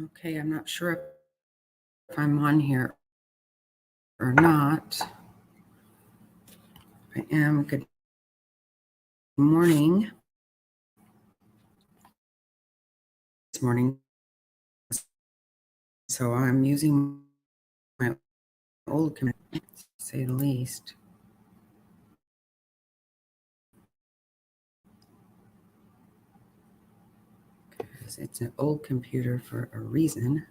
Okay, I'm not sure if I'm on here or not. I am. Good morning. This morning. So I'm using my old computer, to say the least. Because it's an old computer for a reason.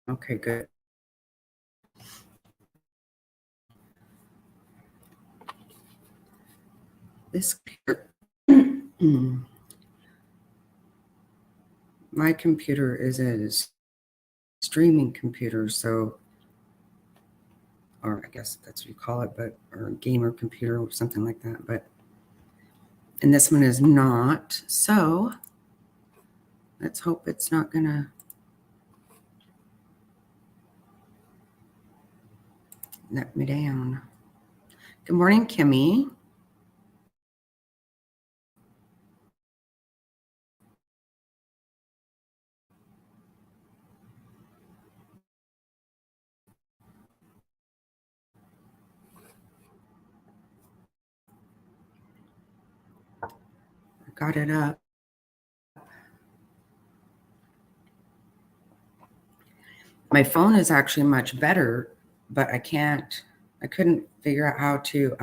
Okay, good. This my computer is a streaming computer, so, or I guess that's what you call it, but, or a gamer computer or something like that, but, and this one is not, so let's hope it's not gonna let me down. Good morning, Kimmy. I got it up. My phone is actually much better, but I couldn't figure out how to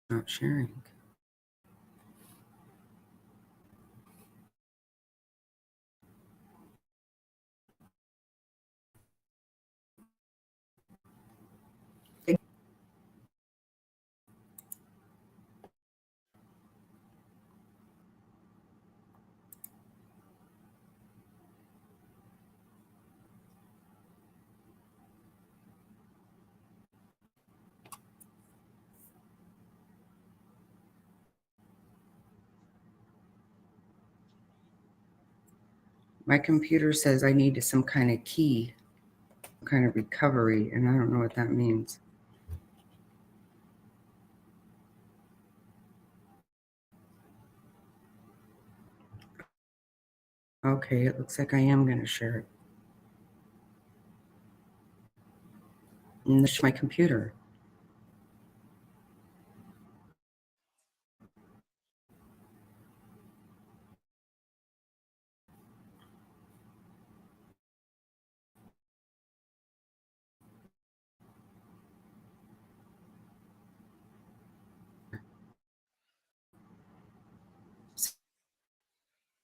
not sharing. My computer says I need some kind of key, kind of recovery, and I don't know what that means. Okay, it looks like I am going to share it. And this is my computer.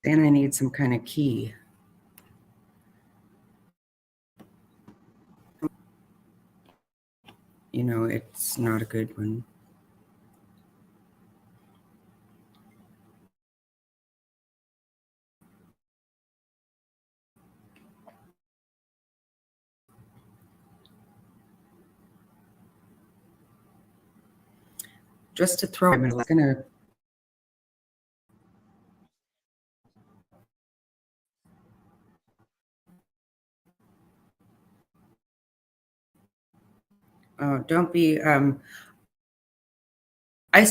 Then I need some kind of key. You know, it's not a good one. Just to throw, I'm going to don't be, I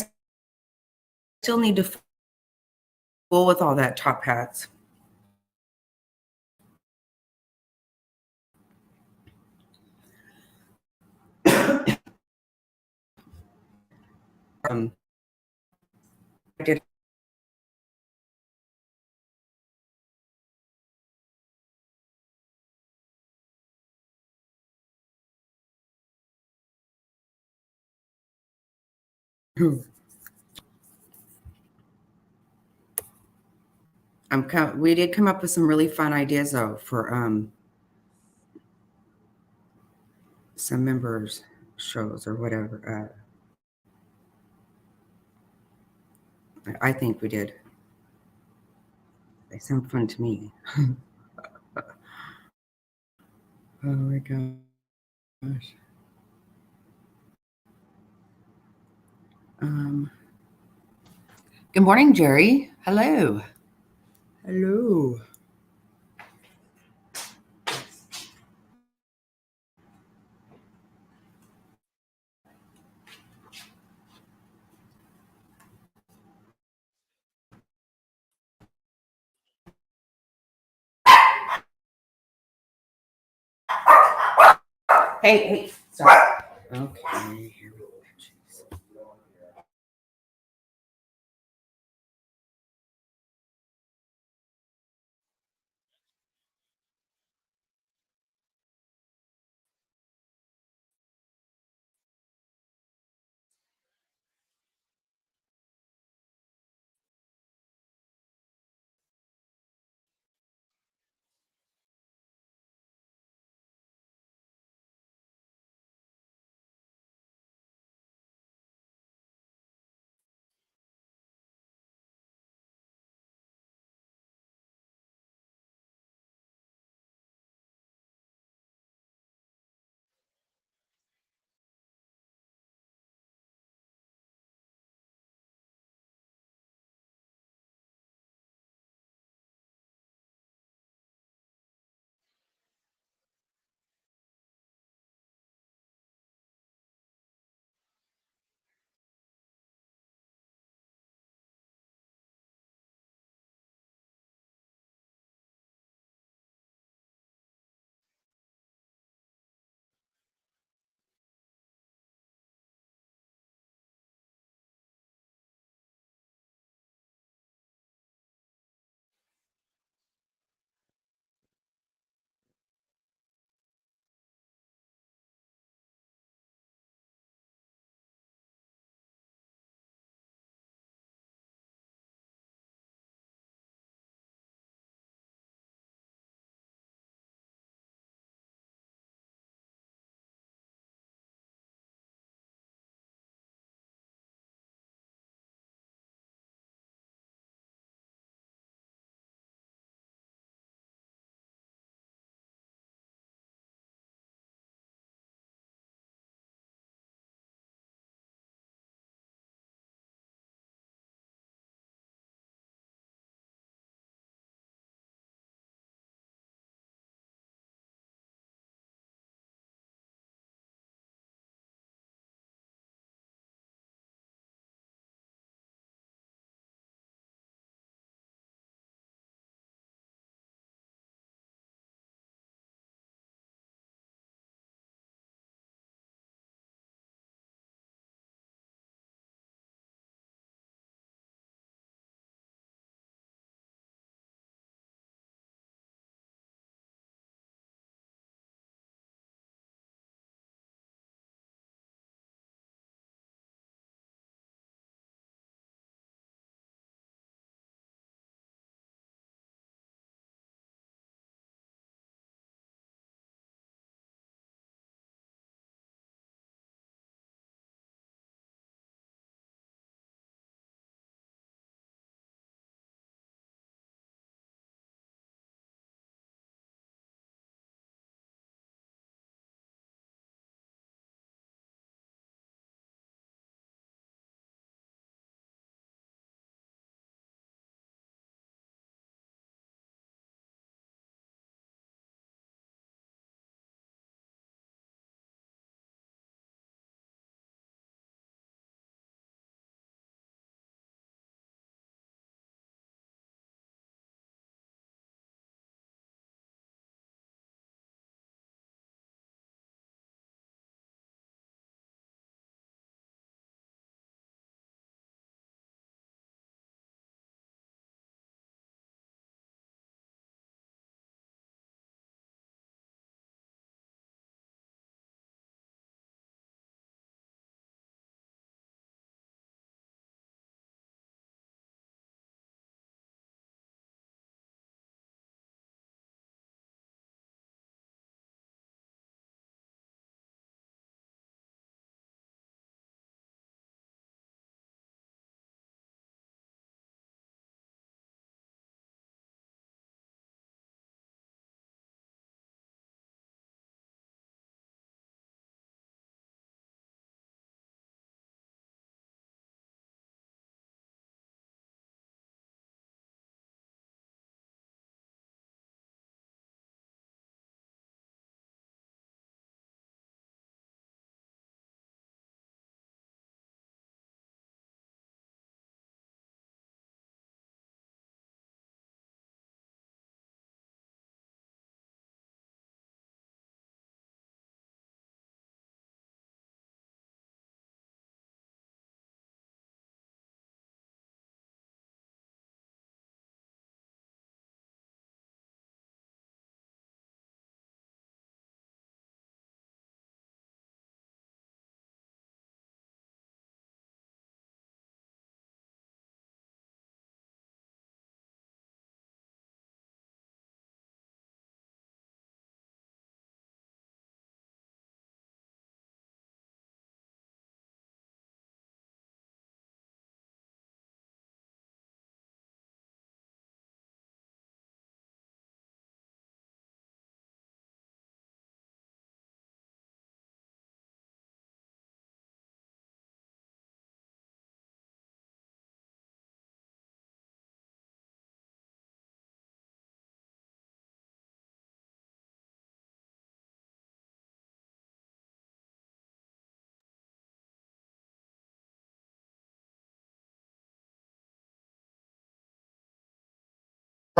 still need to fool with all that top hats. I did. We did come up with some really fun ideas though for some members shows or whatever. I think we did. They sound fun to me. Oh my gosh. Um, Good morning, Jerry. Hello. Hello. Hey, stop. Okay, here we go. Jeez.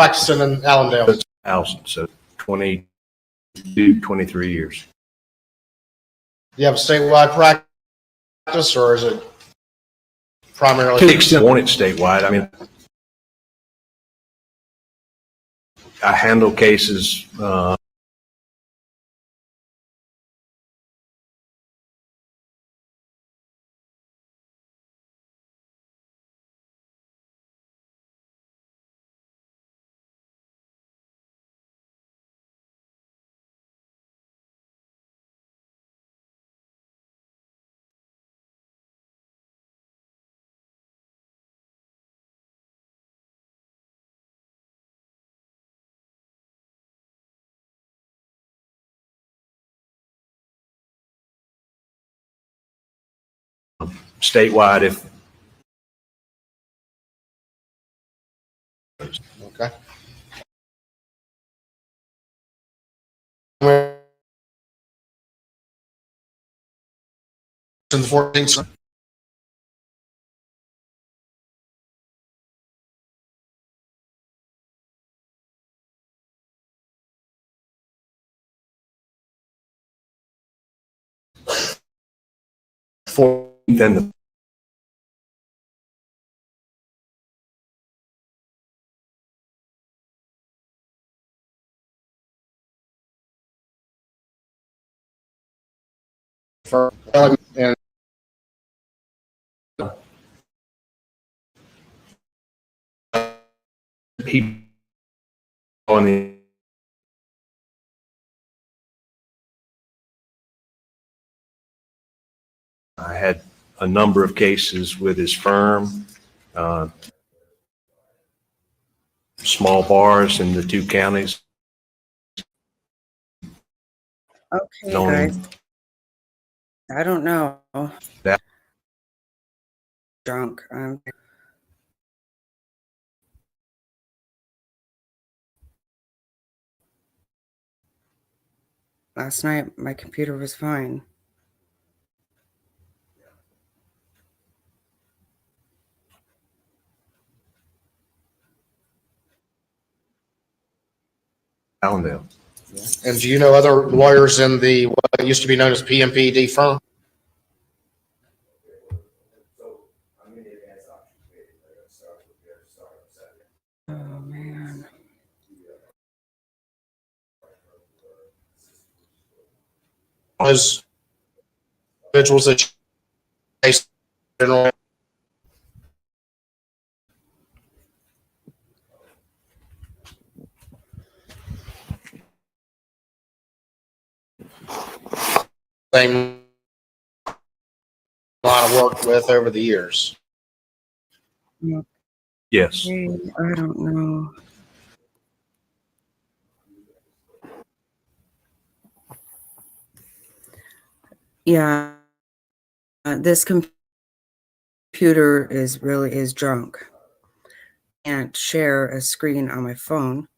practicing in Allendale? 2000, so 22, 23 years. Do you have a statewide practice, or is it primarily? To the extent I want it statewide, I mean, I handle cases, statewide if Okay. In the 14th. then the And he on the I had a number of cases with his firm, small bars in the 2 counties. Okay, Known guys. I don't know. that Drunk. Last night, my computer was fine. Allendale. do you know other lawyers in the what used to be known as PMPD firm? Oh, man. Those individuals that you generally same line of work with over the years. Yes. Okay, I don't know. Yeah, this computer is drunk. Can't share a screen on my phone.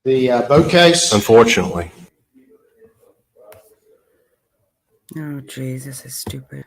The boat case. Unfortunately. Oh, geez, this is stupid.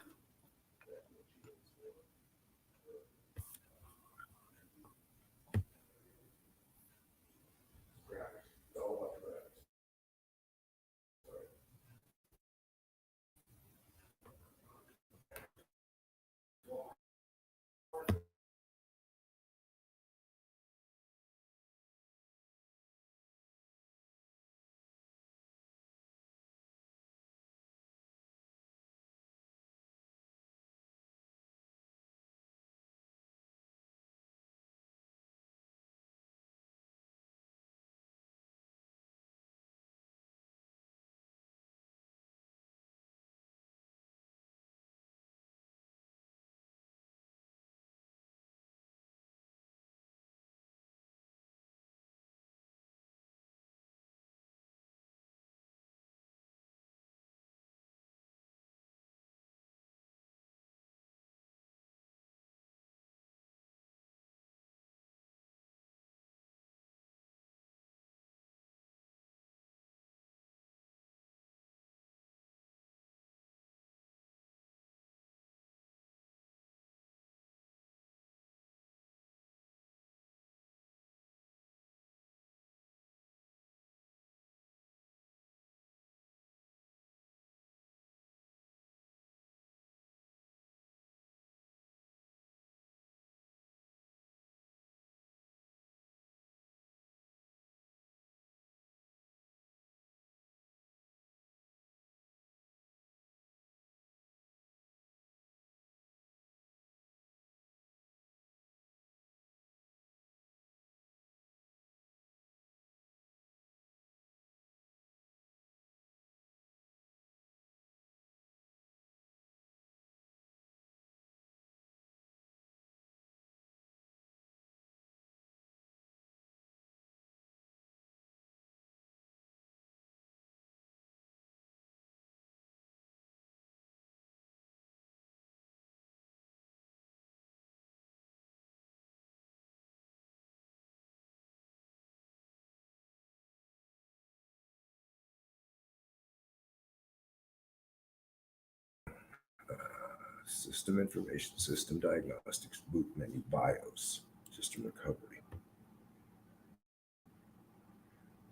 System information, system diagnostics, boot menu, BIOS, system recovery.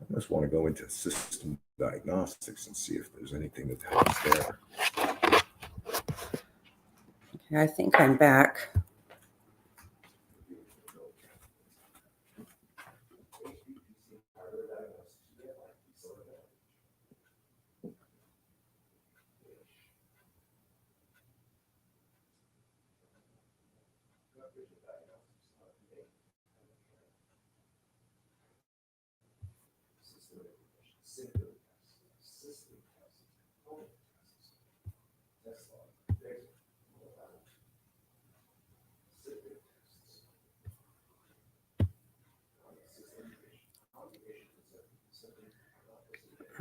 I must want to go into system diagnostics and see if there's anything that helps there. Okay, I think I'm back.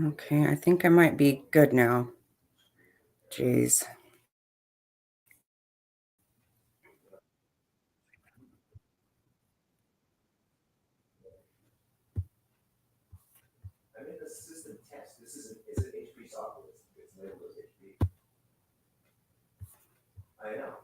Okay, I think I might be good now. Jeez. I'm in the system test. This isn't HP software. It's labeled as HP. I know.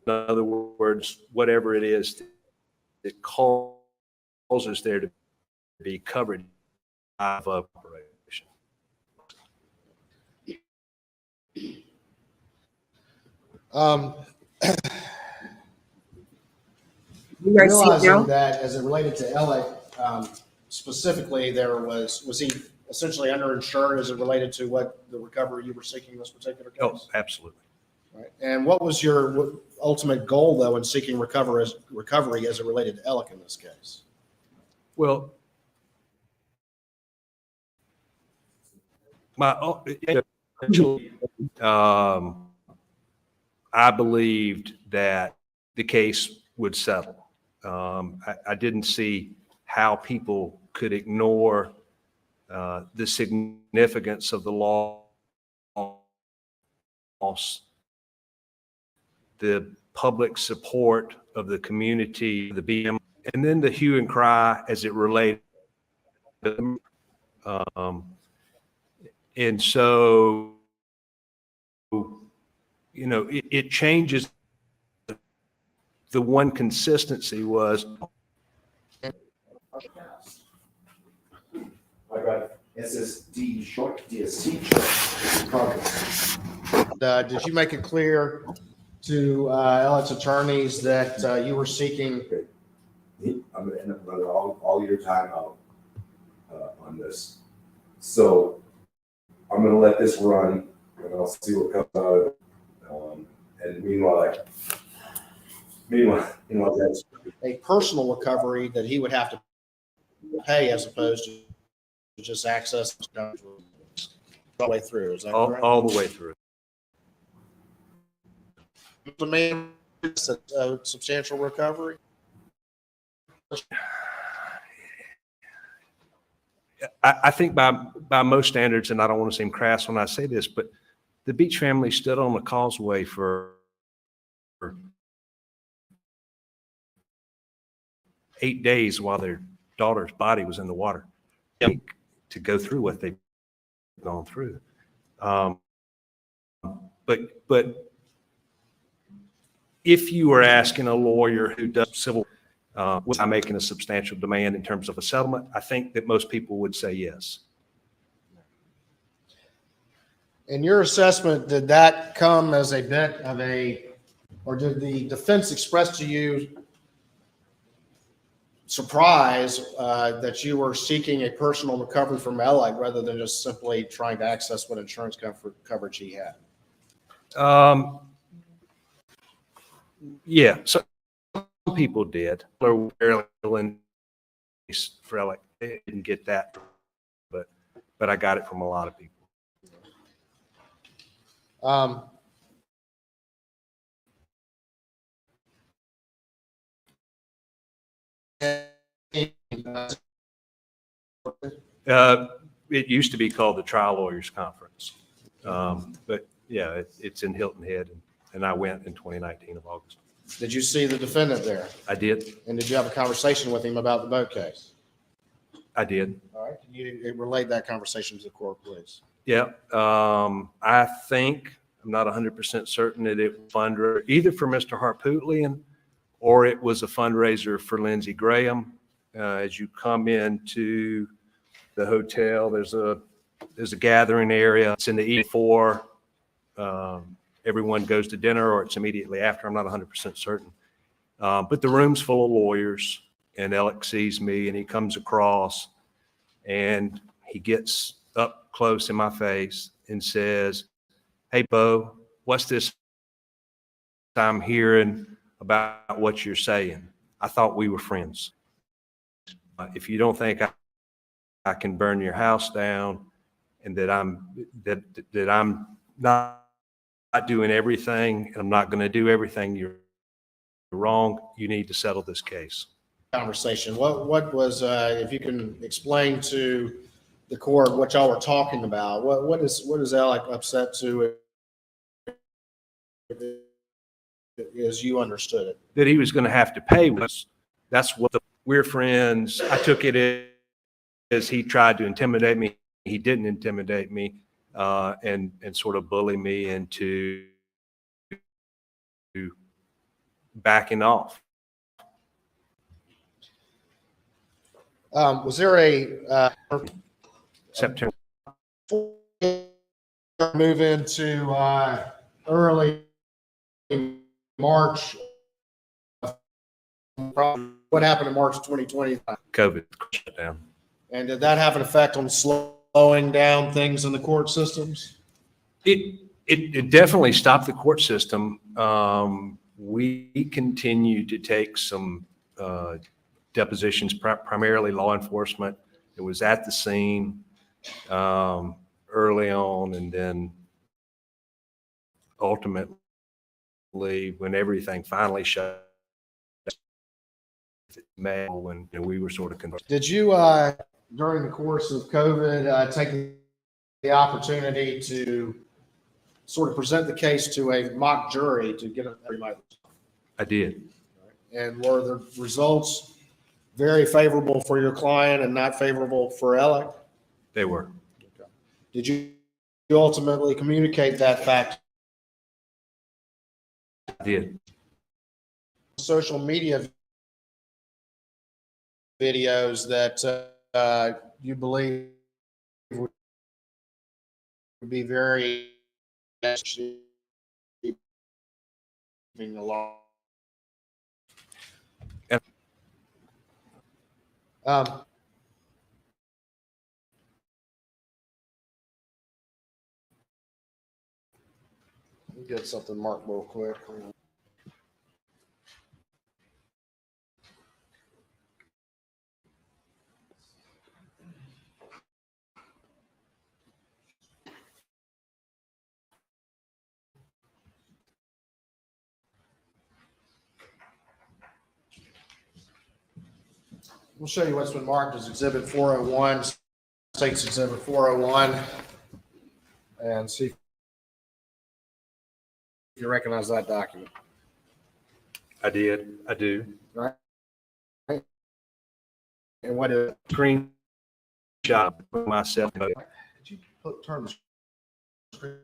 In other words, whatever it is that causes there to be covered of operation. You guys see Realizing now? that as it related to Alec, specifically, was he essentially underinsured as it related to what the recovery you were seeking in this particular case? Oh, absolutely. Right. And what was your ultimate goal, though, in seeking recovery as it related to Alec in this case? Well, I believed that the case would settle. I didn't see how people could ignore the significance of the loss, the public support of the community, the BM, and then the hue and cry as it related. And so, you know, it changes. The one consistency was I got SSD short, DSC short. Did you make it clear to Alec's attorneys that you were seeking? I'm going to end up running all your time out on this. So I'm going to let this run, and I'll see what comes out of it. And meanwhile, that's A personal recovery that he would have to pay as opposed to just access all the way through. Is that correct? all the way through. Demand a substantial recovery. I think by most standards, and I don't want to seem crass when I say this, but the Beach family stood on the causeway for 8 days while their daughter's body was in the water to go through what they've gone through. But if you were asking a lawyer who does civil, was I making a substantial demand in terms of a settlement? I think that most people would say yes. In your assessment, did that come as a bit of or did the defense express to you surprise that you were seeking a personal recovery from Alec rather than just simply trying to access what insurance coverage he had? Yeah, so some people did. For Alec, they didn't get that, but I got it from a lot of people. It used to be called the Trial Lawyers Conference. But yeah, it's in Hilton Head, and I went in 2019 of August. Did you see the defendant there? I did. And did you have a conversation with him about the boat case? I did. All right. Can you relate that conversation to the court, please? Yeah. I think, I'm not 100% certain that it was a fundraiser either for Mr. Harpootlian or it was a fundraiser for Lindsey Graham. As you come into the hotel, there's a gathering area. It's in the E4. Everyone goes to dinner or it's immediately after. I'm not 100% certain. But the room's full of lawyers, and Alex sees me, and he comes across, and he gets up close in my face and says, "Hey, Bo, what's this I'm hearing about what you're saying? I thought we were friends. If you don't think I can burn your house down and that I'm not doing everything and I'm not going to do everything, you're wrong. You need to settle this case." Conversation. What was, if you can explain to the court what y'all were talking about, what is Alec upset to as you understood it? That he was going to have to pay was, that's what we're friends. I took it as he tried to intimidate me. He didn't intimidate me, and sort of bully me into backing off. Was there a September. move into early March? What happened in March 2020? COVID shut down. And did that have an effect on slowing down things in the court systems? It definitely stopped the court system. We continued to take some depositions, primarily law enforcement. It was at the scene early on, and then ultimately, when everything finally shut down, when we were sort of convinced. Did you, during the course of COVID, take the opportunity to sort of present the case to a mock jury to get a? I did. And were the results very favorable for your client and not favorable for Alec? They were. Did you ultimately communicate that fact? I did. Social media videos that you believe would be very keeping along. Let me get something marked real quick. We'll show you what's been marked as Exhibit 401, State's Exhibit 401, and see if you recognize that document. I did. I do. Right? And what is Screen shot myself. Did you turn the screen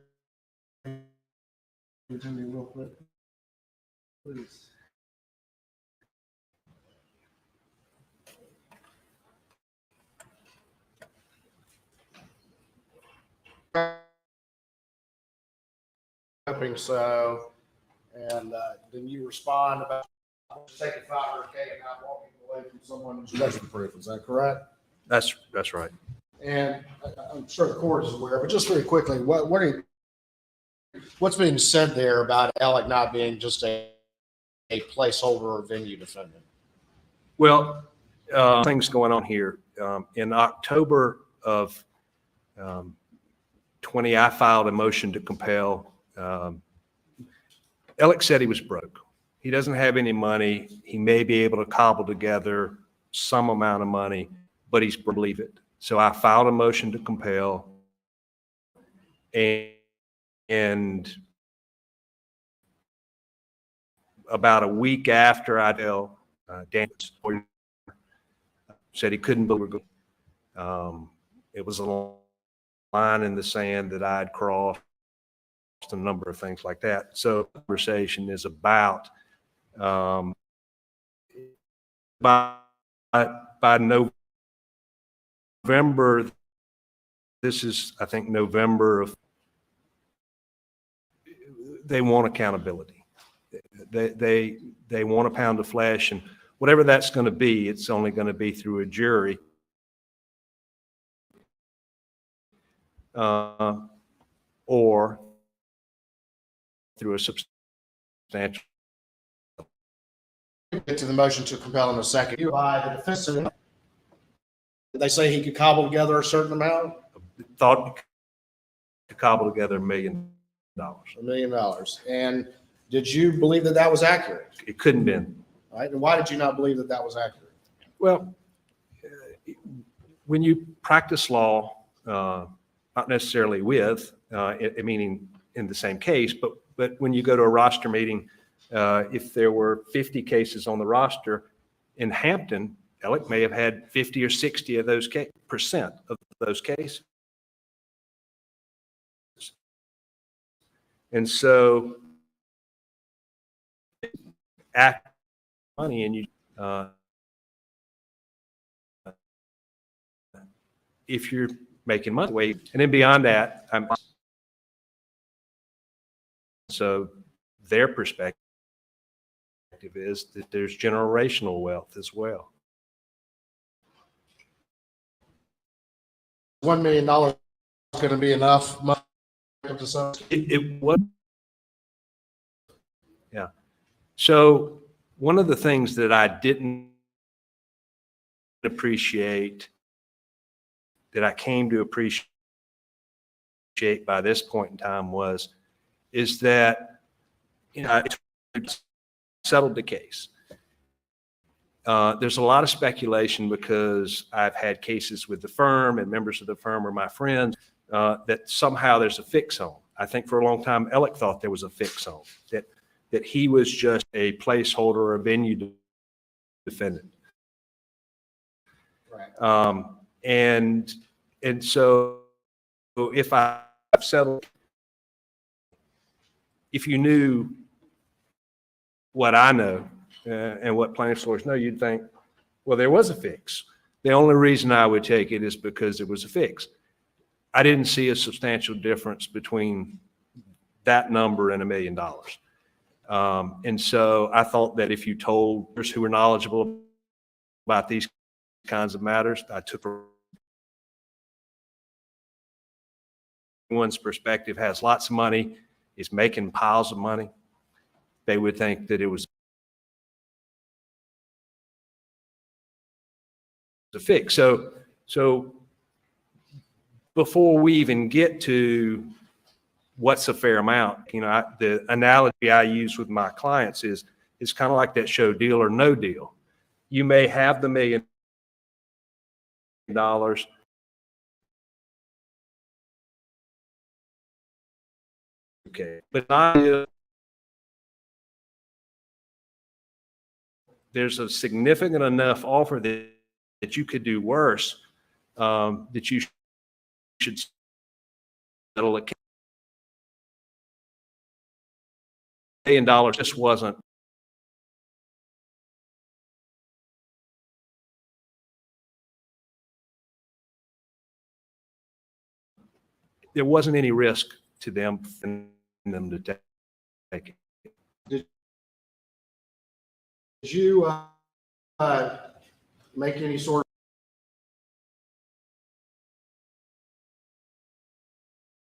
to me real quick, please? Hoping so. And then you respond about taking $500K and not walking away from someone who's arrested proof. Is that correct? That's right. And I'm sure the court is aware, but just very quickly, what's being said there about Alec not being just a placeholder or venue defendant? Well, things going on here. In October of 20, I filed a motion to compel. Alex said he was broke. He doesn't have any money. He may be able to cobble together some amount of money, but he's believe it. So I filed a motion to compel, and And about a week after I tell Dan said he couldn't believe it was a line in the sand that I'd crossed, a number of things like that. So the conversation is about by November. This is, I think, November of. They want accountability. They want a pound of flesh, and whatever that's going to be, it's only going to be through a jury. Or through a substantial. Get to the motion to compel in a second. You by the defense. Did they say he could cobble together a certain amount? Thought to cobble together $1 million. $1 million. And did you believe that that was accurate? It couldn't been. All right. And why did you not believe that that was accurate? Well, when you practice law, not necessarily with, meaning in the same case, but when you go to a roster meeting, if there were 50 cases on the roster in Hampton, Alec may have had 50 or 60 of those percent of those cases. And so act money and you, if you're making money, and then beyond that, so their perspective is that there's generational wealth as well. $1 million is going to be enough money to some. It was. Yeah. So one of the things that I didn't appreciate, that I came to appreciate by this point in time is that, it's settled the case. There's a lot of speculation because I've had cases with the firm and members of the firm are my friends, that somehow there's a fix on. I think for a long time, Alec thought there was a fix on, that he was just a placeholder or a venue defendant. Right. And so if I've settled, if you knew what I know and what plaintiffs' lawyers know, you'd think, well, there was a fix. The only reason I would take it is because it was a fix. I didn't see a substantial difference between that number and $1 million. And so I thought that if you told those who were knowledgeable about these kinds of matters, I took one's perspective has lots of money, is making piles of money, they would think that it was a fix. So before we even get to what's a fair amount, the analogy I use with my clients is kind of like that show Deal or No Deal. You may have the $1 million. Okay, but not there's a significant enough offer that you could do worse, that you should settle a case. $1 million just wasn't. There wasn't any risk to them to take it. Did you make any sort of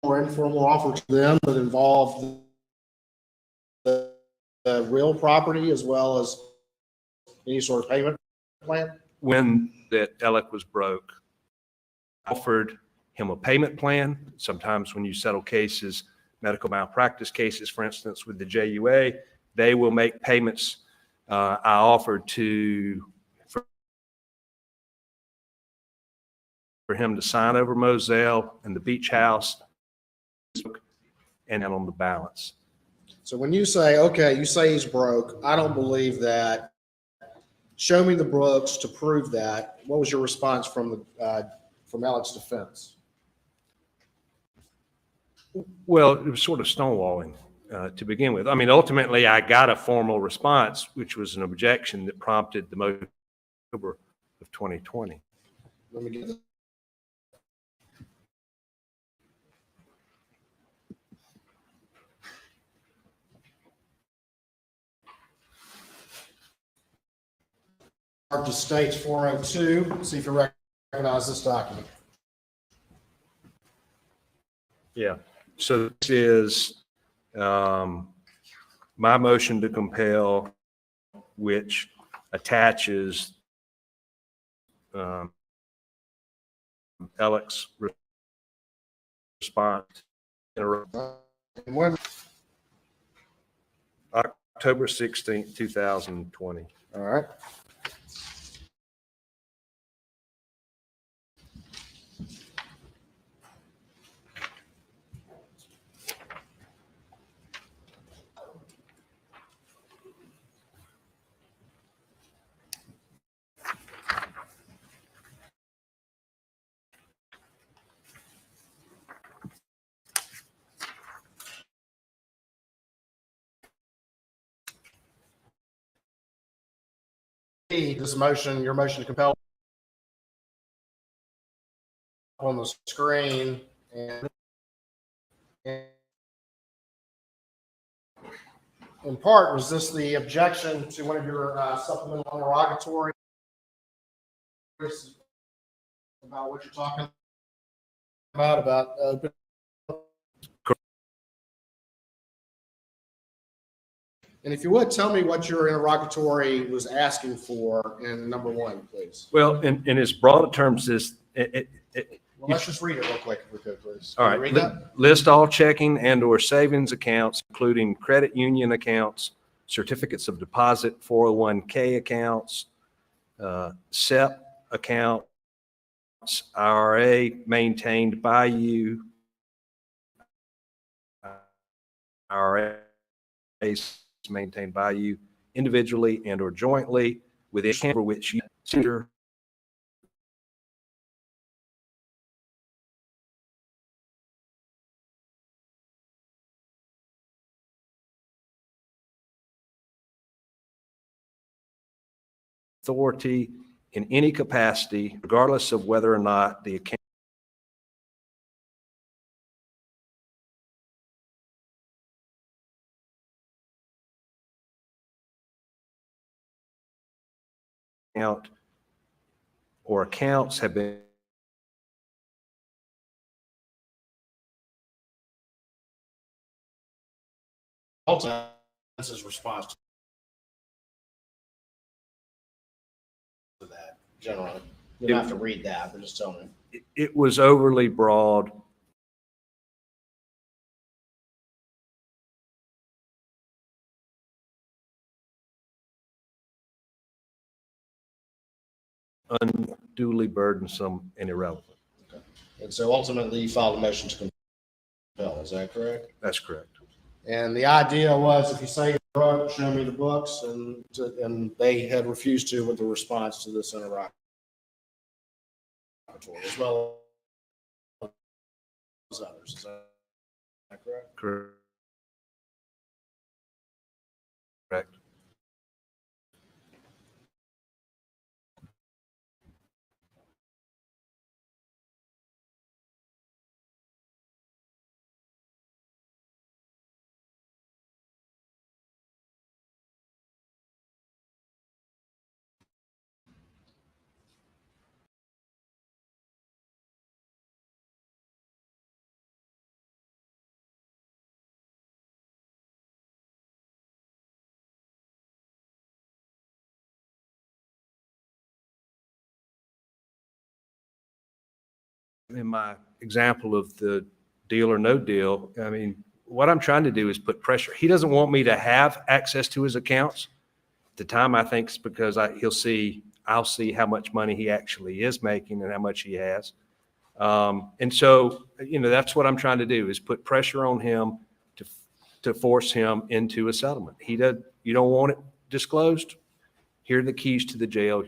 more informal offer to them that involved the real property as well as any sort of payment plan? When that Alec was broke, I offered him a payment plan. Sometimes when you settle cases, medical malpractice cases, for instance, with the JUA, they will make payments. I offered for him to sign over Moselle and the beach house, and on the balance. So when you say, okay, you say he's broke, I don't believe that. Show me the books to prove that. What was your response from Alex's defense? Well, it was sort of stonewalling to begin with. I mean, ultimately, I got a formal response, which was an objection that prompted the motion of October of 2020. Let me get this. Up to states 402. See if you recognize this document. Yeah. So this is my motion to compel, which attaches Alex response in And when? October 16th, 2020. All right. This motion, your motion to compel on the screen, and in part, was this the objection to one of your supplemental interrogatories about what you're talking about and if you would, tell me what your interrogatory was asking for in number one, please. Well, in as broad terms as Well, let's just read it real quick if we could, please. all Can right. you read that? List all checking and/or savings accounts, including credit union accounts, certificates of deposit, 401k accounts, SEP accounts, IRA maintained by you, IRAs maintained by you individually and/or jointly with any for which you consider authority in any capacity, regardless of whether or not the account or accounts have been Also, this is response to that, generally. You don't have to read that, but just tell me. it was overly broad. Unduly burdensome and irrelevant. And so ultimately, you filed a motion to compel. Is that correct? That's correct. And the idea was, if you say you're broke, show me the books, and they had refused to with the response to this interrogatory, as well as others. Is that correct? Correct. In my example of the deal or no deal, I mean, what I'm trying to do is put pressure. He doesn't want me to have access to his accounts. At the time, I think it's because I'll see how much money he actually is making and how much he has. And so, that's what I'm trying to do, is put pressure on him to force him into a settlement. You don't want it disclosed? Here are the keys to the jail.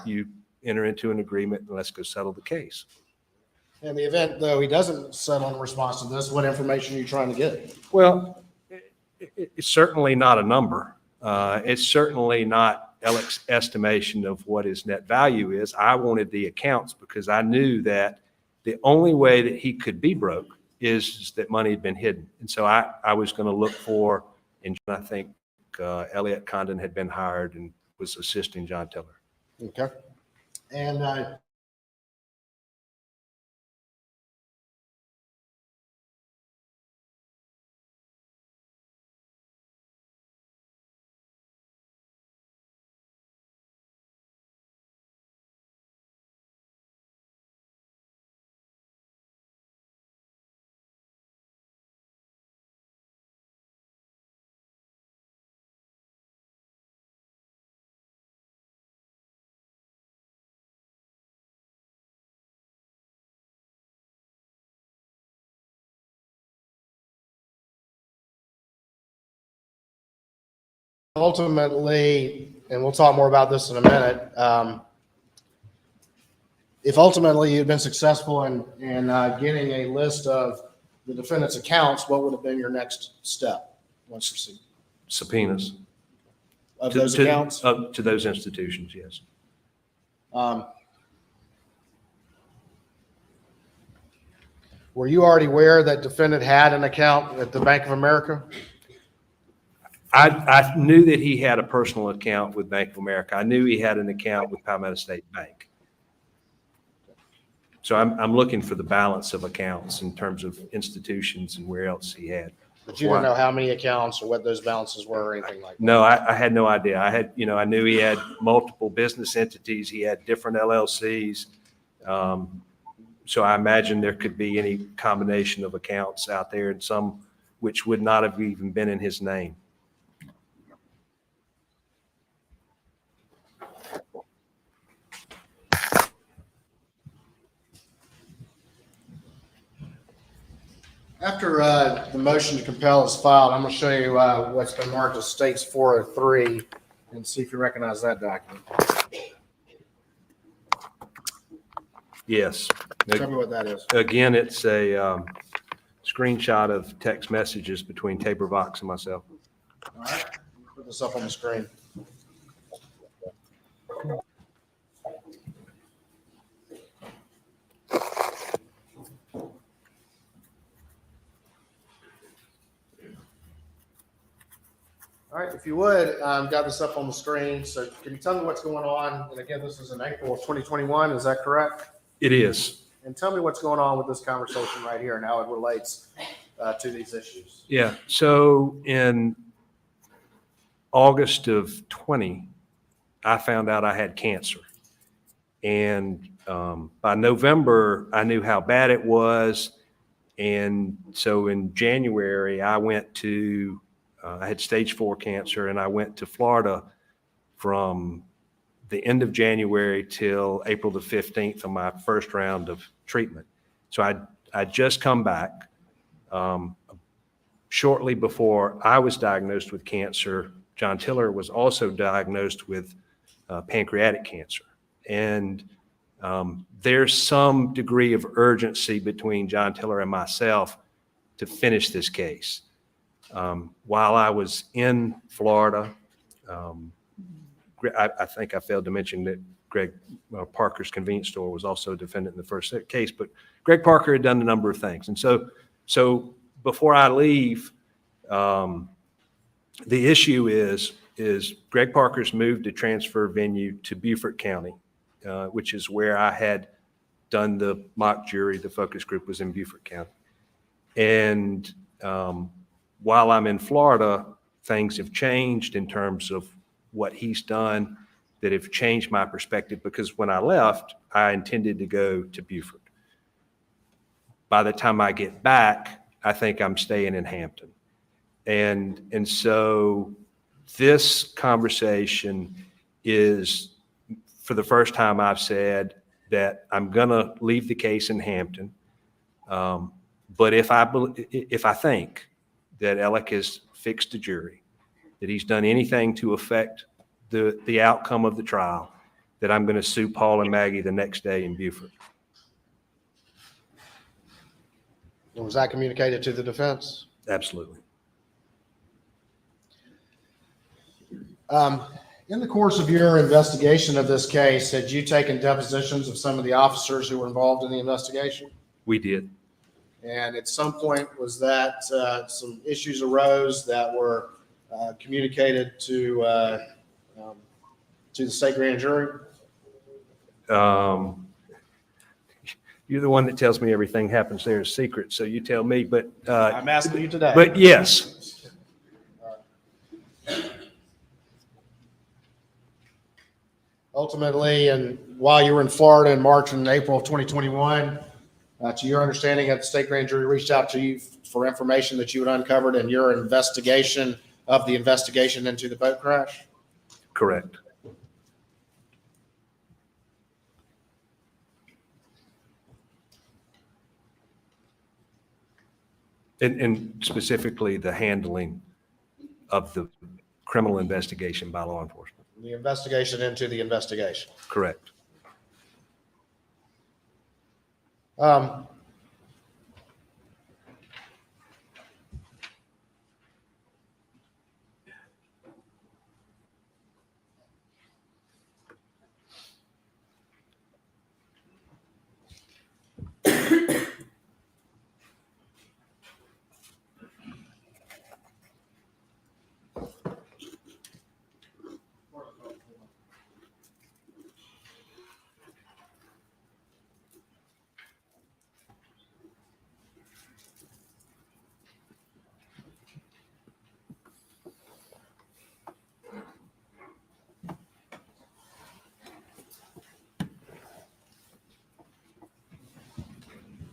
You enter into an agreement and let's go settle the case. In the event, though, he doesn't settle in response to this, what information are you trying to get? Well, it's certainly not a number. It's certainly not Alex's estimation of what his net value is. I wanted the accounts because I knew that the only way that he could be broke is that money had been hidden. And so I was going to look for, and I think Elliot Condon had been hired and was assisting John Tiller. Okay. And ultimately, and we'll talk more about this in a minute, if ultimately you'd been successful in getting a list of the defendant's accounts, what would have been your next step once received? Subpoenas. Of those accounts? To those institutions, yes. Were you already aware that defendant had an account at the Bank of America? I knew that he had a personal account with Bank of America. I knew he had an account with Palmetto State Bank. So I'm looking for the balance of accounts in terms of institutions and where else he had. But you didn't know how many accounts or what those balances were or anything like that? No, I had no idea. I knew he had multiple business entities. He had different LLCs. So I imagine there could be any combination of accounts out there, and some which would not have even been in his name. After the motion to compel is filed, I'm going to show you what's been marked as States 403 and see if you recognize that document. Yes. Tell me what that is. Again, it's a screenshot of text messages between Tabor Vox and myself. All right, put this up on the screen. All right, if you would, got this up on the screen. So can you tell me what's going on? And again, this is in April of 2021. Is that correct? It is. And tell me what's going on with this conversation right here and how it relates to these issues. Yeah. So in August of 20, I found out I had cancer. And by November, I knew how bad it was. And so in January, I went to I had stage 4 cancer, and I went to Florida from the end of January till April the 15th on my first round of treatment. So I just come back. Shortly before I was diagnosed with cancer, John Tiller was also diagnosed with pancreatic cancer. And there's some degree of urgency between John Tiller and myself to finish this case. While I was in Florida, I think I failed to mention that Greg Parker's convenience store was also a defendant in the first case, but Greg Parker had done a number of things. And so before I leave, the issue is Greg Parker's moved to transfer venue to Beaufort County, which is where I had done the mock jury. The focus group was in Beaufort County. And while I'm in Florida, things have changed in terms of what he's done that have changed my perspective, because when I left, I intended to go to Beaufort. By the time I get back, I think I'm staying in Hampton. And so this conversation is, for the first time, I've said that I'm going to leave the case in Hampton. But if I think that Alec has fixed a jury, that he's done anything to affect the outcome of the trial, that I'm going to sue Paul and Maggie the next day in Beaufort. Was that communicated to the defense? Absolutely. In the course of your investigation of this case, had you taken depositions of some of the officers who were involved in the investigation? We did. And at some point, was that some issues arose that were communicated to the state grand jury? You're the one that tells me everything happens there is secret, so you tell me. But I'm asking you today. But yes. Ultimately, and while you were in Florida in March and April of 2021, to your understanding, that the state grand jury reached out to you for information that you had uncovered in your investigation of the investigation into the boat crash? Correct. And specifically the handling of the criminal investigation by law enforcement. The investigation into the investigation. Correct.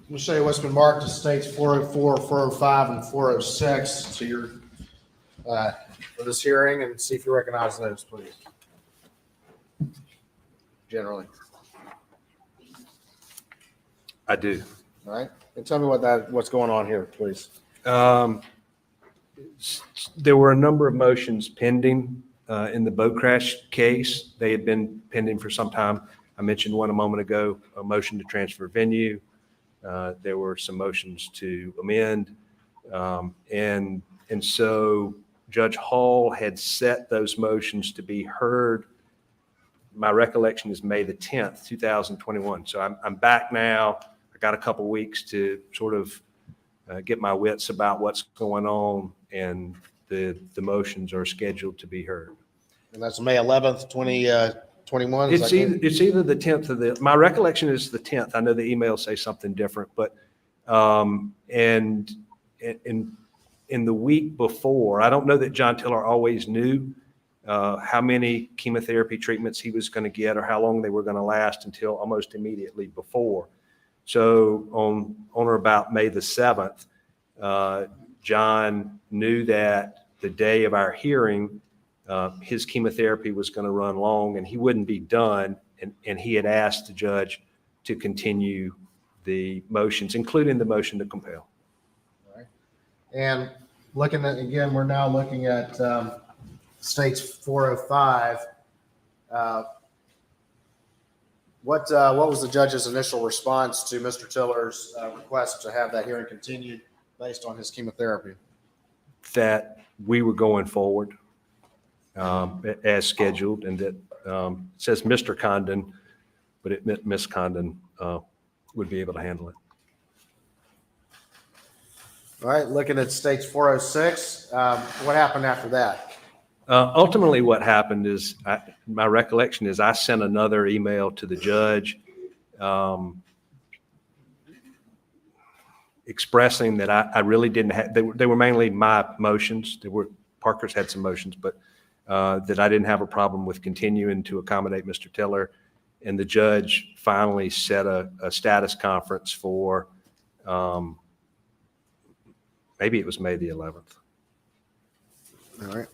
I'm going to show you what's been marked as states 404, 405, and 406 to your for this hearing, and see if you recognize those, please. Generally. I do. All right. And tell me what's going on here, please. There were a number of motions pending in the boat crash case. They had been pending for some time. I mentioned one a moment ago, a motion to transfer venue. There were some motions to amend. And so Judge Hall had set those motions to be heard. My recollection is May the 10th, 2021. So I'm back now. I got a couple weeks to sort of get my wits about what's going on, and the motions are scheduled to be heard. And that's May 11th, 2021. It's either the 10th or my recollection is the 10th. I know the emails say something different, but and in the week before, I don't know that John Tiller always knew how many chemotherapy treatments he was going to get or how long they were going to last until almost immediately before. So on or about May the 7th, John knew that the day of our hearing, his chemotherapy was going to run long and he wouldn't be done. And he had asked the judge to continue the motions, including the motion to compel. All right. And looking at, again, we're now looking at states 405. What was the judge's initial response to Mr. Tiller's request to have that hearing continued based on his chemotherapy? That we were going forward as scheduled, and that it says Mr. Condon, but it meant Miss Condon would be able to handle it. All right, looking at states 406, what happened after that? Ultimately, what happened is, my recollection is I sent another email to the judge expressing that I really didn't have, they were mainly my motions. Parker's had some motions, but that I didn't have a problem with continuing to accommodate Mr. Tiller. And the judge finally set a status conference for, maybe it was May the 11th. All right.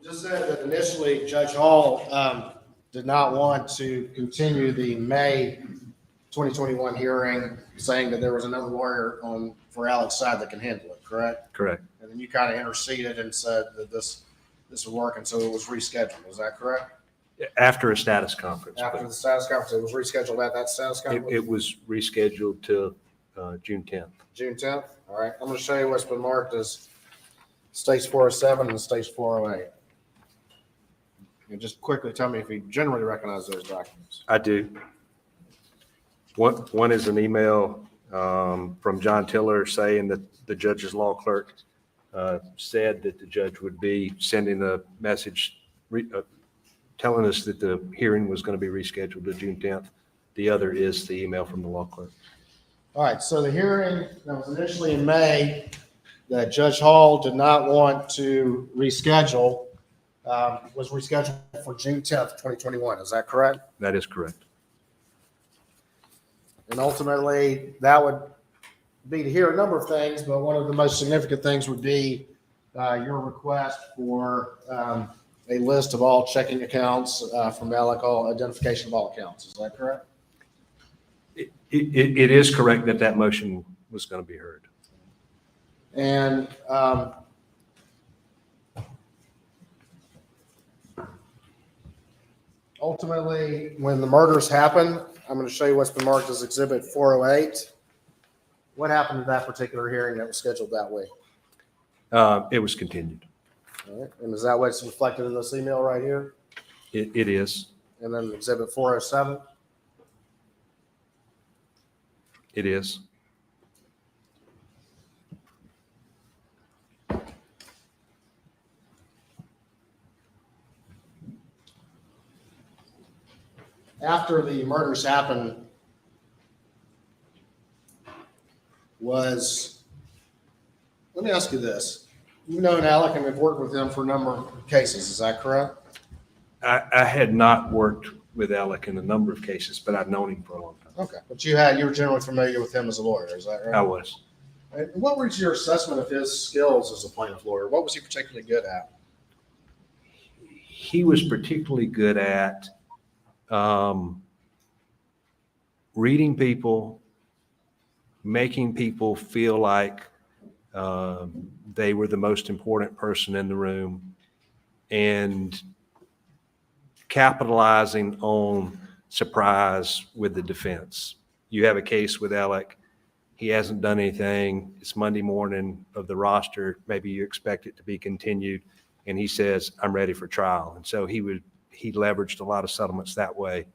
Just said that initially Judge Hall did not want to continue the May 2021 hearing, saying that there was another lawyer for Alex's side that can handle it, correct? Correct. And then you kind of interceded and said that this would work, and so it was rescheduled. Is that correct? After a status conference. After the status conference, it was rescheduled at that status conference? It was rescheduled to June 10th. June 10th? All right. I'm going to show you what's been marked as stage 407 and stage 408. And just quickly tell me if you generally recognize those documents. I do. One is an email from John Tiller saying that the judge's law clerk said that the judge would be sending a message telling us that the hearing was going to be rescheduled to June 10th. The other is the email from the law clerk. All right. So the hearing that was initially in May that Judge Hall did not want to reschedule was rescheduled for June 10th, 2021. Is that correct? That is correct. And ultimately, that would be to hear a number of things, but one of the most significant things would be your request for a list of all checking accounts from Alec, all identification of all accounts. Is that correct? It is correct that that motion was going to be heard. And ultimately, when the murders happened, I'm going to show you what's been marked as Exhibit 408. What happened to that particular hearing that was scheduled that way? It was continued. All right. And is that what's reflected in this email right here? It is. And then Exhibit 407? It is. After the murders happened, let me ask you this. You've known Alec and have worked with him for a number of cases, is that correct? I had not worked with Alec in a number of cases, but I've known him for a long time. Okay, but you were generally familiar with him as a lawyer, is that right? I was. And what was your assessment of his skills as a plaintiff lawyer? What was he particularly good at? He was particularly good at reading people, making people feel like they were the most important person in the room, and capitalizing on surprise with the defense. You have a case with Alec. He hasn't done anything. It's Monday morning of the roster. Maybe you expect it to be continued. And he says, I'm ready for trial. And so he leveraged a lot of settlements that way.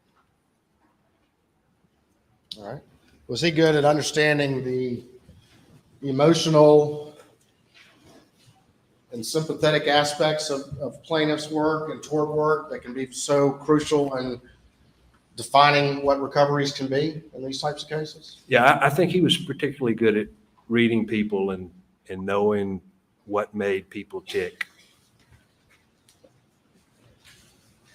All right. Was he good at understanding the emotional and sympathetic aspects of plaintiff's work and tort work that can be so crucial in defining what recoveries can be in these types of cases? Yeah, I think he was particularly good at reading people and knowing what made people tick.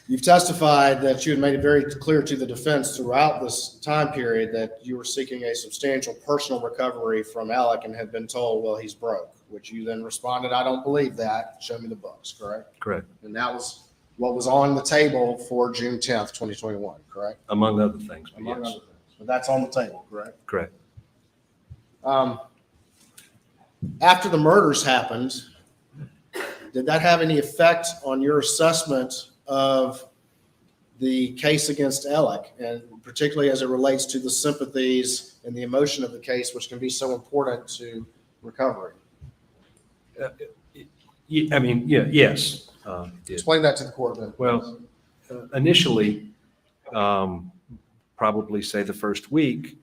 You've testified that you had made it very clear to the defense throughout this time period that you were seeking a substantial personal recovery from Alec and had been told, well, he's broke, which you then responded, I don't believe that. Show me the books, correct? Correct. And that was what was on the table for June 10th, 2021, correct? Among other things. But Among yes. other things. But that's on the table, correct? Correct. After the murders happened, did that have any effect on your assessment of the case against Alec, and particularly as it relates to the sympathies and the emotion of the case, which can be so important to recovery? Yes. It did. Explain that to the court then. Well, initially, probably say the first week,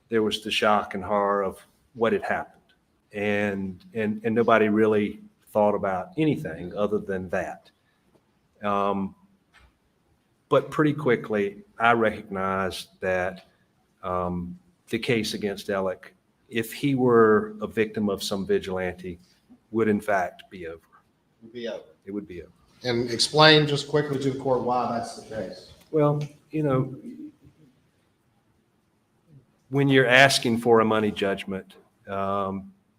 there was the shock and horror of what had happened. And nobody really thought about anything other than that. But pretty quickly, I recognized that the case against Alec, if he were a victim of some vigilante, would in fact be over. Be over. It would be over. And explain just quickly to the court why that's the case. Well, when you're asking for a money judgment,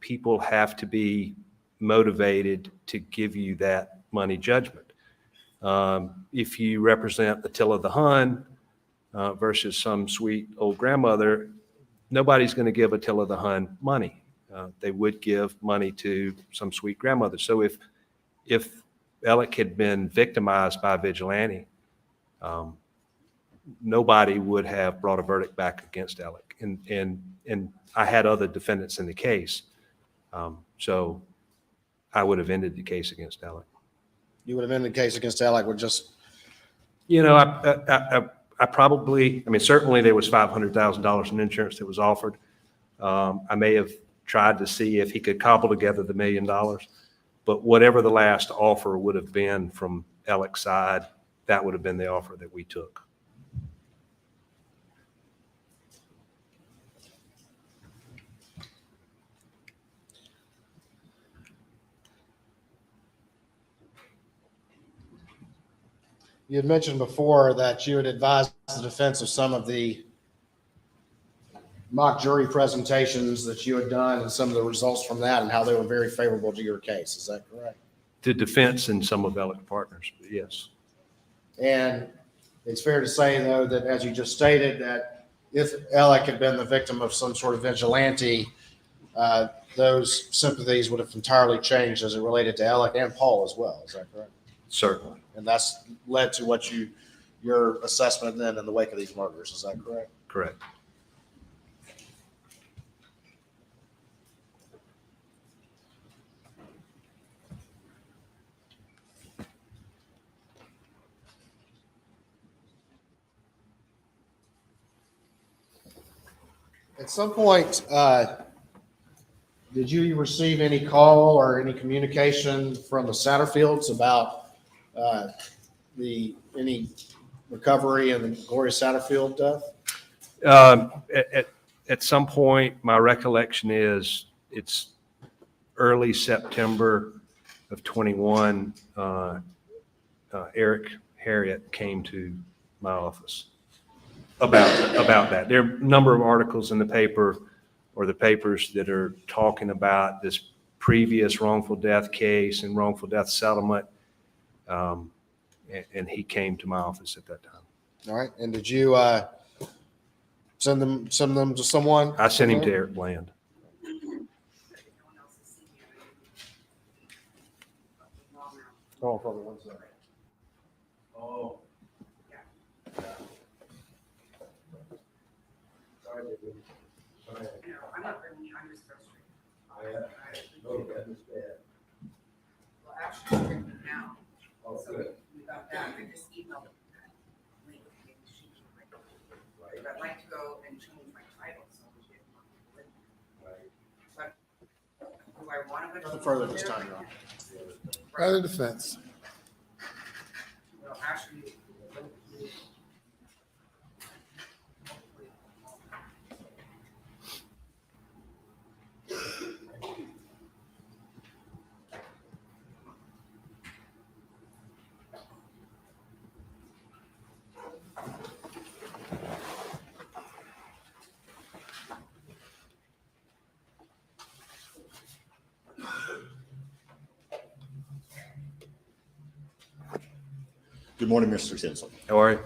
people have to be motivated to give you that money judgment. If you represent Attila the Hun versus some sweet old grandmother, nobody's going to give Attila the Hun money. They would give money to some sweet grandmother. So if Alec had been victimized by a vigilante, nobody would have brought a verdict back against Alec. And I had other defendants in the case. So I would have ended the case against Alec. You would have ended the case against Alec with just, I probably, certainly there was $500,000 in insurance that was offered. I may have tried to see if he could cobble together the $1 million, but whatever the last offer would have been from Alec's side, that would have been the offer that we took. you had mentioned before that you had advised the defense of some of the mock jury presentations that you had done and some of the results from that and how they were very favorable to your case. Is that correct? The defense and some of Alec's partners, yes. And it's fair to say, though, that as you just stated, that if Alec had been the victim of some sort of vigilante, those sympathies would have entirely changed as it related to Alec and Paul as well. Is that correct? Certainly. And that's led to what your assessment then in the wake of these murders. Is that correct? Correct. At some point, did you receive any call or any communication from the Satterfields about any recovery in the Gloria Satterfield death? At some point, my recollection is it's early September of 21. Eric Harriet came to my office about that. There are a number of articles in the paper or the papers that are talking about this previous wrongful death case and wrongful death settlement. And he came to my office at that time. All right. And did you send them to someone? I sent him to Eric Bland. Oh, probably one second. Oh. I'm not bringing you, I'm just frustrated. Well, actually, it's written now. So we got that. I just emailed it. Maybe she can write it. But I'd like to go and change my title so we get more people in there. But do I want to? Nothing further this time, Your Honor. Rather defense. Well, actually, Good morning, Mr. Tinsley. How are you?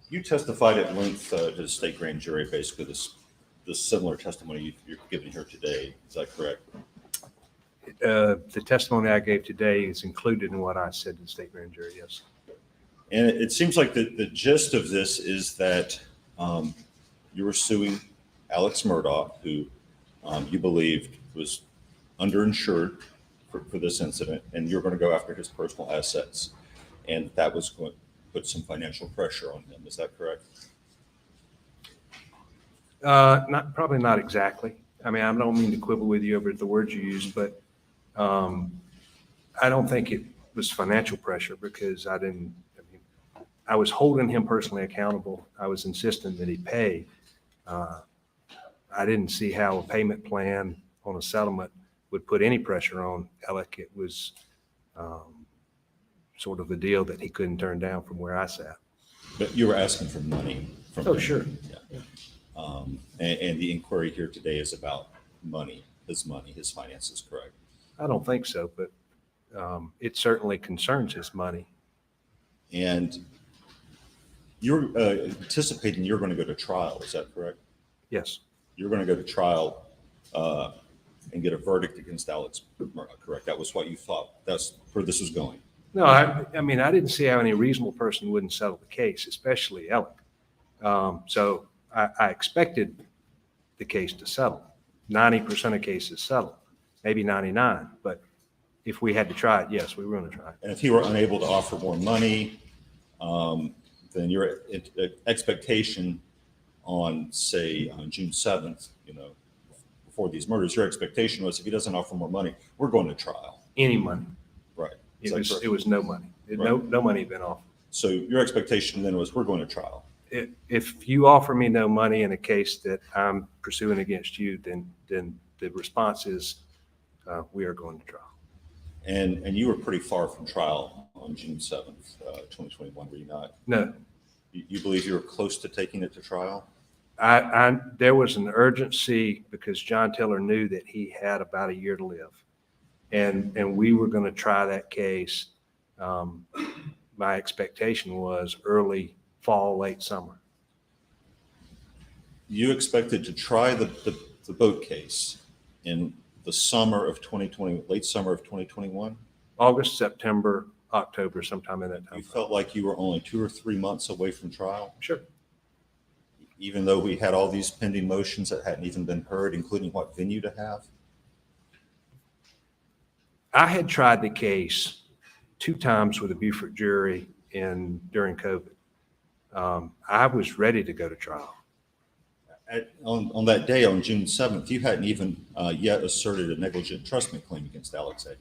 You testified at length to the state grand jury, basically this similar testimony you're giving here today. Is that correct? The testimony I gave today is included in what I said to the state grand jury, yes. And it seems like the gist of this is that you were suing Alex Murdaugh, who you believed was underinsured for this incident, and you're going to go after his personal assets. And that was going to put some financial pressure on him. Is that correct? Probably not exactly. I mean, I don't mean to quibble with you over the words you used, but I don't think it was financial pressure because I was holding him personally accountable. I was insisting that he pay. I didn't see how a payment plan on a settlement would put any pressure on Alec. It was sort of a deal that he couldn't turn down from where I sat. But you were asking for money from him. Sure. Yeah. And the inquiry here today is about money, his finances, correct? I don't think so, but it certainly concerns his money. And you're anticipating you're going to go to trial, is that correct? Yes. You're going to go to trial and get a verdict against Alex Murdaugh, correct? That was what you thought. That's where this was going. No, I mean, I didn't see how any reasonable person wouldn't settle the case, especially Alec. So I expected the case to settle. 90% of cases settle, maybe 99. But if we had to try it, yes, we were going to try it. And if he were unable to offer more money, then your expectation on, say, on June 7th, before these murders, your expectation was if he doesn't offer more money, we're going to trial. Any money. Right. It was no money. No money had been offered. So your expectation then was we're going to trial. If you offer me no money in a case that I'm pursuing against you, then the response is we are going to trial. And you were pretty far from trial on June 7th, 2021, were you not? No, You believe you were close to taking it to trial? there was an urgency because John Tiller knew that he had about a year to live. And we were going to try that case. My expectation was early fall, late summer. You expected to try the boat case in the summer of 2020, late summer of 2021? August, September, October, sometime in that time. You felt like you were only 2 or 3 months away from trial? Sure. Even though we had all these pending motions that hadn't even been heard, including what venue to have? I had tried the case 2 times with a Beaufort jury during COVID. I was ready to go to trial. On that day, on June 7th, you hadn't even yet asserted a negligent entrustment claim against Alex Eddy.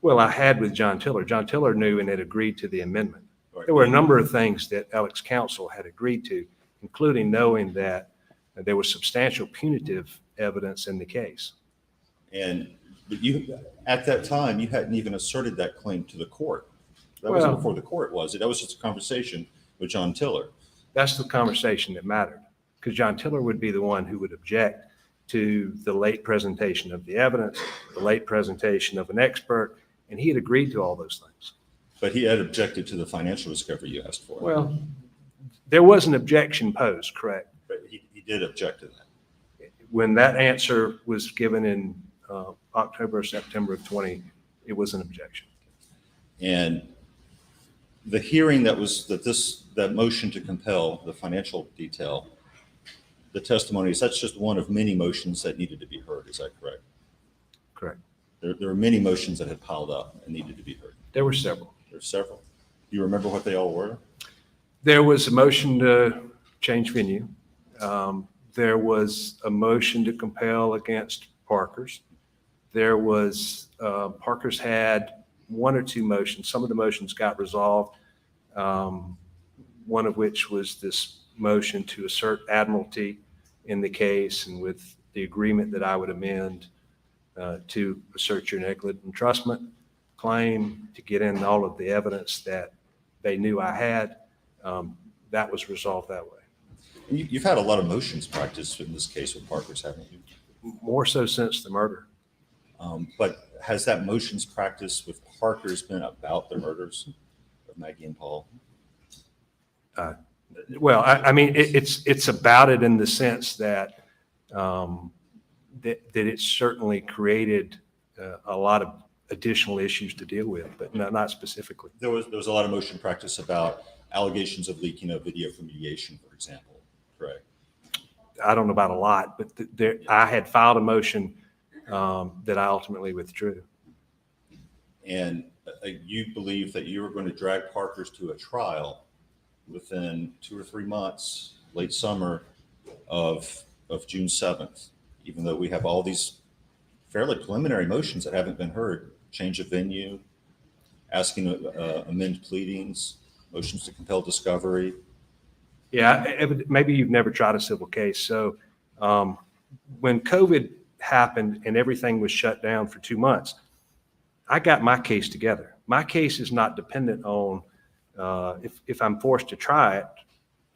Well, I had with John Tiller. John Tiller knew and had agreed to the amendment. Right. There were a number of things that Alex counsel had agreed to, including knowing that there was substantial punitive evidence in the case. But you, at that time, you hadn't even asserted that claim to the court. That wasn't before the court, was it? That was just a conversation with John Tiller. That's the conversation that mattered, because John Tiller would be the one who would object to the late presentation of the evidence, the late presentation of an expert, and he had agreed to all those things. But he had objected to the financial discovery you asked for. Well, there was an objection posed, correct? But he did object to that. When that answer was given in October or September of 20, it was an objection. And the hearing that motion to compel the financial detail, the testimonies, that's just one of many motions that needed to be heard. Is that correct? Correct. There were many motions that had piled up and needed to be heard. There were several. There were several. Do you remember what they all were? There was a motion to change venue. There was a motion to compel against Parker's. There was, Parker's had 1 or 2 motions. Some of the motions got resolved. One of which was this motion to assert admiralty in the case, and with the agreement that I would amend to assert your negligent entrustment claim, to get in all of the evidence that they knew I had. That was resolved that way. You've had a lot of motions practice in this case with Parker's, haven't you? More so since the murder. But has that motions practice with Parker's been about the murders of Maggie and Paul? Well, I mean, it's about it in the sense that that it certainly created a lot of additional issues to deal with, but not specifically. There was a lot of motion practice about allegations of leaking of video from mediation, for example, correct? I don't know about a lot, but I had filed a motion that I ultimately withdrew. And you believe that you were going to drag Parker's to a trial within 2 or 3 months, late summer of June 7th, even though we have all these fairly preliminary motions that haven't been heard, change of venue, asking to amend pleadings, motions to compel discovery. Yeah, maybe you've never tried a civil case. So when COVID happened and everything was shut down for 2 months, I got my case together. My case is not dependent on, if I'm forced to try it,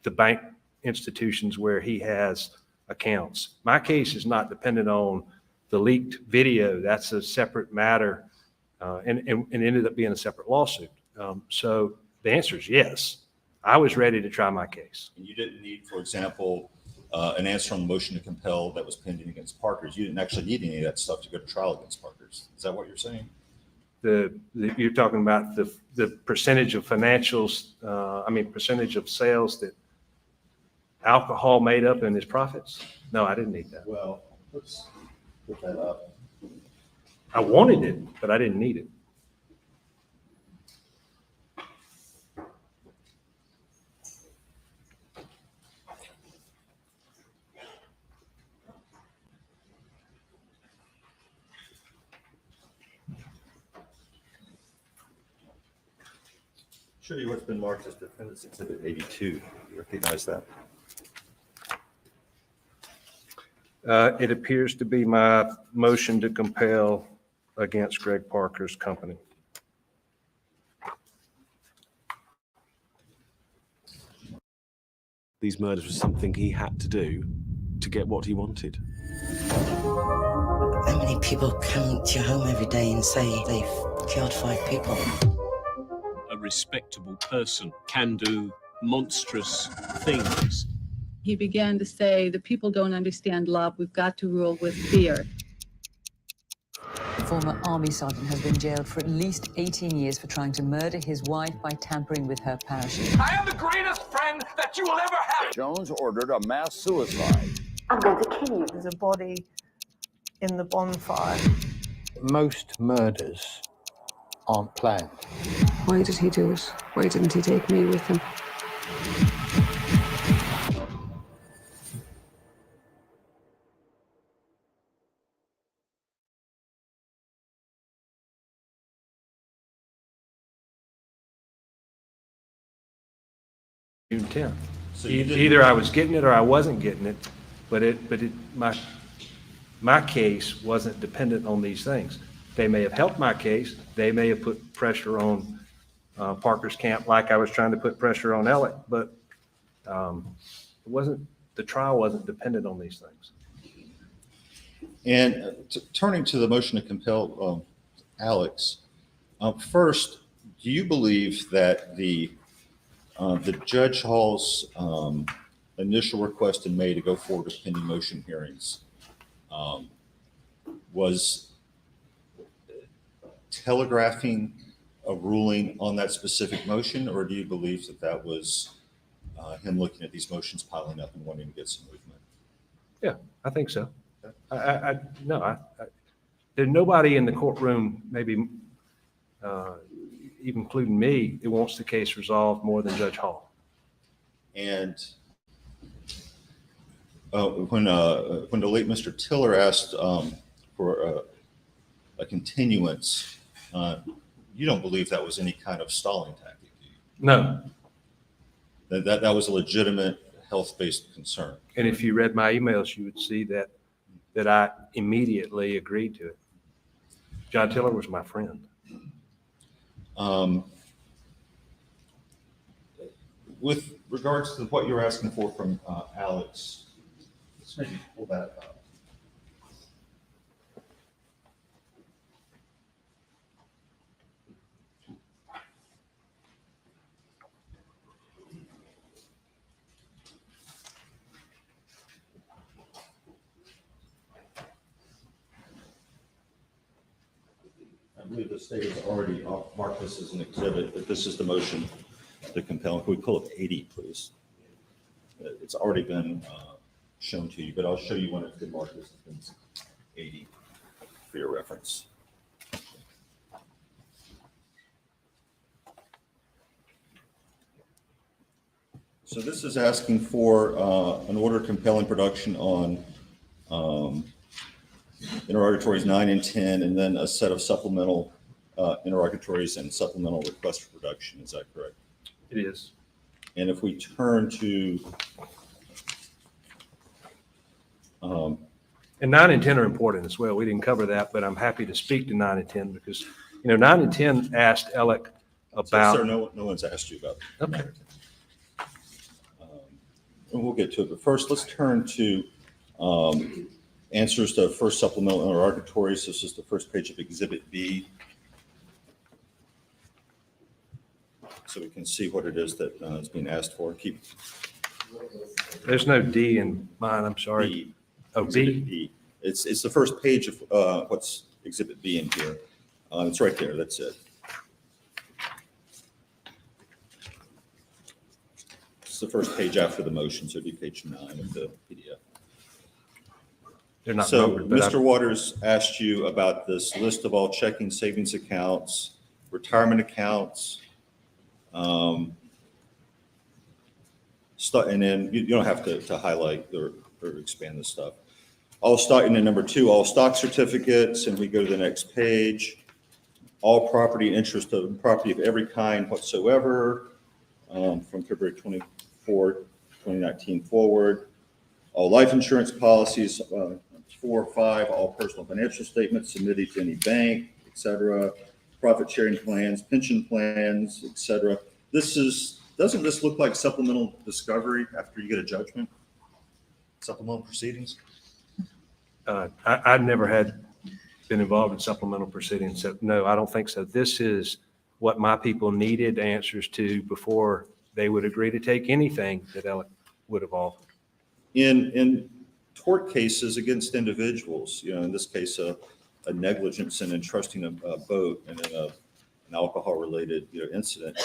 the bank institutions where he has accounts. My case is not dependent on the leaked video, that's a separate matter, and ended up being a separate lawsuit. So the answer is yes. I was ready to try my case. And you didn't need, for example, an answer on the motion to compel that was pending against Parker's. You didn't actually need any of that stuff to go to trial against Parker's. Is that what you're saying? You're talking about the percentage of financials, percentage of sales that alcohol made up in his profits? No, I didn't need that. Well, let's put that up. I wanted it, but I didn't need it. Show you what's been marked as Defendant's Exhibit 82. You recognize that? It appears to be my motion to compel against Greg Parker's company. These murders was something he had to do to get what he wanted. How many people come to your home every day and say they've killed 5 people? A respectable person can do monstrous things. He began to say, the people don't understand love. We've got to rule with fear. The former army sergeant has been jailed for at least 18 years for trying to murder his wife by tampering with her parachute. I am the greatest friend that you will ever have. Jones ordered a mass suicide. I'm going to kill you. There's a body in the bonfire. Most murders aren't planned. Why did he do it? Why didn't he take me with him? June 10th. So Either I was getting it or I wasn't getting it, but my case wasn't dependent on these things. They may have helped my case. They may have put pressure on Parker's camp like I was trying to put pressure on Alec, but the trial wasn't dependent on these things. And turning to the motion to compel, Alex, first, do you believe that the Judge Hall's initial request in May to go forward with pending motion hearings was telegraphing a ruling on that specific motion, or do you believe that that was him looking at these motions piling up and wanting to get some movement? Yeah, I think so. There's nobody in the courtroom, maybe even including me, that wants the case resolved more than Judge Hall. And when the late Mr. Tiller asked for a continuance, you don't believe that was any kind of stalling tactic, do you? No. That was a legitimate health-based concern. And if you read my emails, you would see that I immediately agreed to it. John Tiller was my friend. With regards to what you're asking for from Alex, let's maybe pull that up. I believe the state has already marked this as an exhibit, but this is the motion to compel. Can we pull up 80, please? It's already been shown to you, but I'll show you when it's been marked as 80 for your reference. So this is asking for an order compelling production on interrogatories 9 and 10, and then a set of supplemental interrogatories and supplemental requests for production. Is that correct? It is. And if we turn to and 9 and 10 are important as well. We didn't cover that, but I'm happy to speak to 9 and 10 because 9 and 10 asked Alec about. Sir, no one's asked you about that. Okay. And we'll get to it, but first let's turn to answers to first supplemental interrogatories. This is the first page of Exhibit B. So we can see what it is that is being asked for. There's no D in mine, I'm sorry. B. Oh, Exhibit B? B. It's the first page of what's Exhibit B in here. It's right there, that's it. It's the first page after the motion, so it'd be page 9 of the PDF. They're not So numbered, but Mr. Waters asked you about this list of all checking, savings accounts, retirement accounts. And then you don't have to highlight or expand this stuff. All stock, and then number 2, all stock certificates, and we go to the next page. All property and interest of property of every kind whatsoever, from February 24, 2019 forward. All life insurance policies, 4 or 5, all personal financial statements submitted to any bank, etc. Profit sharing plans, pension plans, etc. Doesn't this look like supplemental discovery after you get a judgment? Supplemental proceedings? I've never been involved in supplemental proceedings, so no, I don't think so. This is what my people needed answers to before they would agree to take anything that Alex would have offered. In tort cases against individuals, in this case, a negligence in entrusting a boat and in an alcohol-related incident,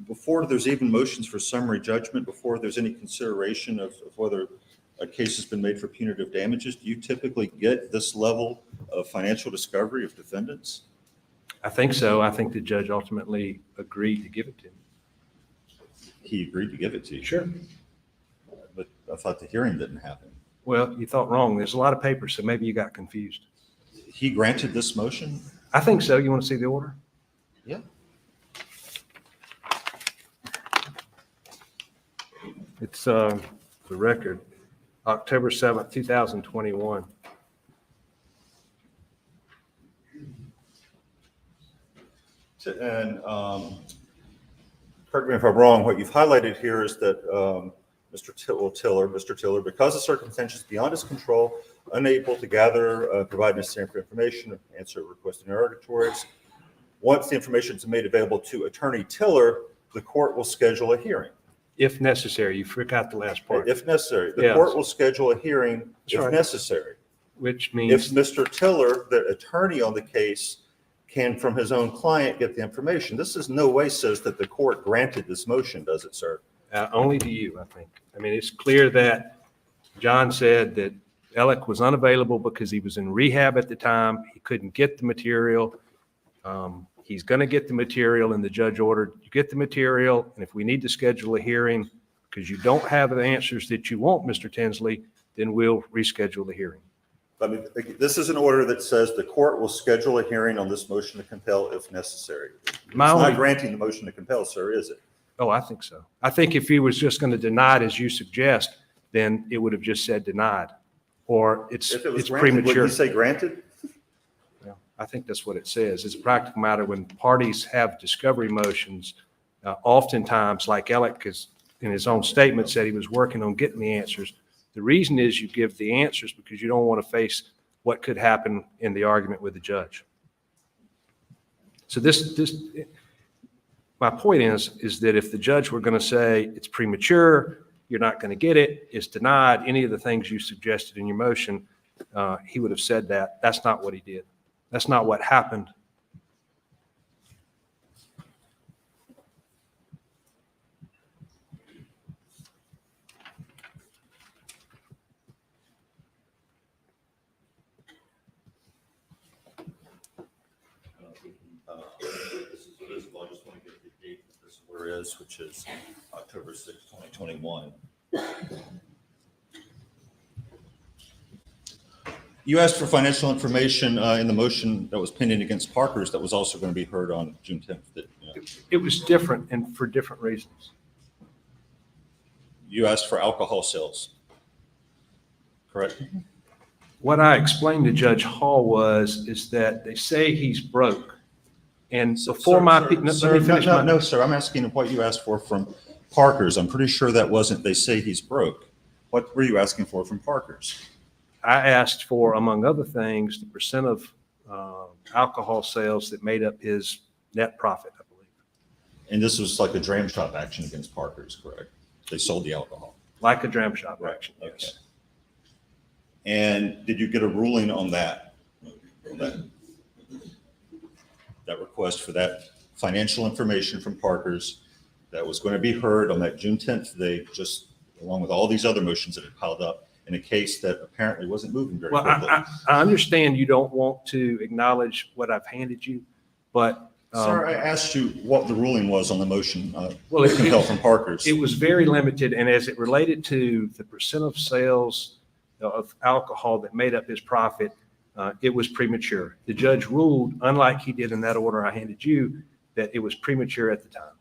before there's even motions for summary judgment, before there's any consideration of whether a case has been made for punitive damages, do you typically get this level of financial discovery of defendants? I think so. I think the judge ultimately agreed to give it to me. He agreed to give it to you? Sure. But I thought the hearing didn't happen. Well, you thought wrong. There's a lot of papers, so maybe you got confused. He granted this motion? I think so. You want to see the order? Yeah. It's the record, October 7th, 2021. And correct me if I'm wrong, what you've highlighted here is that Mr. Tiller, because of circumstances beyond his control, unable to gather, provide necessary information, answer requested interrogatories. Once the information is made available to Attorney Tiller, the court will schedule a hearing. If necessary. You forgot the last part. If necessary. The court will schedule a hearing if necessary. Which means if Mr. Tiller, the attorney on the case, can from his own client get the information. This is no way says that the court granted this motion, does it, sir? Only to you, I think. I mean, it's clear that John said that Alec was unavailable because he was in rehab at the time. He couldn't get the material. He's going to get the material, and the judge ordered, you get the material, and if we need to schedule a hearing because you don't have the answers that you want, Mr. Tinsley, then we'll reschedule the hearing. I mean, this is an order that says the court will schedule a hearing on this motion to compel if necessary. It's not granting the motion to compel, sir, is it? Oh, I think so. I think if he was just going to deny it as you suggest, then it would have just said denied, or it's granted, premature. Would you say granted? I think that's what it says. It's a practical matter when parties have discovery motions, oftentimes, like Alec has in his own statement said he was working on getting the answers. The reason is you give the answers because you don't want to face what could happen in the argument with the judge. So my point is that if the judge were going to say it's premature, you're not going to get it, it's denied, any of the things you suggested in your motion, he would have said that. That's not what he did. That's not what happened. This is visible. I just want to get the date that this order is, which is October 6, 2021. You asked for financial information in the motion that was pending against Parker's that was also going to be heard on June 10th. It was different and for different reasons. You asked for alcohol sales, correct? What I explained to Judge Hall is that they say he's broke. And before No, sir, I'm asking what you asked for from Parker's. I'm pretty sure that wasn't, they say he's broke. What were you asking for from Parker's? I asked for, among other things, the percent of alcohol sales that made up his net profit, I believe. And this was like a dram shop action against Parker's, correct? They sold the alcohol. Like a dram shop action, yes. Okay. And did you get a ruling on that? That request for that financial information from Parker's that was going to be heard on that June 10th day, just along with all these other motions that had piled up in a case that apparently wasn't moving very quickly. I understand you don't want to acknowledge what I've handed you, but Sir, I asked you what the ruling was on the motion well, to compel from Parker's. It was very limited, and as it related to the percent of sales of alcohol that made up his profit, it was premature. The judge ruled, unlike he did in that order I handed you, that it was premature at the time.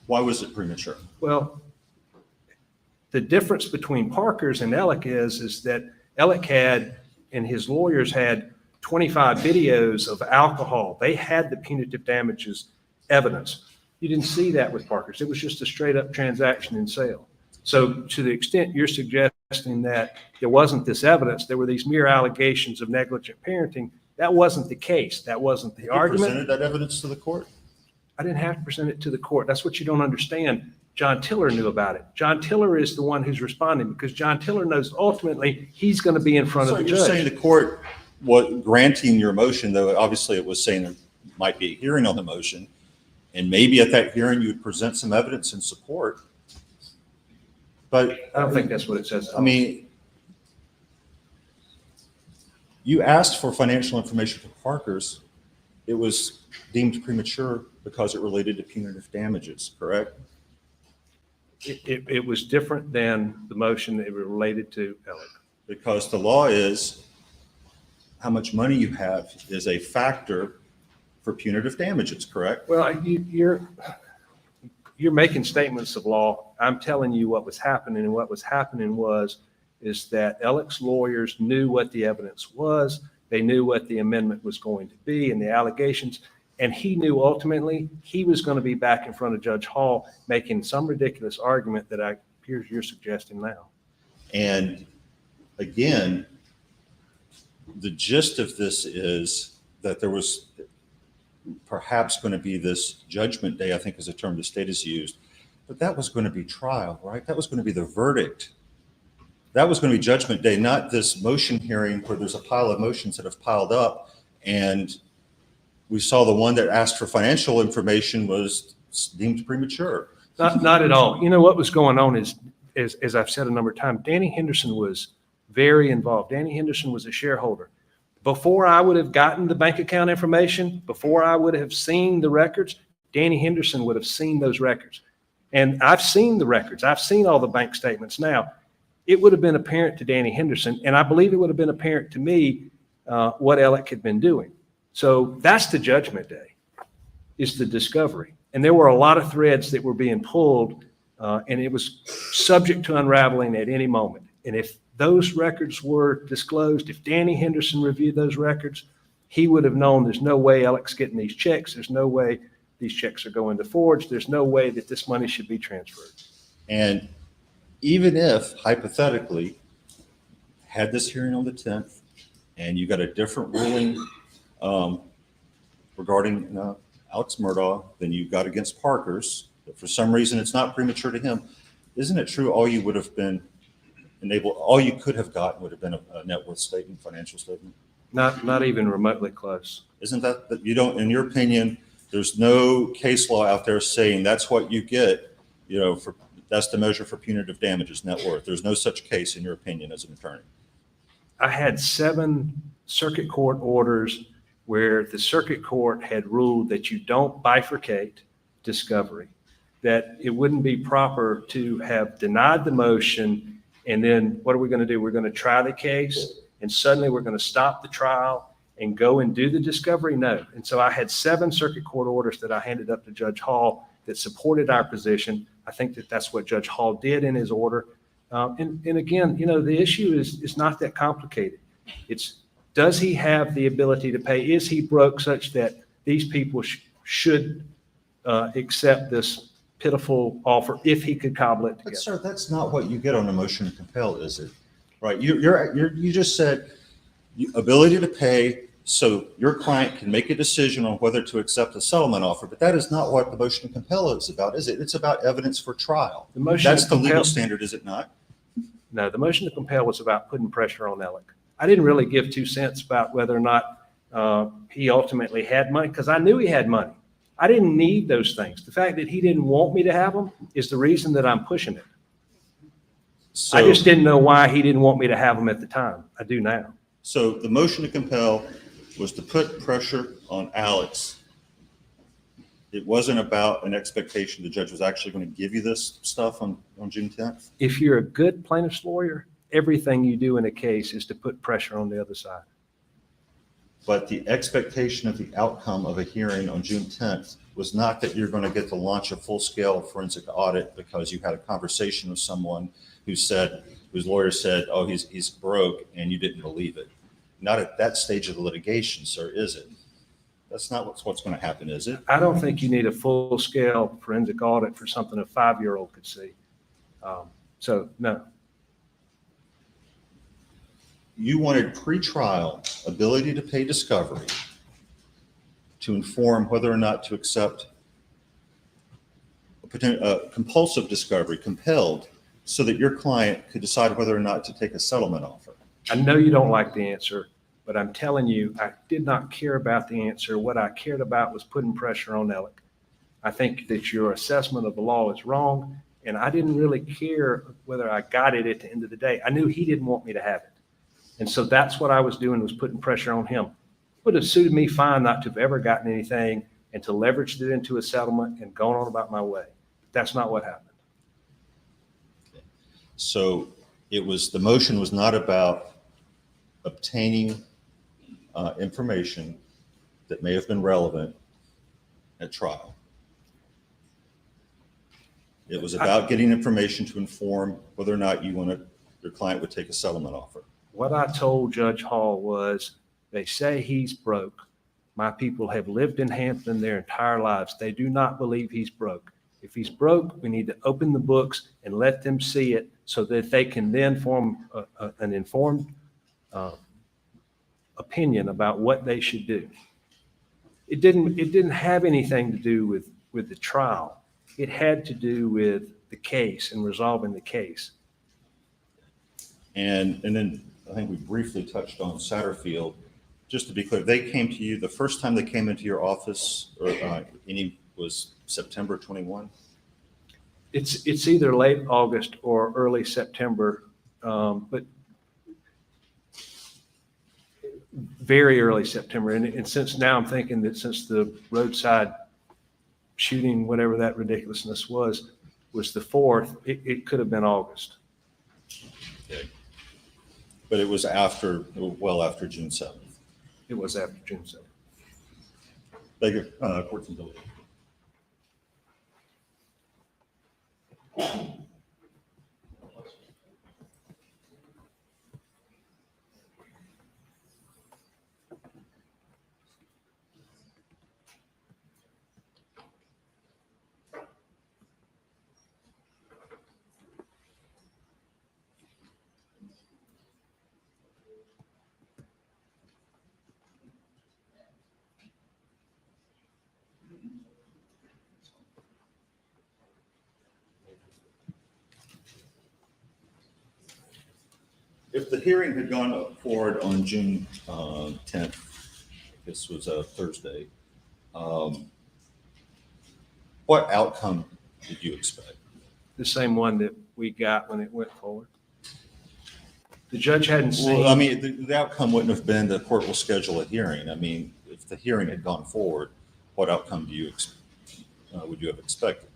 Why was it premature? Well, the difference between Parker's and Alec is that Alec had, and his lawyers had, 25 videos of alcohol. They had the punitive damages evidence. You didn't see that with Parker's. It was just a straight up transaction and sale. So to the extent you're suggesting that there wasn't this evidence, there were these mere allegations of negligent parenting, that wasn't the case. That wasn't the argument. You presented that evidence to the court? I didn't have to present it to the court. That's what you don't understand. John Tiller knew about it. John Tiller is the one who's responding because John Tiller knows ultimately he's going to be in front of the judge. So you're saying the court was granting your motion, though obviously it was saying there might be a hearing on the motion, and maybe at that hearing you would present some evidence in support. But I don't think that's what it says. I mean, you asked for financial information from Parker's. It was deemed premature because it related to punitive damages, correct? It was different than the motion that related to Alec. Because the law is how much money you have is a factor for punitive damages, correct? Well, you're making statements of law. I'm telling you what was happening, and what was happening is that Alec's lawyers knew what the evidence was. They knew what the amendment was going to be and the allegations. And he knew ultimately he was going to be back in front of Judge Hall making some ridiculous argument that appears you're suggesting now. And again, the gist of this is that there was perhaps going to be this judgment day, I think is a term the state has used, but that was going to be trial, right? That was going to be the verdict. That was going to be judgment day, not this motion hearing where there's a pile of motions that have piled up. And we saw the one that asked for financial information was deemed premature. Not at all. You know, what was going on is, as I've said a number of times, Danny Henderson was very involved. Danny Henderson was a shareholder. Before I would have gotten the bank account information, before I would have seen the records, Danny Henderson would have seen those records. And I've seen the records. I've seen all the bank statements now. It would have been apparent to Danny Henderson, and I believe it would have been apparent to me what Alec had been doing. So that's the judgment day, is the discovery. And there were a lot of threads that were being pulled, and it was subject to unraveling at any moment. And if those records were disclosed, if Danny Henderson reviewed those records, he would have known there's no way Alec's getting these checks. There's no way these checks are going to Forge. There's no way that this money should be transferred. And even if, hypothetically, had this hearing on the 10th and you got a different ruling regarding Alex Murdaugh than you got against Parker's, but for some reason it's not premature to him, isn't it true all you would have been enabled, all you could have gotten would have been a net worth statement, financial statement? Not even remotely close. Isn't that you don't, in your opinion, there's no case law out there saying that's what you get, you know, for that's the measure for punitive damages, net worth. There's no such case in your opinion as an attorney. I had 7 circuit court orders where the circuit court had ruled that you don't bifurcate discovery, that it wouldn't be proper to have denied the motion, and then what are we going to do? We're going to try the case, and suddenly we're going to stop the trial and go and do the discovery? No. And so I had 7 circuit court orders that I handed up to Judge Hall that supported our position. I think that that's what Judge Hall did in his order. And again, you know, the issue is not that complicated. It's, does he have the ability to pay? Is he broke such that these people should accept this pitiful offer if he could cobble it together? But sir, that's not what you get on a motion to compel, is it? Right, you just said ability to pay so your client can make a decision on whether to accept a settlement offer, but that is not what the motion to compel is about, is it? It's about evidence for trial. That's the legal standard, is it not? No, the motion to compel was about putting pressure on Alec. I didn't really give 2 cents about whether or not he ultimately had money, because I knew he had money. I didn't need those things. The fact that he didn't want me to have them is the reason that I'm pushing it. So, I just didn't know why he didn't want me to have them at the time. I do now. So the motion to compel was to put pressure on Alex. It wasn't about an expectation the judge was actually going to give you this stuff on June 10th? If you're a good plaintiff's lawyer, everything you do in a case is to put pressure on the other side. But the expectation of the outcome of a hearing on June 10th was not that you're going to get to launch a full-scale forensic audit because you had a conversation with someone whose lawyer said, oh, he's broke, and you didn't believe it. Not at that stage of the litigation, sir, is it? That's not what's going to happen, is it? I don't think you need a full-scale forensic audit for something a 5-year-old could see. So, no. You wanted pre-trial ability to pay discovery to inform whether or not to accept compulsive discovery, compelled, so that your client could decide whether or not to take a settlement offer. I know you don't like the answer, but I'm telling you, I did not care about the answer. What I cared about was putting pressure on Alec. I think that your assessment of the law is wrong, and I didn't really care whether I got it at the end of the day. I knew he didn't want me to have it. And so that's what I was doing, was putting pressure on him. It would have suited me fine not to have ever gotten anything and to leverage it into a settlement and gone on about my way. That's not what happened. So the motion was not about obtaining information that may have been relevant at trial. It was about getting information to inform whether or not your client would take a settlement offer. What I told Judge Hall was, they say he's broke. My people have lived in Hampton their entire lives. They do not believe he's broke. If he's broke, we need to open the books and let them see it so that they can then form an informed opinion about what they should do. It didn't have anything to do with the trial. It had to do with the case and resolving the case. And then I think we briefly touched on Satterfield. Just to be clear, they came to you, the first time they came into your office, was September 21? It's either late August or early September, but very early September. And since now I'm thinking that since the roadside shooting, whatever that ridiculousness was the 4th, it could have been August. Okay. But it was well after June 7th. It was after June 7th. Thank you. Court's in delay. If the hearing had gone forward on June 10th, this was a Thursday, what outcome did you expect? The same one that we got when it went forward. The judge hadn't seen. Well, I mean, the outcome wouldn't have been the court will schedule a hearing. I mean, if the hearing had gone forward, what outcome would you have expected?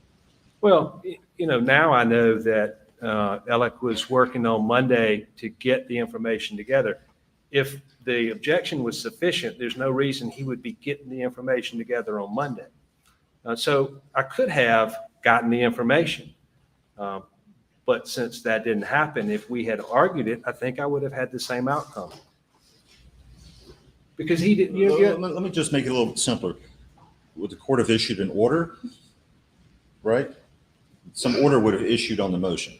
Well, now I know that Alec was working on Monday to get the information together. If the objection was sufficient, there's no reason he would be getting the information together on Monday. So I could have gotten the information. But since that didn't happen, if we had argued it, I think I would have had the same outcome. Because he didn't. Let me just make it a little bit simpler. Would the court have issued an order? Right? Some order would have issued on the motion.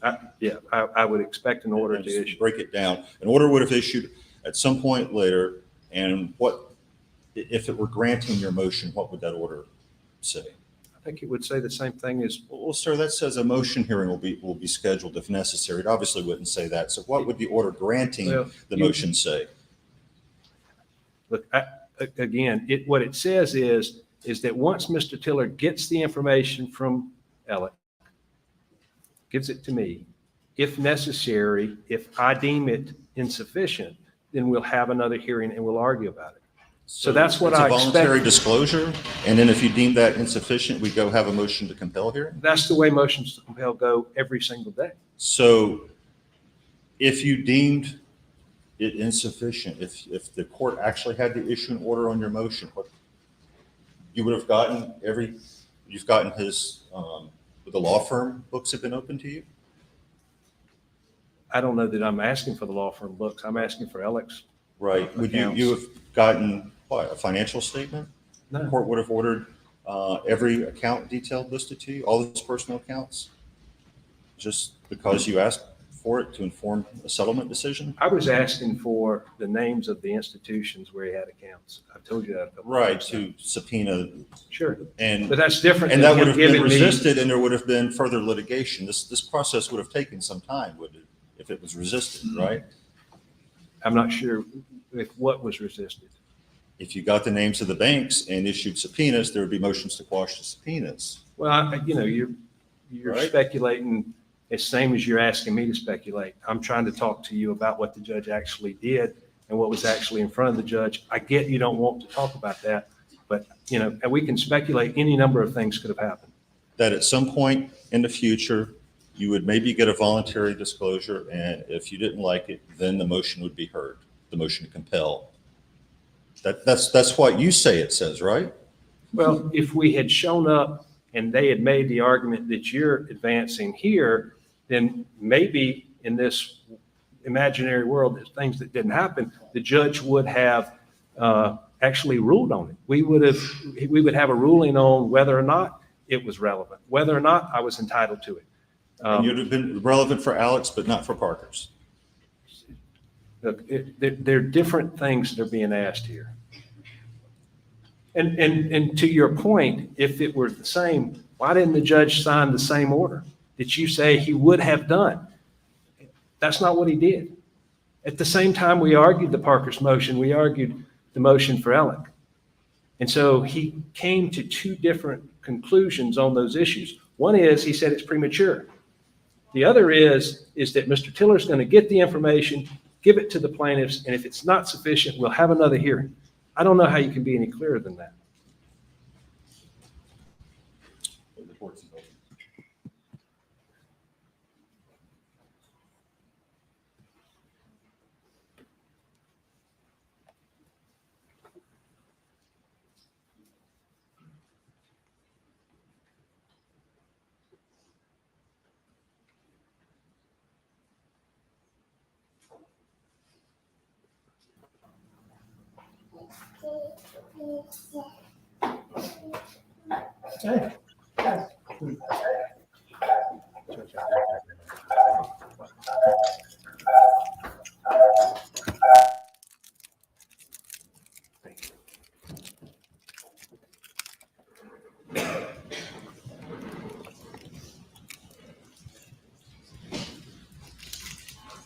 I would expect an order to Just issue. break it down. An order would have issued at some point later, and what, if it were granting your motion, what would that order say? I think it would say the same thing as, Well, sir, that says a motion hearing will be scheduled if necessary. It obviously wouldn't say that. So what would the order granting Well, the you- motion say? look, again, what it says is that once Mr. Tiller gets the information from Alex, gives it to me, if necessary, if I deem it insufficient, then we'll have another hearing and we'll argue about it. So that's what I It's a voluntary expect. disclosure, and then if you deem that insufficient, we go have a motion to compel hearing? That's the way motions to compel go every single day. So if you deemed it insufficient, if the court actually had to issue an order on your motion, what you would have gotten you've gotten his, the law firm books have been open to you? I don't know that I'm asking for the law firm books. I'm asking for Alex. Right. Would accounts. you have gotten what, a financial statement? No. The court would have ordered every account detailed listed to you, all his personal accounts? Just because you asked for it to inform a settlement decision? I was asking for the names of the institutions where he had accounts. I've told you that a couple Right, times. to subpoena. Sure. And But that's different and than that would him have been giving me. resisted, and there would have been further litigation. This process would have taken some time, would it, if it was resisted, right? I'm not sure if what was resisted. If you got the names of the banks and issued subpoenas, there would be motions to quash the subpoenas. Well, you're Right. speculating as same as you're asking me to speculate. I'm trying to talk to you about what the judge actually did and what was actually in front of the judge. I get you don't want to talk about that, but and we can speculate any number of things could have happened. That at some point in the future, you would maybe get a voluntary disclosure, and if you didn't like it, then the motion would be heard, the motion to compel. That's what you say it says, right? Well, if we had shown up and they had made the argument that you're advancing here, then maybe in this imaginary world, there's things that didn't happen, the judge would have actually ruled on it. We would have a ruling on whether or not it was relevant, whether or not I was entitled to it. And you'd have been relevant for Alex, but not for Parker's. Look, there are different things that are being asked here. And to your point, if it were the same, why didn't the judge sign the same order that you say he would have done? That's not what he did. At the same time we argued the Parker's motion, we argued the motion for Alec. And so he came to two different conclusions on those issues. One is he said it's premature. The other is that Mr. Tiller's going to get the information, give it to the plaintiffs, and if it's not sufficient, we'll have another hearing. I don't know how you can be any clearer than that. The court's open.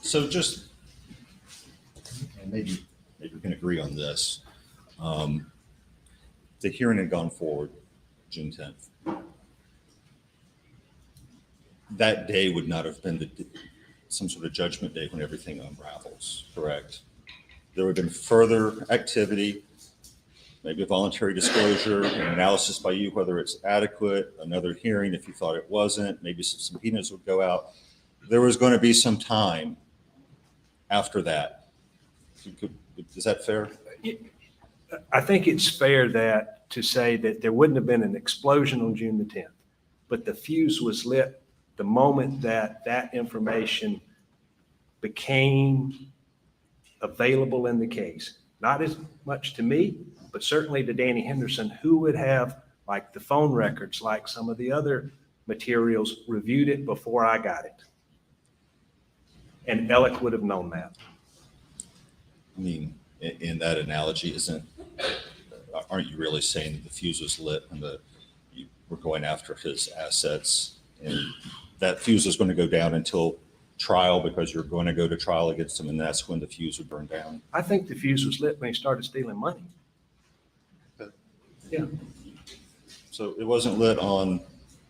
So just, and maybe we can agree on this. The hearing had gone forward June 10th. That day would not have been some sort of judgment day when everything unravels, correct? There would have been further activity, maybe a voluntary disclosure, an analysis by you, whether it's adequate, another hearing if you thought it wasn't, maybe some subpoenas would go out. There was going to be some time after that. Is that fair? I think it's fair to say that there wouldn't have been an explosion on June the 10th, but the fuse was lit the moment that information became available in the case. Not as much to me, but certainly to Danny Henderson, who would have, like the phone records, like some of the other materials, reviewed it before I got it. And Alec would have known that. I mean, in that analogy, aren't you really saying that the fuse was lit when you were going after his assets, and that fuse was going to go down until trial because you're going to go to trial against him, and that's when the fuse would burn down? I think the fuse was lit when he started stealing money. Yeah. So it wasn't going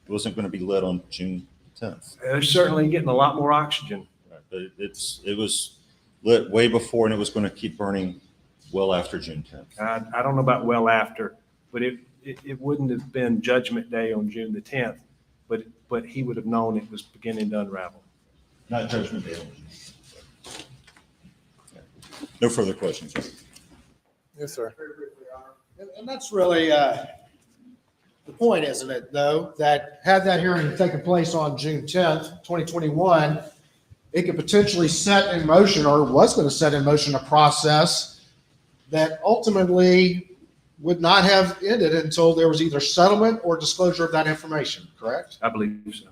to be lit on June 10th. They're certainly getting a lot more oxygen. Right, but it was lit way before, and it was going to keep burning well after June 10th. I don't know about well after, but it wouldn't have been Judgment Day on June the 10th, but he would have known it was beginning to unravel. Not Judgment Day. No further questions. Yes, sir. And that's really the point, isn't it, though, that had that hearing taken place on June 10th, 2021, it could potentially set in motion, or was going to set in motion, a process that ultimately would not have ended until there was either settlement or disclosure of that information, correct? I believe so.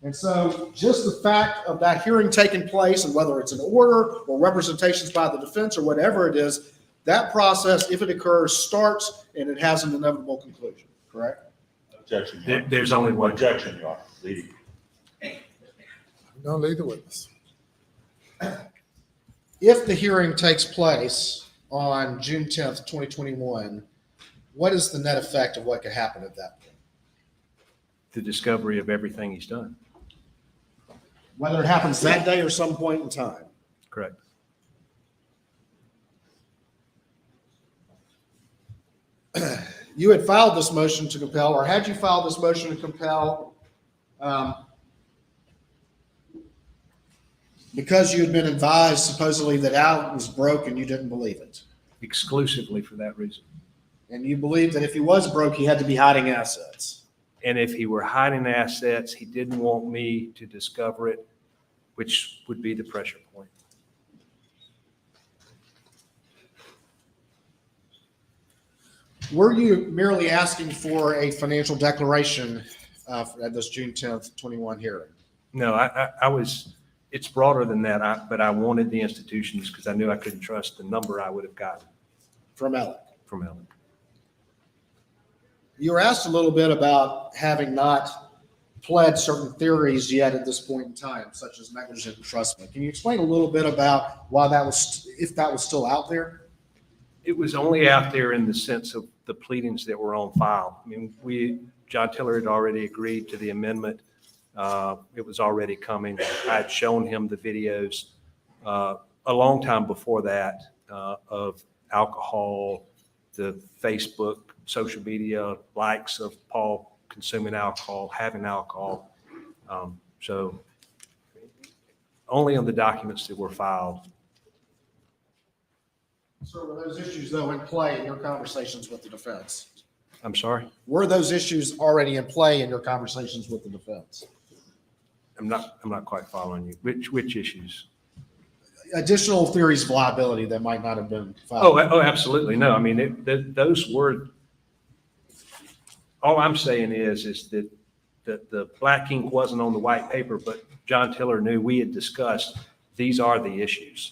And so just the fact of that hearing taking place, and whether it's an order or representations by the defense or whatever it is, that process, if it occurs, starts and it has an inevitable conclusion, correct? Objection. There's only one objection, Your Honor. Leading. Don't lead the witness. If the hearing takes place on June 10th, 2021, what is the net effect of what could happen at that point? The discovery of everything he's done. Whether it happens that day or some point in time. Correct. You had filed this motion to compel, or had you filed this motion to compel because you had been advised supposedly that Alec was broke and you didn't believe it? Exclusively for that reason. And you believed that if he was broke, he had to be hiding assets. And if he were hiding assets, he didn't want me to discover it, which would be the pressure point. Were you merely asking for a financial declaration at this June 10th, 21 hearing? No, I was, it's broader than that, but I wanted the institutions because I knew I couldn't trust the number I would have gotten. From Alec. From Alec. You were asked a little bit about having not pled certain theories yet at this point in time, such as negligent entrustment. Can you explain a little bit about why that was, if that was still out there? It was only out there in the sense of the pleadings that were on file. I mean, John Tiller had already agreed to the amendment. It was already coming. I had shown him the videos a long time before that of alcohol, the Facebook, social media likes of Paul consuming alcohol, having alcohol. So only on the documents that were filed. So were those issues, though, in play in your conversations with the defense? I'm sorry? Were those issues already in play in your conversations with the defense? I'm not quite following you. Which issues? Additional theories of liability that might not have been filed. Oh, absolutely. No, I mean, those were, all I'm saying is that the black ink wasn't on the white paper, but John Tiller knew we had discussed, these are the issues.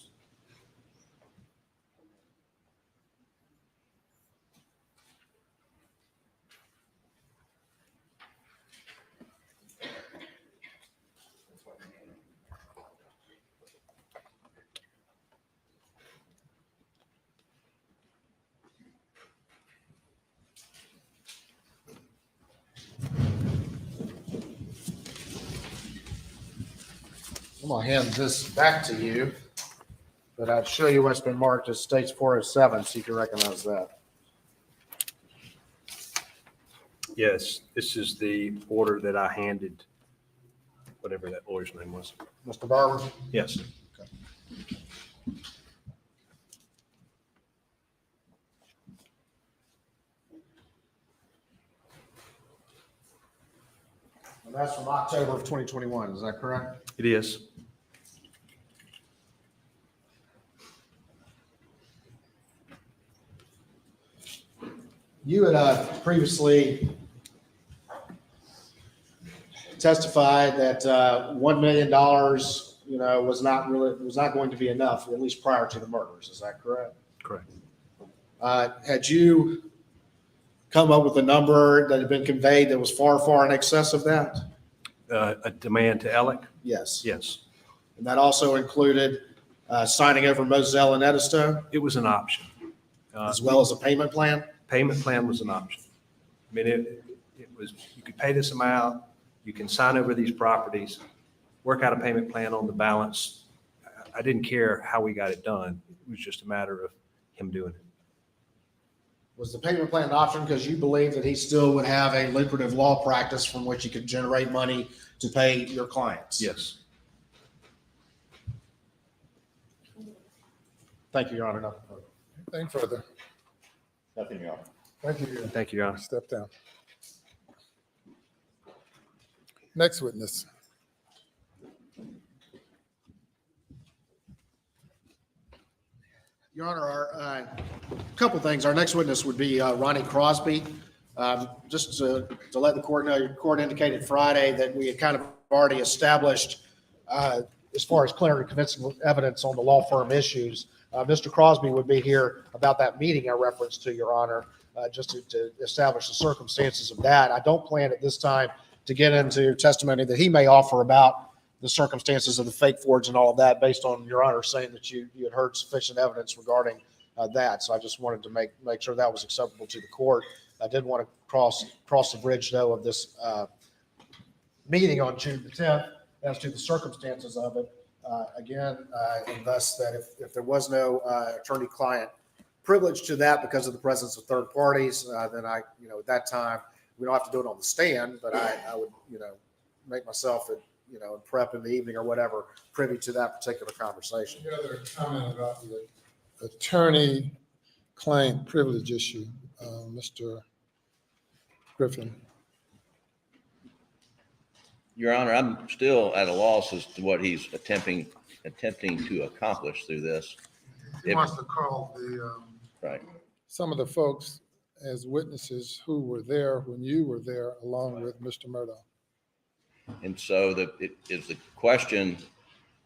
I'm gonna hand this back to you, but I'd show you what's been marked as States 407, so you can recognize that. Yes, this is the order that I handed, whatever that lawyer's name was. Mr. Barber? Yes. Okay. And that's from October of 2021, is that correct? It is. You had previously testified that $1 million was not going to be enough, at least prior to the murders. Is that correct? Correct. Had you come up with a number that had been conveyed that was far, far in excess of that? A demand to Alec? Yes. Yes. And that also included signing over Moselle and Edisto, It was an option. as well as a payment plan? Payment plan was an option. I mean, it was, you could pay this amount, you can sign over these properties, work out a payment plan on the balance. I didn't care how we got it done. It was just a matter of him doing it. Was the payment plan an option because you believe that he still would have a lucrative law practice from which he could generate money to pay your clients? Yes. Thank you, Your Honor. Nothing further. Anything further? Nothing, Your Honor. Thank you. Thank you, Your Honor. Step down. Next witness. Your Honor, a couple things. Our next witness would be Ronnie Crosby. Just to let the court know, your court indicated Friday that we had kind of already established as far as clear and convincing evidence on the law firm issues. Mr. Crosby would be here about that meeting I referenced to, Your Honor, just to establish the circumstances of that. I don't plan at this time to get into testimony that he may offer about the circumstances of the fake forge and all of that, based on Your Honor saying that you had heard sufficient evidence regarding that. So I just wanted to make sure that was acceptable to the court. I did want to cross the bridge, though, of this meeting on June the 10th as to the circumstances of it. Again, and thus that if there was no attorney-client privilege to that because of the presence of third parties, then at that time, we don't have to do it on the stand, but I would, make myself in prep in the evening or whatever, privy to that particular conversation. Any other comment about the attorney-client privilege issue, Mr. Griffin? Your Honor, I'm still at a loss as to what he's attempting to accomplish through this. He wants to call Right. some of the folks as witnesses who were there when you were there, along with Mr. Murdaugh. And so it is the question,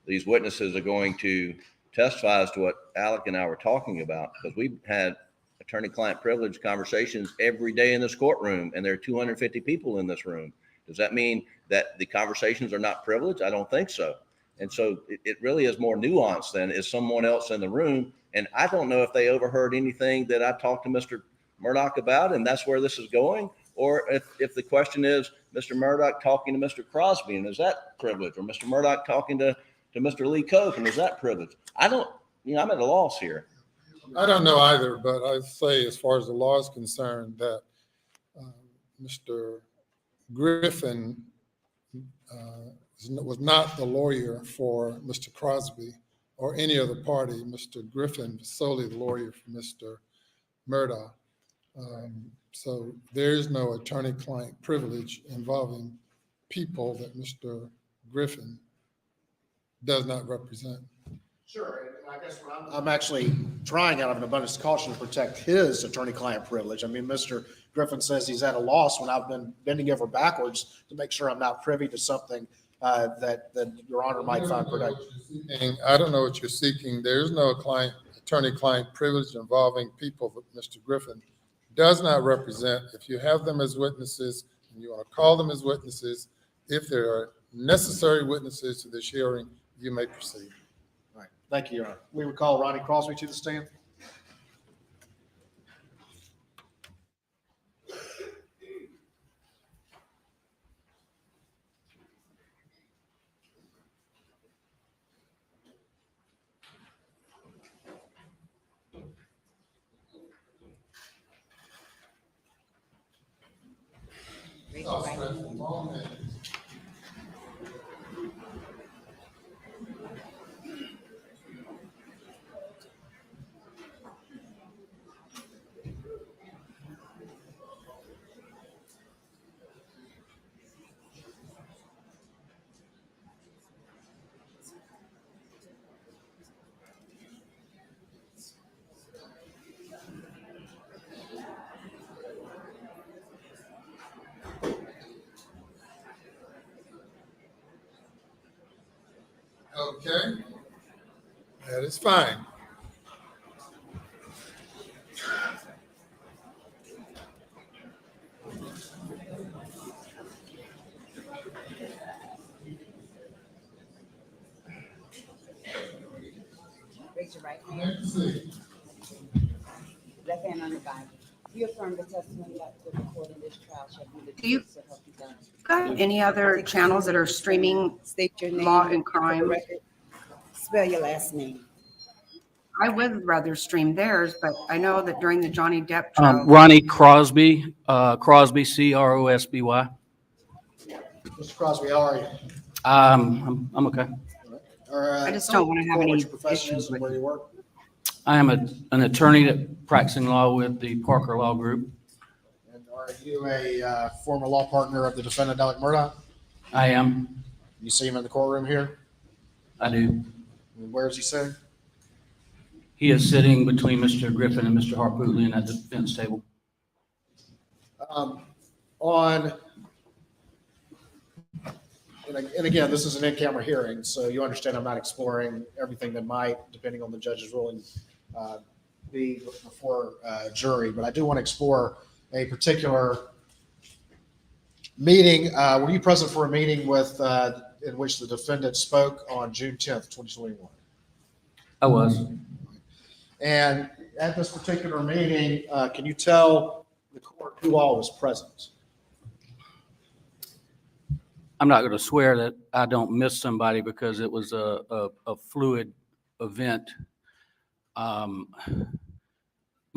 these witnesses are going to testify as to what Alec and I were talking about, because we've had attorney-client privilege conversations every day in this courtroom, and there are 250 people in this room. Does that mean that the conversations are not privileged? I don't think so. And so it really is more nuanced than is someone else in the room. And I don't know if they overheard anything that I talked to Mr. Murdaugh about, and that's where this is going. Or if the question is Mr. Murdaugh talking to Mr. Crosby, and is that privilege? Or Mr. Murdaugh talking to Mr. Lee Koch, and is that privilege? I don't, I'm at a loss here. I don't know either, but I say, as far as the law is concerned, that Mr. Griffin was not the lawyer for Mr. Crosby or any other party. Mr. Griffin was solely the lawyer for Mr. Murdaugh. So there is no attorney-client privilege involving people that Mr. Griffin does not represent. Sure, and I guess what I'm actually trying out of an abundance of caution to protect his attorney-client privilege. I mean, Mr. Griffin says he's at a loss when I've been bending over backwards to make sure I'm not privy to something that Your Honor might find productive. I don't know what you're seeking. There is no attorney-client privilege involving people that Mr. Griffin does not represent. If you have them as witnesses and you want to call them as witnesses, if there are necessary witnesses to this hearing, you may proceed. All right. Thank you, Your Honor. We would call Ronnie Crosby to the stand. it's fine. Raise your right hand. Left hand on the Bible. Do you affirm the testimony that the report in this trial shall be the Do you- truth, so help you God? Got any other channels that are streaming State your name. law and for the crime? record. Spell your last name. I would rather stream theirs, but I know that during the Johnny Depp trial. Ronnie Crosby, Crosby, Crosby. Mr. Crosby, how are you? I'm okay. I just don't want to have any What your profession issues is and with where you work? I am an attorney that practicing law with the Parker Law Group. And are you a former law partner of the defendant, Alex Murdaugh? I am. You see him in the courtroom here? I do. Where is he sitting? He is sitting between Mr. Griffin and Mr. Harpootlian at the defense table. And again, this is an in-camera hearing, so you understand I'm not exploring everything that might, depending on the judge's ruling, be before a jury. But I do want to explore a particular meeting. Were you present for a meeting with in which the defendant spoke on June 10th, 2021? I was. And at this particular meeting, can you tell the court who all was present? I'm not going to swear that I don't miss somebody because it was a fluid event. My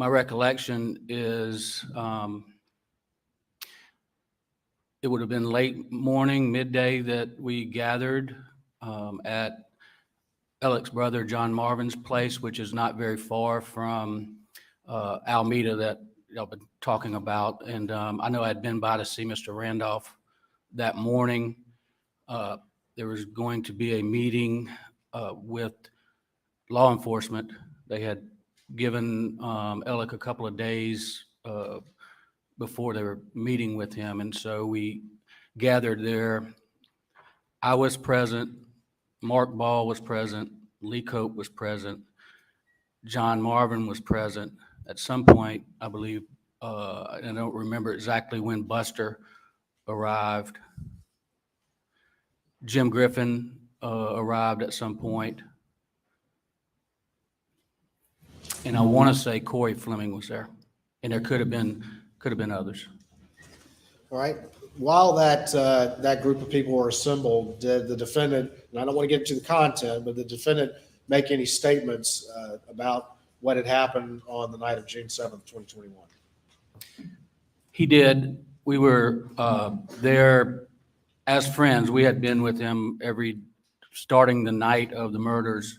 recollection is it would have been late morning, midday that we gathered at Alex's brother John Marvin's place, which is not very far from Alameda that I've been talking about. And I know I'd been by to see Mr. Randolph that morning. There was going to be a meeting with law enforcement. They had given Alec a couple of days before they were meeting with him. And so we gathered there. I was present. Mark Ball was present. Lee Cope was present. John Marvin was present. At some point, I believe, I don't remember exactly when Buster arrived. Jim Griffin arrived at some point. And I want to say Corey Fleming was there. And there could have been others. All right. While that group of people were assembled, did the defendant, and I don't want to get into the content, but the defendant make any statements about what had happened on the night of June 7th, 2021? He did. We were there as friends. We had been with him starting the night of the murders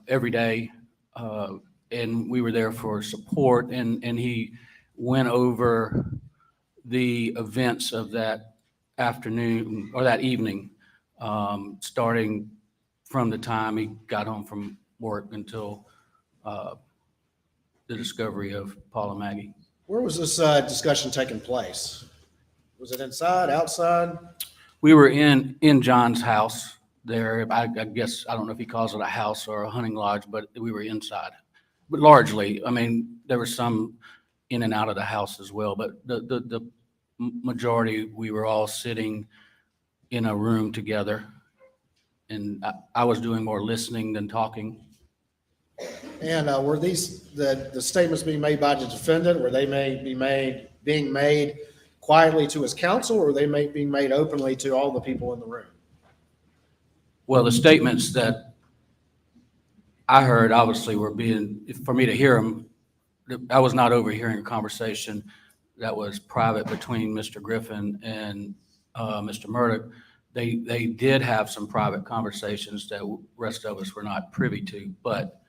every day. And we were there for support. And he went over the events of that afternoon or that evening, starting from the time he got home from work until the discovery of Paula Maggie. Where was this discussion taking place? Was it inside, outside? We were in John's house there. I guess, I don't know if he calls it a house or a hunting lodge, but we were inside. But largely, I mean, there was some in and out of the house as well, but the majority, we were all sitting in a room together. And I was doing more listening than talking. And were these the statements being made by the defendant? Were they being made quietly to his counsel, or were they being made openly to all the people in the room? Well, the statements that I heard obviously were for me to hear them. I was not overhearing a conversation that was private between Mr. Griffin and Mr. Murdaugh. They did have some private conversations that the rest of us were not privy to, but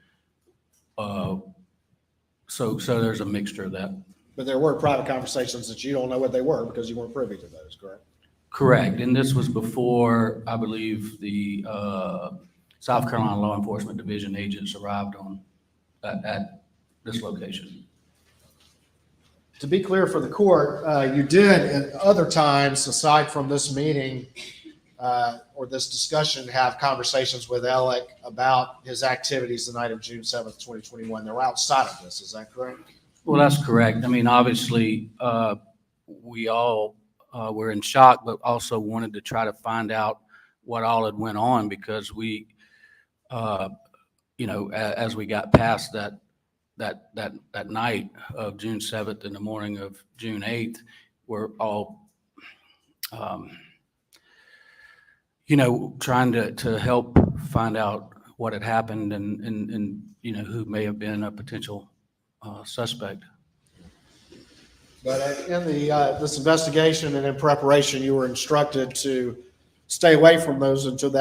so there's a mixture of that. But there were private conversations that you don't know what they were because you weren't privy to those, correct? Correct. And this was before, I believe, the South Carolina Law Enforcement Division agents arrived at this location. To be clear for the court, you did at other times, aside from this meeting, or this discussion have conversations with Alec about his activities the night of June 7th, 2021. They're outside of this. Is that correct? Well, that's correct. I mean, obviously, we all were in shock, but also wanted to try to find out what all had went on, because we, as we got past that night of June 7th and the morning of June 8th, we're all, trying to help find out what had happened and who may have been a potential suspect. But in this investigation and in preparation, you were instructed to stay away from those until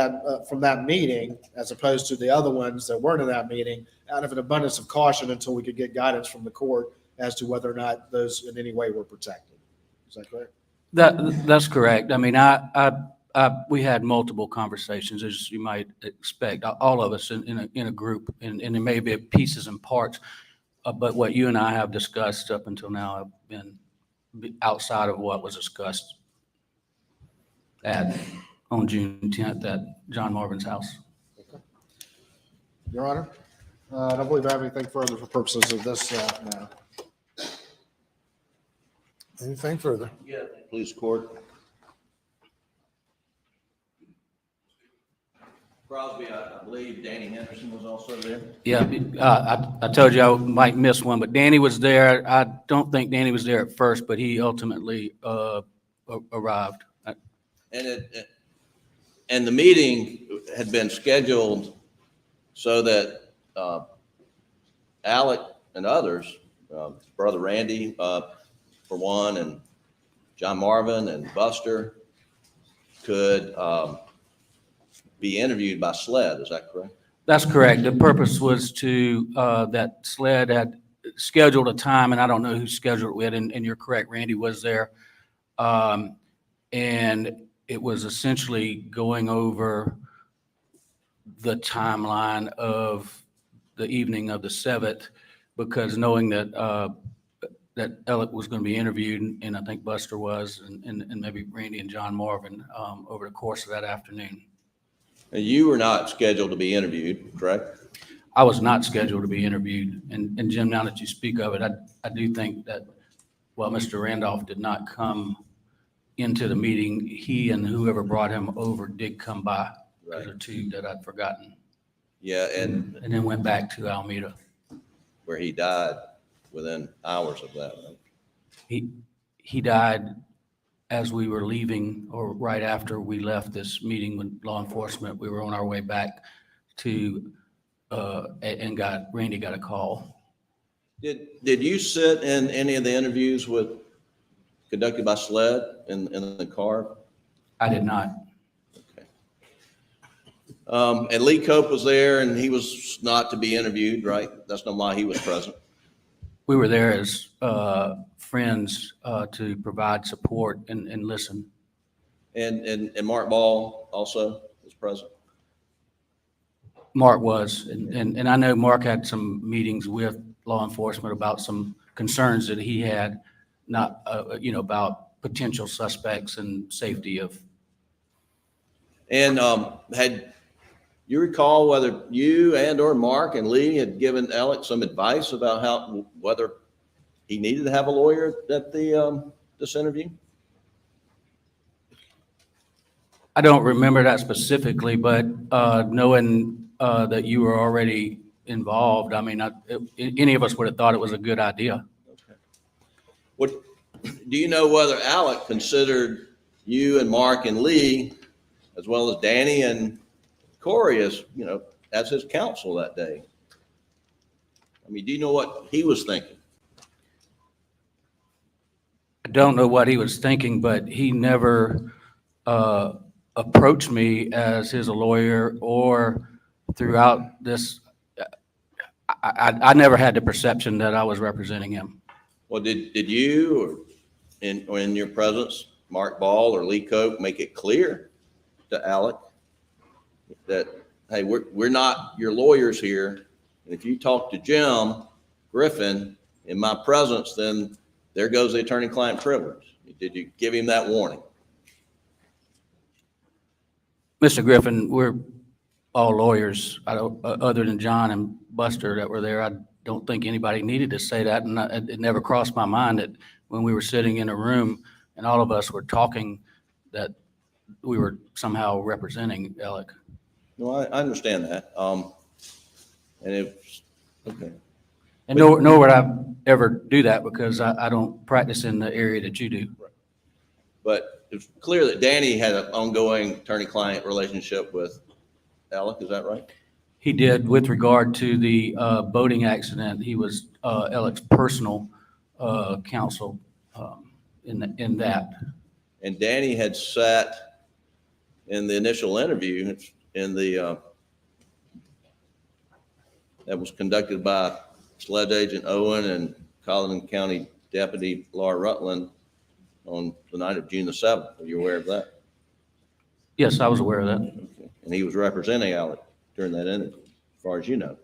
from that meeting, as opposed to the other ones that weren't in that meeting, out of an abundance of caution until we could get guidance from the court as to whether or not those in any way were protected. Is that correct? That's correct. I mean, we had multiple conversations, as you might expect, all of us in a group, and there may be pieces and parts, but what you and I have discussed up until now have been outside of what was discussed on June 10th at John Marvin's house. Okay. Your Honor, I don't believe I have anything further for purposes of this now. Anything further? Yeah, please, court. Crosby, I believe Danny Henderson was also there. Yeah, I told you I might miss one, but Danny was there. I don't think Danny was there at first, but he ultimately arrived. And the meeting had been scheduled so that Alec and others, Brother Randy, for one, and John Marvin and Buster could be interviewed by SLED. Is that correct? That's correct. The purpose was to, that SLED had scheduled a time, and I don't know who scheduled it with, and you're correct, Randy was there. And it was essentially going over the timeline of the evening of the 7th, because knowing that that Alec was going to be interviewed, and I think Buster was, and maybe Randy and John Marvin over the course of that afternoon. And you were not scheduled to be interviewed, correct? I was not scheduled to be interviewed. And Jim, now that you speak of it, I do think that while Mr. Randolph did not come into the meeting, he and whoever brought him over did come by. Right. There are two that I'd forgotten. Yeah, and then went back to Alameda. Where he died within hours of that, right? He died as we were leaving, or right after we left this meeting with law enforcement. We were on our way back to, and Randy got a call. Did you sit in any of the interviews conducted by SLED in the car? I did not. Okay. And Lee Cope was there, and he was not to be interviewed, right? That's not why he was present. We were there as friends to provide support and listen. And Mark Ball also was present. Mark was, and I know Mark had some meetings with law enforcement about some concerns that he had, not about potential suspects and safety of. And had you recall whether you and or Mark and Lee had given Alex some advice about whether he needed to have a lawyer at this interview? I don't remember that specifically, but knowing that you were already involved, I mean, any of us would have thought it was a good idea. Okay. What do you know whether Alec considered you and Mark and Lee, as well as Danny and Corey, as his counsel that day? I mean, do you know what he was thinking? I don't know what he was thinking, but he never approached me as his lawyer, or throughout this, I never had the perception that I was representing him. Well, did you, or in your presence, Mark Ball or Lee Cope, make it clear to Alec that, hey, we're not your lawyers here, and if you talk to Jim Griffin in my presence, then there goes the attorney-client privilege? Did you give him that warning? Mr. Griffin, we're all lawyers. I don't, other than John and Buster that were there, I don't think anybody needed to say that. And it never crossed my mind that when we were sitting in a room and all of us were talking, that we were somehow representing Alec. No, I understand that. And it's, okay. And nor would I ever do that because I don't practice in the area that you do. But it's clear that Danny had an ongoing attorney-client relationship with Alec, is that right? He did with regard to the boating accident. He was Alec's personal counsel in that. And Danny had sat in the initial interview in the that was conducted by Sledge Agent Owen and Collin County Deputy Laura Rutland on the night of June the 7th. Are you aware of that? Yes, I was aware of that. Okay. And he was representing Alec during that interview, as far as you know.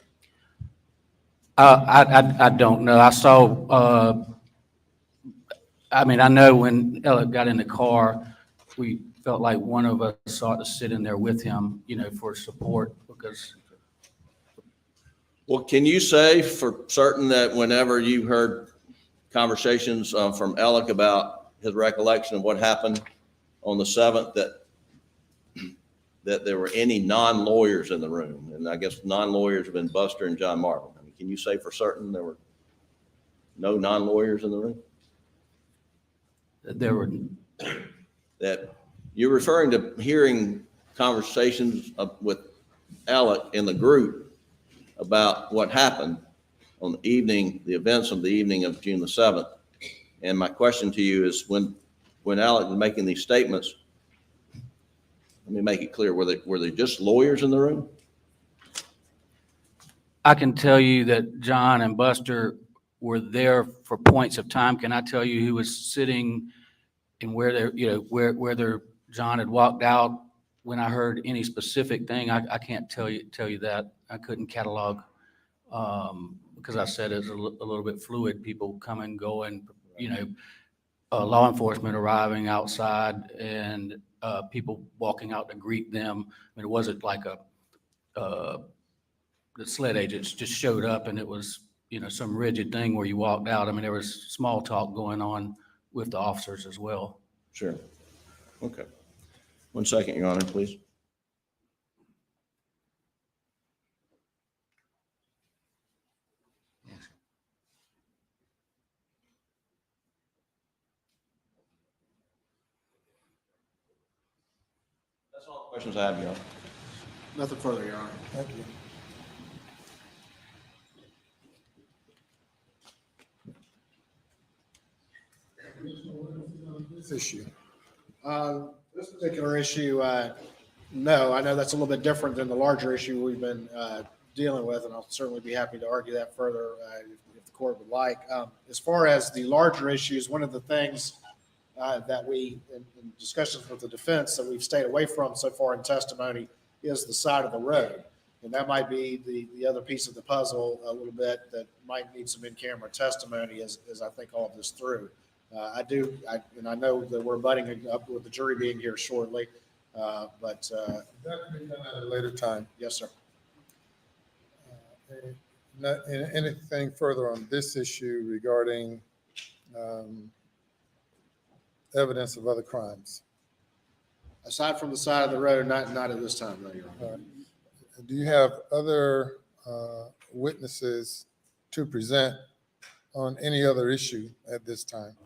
I don't know. I saw, I mean, I know when Alec got in the car, we felt like one of us ought to sit in there with him, you know, for support because. Well, can you say for certain that whenever you heard conversations from Alec about his recollection of what happened on the 7th, that there were any non-lawyers in the room? And I guess non-lawyers have been Buster and John Marvin. I mean, can you say for certain there were no non-lawyers in the room? There were. That you're referring to hearing conversations with Alec in the group about what happened on the evening, the events of the evening of June the 7th. And my question to you is when Alec was making these statements, let me make it clear, were they just lawyers in the room? I can tell you that John and Buster were there for points of time. Can I tell you who was sitting and where they're, you know, whether John had walked out when I heard any specific thing? I can't tell you that. I couldn't catalog because I said it's a little bit fluid. People come and go, and you know, law enforcement arriving outside and people walking out to greet them. I mean, it wasn't like the sled agents just showed up and it was, you know, some rigid thing where you walked out. I mean, there was small talk going on with the officers as well. Sure. Okay. 1 second, Your Honor, please. That's all the questions I have, Your Honor. Nothing further, Your Honor. Thank you. This issue. This particular issue, no, I know that's a little bit different than the larger issue we've been dealing with, and I'll certainly be happy to argue that further if the court would like. As far as the larger issues, one of the things that we, in discussions with the defense, that we've stayed away from so far in testimony is the side of the road. And that might be the other piece of the puzzle a little bit that might need some in-camera testimony as I think all of this through. And I know that we're butting up with the jury being here shortly, but. That can be done at a later time. Yes, sir. Anything further on this issue regarding evidence of other crimes? Aside from the side of the road, not at this time, no, Your Honor. Do you have other witnesses to present on any other issue at this time?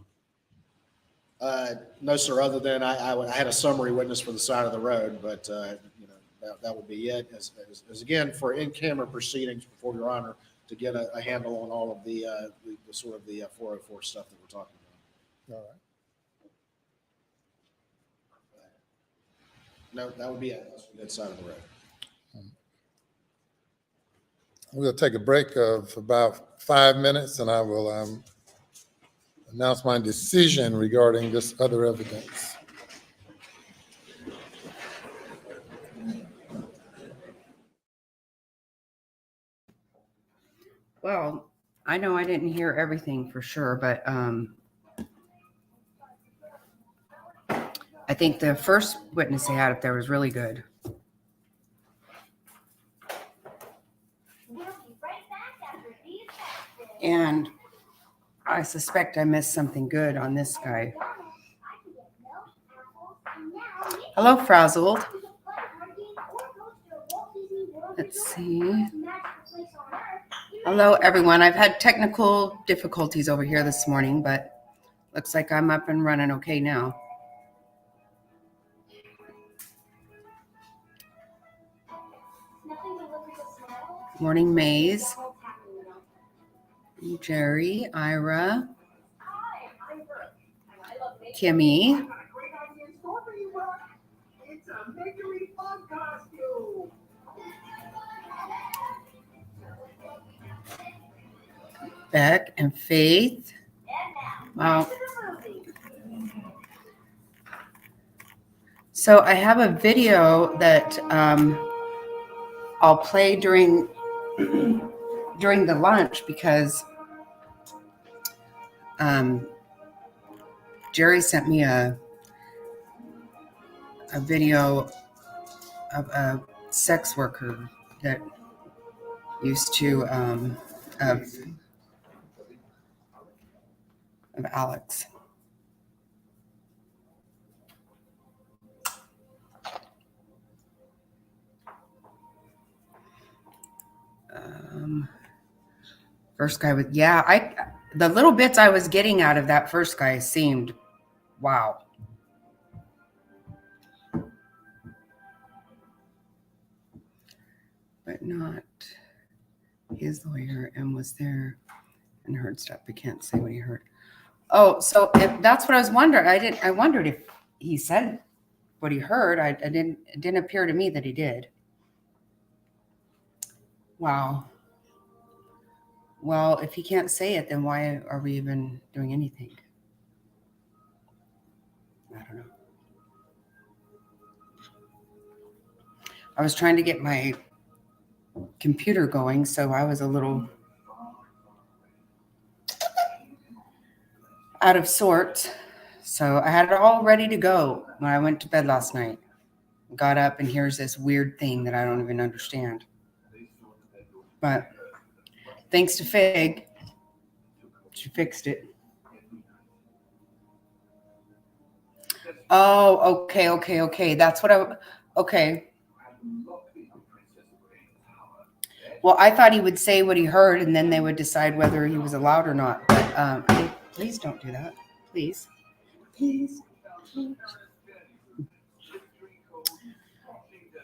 No, sir, other than I had a summary witness for the side of the road, but you know, that would be it. As again, for in-camera proceedings before Your Honor to get a handle on all of the sort of the 404 stuff that we're talking about. All right. No, that would be it. That's for that side of the road. We'll take a break of about 5 minutes, and I will announce my decision regarding this other evidence. Well, I know I didn't hear everything for sure, but I think the first witness they had up there was really good. And I suspect I missed something good on this guy. Hello, Frazzled. Let's see. Hello, everyone. I've had technical difficulties over here this morning, but looks like I'm up and running okay now. Morning, Maze. Jerry, Ira, Kimmy. Beck and Faith. Wow. So I have a video that I'll play during the lunch because Jerry sent me a video of a sex worker that used to of Alex. First guy was, yeah, the little bits I was getting out of that first guy seemed, wow. But not his lawyer, and was there and heard stuff, but can't say what he heard. Oh, so that's what I was wondering. I wondered if he said what he heard. It didn't appear to me that he did. Wow. Well, if he can't say it, then why are we even doing anything? I don't know. I was trying to get my computer going, so I was a little out of sorts. So I had it all ready to go when I went to bed last night. Got up and here's this weird thing that I don't even understand. But thanks to Fig, she fixed it. Oh, okay. That's what okay. Well, I thought he would say what he heard and then they would decide whether he was allowed or not. But please don't do that. Please.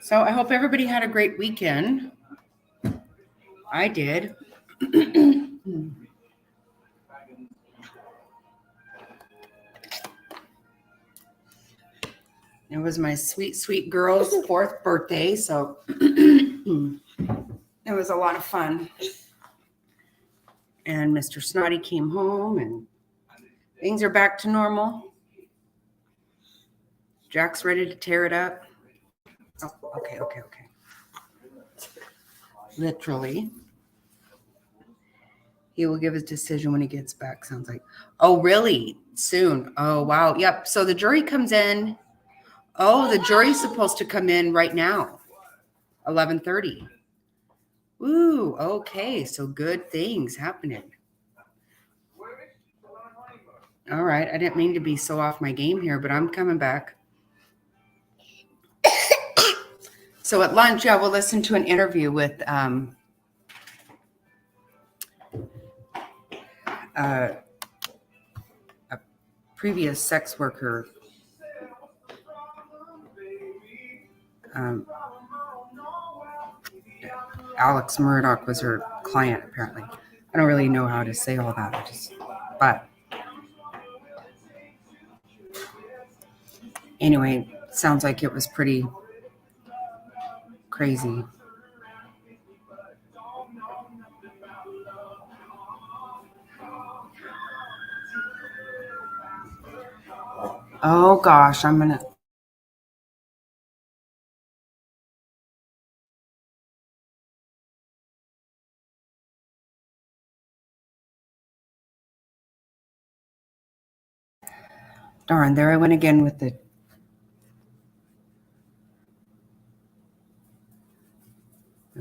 So I hope everybody had a great weekend. I did. It was my sweet, sweet girl's 4th birthday, so it was a lot of fun. And Mr. Snotty came home and things are back to normal. Jack's ready to tear it up. Oh, okay. Literally. He will give his decision when he gets back, sounds like. Oh, really? Soon. Oh, wow. Yep. So the jury comes in. Oh, the jury's supposed to come in right now. 11:30. Ooh, okay. So good things happening. All right. I didn't mean to be so off my game here, but I'm coming back. So at lunch, we'll listen to an interview with a previous sex worker. Alex Murdaugh was her client, apparently. I don't really know how to say all that. But anyway, sounds like it was pretty crazy. Oh gosh, I'm gonna. Darn, there I went again with the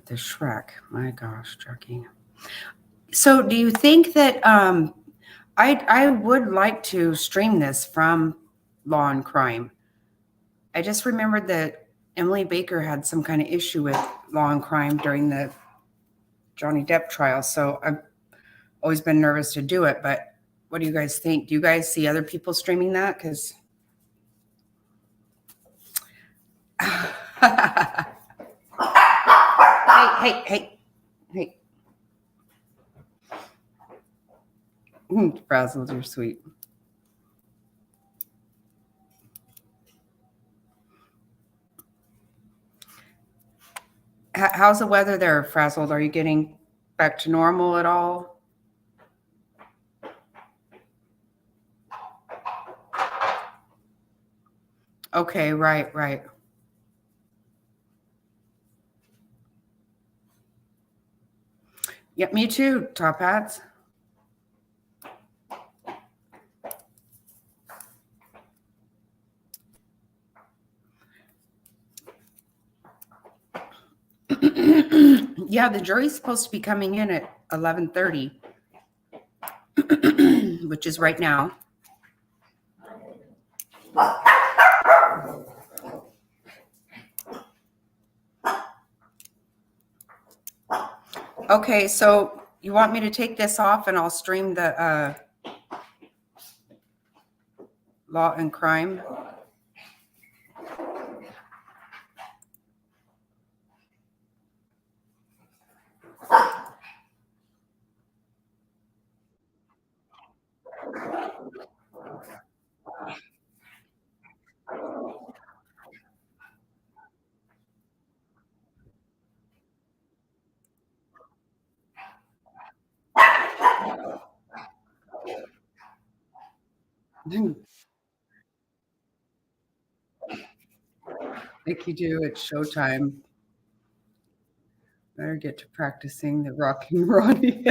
the Shrek. My gosh, Jackie. So do you think that I would like to stream this from Law and Crime? I just remembered that Emily Baker had some kind of issue with Law and Crime during the Johnny Depp trial. So I've always been nervous to do it, but what do you guys think? Do you guys see other people streaming that? Because hey. Frazzles, you're sweet. How's the weather there, Frazzled? Are you getting back to normal at all? Okay, right. Yep, me too, Top Hats. Yeah, the jury's supposed to be coming in at 11:30, which is right now. Okay, so you want me to take this off and I'll stream the Law and Crime? Like you do at Showtime. Better get to practicing the Rocking Ronnie.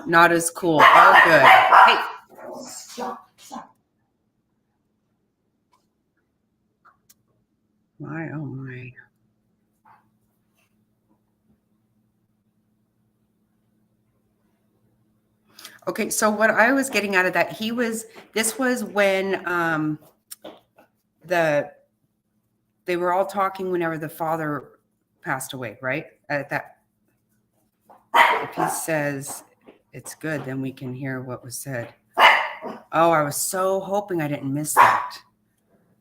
Not as cool. Oh, good. Hey. My, oh my. Okay, so what I was getting out of that, this was when they were all talking whenever the father passed away, right? At that, if he says it's good, then we can hear what was said. Oh, I was so hoping I didn't miss that.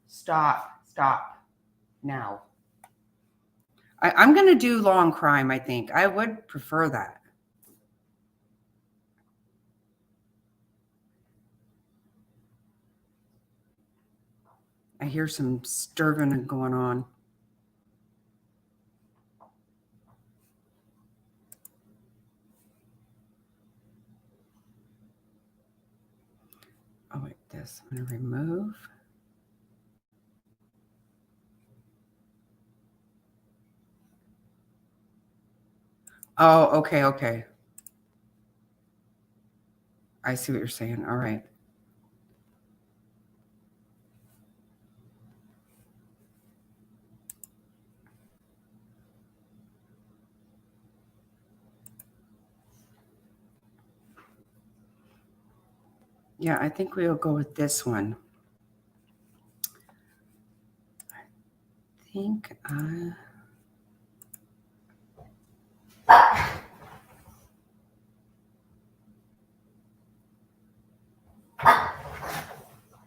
Stop now. I'm going to do Law and Crime, I think. I would prefer that. I hear some stirring going on. Oh, wait, this I'm going to remove. Oh, okay. I see what you're saying. All right. Yeah, I think we'll go with this one. I think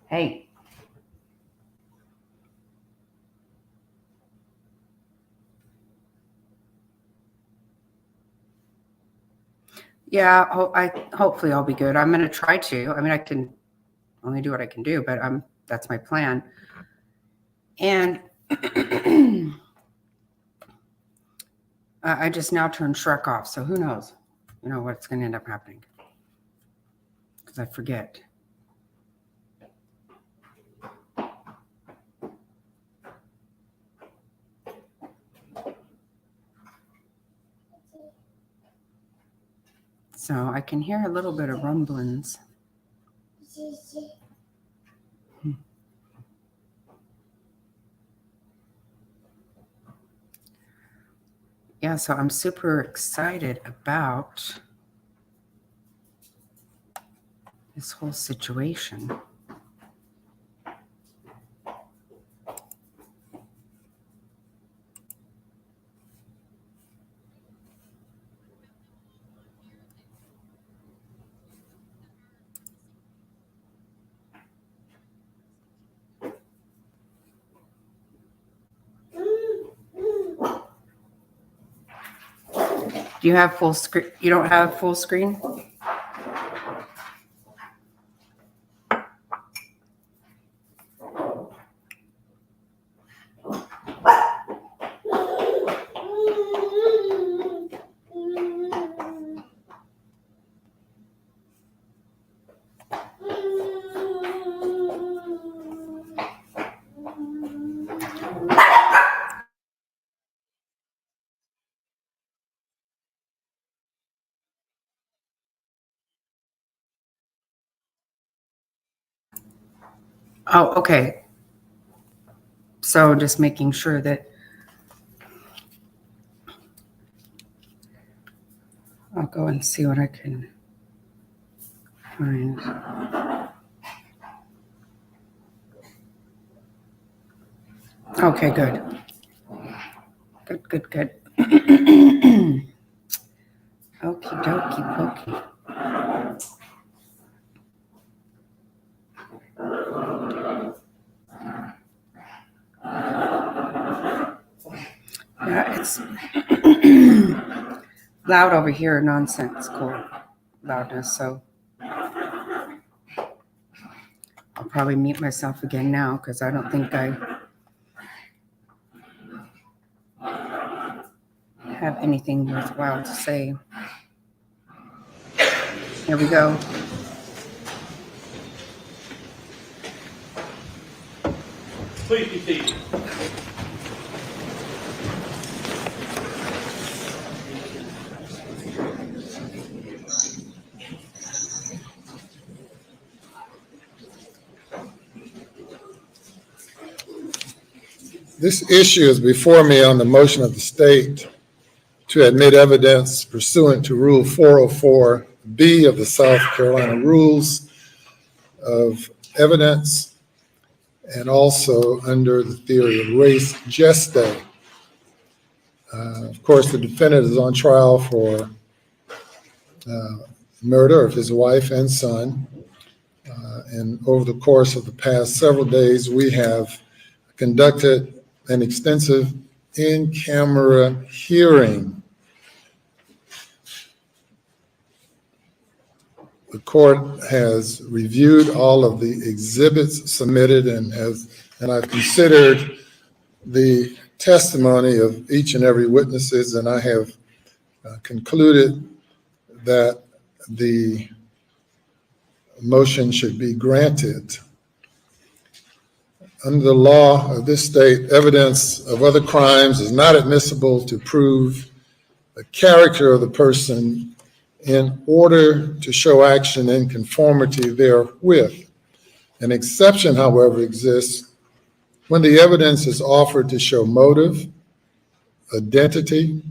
hey. Yeah, hopefully I'll be good. I'm going to try to. I mean, I can only do what I can do, but that's my plan. And I just now turned Shrek off, so who knows? You know what's going to end up happening because I forget. So I can hear a little bit of rumblings. Yeah, so I'm super excited about this whole situation. Do you have full screen? You don't have full screen? Oh, okay. So just making sure that I'll go and see what I can find. Okay, good. Good. Okie dokie pokey. Yeah, it's loud over here, nonsensical loudness, so I'll probably mute myself again now because I don't think I have anything worthwhile to say. Here we go. Please be seated. This issue is before me on the motion of the state to admit evidence pursuant to Rule 404B of the South Carolina Rules of Evidence, and also under the theory of res gestae. Of course, the defendant is on trial for murder of his wife and son. And over the course of the past several days, we have conducted an extensive in-camera hearing. The court has reviewed all of the exhibits submitted and I've considered the testimony of each and every witnesses, and I have concluded that the motion should be granted. Under the law of this state, evidence of other crimes is not admissible to prove the character of the person in order to show action in conformity therewith. An exception, however, exists when the evidence is offered to show motive, identity,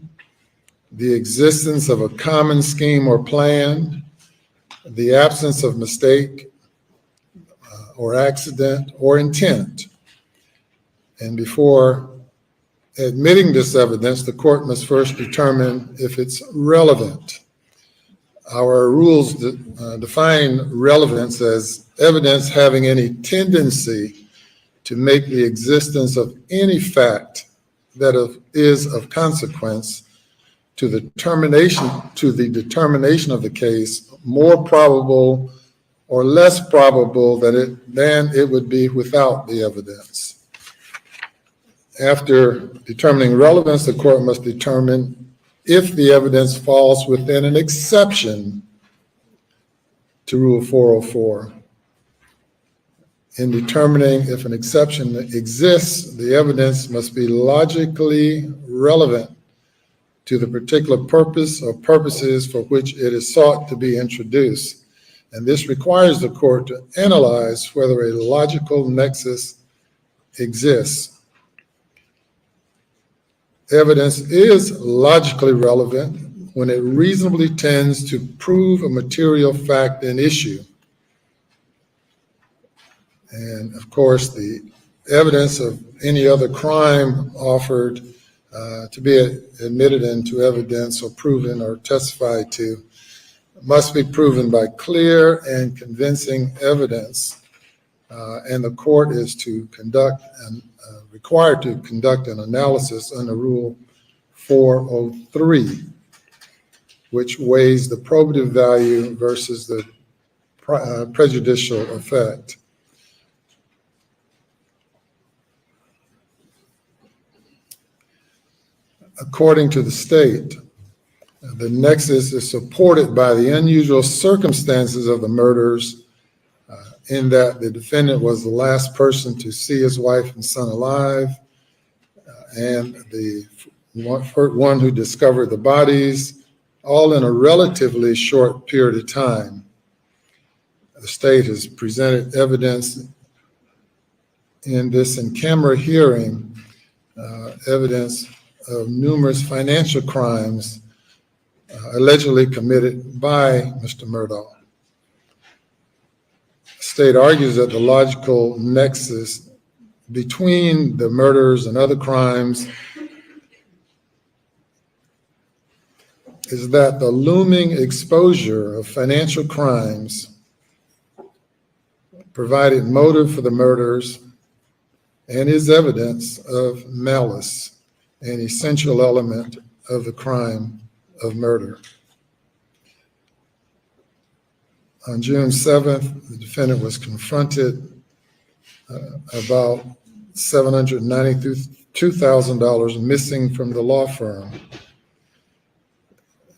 the existence of a common scheme or plan, the absence of mistake or accident or intent. And before admitting this evidence, the court must first determine if it's relevant. Our rules define relevance as evidence having any tendency to make the existence of any fact that is of consequence to the determination of the case more probable or less probable than it would be without the evidence. After determining relevance, the court must determine if the evidence falls within an exception to Rule 404. In determining if an exception exists, the evidence must be logically relevant to the particular purpose or purposes for which it is sought to be introduced. And this requires the court to analyze whether a logical nexus exists. Evidence is logically relevant when it reasonably tends to prove a material fact and issue. And of course, the evidence of any other crime offered to be admitted into evidence or proven or testified to must be proven by clear and convincing evidence, and the court is to conduct and required to conduct an analysis under Rule 403, which weighs the probative value versus the prejudicial effect. According to the state, the nexus is supported by the unusual circumstances of the murders, in that the defendant was the last person to see his wife and son alive, and the one who discovered the bodies, all in a relatively short period of time. The state has presented evidence in this in-camera hearing, evidence of numerous financial crimes allegedly committed by Mr. Murdaugh. The state argues that the logical nexus between the murders and other crimes is that the looming exposure of financial crimes provided motive for the murders and is evidence of malice, an essential element of the crime of murder. On June 7th, the defendant was confronted about $792,000 missing from the law firm.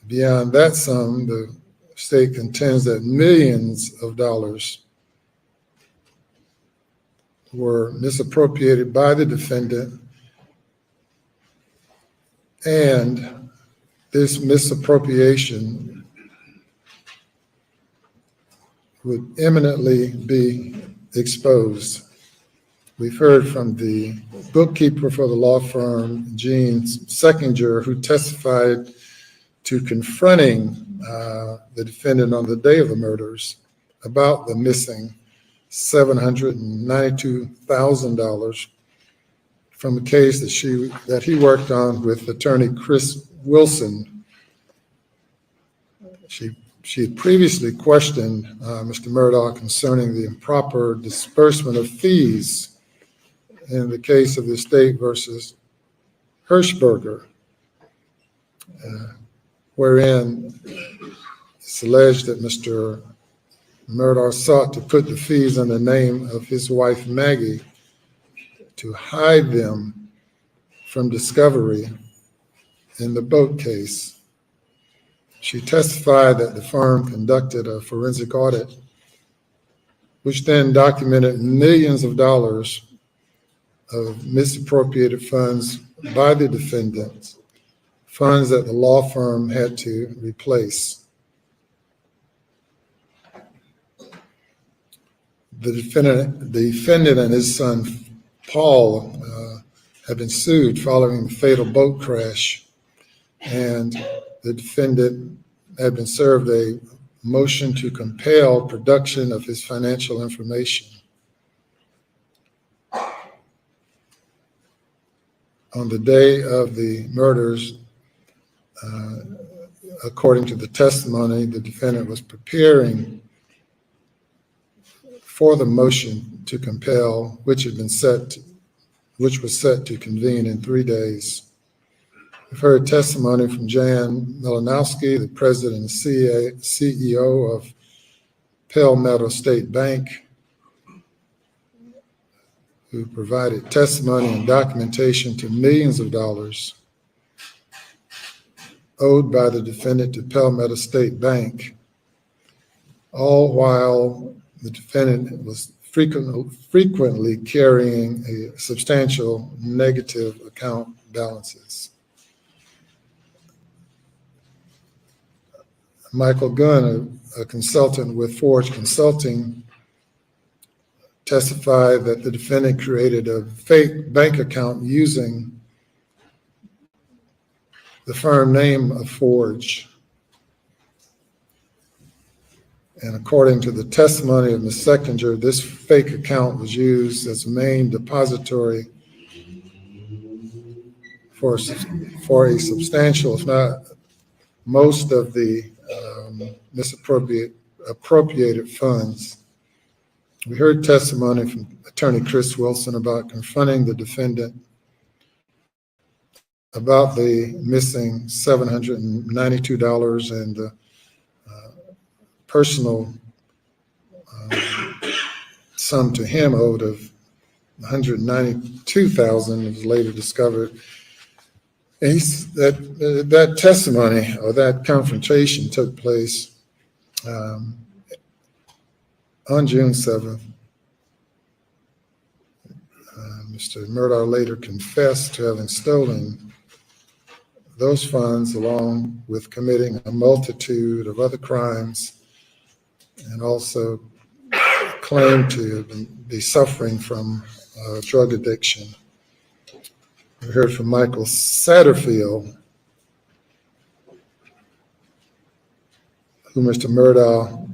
Beyond that sum, the state contends that millions of dollars were misappropriated by the defendant, and this misappropriation would imminently be exposed. We've heard from the bookkeeper for the law firm, Gene Seckinger, who testified to confronting the defendant on the day of the murders about the missing $792,000 from a case that he worked on with attorney Chris Wilson. She had previously questioned Mr. Murdaugh concerning the improper disbursement of fees in the case of the state versus Hirschberger, wherein it's alleged that Mr. Murdaugh sought to put the fees in the name of his wife, Maggie, to hide them from discovery in the boat case. She testified that the firm conducted a forensic audit, which then documented millions of dollars of misappropriated funds by the defendant, funds that the law firm had to replace. The defendant and his son, Paul, have been sued following the fatal boat crash, and the defendant had been served a motion to compel production of his financial information. On the day of the murders, according to the testimony, the defendant was preparing for the motion to compel, which was set to convene in 3 days. We've heard testimony from Jan Milanowski, the president and CEO of Palmetto State Bank, who provided testimony and documentation to millions of dollars owed by the defendant to Palmetto State Bank, all while the defendant was frequently carrying a substantial negative account balances. Michael Gunn, a consultant with Forge Consulting, testified that the defendant created a fake bank account using the firm name of Forge. And according to the testimony of Ms. Seckinger, this fake account was used as a main depository for a substantial, if not most of the appropriated funds. We heard testimony from Attorney Chris Wilson about confronting the defendant about the missing $792 and the personal sum to him owed of $192,000 was later discovered. And that testimony or that confrontation took place on June 7th. Mr. Murdaugh later confessed to having stolen those funds along with committing a multitude of other crimes, and also claimed to be suffering from drug addiction. We heard from Michael Satterfield, who Mr. Murdaugh,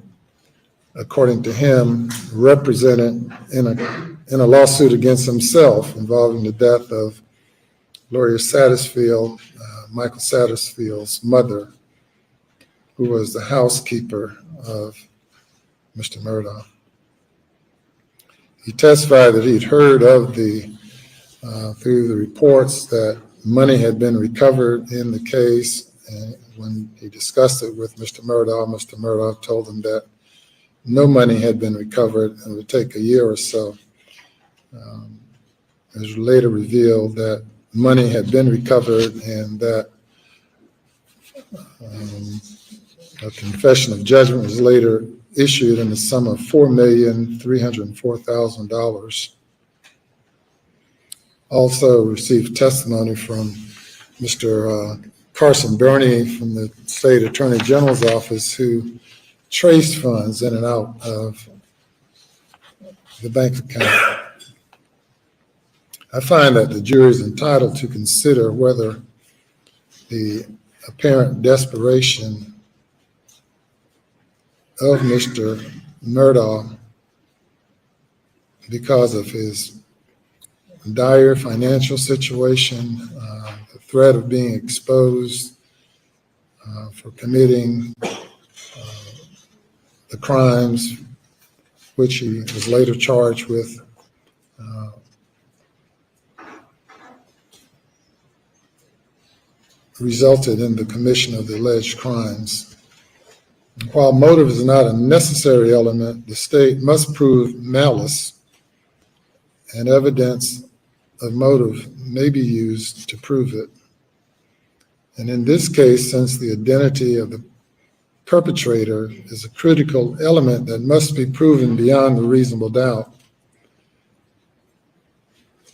according to him, represented in a lawsuit against himself involving the death of Gloria Satterfield, Michael Satterfield's mother, who was the housekeeper of Mr. Murdaugh. He testified that he'd heard of through the reports that money had been recovered in the case, and when he discussed it with Mr. Murdaugh told him that no money had been recovered and it would take a year or so. It was later revealed that money had been recovered and that a confession of judgment was later issued in the sum of $4,304,000. Also received testimony from Mr. Carson Burney from the State Attorney General's office, who traced funds in and out of the bank account. I find that the jury is entitled to consider whether the apparent desperation of Mr. Murdaugh, because of his dire financial situation, the threat of being exposed for committing the crimes which he was later charged with, resulted in the commission of the alleged crimes. While motive is not a necessary element, the state must prove malice, and evidence of motive may be used to prove it. And in this case, since the identity of the perpetrator is a critical element that must be proven beyond a reasonable doubt,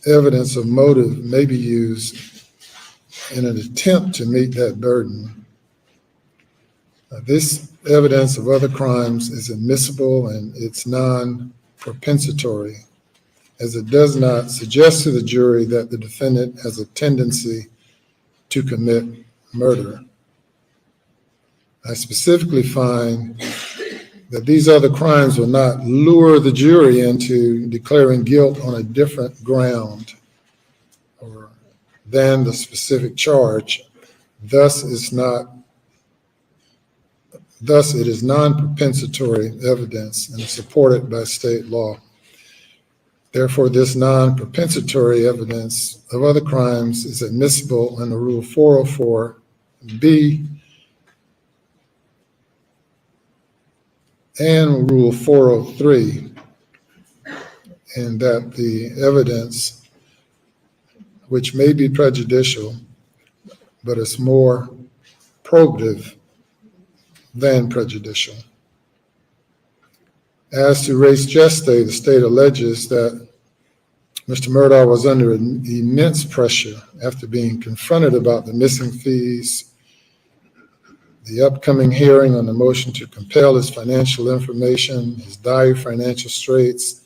evidence of motive may be used in an attempt to meet that burden. This evidence of other crimes is admissible and it's non-propensatory, as it does not suggest to the jury that the defendant has a tendency to commit murder. I specifically find that these other crimes will not lure the jury into declaring guilt on a different ground than the specific charge. Thus, it is non-propensatory evidence and is supported by state law. Therefore, this non-propensatory evidence of other crimes is admissible under Rule 404B and Rule 403, and that the evidence, which may be prejudicial, but it's more probative than prejudicial. As to res geste, the state alleges that Mr. Murdaugh was under immense pressure after being confronted about the missing fees, the upcoming hearing on the motion to compel his financial information, his dire financial straits,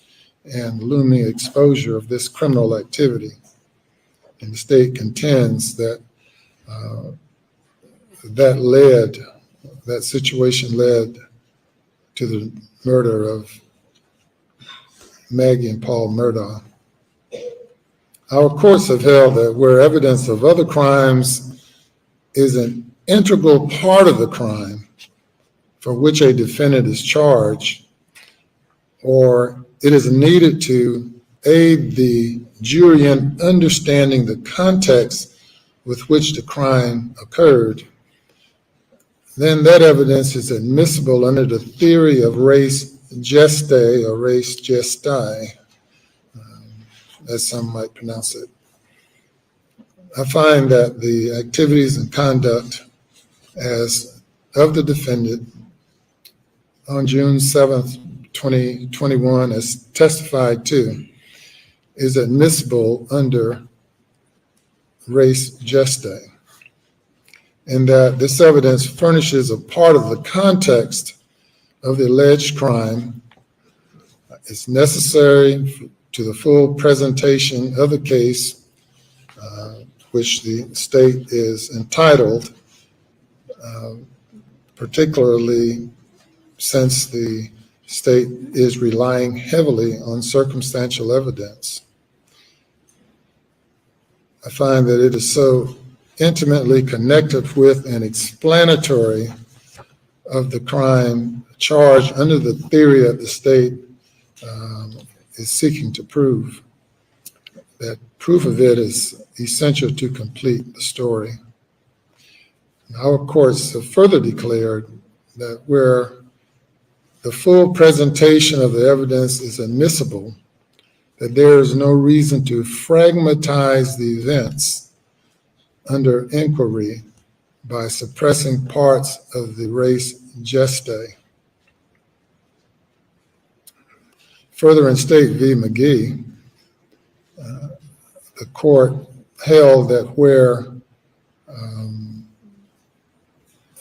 and looming exposure of this criminal activity. And the state contends that that situation led to the murder of Maggie and Paul Murdaugh. Our courts have held that where evidence of other crimes is an integral part of the crime for which a defendant is charged, or it is needed to aid the jury in understanding the context with which the crime occurred, then that evidence is admissible under the theory of res gestae or res gestae, as some might pronounce it. I find that the activities and conduct as of the defendant on June 7th, 2021, as testified to, is admissible under res gestae, and that this evidence furnishes a part of the context of the alleged crime. It's necessary to the full presentation of the case, which the state is entitled, particularly since the state is relying heavily on circumstantial evidence. I find that it is so intimately connected with and explanatory of the crime charged under the theory that the state is seeking to prove, that proof of it is essential to complete the story. Our courts have further declared that where the full presentation of the evidence is admissible, that there is no reason to fragmentize the events under inquiry by suppressing parts of the res gestae. Further, in State v. McGee, the court held that where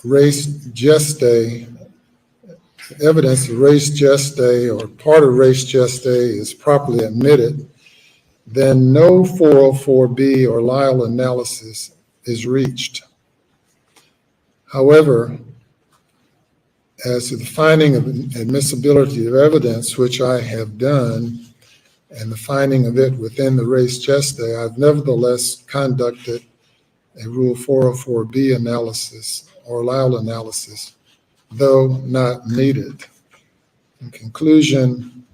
res gestae, evidence of res gestae or part of res gestae is properly admitted, then no 404B or Lyle analysis is reached. However, as to the finding of admissibility of evidence, which I have done, and the finding of it within the res gestae, I've nevertheless conducted a Rule 404B analysis or Lyle analysis, though not needed. In conclusion,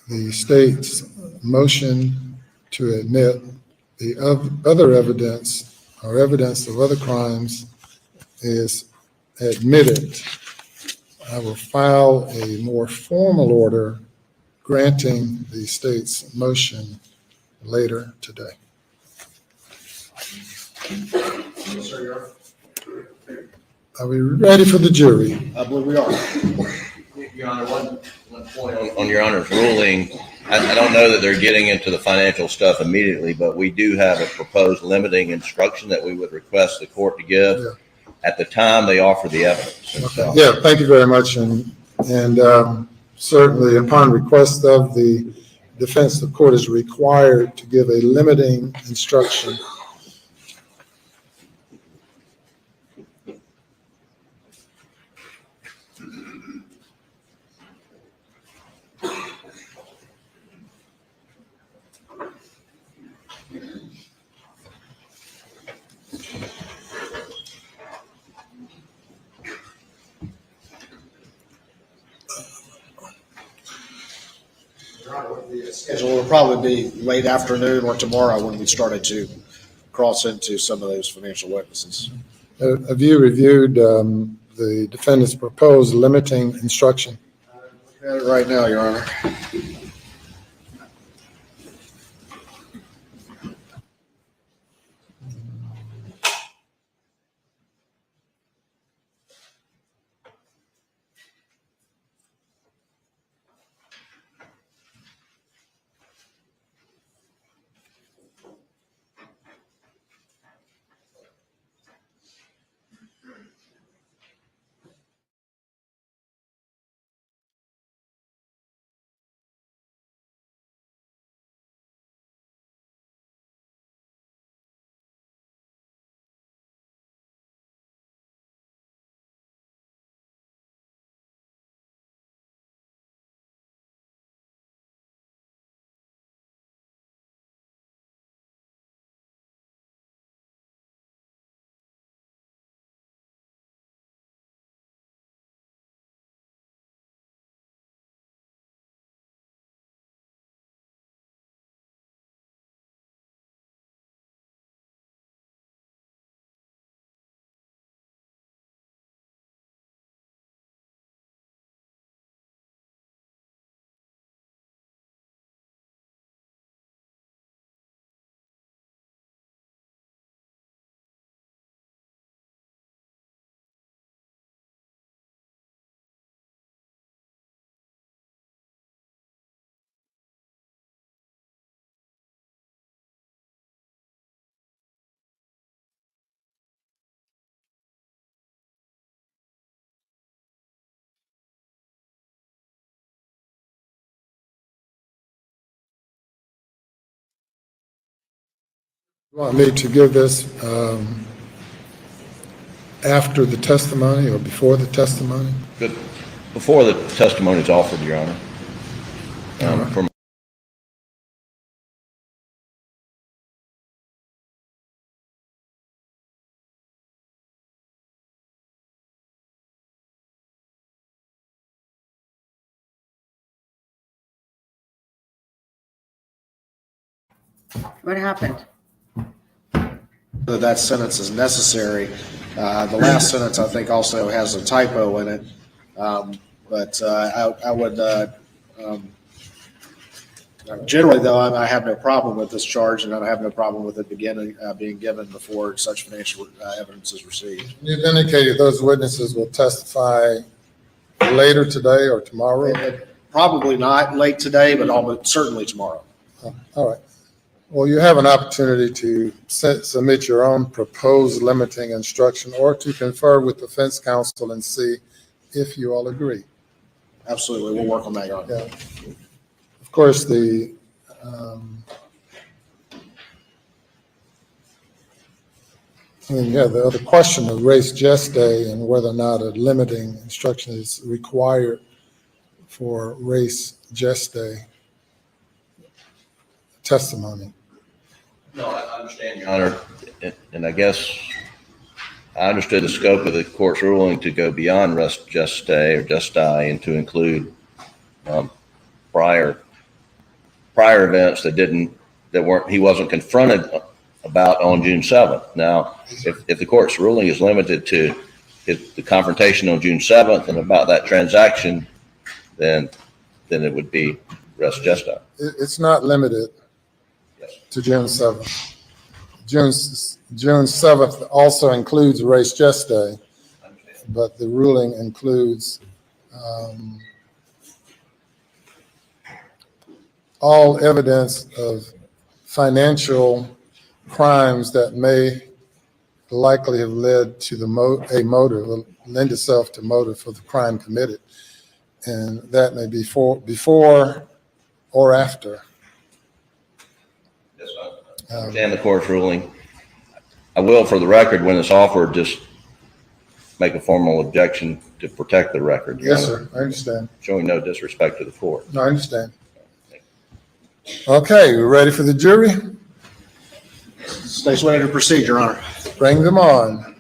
the state's motion to admit the other evidence or evidence of other crimes is admitted. I will file a more formal order granting the state's motion later today. Are we ready for the jury? I believe we are. Your Honor, one point on Your Honor's ruling. I don't know that they're getting into the financial stuff immediately, but we do have a proposed limiting instruction that we would request the court to give at the time they offer the evidence. Okay. Yeah, thank you very much. And certainly upon request of the defense, the court is required to give a limiting instruction. The schedule will probably be late afternoon or tomorrow when we started to cross into some of those financial witnesses. Have you reviewed the defendant's proposed limiting instruction? Right now, Your Honor. Want me to give this after the testimony or before the testimony? Good. Before the testimony is offered, Your Honor. From What happened? That sentence is necessary. The last sentence, I think, also has a typo in it. But I would, generally, though, I have no problem with this charge, and I have no problem with it being given before such financial evidence is received. You've indicated those witnesses will testify later today or tomorrow? Probably not late today, but certainly tomorrow. All right. Well, you have an opportunity to submit your own proposed limiting instruction or to confer with defense counsel and see if you all agree. Absolutely. We'll work on that, Your Honor. Yeah. Of course, the other question of res gestae and whether or not a limiting instruction is required for res gestae testimony. No, I understand, Your Honor, and I guess I understood the scope of the court's ruling to go beyond res gestae or gestae and to include prior events he wasn't confronted about on June 7th. Now, if the court's ruling is limited to the confrontation on June 7th and about that transaction, then it would be res gestae. It's not limited to June 7th. June 7th also includes res gestae, but the ruling includes all evidence of financial crimes that may likely have led to lend itself to motive for the crime committed. And that may be before or after. Yes, I understand the court's ruling. I will, for the record, when it's offered, just make a formal objection to protect the record. Yes, sir. I understand. Showing no disrespect to the court. No, I understand. Okay, we're ready for the jury? State's ready to proceed, Your Honor. Bring them on.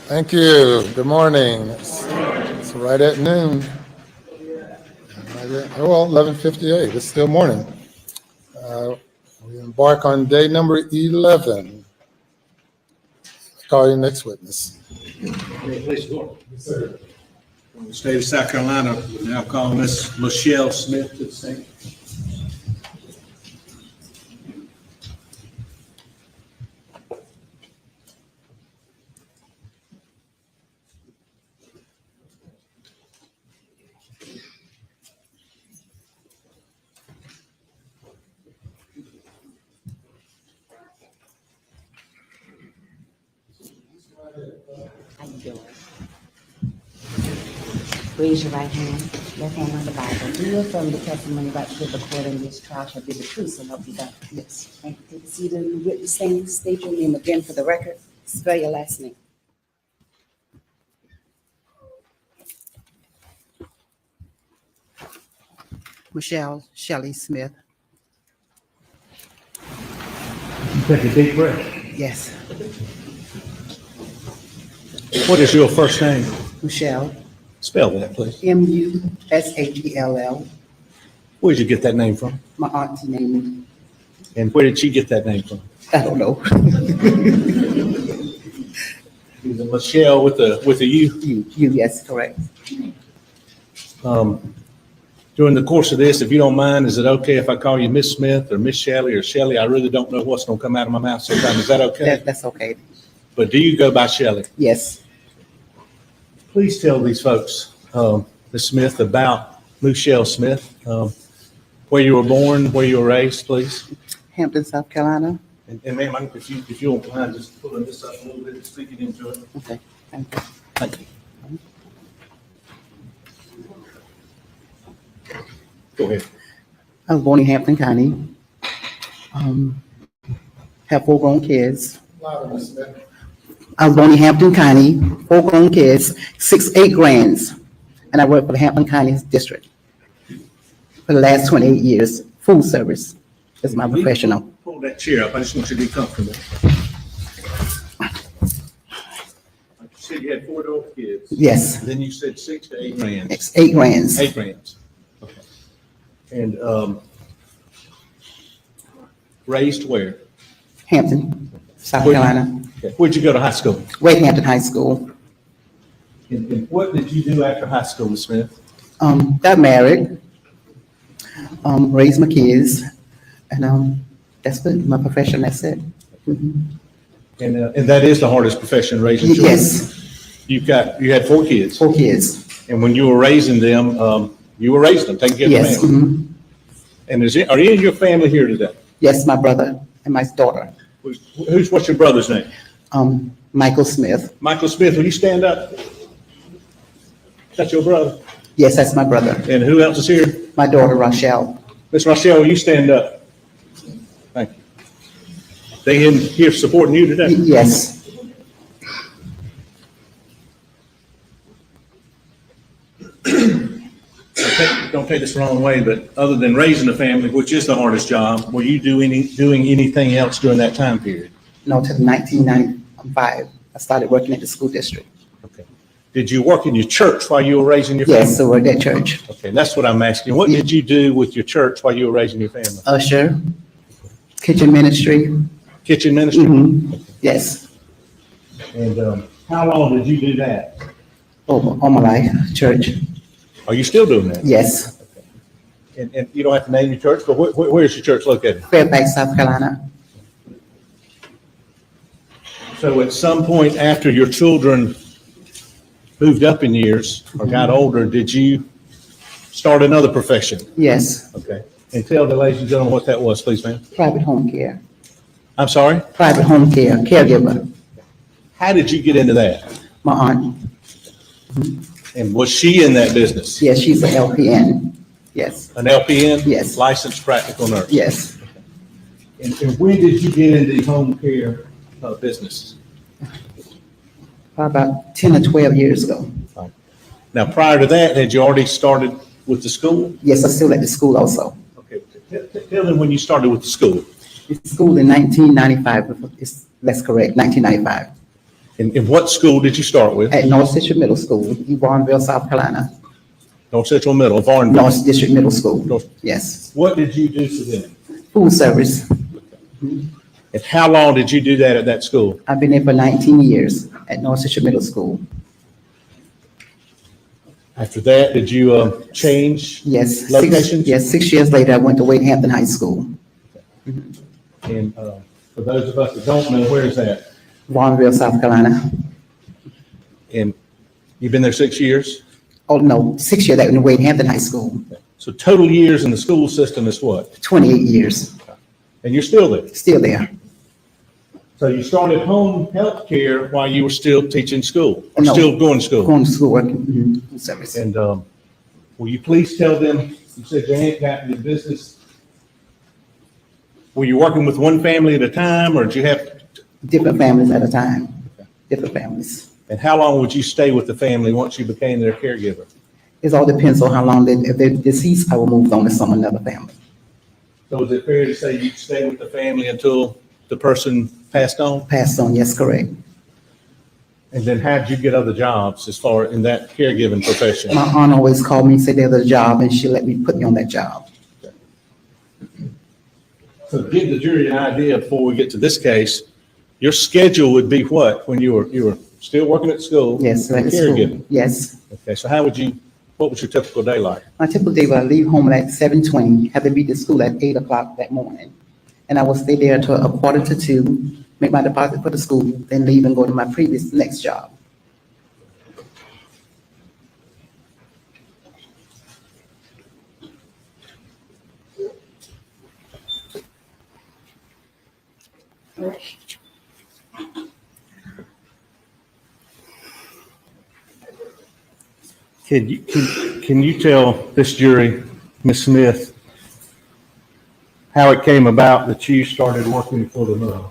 Thank you. Good morning. It's right at noon. Well, 11:58. It's still morning. We embark on day number 11. Call your next witness. Please go. Yes, sir. From the state of South Carolina, we now call Miss Michelle Smith to the stand. How you doing? Raise your right hand, left hand on the Bible. Do you affirm the testimony about to give the court in this trial shall be the truth, so help you God? Yes. Thank you. Take a seat in the witness stand. State your name again for the record. Spell your last name. Michelle Shelley Smith. Take a deep breath. Yes. What is your first name? Michelle, Spell that, please. Mushell. Where did you get that name from? My auntie named me. And where did she get that name from? I don't know. Is it Michelle with a U? You, yes, correct. During the course of this, if you don't mind, is it okay if I call you Miss Smith or Miss Shelley or Shelley? I really don't know what's going to come out of my mouth sometimes. Is that okay? That's okay. But do you go by Shelley? Yes. Please tell these folks, Ms. Smith, about Michelle Smith, where you were born, where you were raised, please. Hampton, South Carolina. And ma'am, if you don't mind just pulling this up a little bit and speaking into it. Okay, thank you. Thank you. Go ahead. I was born in Hampton County. Have 4 grown kids. Louder, Ms. Smith. I was born in Hampton County, 4 grown kids, 8 grands, and I worked for the Hampton County District for the last 28 years. Food service is my professional. Pull that chair up. I just want you to be comfortable. Like you said, you had 4 adult kids. Yes. And then you said 6 to 8 grands. It's 8 grands. 8 grands. Okay. And raised where? Hampton, South Carolina. Okay. Where'd you go to high school? Wade Hampton High School. And what did you do after high school, Ms. Smith? Got married, raised my kids, and that's it, my profession, that's it. Mhm. And that is the hardest profession, raising children. Yes. You had 4 kids. 4 kids. And when you were raising them, you were raising them, taking care of Yes. the family. Mhm. And are any of your family here today? Yes, my brother and my daughter. What's your brother's name? Michael Smith. Michael Smith, will you stand up? Is that your brother? Yes, that's my brother. And who else is here? My daughter, Rochelle. Miss Rochelle, will you stand up? Thank you. They in here supporting you today? Yes. Don't take this the wrong way, but other than raising a family, which is the hardest job, were you doing anything else during that time period? No, till 1995, I started working at the school district. Okay. Did you work in your church while you were raising your family? Yes, I worked at church. Okay, that's what I'm asking. What did you do with your church while you were raising your family? Usher, kitchen ministry. Kitchen ministry? Mhm. Yes. And how long did you do that? All my life, church. Are you still doing that? Yes. And you don't have to name your church, but where is your church located? Fairfax, South Carolina. So at some point after your children moved up in years or got older, did you start another profession? Yes. Okay. And tell the ladies and gentlemen what that was, please, ma'am. Private home care. I'm sorry? Private home care, caregiver. How did you get into that? My aunt. And was she in that business? Yes, she's an LPN. Yes. An LPN? Yes. Licensed practical nurse? Yes. And when did you get into the home care business? Probably about 10 or 12 years ago. Now, prior to that, had you already started with the school? Yes, I'm still at the school also. Okay. Tell them when you started with the school. The school in 1995, that's correct, 1995. And what school did you start with? At North District Middle School in Varnville, South Carolina. North Central Middle, Varnville. North District Middle School, yes. What did you do for them? Food service. And how long did you do that at that school? I've been there for 19 years at North District Middle School. After that, did you change Yes. locations? 6 years later, I went to Wade Hampton High School. And for those of us that don't know, where is that? Varnville, South Carolina. And you've been there 6 years? Oh, no, 6 years at Wade Hampton High School. So total years in the school system is what? 28 years. And you're still there? Still there. So you started home health care while you were still teaching school, or No. still going to school? Going to school, working, food service. And will you please tell them, you said your aunt got into business. Were you working with one family at a time, or did you have? Different families at a time, different families. And how long would you stay with the family once you became their caregiver? It all depends on how long if they're deceased, I will move on to another family. So is it fair to say you'd stay with the family until the person passed on? Passed on, yes, correct. And then how'd you get other jobs as far in that caregiving profession? My aunt always called me and said there's a job, and she let me put me on that job. So to give the jury an idea before we get to this case, your schedule would be what when you were still working at school? Yes, and at school. caregiving? Yes. Okay, so what was your typical day like? My typical day, I leave home at 7:20, have to be to school at 8 o'clock that morning. And I will stay there until 1:45, make my deposit for the school, then leave and go to my next job. Can you tell this jury, Ms. Smith, how it came about that you started working for the Murdaugh?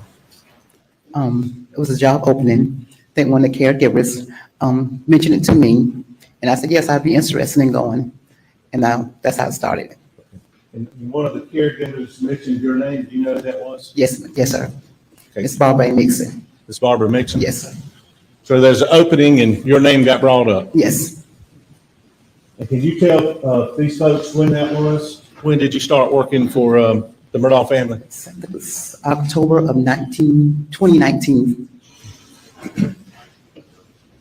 It was a job opening. I think one of the caregivers mentioned it to me, and I said, yes, I'd be interested in going. And that's how it started. And one of the caregivers mentioned your name. Do you know who that was? Yes, yes, sir. Okay. It's Barbara Mixon. It's Barbara Mixon? Yes, sir. So there's an opening and your name got brought up? Yes. And can you tell these folks when that was? When did you start working for the Murdaugh family? It was October of 2019.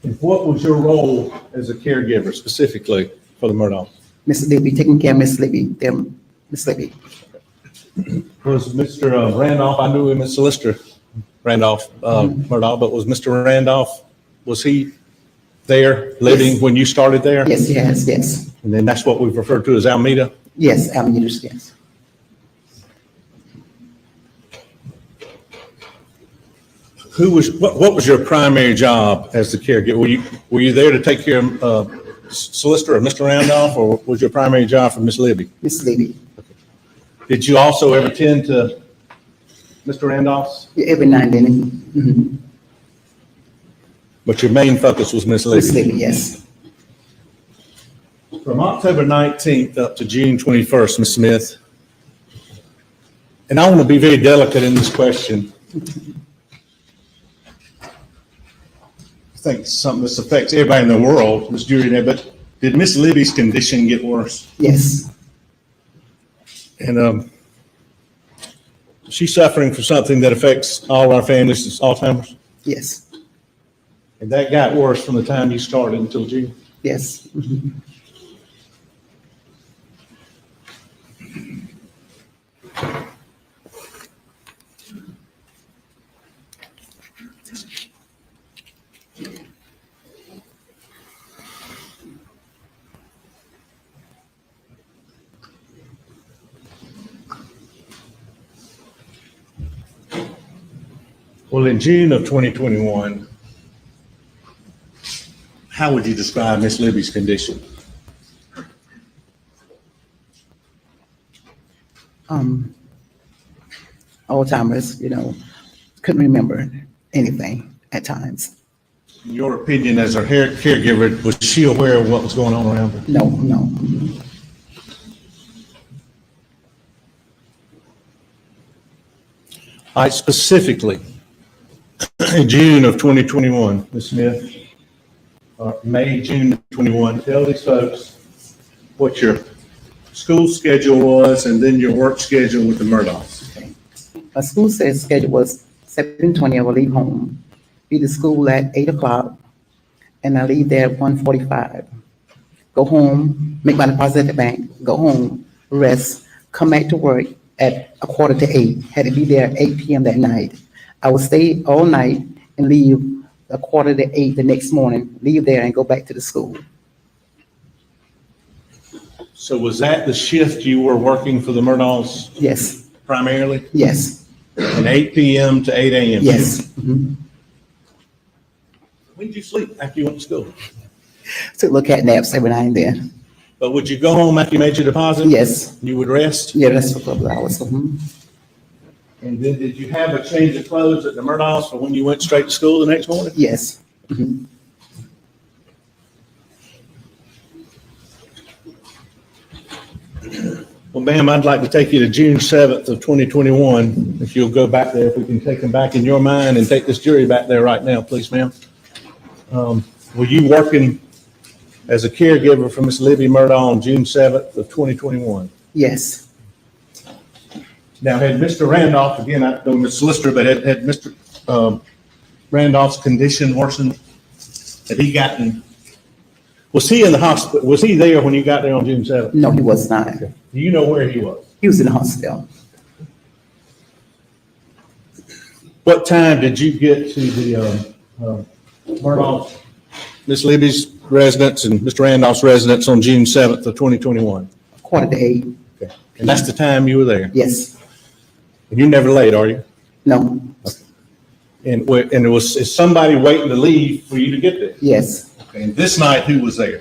And what was your role as a caregiver specifically for the Murdaughs? Miss Libby, taking care of Miss Libby. Miss Libby. Was Mr. Randolph, I knew him as Solicitor Randolph Murdaugh, but was Mr. Randolph, was he there living when you started there? Yes, he has, yes. And then that's what we've referred to as Alameda? Yes, Alameda, yes. What was your primary job as the caregiver? Were you there to take care of Solicitor or Mr. Randolph, or was your primary job for Miss Libby? Miss Libby. Did you also ever tend to Mr. Randolph's? Yeah, every now and then. Mm-hmm. But your main focus was Miss Libby? Miss Libby, yes. From October 19th up to June 21st, Ms. Smith, and I want to be very delicate in this question. I think something that affects everybody in the world, Ms. Jury there, but did Miss Libby's condition get worse? Yes. And she's suffering from something that affects all our families, it's Alzheimer's? Yes. And that got worse from the time you started until June? Yes. Mm-hmm. Well, in June of 2021, how would you describe Miss Libby's condition? Alzheimer's, couldn't remember anything at times. In your opinion, as her caregiver, was she aware of what was going on around her? No, no. All right, specifically, in June of 2021, Ms. Smith, May, June of 21, tell these folks what your school schedule was and then your work schedule with the Murdaughs. Okay. My school schedule was 7:20, I will leave home, be to school at 8 o'clock, and I leave there at 1:45. Go home, make my deposit at the bank, go home, rest, come back to work at 7:45. Had to be there at 8 p.m. that night. I would stay all night and leave 7:45 the next morning, leave there and go back to the school. So was that the shift you were working for the Murdaughs? Yes. Primarily? Yes. From 8 p.m. to 8 a.m.? Yes. Mm-hmm. When did you sleep after you went to school? Took little cat naps every now and then. But would you go home after you made your deposit? Yes. You would rest? Yeah, rest for a couple of hours. Mm-hmm. And then did you have a change of clothes at the Murdaughs for when you went straight to school the next morning? Yes. Mm-hmm. Well, ma'am, I'd like to take you to June 7th of 2021. If you'll go back there, if we can take them back in your mind and take this jury back there right now, please, ma'am. Were you working as a caregiver for Miss Libby Murdaugh on June 7th of 2021? Yes. Now, had Mr. Randolph, again, I don't know Ms. Solicitor, but had Mr. Randolph's condition worsened? Had he gotten, was he in the hospital? Was he there when you got there on June 7th? No, he was not. Do you know where he was? He was in the hospital. What time did you get to the Murdaugh, Miss Libby's residence and Mr. Randolph's residence on June 7th of 2021? 7:45. Okay. And that's the time you were there? Yes. And you're never late, are you? No. Okay. And is somebody waiting to leave for you to get there? Yes. Okay. And this night, who was there?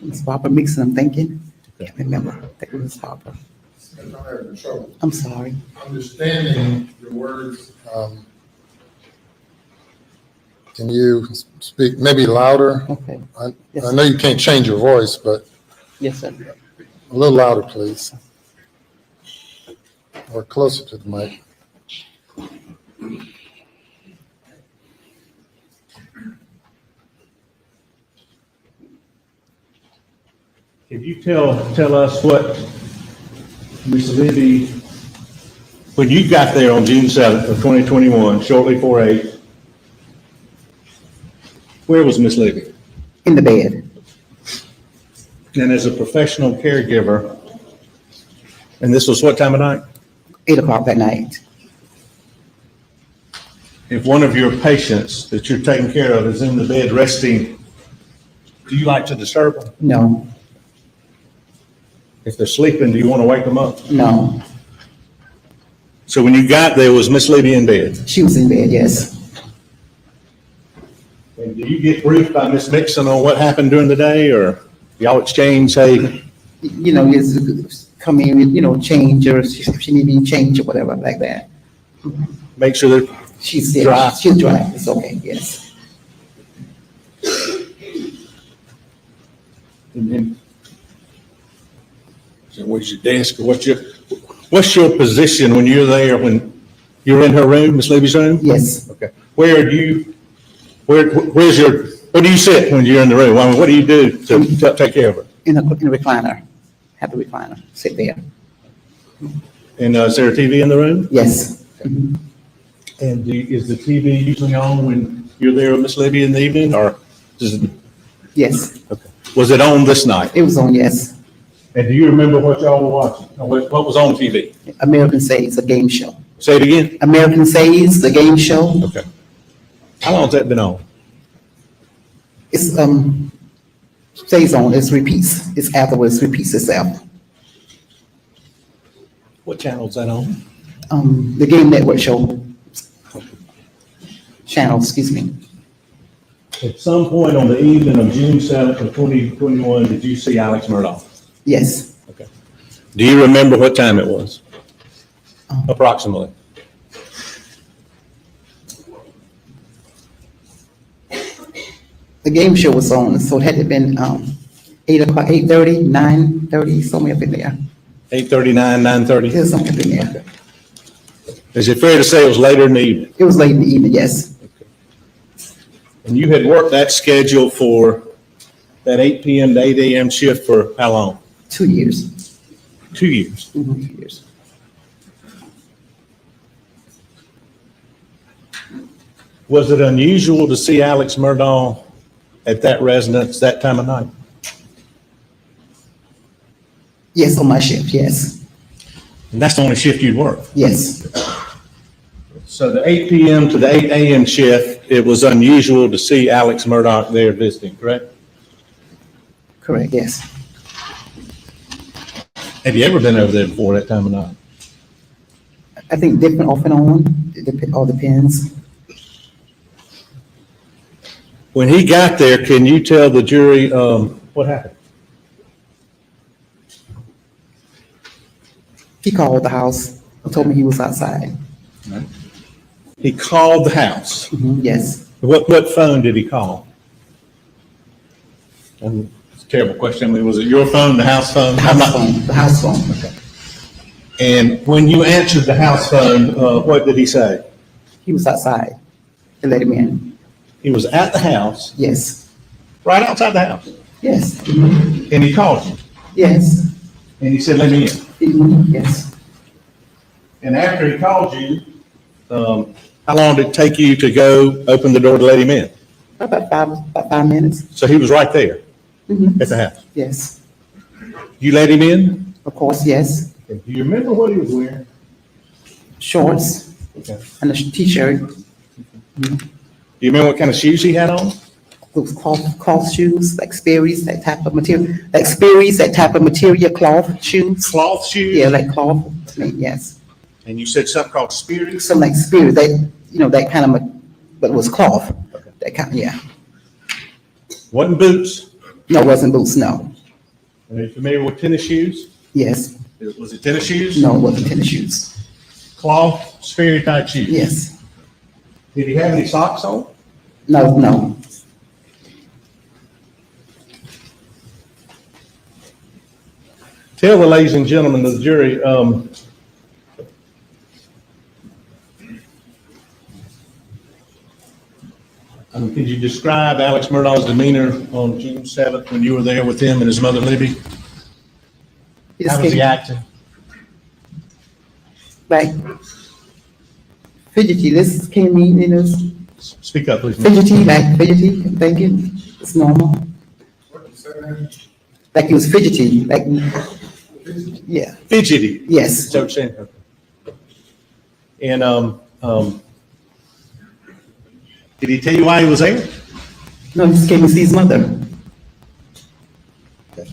Miss Barbara Mixon, I'm thinking. Can't remember. I think it was Barbara. I'm sorry. Understanding your words, can you speak maybe louder? Okay. I know you can't change your voice, but Yes, sir. a little louder, please. Or closer to the mic. Can you tell us what Miss Libby, when you got there on June 7th of 2021, shortly before 8, where was Miss Libby? In the bed. And as a professional caregiver, and this was what time of night? 8 o'clock that night. If one of your patients that you're taking care of is in the bed resting, do you like to disturb them? No. If they're sleeping, do you want to wake them up? No. So when you got there, was Miss Libby in bed? She was in bed, yes. And do you get briefed by Miss Mixon on what happened during the day, or y'all exchange, hey? You know, just come in, change, or if she need to be changed or whatever like that. Make sure that She's there. dry. She's dry. It's okay, yes. And so where's your desk? What's your position when you're there, when you're in her room, Miss Libby's room? Yes. Okay. Where do you sit when you're in the room? I mean, what do you do to take care of her? In a recliner. Have the recliner. Sit there. And is there a TV in the room? Yes. And is the TV usually on when you're there with Miss Libby in the evening, or does it? Yes. Okay. Was it on this night? It was on, yes. And do you remember what y'all were watching? What was on TV? American Saves, a game show. Say it again? American Saves, the game show. Okay. How long has that been on? It's stays on, it repeats. It's afterwards repeats itself. What channel is that on? The Game Network show. Channel, excuse me. At some point on the evening of June 7th of 2021, did you see Alex Murdaugh? Yes. Okay. Do you remember what time it was? Approximately. The game show was on, so it had to have been 8 o'clock, 8:30, 9:30, somewhere up in there. 8:39, 9:30? There's something up in there. Is it fair to say it was later in the evening? It was late in the evening, yes. And you had worked that schedule for that 8 p.m. to 8 a.m. shift for how long? 2 years. 2 years. 2 years. Was it unusual to see Alex Murdaugh at that residence that time of night? Yes, on my shift, yes. And that's the only shift you'd work? Yes. So the 8 p.m. to the 8 a.m. shift, it was unusual to see Alex Murdaugh there visiting, correct? Correct, yes. Have you ever been over there before that time of night? I think different off and on, it all depends. When he got there, can you tell the jury what happened? He called the house and told me he was outside. He called the house? Yes. What phone did he call? Terrible question. I mean, was it your phone, the house phone? The house phone, the house phone. Okay. And when you answered the house phone, what did he say? He was outside. They let him in. He was at the house? Yes. Right outside the house? Yes. And he called you? Yes. And he said, let me in? Yes. And after he called you, how long did it take you to go open the door to let him in? About 5 minutes. So he was right there at the house? Yes. You let him in? Of course, yes. Do you remember what he was wearing? Shorts and a t-shirt. Do you remember what kind of shoes he had on? Those cloth shoes, like Sperry's, that type of material. Like Sperry's, that type of material, cloth shoes. Cloth shoes? Yeah, like cloth. Yes. And you said something called Sperry's? Something like Sperry's, that kind of, but it was cloth. That kind, yeah. Wasn't boots? No, it wasn't boots, no. Are you familiar with tennis shoes? Yes. Was it tennis shoes? No, it wasn't tennis shoes. Cloth, Sperry type shoes? Yes. Did he have any socks on? No. Tell the ladies and gentlemen of the jury, could you describe Alex Murdaugh's demeanor on June 7th when you were there with him and his mother Libby? How was he acting? Like fidgety, this can mean, Speak up, please. fidgety, I'm thinking, it's normal. Like he was fidgety, like, yeah. Fidgety? Yes. Is that what you're saying? And, did he tell you why he was there? No, he just came to see his mother.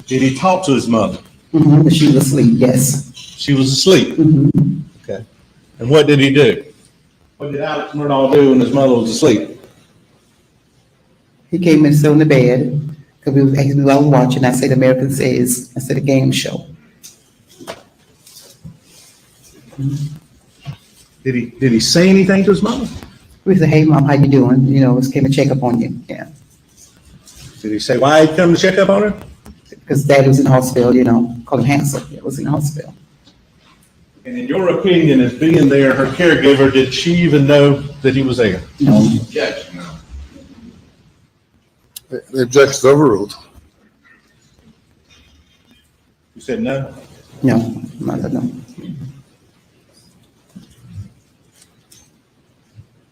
Did he talk to his mother? Mm-hmm. She was asleep, yes. She was asleep? Mm-hmm. Okay. And what did he do? What did Alex Murdaugh do when his mother was asleep? He came and sat on the bed, because we was watching, I said American Says, I said a game show. Did he say anything to his mother? We said, hey, Mom, how you doing? Just came to check up on you, yeah. Did he say why he come to check up on her? Because Dad was in the hospital, called him Hansel, he was in the hospital. And in your opinion, as being there, her caregiver, did she even know that he was there? No. Yes. No. The objection's overruled. You said no? No, mother, no.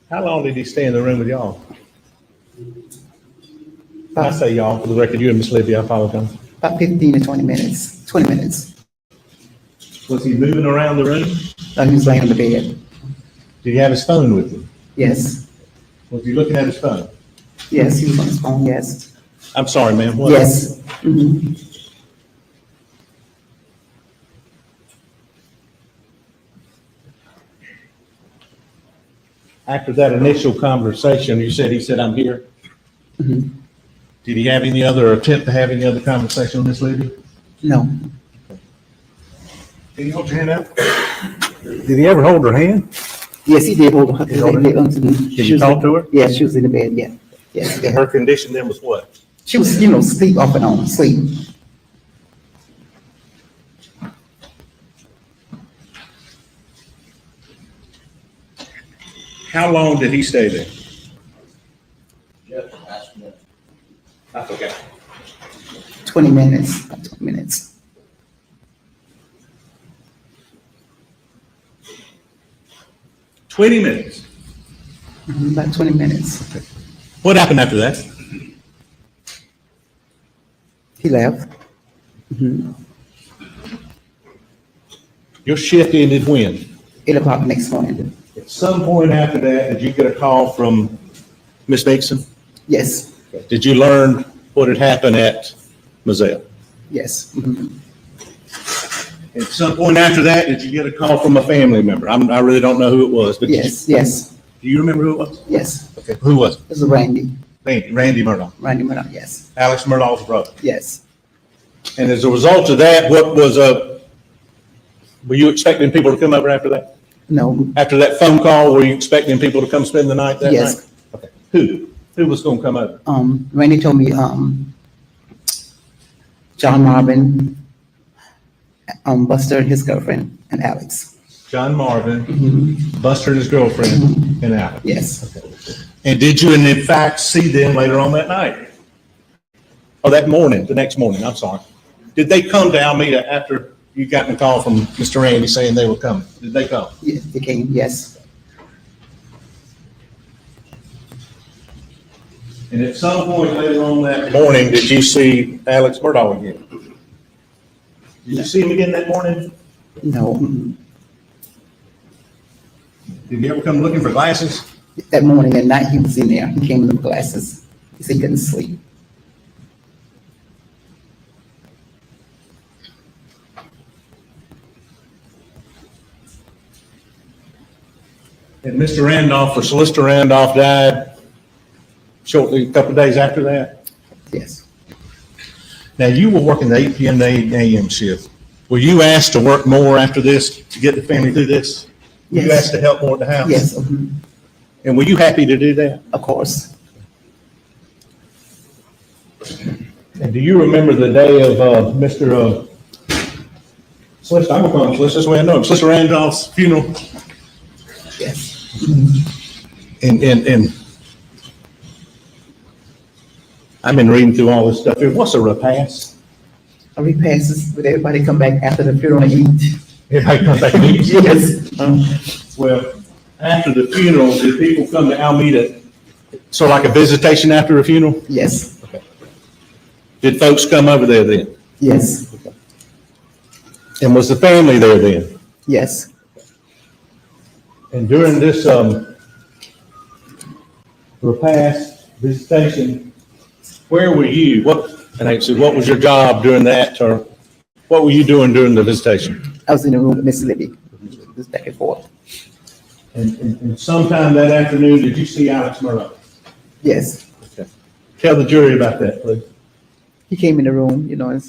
How long did he stay in the room with y'all? I say y'all, for the record, you and Miss Libby, I apologize. About 15 to 20 minutes, 20 minutes. Was he moving around the room? No, he was laying on the bed. Did he have his phone with him? Yes. Was he looking at his phone? Yes, he was on his phone, yes. I'm sorry, ma'am. What? Yes. Mm-hmm. After that initial conversation, you said, he said, I'm here. Mm-hmm. Did he have any other attempt to have any other conversation with Miss Libby? No. Did he hold your hand out? Did he ever hold her hand? Yes, he did hold her. Did you talk to her? Yes, she was in the bed, yeah. Yes. And her condition then was what? She was, sleep off and on, sleep. How long did he stay there? I forgot. 20 minutes, about 20 minutes. $20. About 20 minutes. What happened after that? He left. Mm-hmm. Your shift ended when? 8 o'clock next morning. At some point after that, did you get a call from Miss Mason? Yes. Did you learn what had happened at Moselle? Yes. Mm-hmm. At some point after that, did you get a call from a family member? I really don't know who it was, but Yes, yes, do you remember who it was? yes. Okay, who was it? It was Randy. Randy Murdaugh. Randy Murdaugh, yes. Alex Murdaugh's brother. Yes. And as a result of that, what was were you expecting people to come over after that? No. After that phone call, were you expecting people to come spend the night that Yes. night? Okay. Who was going to come over? Randy told me, John Marvin, Buster and his girlfriend, and Alex. John Marvin, Buster and his girlfriend, and Alex. Yes. Okay. And did you in fact see them later on that night? Or that morning, the next morning, I'm sorry. Did they come to Alameda after you got the call from Mr. Randy saying they were coming? Did they come? Yes, they came, yes. And at some point later on that morning, did you see Alex Murdaugh again? Did you see him again that morning? No. Did he ever come looking for glasses? That morning and night he was in there. He came with glasses. He said he couldn't sleep. And Mr. Randolph, or Solicitor Randolph, died shortly, a couple of days after that? Yes. Now, you were working the 8 p.m. to 8 a.m. shift. Were you asked to work more after this to get the family through this? Were you Yes. asked to help more at the house? Yes. And were you happy to do that? Of course. And do you remember the day of Mr. Solicitor, I'm going to call him Solicitor, that's the way I know him, Solicitor Randolph's funeral? Yes. And I've been reading through all this stuff here. What's a repast? A repast is when everybody come back after the funeral and eat. Everybody comes back and eats? Yes. Well, after the funeral, did people come to Alameda, so like a visitation after a funeral? Yes. Okay. Did folks come over there then? Yes. Okay. And was the family there then? Yes. And during this repast visitation, where were you? What was your job during that, or what were you doing during the visitation? I was in the room with Miss Libby, just back and forth. And sometime that afternoon, did you see Alex Murdaugh? Yes. Okay. Tell the jury about that, please. He came in the room, you know, and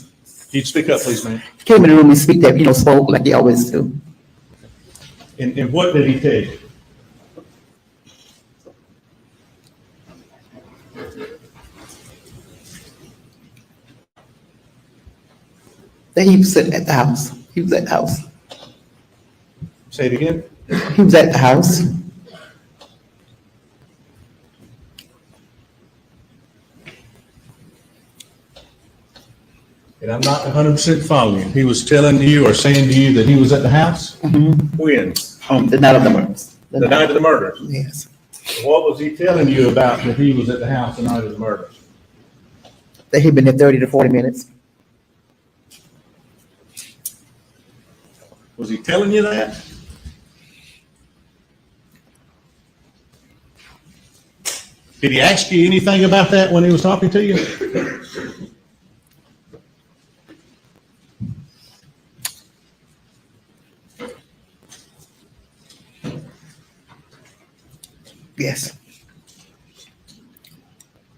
You'd speak up, please, ma'am. he came in the room and speak that, you know, spoke like he always do. And what did he tell you? That he was at the house. He was at the house. Say it again. He was at the house. And I'm not 100% following you. He was telling you or saying to you that he was at the house? Mm-hmm. When? The night of the murders. The night of the murders? Yes. What was he telling you about that he was at the house the night of the murders? That he'd been there 30 to 40 minutes. Was he telling you that? Did he ask you anything about that when he was talking to you? Yes.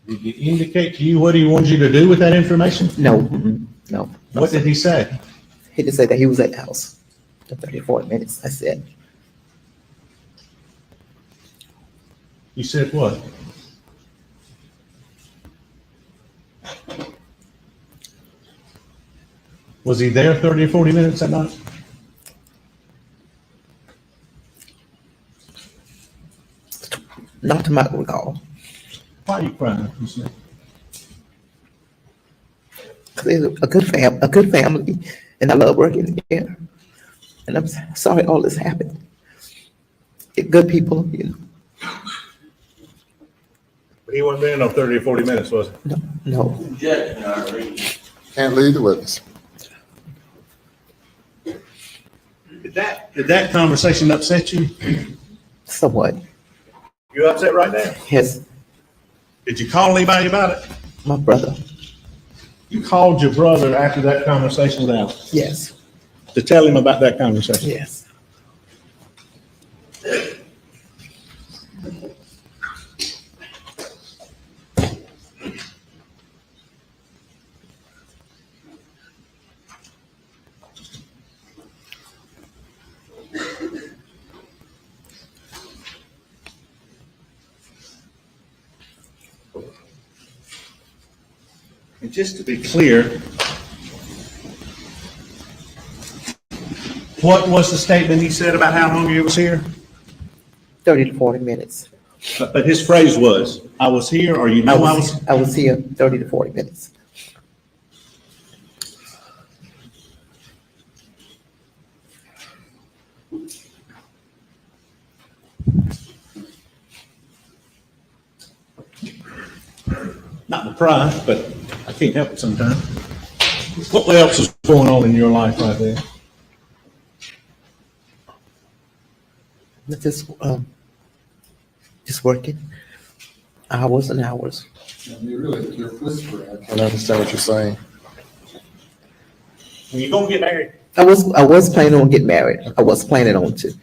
Did he indicate to you what he wanted you to do with that information? No. Mm-mm. No. What did he say? He just said that he was at the house for 30 to 40 minutes. I said. You said what? Was he there 30 or 40 minutes that night? Not to my recall. Why are you crying? You said? Because they're a good family, and I love working together. And I'm sorry all this happened. They're good people, you know. He wasn't there no 30 or 40 minutes, was he? No. Can't lead the witness. Did that conversation upset you? Somewhat. You upset right now? Yes. Did you call anybody about it? My brother. You called your brother after that conversation with Alex? Yes. To tell him about that conversation? Yes. And just to be clear, What was the statement he said about how long he was here? 30 to 40 minutes. But his phrase was, I was here, or you know I was here 30 to 40 minutes. Not deprived, but I can't help it sometimes. What else is going on in your life right there? Just working. Hours and hours. You're whispering. I can't understand what you're saying. When you gonna get married? I was planning on getting married. I was planning on to.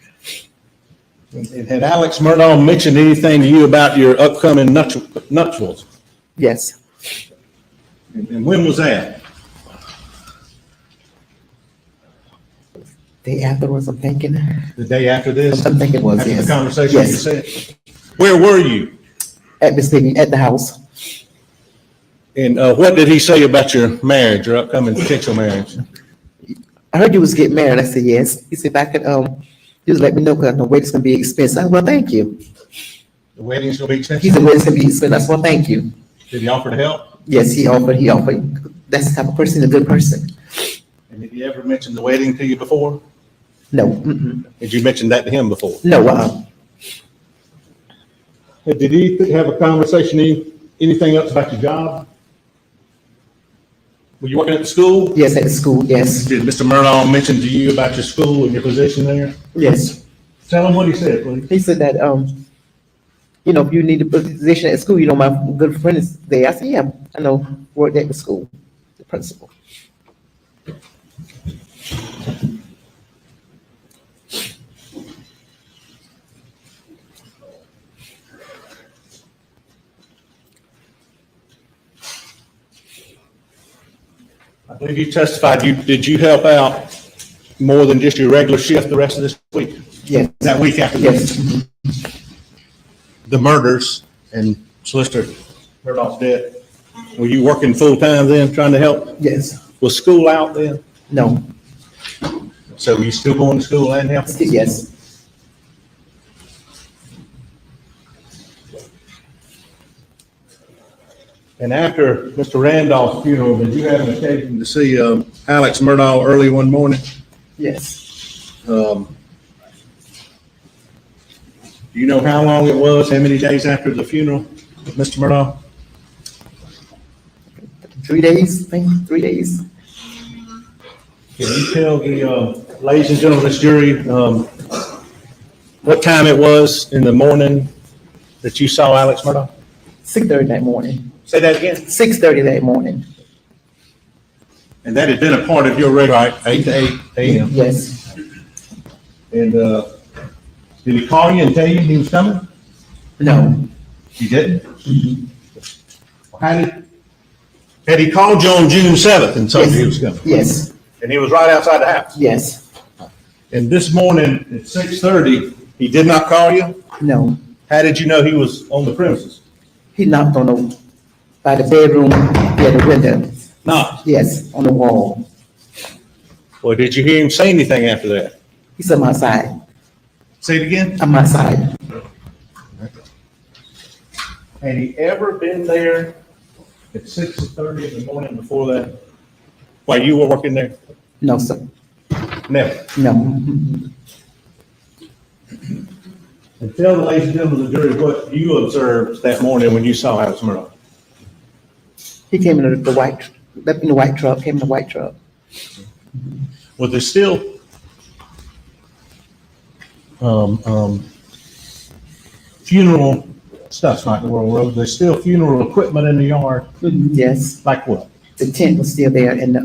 And had Alex Murdaugh mentioned anything to you about your upcoming nuptials? Yes. And when was that? Day afterwards, I'm thinking. The day after this? I'm thinking it was, After yes. the conversation Yes. you said? Where were you? At Miss Living, at the house. And what did he say about your marriage, your upcoming potential marriage? I heard you was getting married. I said, yes. He said, if I could, just let me know, because I know wedding's gonna be expensive. I said, well, thank you. The wedding's gonna be expensive? He said, wedding's gonna be expensive. I said, well, thank you. Did he offer to help? Yes, he offered. That's the type of person, a good person. And did he ever mention the wedding to you before? No. Mm-mm. Did you mention that to him before? No. Did he have a conversation, anything else about your job? Were you working at the school? Yes, at the school, yes. Did Mr. Murdaugh mention to you about your school and your position there? Yes. Tell him what he said, please. He said that, if you need a position at school, my good friend is there. I said, yeah, I know, worked at the school, the principal. I believe you testified, did you help out more than just your regular shift the rest of this week? Yes. That week after Yes. this? The murders and Solicitor Murdaugh's death, were you working full-time then, trying to help? Yes. Was school out then? No. So you still going to school and helping? Yes. And after Mr. Randolph's funeral, did you have an occasion to see Alex Murdaugh early one morning? Yes. Do you know how long it was, how many days after the funeral of Mr. Murdaugh? 3 days, I think, 3 days. Can you tell the ladies and gentlemen of this jury what time it was in the morning that you saw Alex Murdaugh? 6:30 that morning. Say that again? 6:30 that morning. And that had been a part of your regular 8 to 8 a.m.? Yes. And did he call you and tell you he was coming? No. He didn't? Had he called you on June 7th and told you he was coming? Yes. And he was right outside the house? Yes. And this morning at 6:30, he did not call you? No. How did you know he was on the premises? He knocked by the bedroom, near the window. Knocked? Yes, on the wall. Well, did you hear him say anything after that? He said, I'm outside. Say it again? I'm outside. Had he ever been there at 6:30 in the morning before that, while you were working there? No, sir. Never? No. And tell the ladies and gentlemen of the jury what you observed that morning when you saw Alex Murdaugh. He came in the white truck. Was there still funeral stuff's not in the world road? There's still funeral equipment in the yard? Yes. Like what? The tent was still there and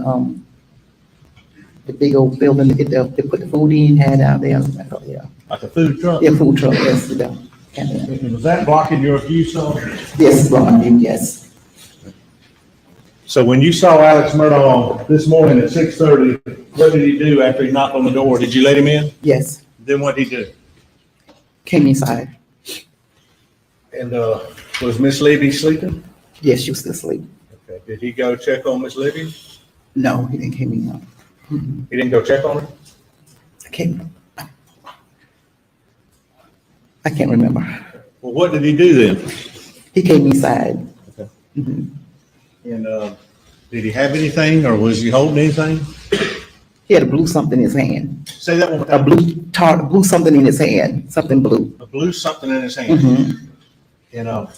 the big old building, they put the food in, had out there. Yeah. Like a food truck? Yeah, food truck, yes. Was that blocking your view, so? Yes, blocking, yes. So when you saw Alex Murdaugh this morning at 6:30, what did he do after he knocked on the door? Did you let him in? Yes. Then what did he do? Came inside. And was Miss Levy sleeping? Yes, she was still asleep. Okay. Did he go check on Miss Levy? No, he didn't came in. He didn't go check on her? I can't remember. Well, what did he do then? He came inside. Okay. Mhm. And did he have anything, or was he holding anything? He had a blue something in his hand. Say that one more A time. blue something in his hand, something blue. A blue something in his hand. Mhm. And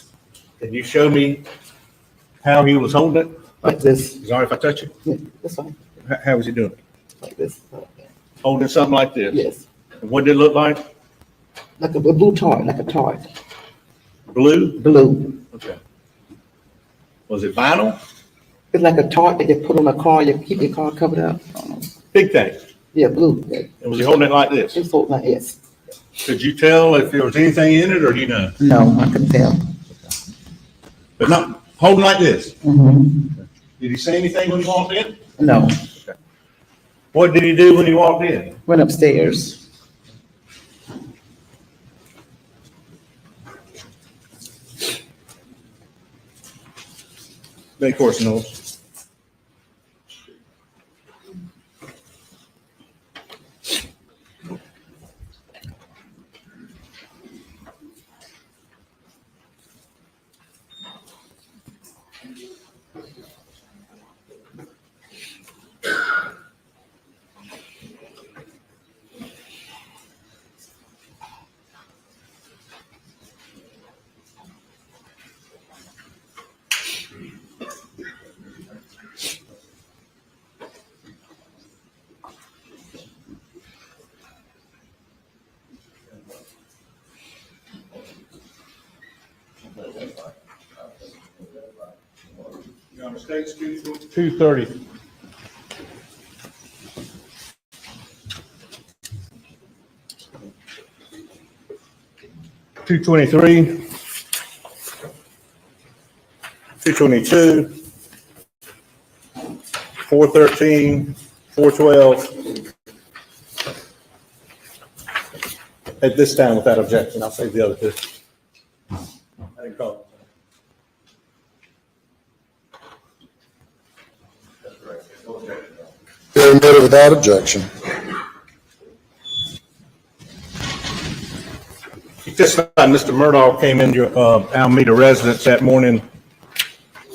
can you show me how he was holding it? Like this. Is it all right if I touch it? Yeah, that's fine. How was he doing it? Like this. Holding something like this? Yes. And what did it look like? Like a blue tart, like a tart. Blue? Blue. Okay. Was it vinyl? It's like a tart that they put on a car, you keep your car covered up. Big thing. Yeah, blue. And was he holding it like this? It's holding like this. Could you tell if there was anything in it, or do you know? No, I couldn't tell. But not holding like this? Mm-hmm. Did he say anything when he walked in? No. Okay. What did he do when he walked in? Went upstairs. Of course, knows. United States 230. $223, $222, $413, $412. At this time, without objection, I'll save the other two. I didn't call it. They're admitted without objection. You testified Mr. Murdaugh came into Alameda residence that morning.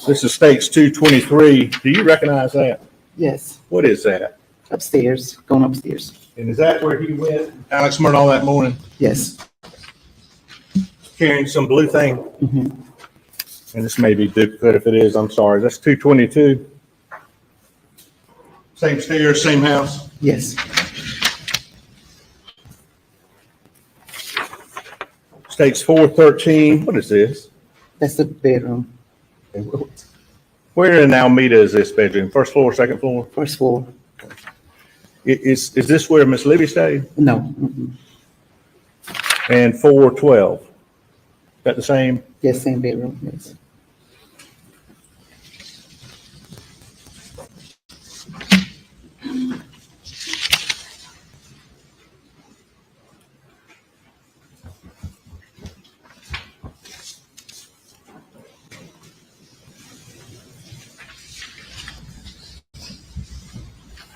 This is States 223. Do you recognize that? Yes. What is that? Upstairs, going upstairs. And is that where he went, Alex Murdaugh, that morning, Yes. carrying some blue thing? Mm-hmm. And this may be duplicate. If it is, I'm sorry. That's 222. Same stairs, same house? Yes. States 413. What is this? That's the bedroom. Where in Alameda is this bedroom? First floor, second floor? First floor. Is this where Miss Libby stayed? No. Mm-mm. And 412? Is that the same? Yes, same bedroom, yes.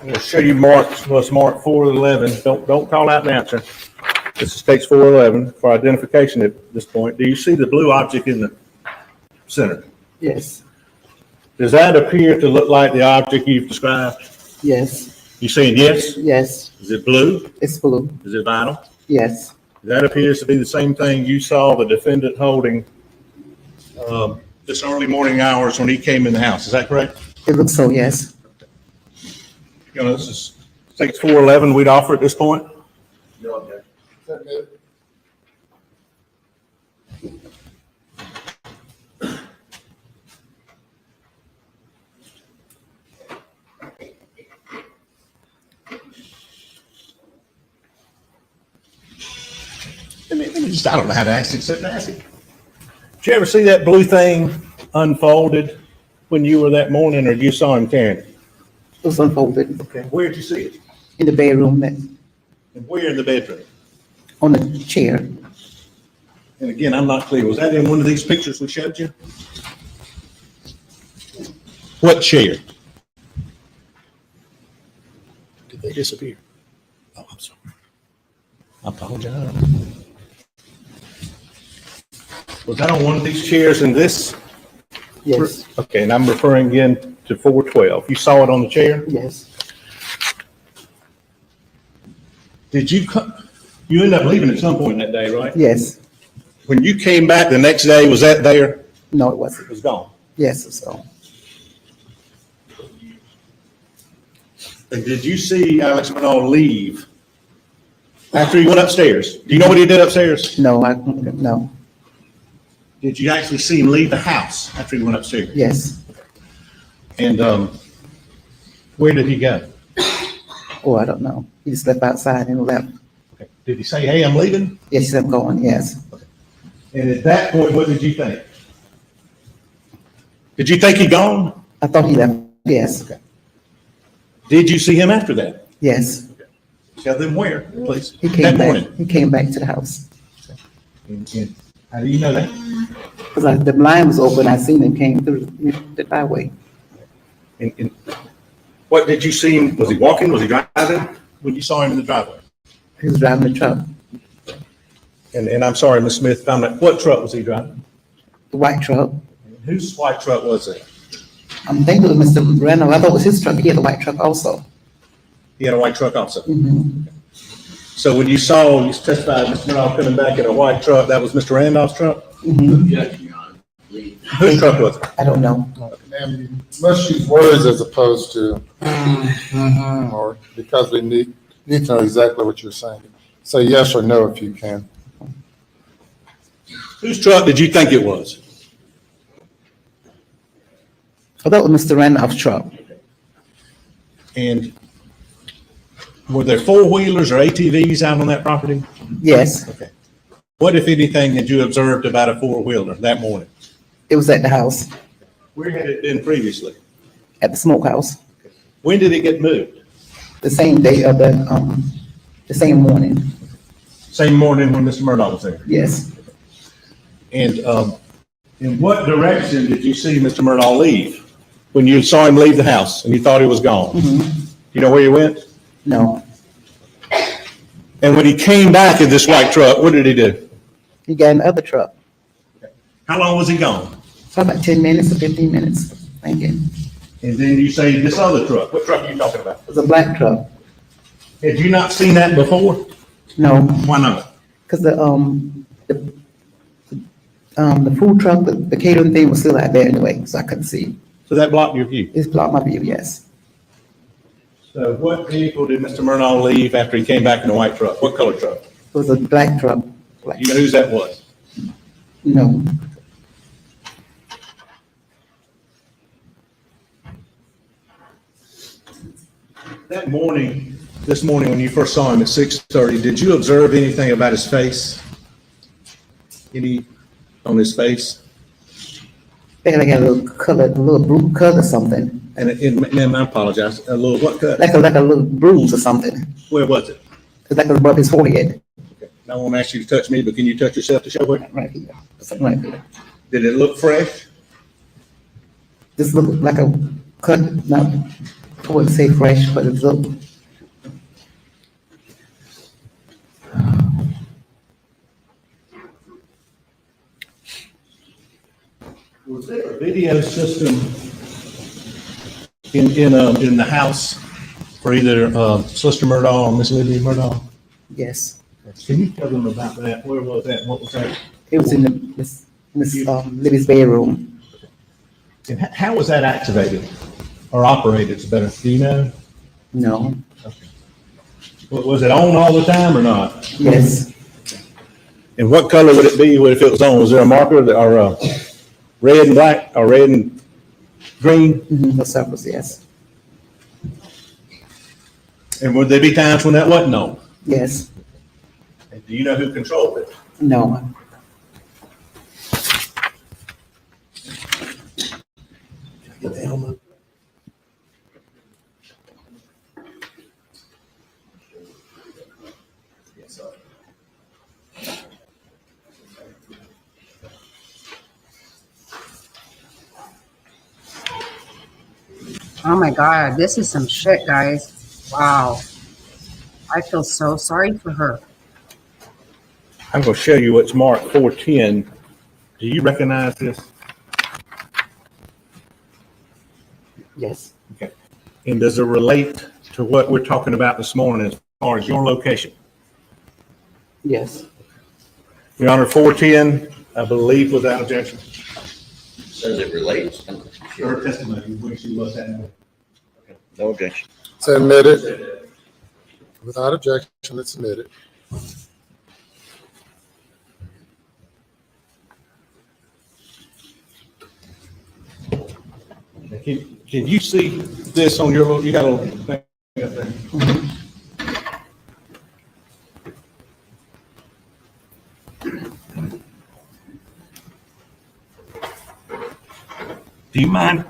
I'm going to show you what's marked 411. Don't call out the answer. This is States 411 for identification at this point. Do you see the blue object in the center? Yes. Does that appear to look like the object you've described? Yes. You saying yes? Yes. Is it blue? It's blue. Is it vinyl? Yes. That appears to be the same thing you saw the defendant holding this early morning hours when he came in the house. Is that correct? It looks so, yes. You know, this is States 411 we'd offer at this point. No objection. I don't know how to ask it, except to ask it. Did you ever see that blue thing unfolded when you were that morning, or you saw him carrying it? It was unfolded. Okay, where did you see it? In the bedroom, And where in the bedroom? on the chair. And again, I'm not clear. Was that in one of these pictures we showed you? What chair? Did they disappear? Oh, I'm sorry. I apologize. Was that on one of these chairs in this? Yes, Okay, and I'm referring again to 412. You saw it on the chair? yes, Did you come, you ended up leaving at some point that day, right? yes. When you came back the next day, was that there? No, it wasn't. It was gone. Yes, it's gone. And did you see Alex Murdaugh leave after he went upstairs? Do you know what he did upstairs? No, no. Did you actually see him leave the house after he went upstairs? Yes. And where did he go? Oh, I don't know. He just left outside and left. Okay. Did he say, "Hey, I'm leaving"? Yes, he said, I'm going, yes. And at that point, what did you think? Did you think he gone? I thought he left, yes. Okay. Did you see him after that? Yes. Tell them where, please. He came That back. morning. He came back to the house. And how do you know that? Because the blind was open, I seen him came through the driveway. And what did you see him? Was he walking? Was he driving? When you saw him in the driveway? He was driving the truck, And I'm sorry, Ms. Smith, what truck was he driving? the white truck. Whose white truck was it? I'm thinking it was Mr. Randall. I thought it was his truck. He had a white truck also. He had a white truck also. Mm-hmm. So when you saw, you testified, Mr. Murdaugh coming back in a white truck, that was Mr. Randolph's truck? Mm-hmm. Whose truck was it? I don't know. Ma'am, you must use words as opposed to, or because we need to know exactly what you're saying. Say yes or no if you can. Whose truck did you think it was? I thought it was Mr. Randolph's truck. And were there four-wheelers or ATVs out on that property? Yes, Okay. What, if anything, had you observed about a four-wheeler that morning? it was at the house, Where had it been previously? at the smokehouse, When did it get moved? the same day of the same morning. Same morning when Mr. Murdaugh was there? Yes. And in what direction did you see Mr. Murdaugh leave? When you saw him leave the house and you thought he was gone? Mm-hmm. You know where he went? No, And when he came back in this white truck, what did he do? he got in the other truck. How long was he gone? For about 10 minutes or 15 minutes, thinking. And then you say this other truck. What truck are you talking about? It was a black truck. Had you not seen that before? No, Why not? because the food truck, the catering thing was still out there anyway, so I couldn't see. So that blocked your view. It's blocked my view, yes. So what vehicle did Mr. Murdaugh leave after he came back in a white truck? What color truck? It was a black truck. Black. You know whose that was? No, That morning, this morning when you first saw him at 6:30, did you observe anything about his face? Any on his face? they had like a little color, a little blue cut or something, And ma'am, I apologize, a little what cut? like a little bruise or something. Where was it? It's like above his forehead, I won't ask you to touch me, but can you touch yourself to show it? right here, something like that. Did it look fresh? This looked like a cut, not, I wouldn't say fresh, but it looked. Was there a video system in the house for either Sister Murdaugh or Miss Libby Murdaugh? Yes, Can you tell them about that? Where was that? What was that? it was in Miss Libby's bedroom. And how was that activated or operated? It's better. Do you know? No, Was it on all the time or not? yes, And what color would it be if it was on? Was there a marker or red and black or red and green? the circles, yes, And would there be times when that wasn't on? yes, And do you know who controlled it? no. Get the helmet. Oh my God, this is some shit, guys. Wow. I feel so sorry for her. I'm going to show you what's marked 410. Do you recognize this? Yes. Okay. And does it relate to what we're talking about this morning as far as your location? Yes. Your Honor, 410, I believe, without objection. Says it relates. Her testimony, when she was at. No objection. It's admitted. Without objection, it's admitted. Can you see this on your, you got a little thing up there? Do you mind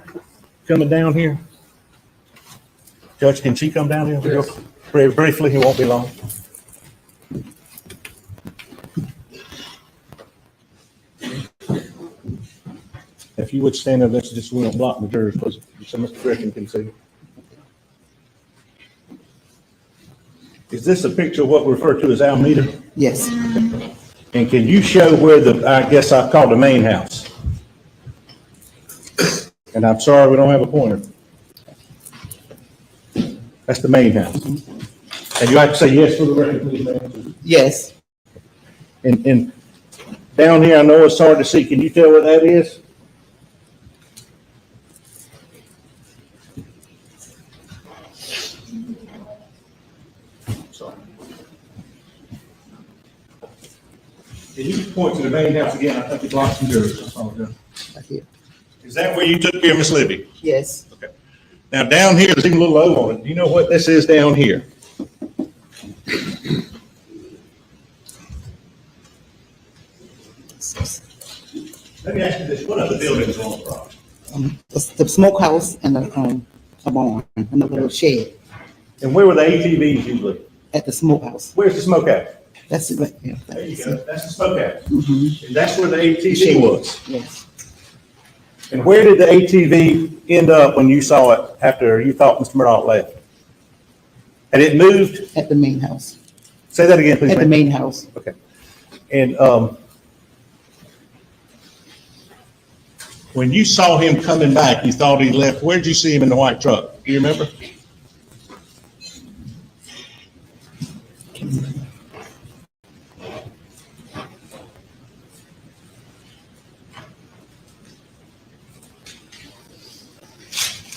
coming down here? Judge, can she come down here? Yes. Very briefly, it won't be long. If you would stand up, let's just, we don't block the jurors, because so Mr. Griffin can see. Is this a picture of what we refer to as Alameda? Yes. And can you show where the, I guess I call the main house? And I'm sorry, we don't have a pointer. That's the main house. And you have to say yes for the record, please, ma'am. Yes. And down here, I know it's hard to see. Can you tell what that is? Sorry. Can you point to the main house again? I think it blocks some jurors. That's all done. Right here. Is that where you took care of Miss Libby? Yes. Okay. Now down here, there's even a little low on it. Do you know what this is down here? Let me ask you this: what other buildings are on the property? The smokehouse and a barn and a little shed. And where were the ATVs usually? At the smokehouse. Where's the smokehouse? That's it. Yeah, There you go. That's the smokehouse. Mm-hmm. And that's where the ATV was. Yes. And where did the ATV end up when you saw it after you thought Mr. Murdaugh left? Had it moved? At the main house. Say that again, please. At the ma'am. main house. Okay. And when you saw him coming back, you thought he left. Where did you see him in the white truck? Do you remember?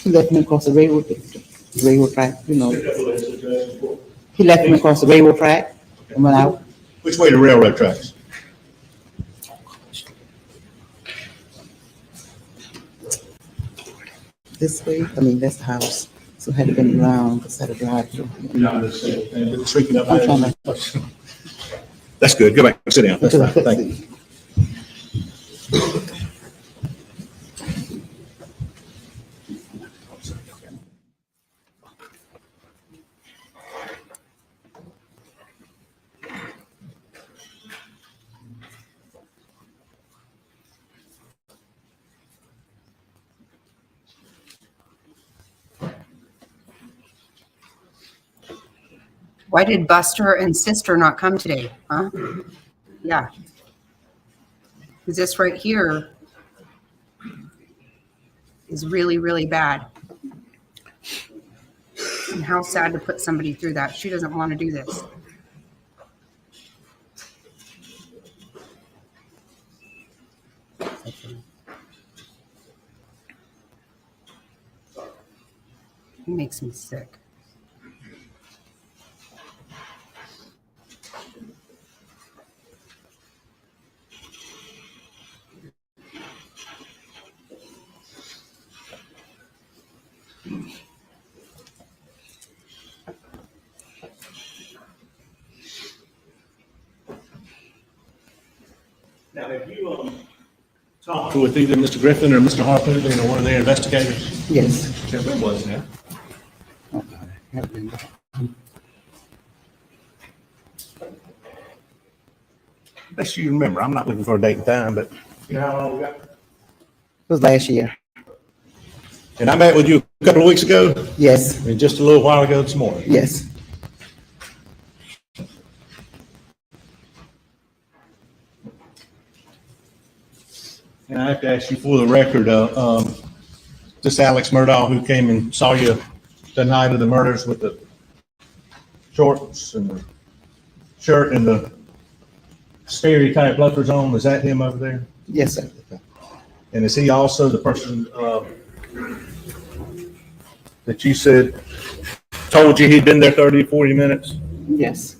He left me across the railroad track, you know. He left me across the railroad track and went out. Which way the railroad tracks? This way, I mean, that's the house. So it had to been around, because I had to drive through. Shrinking up. I'm trying to. That's good. Go back. Sit down. That's fine. Thank you. Why did Buster and Sister not come today? Huh? Yeah. Because this right here is really, really bad. And how sad to put somebody through that. She doesn't want to do this. It makes me sick. Now, have you talked with either Mr. Griffin or Mr. Harpoon, or one of their investigators? Yes. Yeah, when was that? Best you remember. I'm not looking for a date and time, but you know how long we got? It was last year. And I met with you a couple of weeks ago? Yes. And just a little while ago this morning? Yes. And I have to ask you for the record, this Alex Murdaugh who came and saw you the night of the murders with the shorts and the shirt and the stereotype loafers on, is that him over there? Yes, sir. And is he also the person that you said told you he'd been there 30 or 40 minutes? Yes.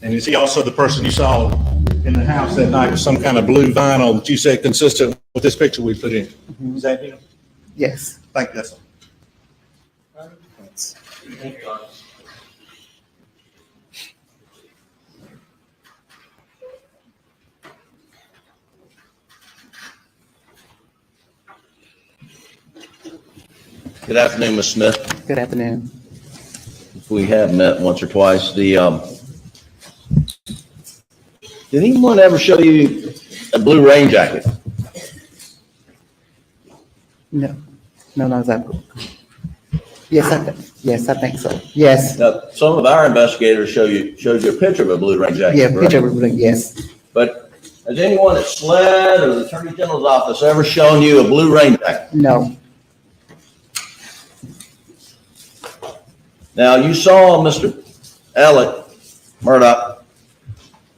And is he also the person you saw in the house that night with some kind of blue vinyl that you said consistent with this picture we put in? Is that him? Yes. Thank you. That's all. Good afternoon, Ms. Smith. Good afternoon. We have met once or twice. Did anyone ever show you a blue rain jacket? No, exactly. Yes, I think so. Yes. Now, some of our investigators showed you a picture of a blue rain jacket. Yeah, correct? picture of it, yes. But has anyone at SLED or the Attorney General's office ever shown you a blue rain jacket? No. Now, you saw Mr. Alex Murdaugh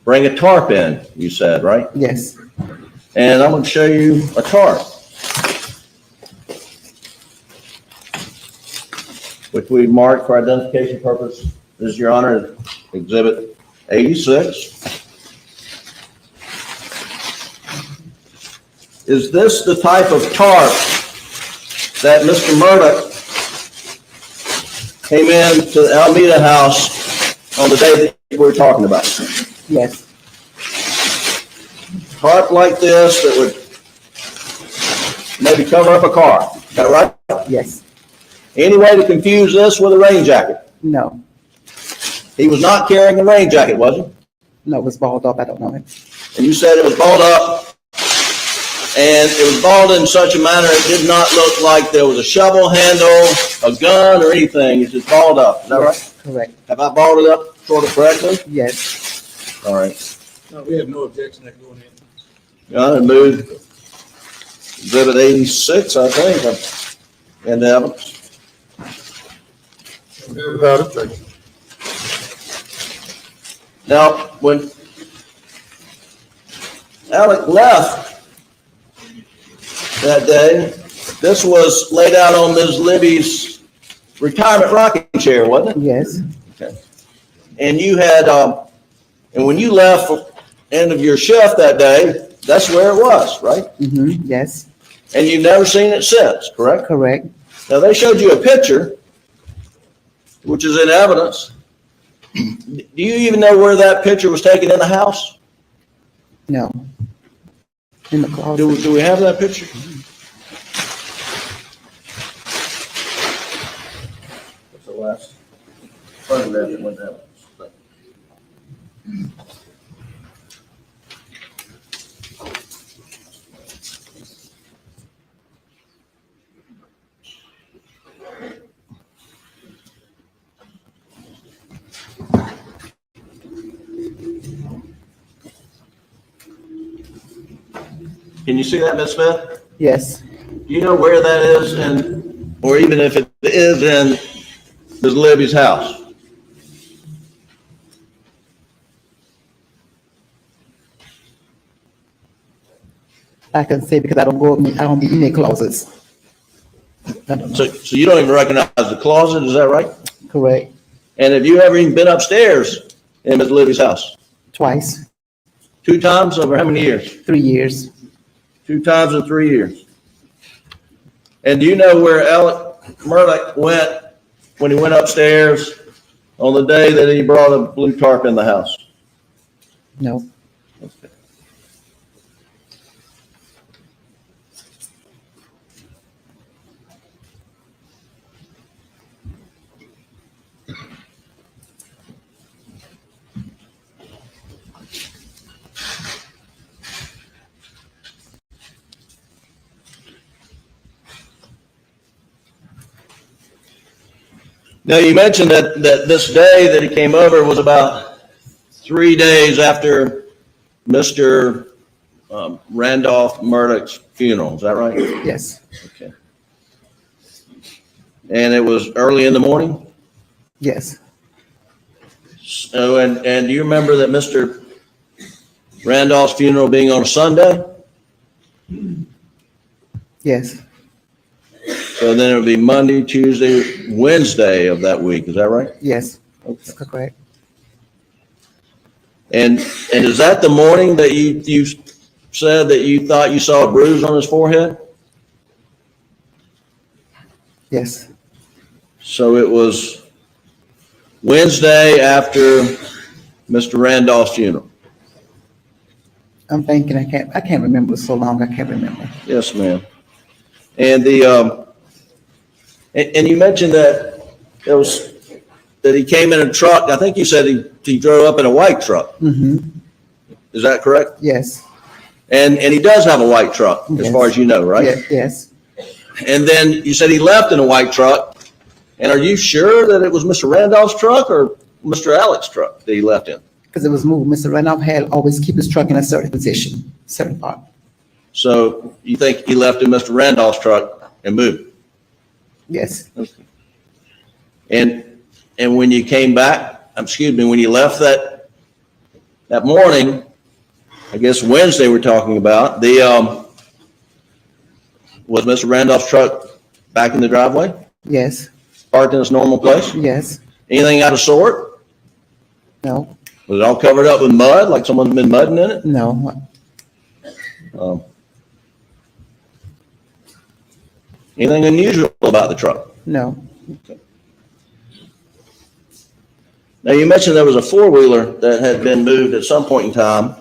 bring a tarp in, you said, right? Yes. And I'm going to show you a tarp, which we marked for identification purposes, Your Honor, Exhibit 86. Is this the type of tarp that Mr. Murdaugh came in to the Alameda house on the day that we're talking about? Yes. Tarp like this that would maybe cover up a car. Is that right? Yes. Any way to confuse this with a rain jacket? No. He was not carrying a rain jacket, was he? No, it was balled up. I don't know it. And you said it was balled up, and it was balled in such a manner it did not look like there was a shovel handle, a gun, or anything. It's just balled up. Is that right? Correct. Have I balled it up sort of correctly? Yes. All right. No, we have no objection to going in. Your Honor, move Exhibit 86, I think, and evidence. Without objection. Now, when Alec left that day, this was laid out on Ms. Libby's retirement rocking chair, wasn't it? Yes. Okay. And you had, and when you left for end of your shift that day, that's where it was, right? Mm-hmm. Yes. And you've never seen it since, correct? Correct. Now, they showed you a picture, which is in evidence. Do you even know where that picture was taken in the house? No. In the closet. Do we have that picture? What's the last photograph that went down? Can you see that, Ms. Smith? Yes. Do you know where that is, or even if it is in Ms. Libby's house? I can say because I don't be in the closets. So you don't even recognize the closet, is that right? Correct. And have you ever even been upstairs in Ms. Libby's house? Twice. 2 times over how many years? 3 years. 2 times in 3 years. And do you know where Alex Murdaugh went when he went upstairs on the day that he brought a blue tarp in the house? No. Okay. Now, you mentioned that this day that he came over was about 3 days after Mr. Randolph Murdaugh's funeral, is that right? Yes, Okay. And it was early in the morning? yes, So, and do you remember that Mr. Randolph's funeral being on a Sunday? yes, So then it would be Monday, Tuesday, Wednesday of that week, is that right? yes, that's correct. And is that the morning that you said that you thought you saw a bruise on his forehead? Yes, So it was Wednesday after Mr. Randolph's funeral? I'm thinking, I can't remember, so long, I can't remember. Yes, ma'am. And and you mentioned that he came in a truck. I think you said he drove up in a white truck. Mm-hmm, Is that correct? yes. And he does have a white truck, as Yes. far as you know, right? Yes, And then you said he left in a white truck. And are you sure that it was Mr. Randolph's truck or Mr. Alex's truck that he left in? because it was moved. Mr. Randolph had always keep his truck in a certain position, certain part. So you think he left in Mr. Randolph's truck and moved? Yes, And when you came back, when you left that morning, I guess Wednesday we're talking about, was Mr. Randolph's truck back in the driveway? yes, Parked in its normal place? yes, Anything out of sort? no, Was it all covered up with mud, like someone's been mudding in it? no, Anything unusual about the truck? no, Now, you mentioned there was a four-wheeler that had been moved at some point in time.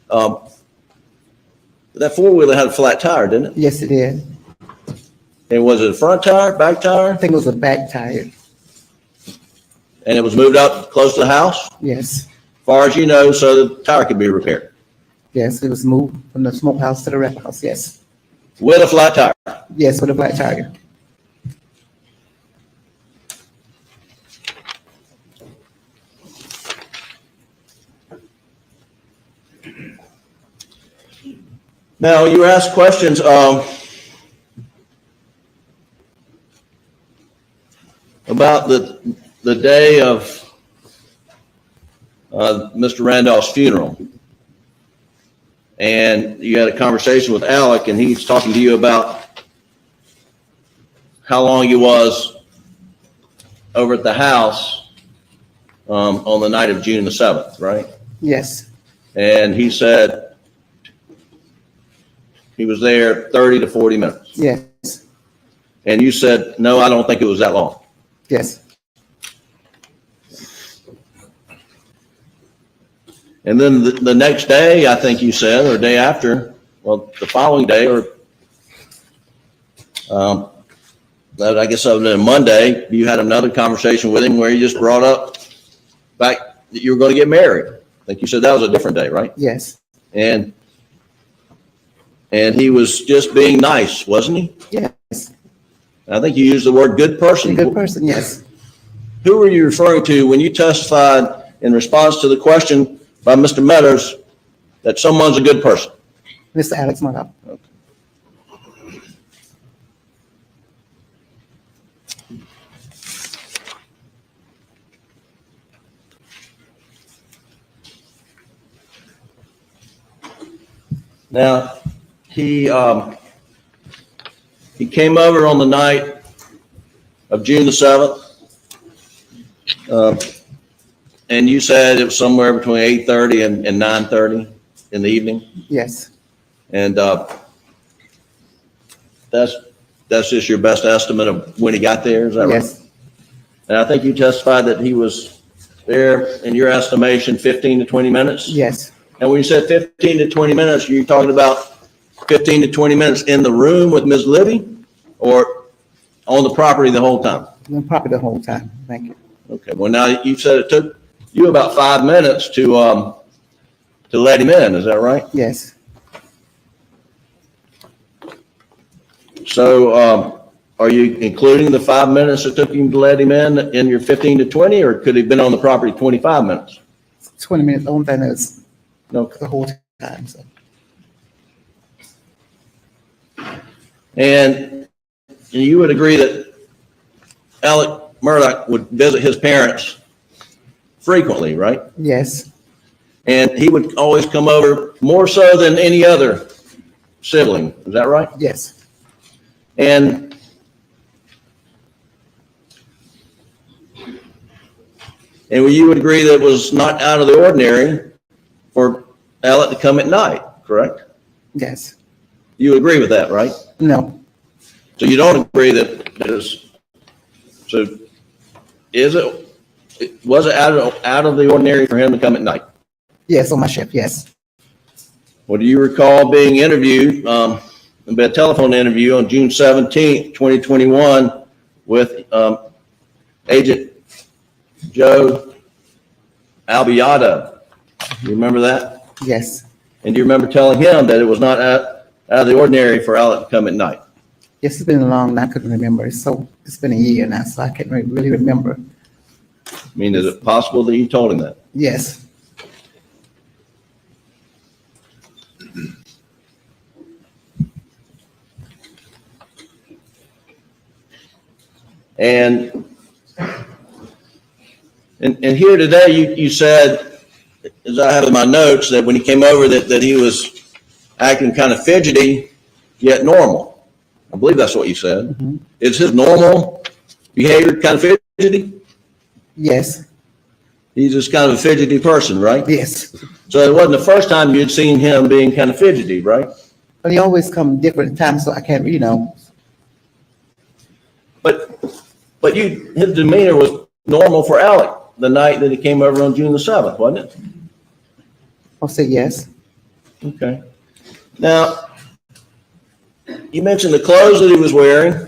That four-wheeler had a flat tire, didn't it? yes, it did. And was it a front tire, back tire? I think it was a back tire, And it was moved up close to the house, yes, far as you know, so the tire could be repaired yes, it was moved from the smokehouse to the rep house, yes, with a flat tire. yes, with a black tire. Now, you were asked questions about the day of Mr. Randolph's funeral. And you had a conversation with Alec, and he's talking to you about how long he was over at the house on the night of June the 7th, right? Yes, And he said he was there 30 to 40 minutes. yes, And you said, no, I don't think it was that long. yes, And then the next day, I think you said, or day after, well, the following day, or I guess other than Monday, you had another conversation with him where you just brought up back that you were going to get married. I think you said that was a different day, right? yes, And he was just being nice, wasn't he? yes, I think you used the word good person. good person, yes. Who were you referring to when you testified in response to the question by Mr. Meadows that someone's a good person? Mr. Alex Murdaugh. Okay. Now, he came over on the night of June the 7th. And you said it was somewhere between 8:30 and 9:30 in the evening. Yes, And that's just your best estimate of when he got there, is that right? yes, And I think you testified that he was there, in your estimation, 15 to 20 minutes? yes, And when you said 15 to 20 minutes, you're talking about 15 to 20 minutes in the room with Ms. Libby or on the property the whole time? I'm probably the whole time, thank you. Okay, well, now you said it took you about 5 minutes to let him in, is that right? Yes, So are you including the 5 minutes it took him to let him in your 15 to 20, or could he have been on the property 25 minutes? 20 minutes, only thing is, No, the whole time, so. And you would agree that Alex Murdaugh would visit his parents frequently, right? Yes, And he would always come over more so than any other sibling. Is that right? yes, And you would agree that it was not out of the ordinary for Alec to come at night, correct? yes. You agree with that, right? No, So you don't agree that there's, so was it out of the ordinary for him to come at night? yes, on my shift, yes. Well, do you recall being interviewed, a telephone interview on June 17th, 2021 with Agent Joe Albiado? You remember that? Yes, And do you remember telling him that it was not out of the ordinary for Alec to come at night? yes, it's been long, and I couldn't remember. It's been a year now, so I can't really remember. I mean, is it possible that you told him that? Yes, And here today, you said, as I have in my notes, that when he came over, that he was acting kind of fidgety, yet normal. I believe that's what you said. Mm-hmm. Is his normal behavior kind of fidgety? yes, He's just kind of a fidgety person, right? yes. So it wasn't the first time you'd seen him being kind of fidgety, right? But he always come different times, so I can't, But his demeanor was normal for Alec the night that he came over on June the 7th, wasn't it? I'll say yes. Okay. Now, you mentioned the clothes that he was wearing.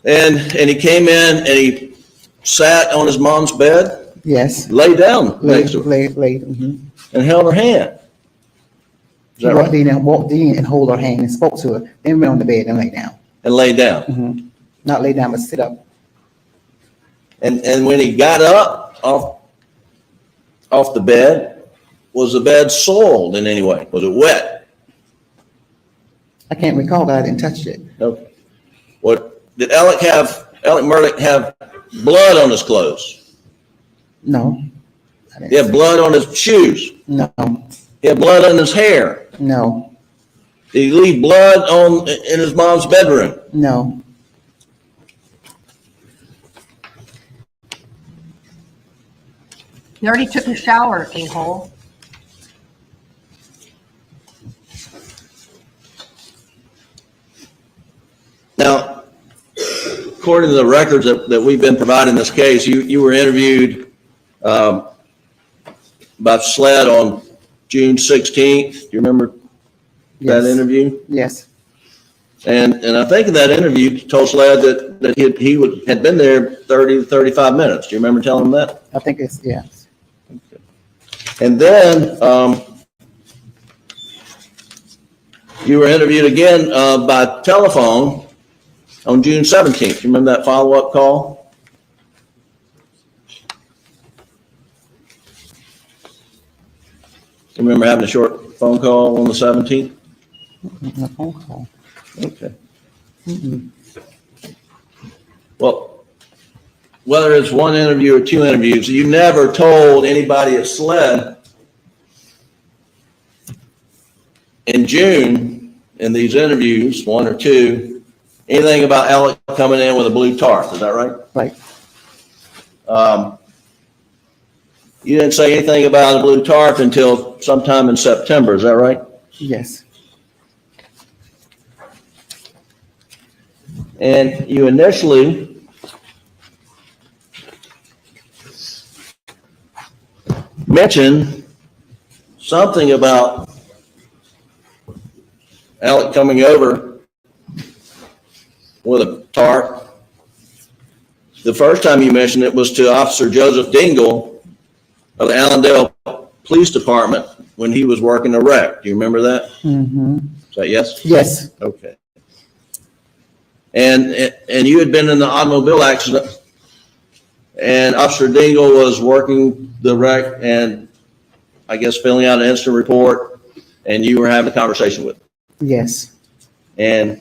And he came in and he sat on his mom's bed, Yes. lay down next to her, Mm-hmm. and held her hand. Is He that walked right? walked in and hold her hand and spoke to her, then went on the bed and lay down. And lay down. Mm-hmm. Not lay down, but sit up. And when he got up off the bed, was the bed soiled in any way? Was it wet? I can't recall, but I didn't touch it. Okay. What did Alec Murdaugh have blood on his clothes? No. He had blood on his shoes. No. He had blood on his hair. No. Did he leave blood in his mom's bedroom? No. He already took a shower, a-hole. Now, according to the records that we've been providing in this case, you were interviewed by SLED on June 16th. Do you remember that interview? Yes. And I think in that interview, you told SLED that he had been there 30 to 35 minutes. Do you remember telling him that? I think it's, yes. And then you were interviewed again by telephone on June 17th. Do you remember that follow-up call? You remember having a short phone call on the 17th? A phone call. Okay. Mm-mm. Well, whether it's one interview or two interviews, you never told anybody at SLED in June in these interviews, one or two, anything about Alec coming in with a blue tarp. Is that right? Right. You didn't say anything about a blue tarp until sometime in September. Is that right? Yes. And you initially mentioned something about Alec coming over with a tarp. The first time you mentioned it was to Officer Joseph Dingle of the Allendale Police Department when he was working a wreck. Do you remember that? Mm-hmm. Is that yes? Yes. Okay. And you had been in the automobile accident, and Officer Dingle was working the wreck, and I guess, filling out an incident report, and you were having a conversation with him. Yes. And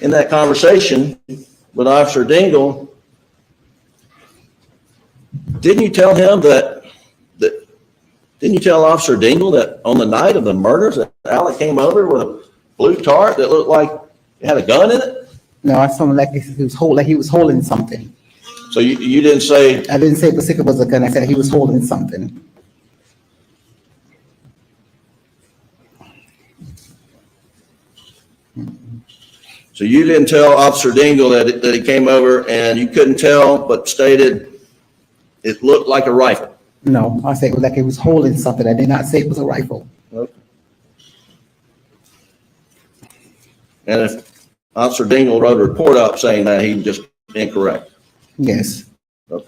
in that conversation with Officer Dingle, didn't you tell him didn't you tell Officer Dingle that on the night of the murders that Alec came over with a blue tarp that looked like it had a gun in it? No, I saw him like he was holding something. So you didn't say? I didn't say Pacific was a gun. I said he was holding something. So you didn't tell Officer Dingle that he came over, and you couldn't tell, but stated it looked like a rifle? No, I said it was like he was holding something. I did not say it was a rifle. Okay. And if Officer Dingle wrote a report up saying that, he was just incorrect? Yes. Okay.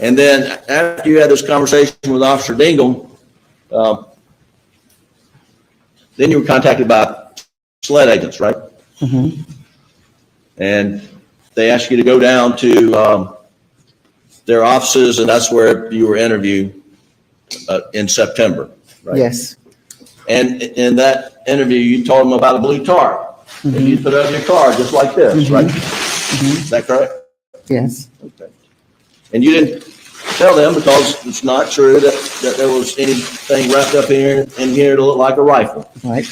And then after you had this conversation with Officer Dingle, then you were contacted by SLED agents, right? Mm-hmm. And they asked you to go down to their offices, and that's where you were interviewed in September, right? Yes. And in that interview, you told them about a blue tarp that you put over your car just like this, right? Is that correct? Yes. Okay. And you didn't tell them because it's not true that there was anything wrapped up in here to look like a rifle. Right.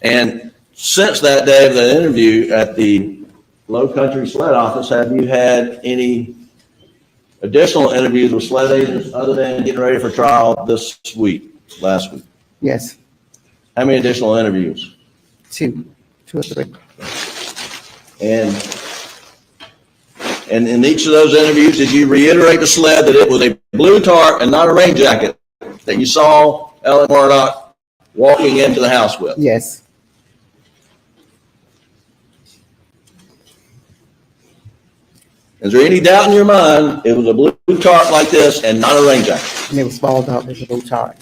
And since that day of the interview at the Low Country SLED office, have you had any additional interviews with SLED agents other than getting ready for trial this week, last week? Yes. How many additional interviews? 2 or 3. And in each of those interviews, did you reiterate to SLED that it was a blue tarp and not a rain jacket that you saw Alex Murdaugh walking into the house with? Yes. Is there any doubt in your mind it was a blue tarp like this and not a rain jacket? And it was balled up as a blue tarp.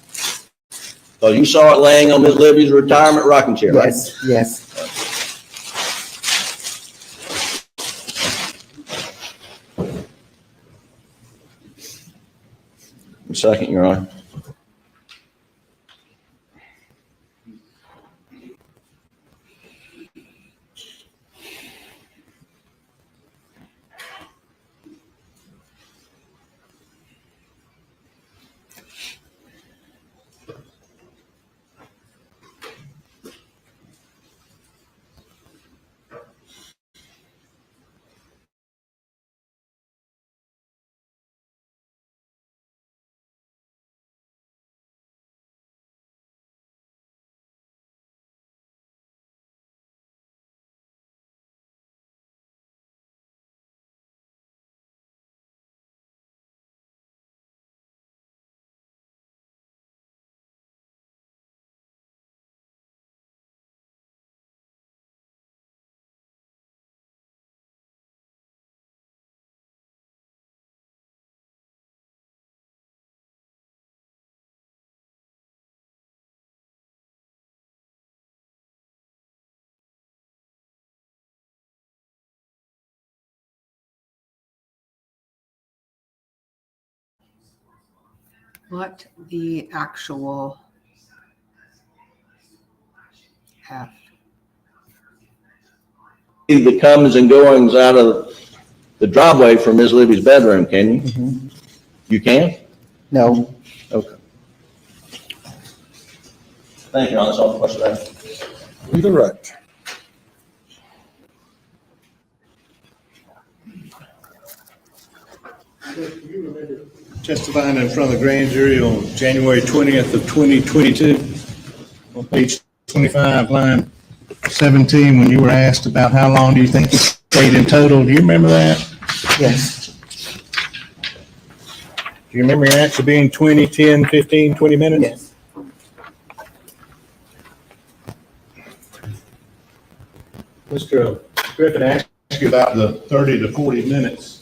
So you saw it laying on Miss Libby's retirement rocking chair, right? Yes, yes. A second, Your Honor. What the actual F? The comings and goings out of the driveway from Miss Libby's bedroom, can you? Mm-hmm. You can? No. Okay. Thank you, Your Honor. That's all the questions I have. You're correct. Testifying in front of the grand jury on January 20th of 2022, on page 25, line 17, when you were asked about how long do you think you stayed in total, do you remember that? Yes. Do you remember your answer being 20, 10, 15, 20 minutes? Yes. Mr. Griffin asked you about the 30 to 40 minutes.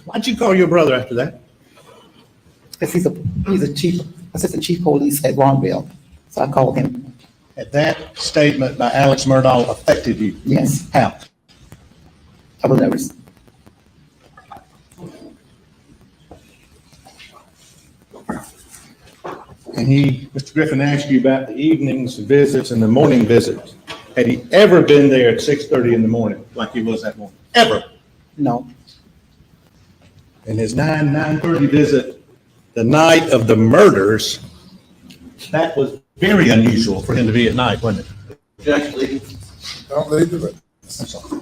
Why'd you call your brother after that? Because he's a chief, assistant chief police at Warrenville. So I called him. had that statement by Alex Murdaugh affected you? Yes, How? I was nervous. And Mr. Griffin asked you about the evenings visits and the morning visits. Had he ever been there at 6:30 in the morning like he was that morning? Ever? No. And his 9:30 visit the night of the murders, that was very unusual for him to be at night, wasn't it? Don't leave the witness. I'm sorry.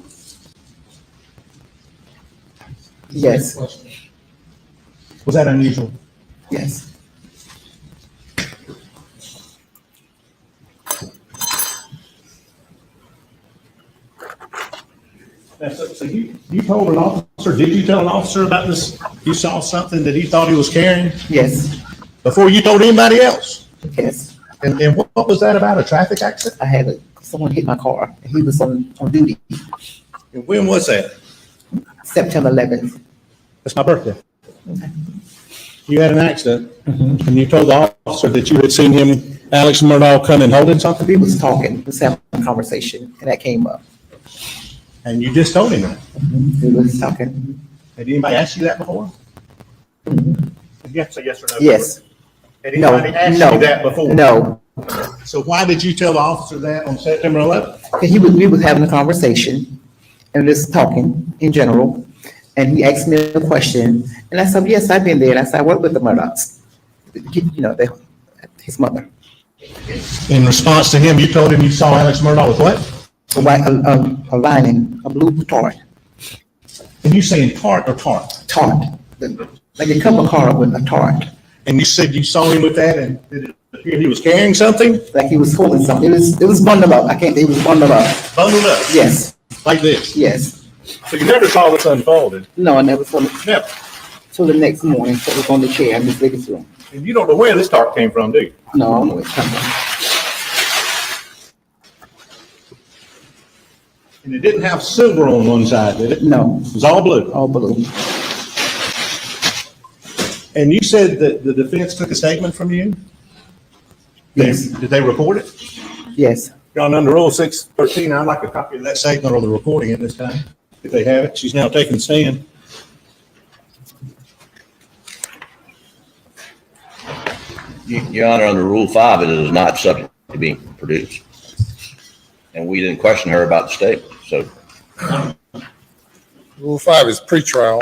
Yes. Was that unusual? Yes. So you told an officer, did you tell an officer about this? You saw something that he thought he was carrying Yes. before you told anybody else? Yes. And what was that about, a traffic accident? I had someone hit my car. He was on duty. And when was that? September 11th. That's my birthday. You had an accident, and you told the officer that you had seen him, Alex Murdaugh, come and holding something? We was talking, we was having a conversation, and that came up. And you just told him that? We was talking. Had anybody asked you that before? You have to say yes or no. Yes. Had anybody asked you that before? No. So why did you tell the officer that on September 11th? We was having a conversation, and just talking in general, and he asked me a question, and I said, yes, I've been there, and I said, I work with the Murdaughs, his mother. In response to him, you told him you saw Alex Murdaugh with what? A lining, a blue tart. And you saying tart or tart? Tart, like a cover car with a tart. And you said you saw him with that, and did it appear he was carrying something? Like he was holding something. It was bundled up. It was bundled up. Bundled up? Yes. Like this? Yes. So you never saw this unfolded? No, I never saw it. Never? Till the next morning, so it was on the chair in this lady's room. And you don't know where this tart came from, do you? No, I don't know where it came from. And it didn't have silver on one side, did it? No. It was all blue? All blue. And you said that the defense took a statement from you? Yes. Did they record it? Yes. John, under Rule 613, I'd like a copy of that statement or the recording at this time, if they have it. She's now taking the stand. Your Honor, under Rule 5, it is not subject to being produced. And we didn't question her about the statement, so. Rule 5 is pretrial.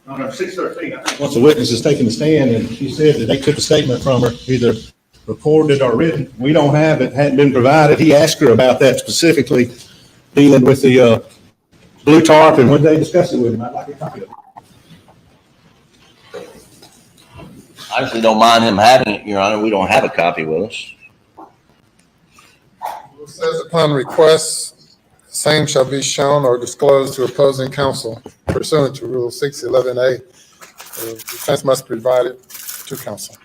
Under 613, once the witness is taking the stand and she said that they took a statement from her, either recorded or written, we don't have it, hadn't been provided. He asked her about that specifically, dealing with the blue tarp, and when they discussed it with him, I'd like a copy of it. I actually don't mind him having it, Your Honor. We don't have a copy with us. Rule says upon request, same shall be shown or disclosed to opposing counsel pursuant to Rule 611A. The defense must provide it to counsel.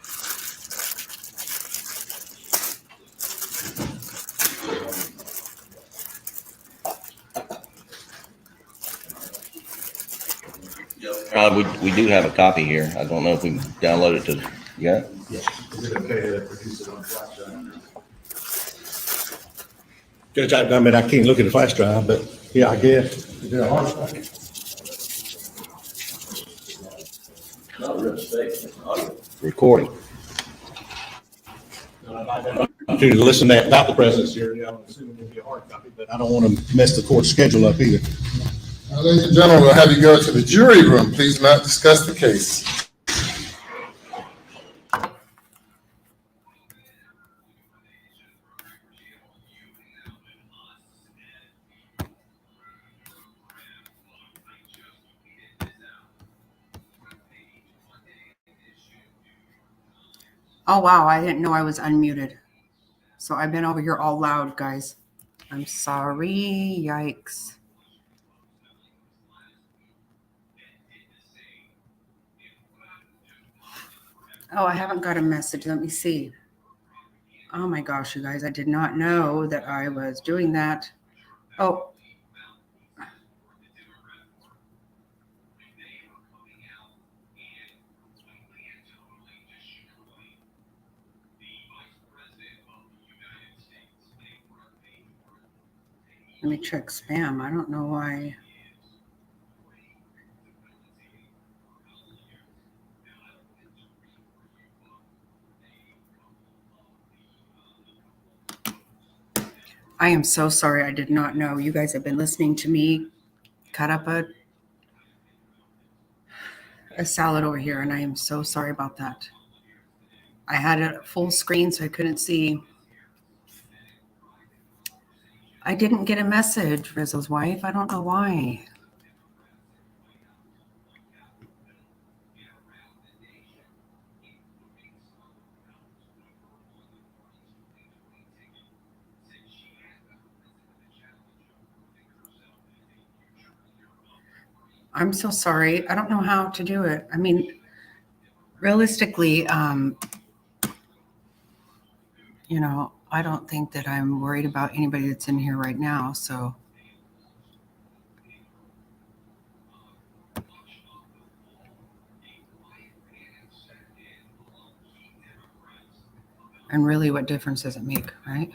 We do have a copy here. I don't know if we can download it to, yeah? Yes. Is it okay to produce it on flash drive? Judge, I mean, I can't look at the flash drive, but yeah, I guess. Is there a hard drive? Not a real statement. Recording. To listen to that about the presence here, I'm assuming it'll be a hard copy, but I don't want to mess the court schedule up either. Ladies and gentlemen, we'll have you go to the jury room. Please not discuss the case. Oh, wow. I didn't know I was unmuted. So I've been over here all loud, guys. I'm sorry. Yikes. Oh, I haven't got a message. Let me see. Oh my gosh, you guys. I did not know that I was doing that. Oh. Let me check spam. I don't know why. I am so sorry. I did not know. You guys have been listening to me cut up a salad over here, and I am so sorry about that. I had it full screen, so I couldn't see. I didn't get a message, Rizzo's wife. I don't know why. I'm so sorry. I don't know how to do it. I mean, realistically, you know, I don't think that I'm worried about anybody that's in here right now. So, and really, what difference does it make, right?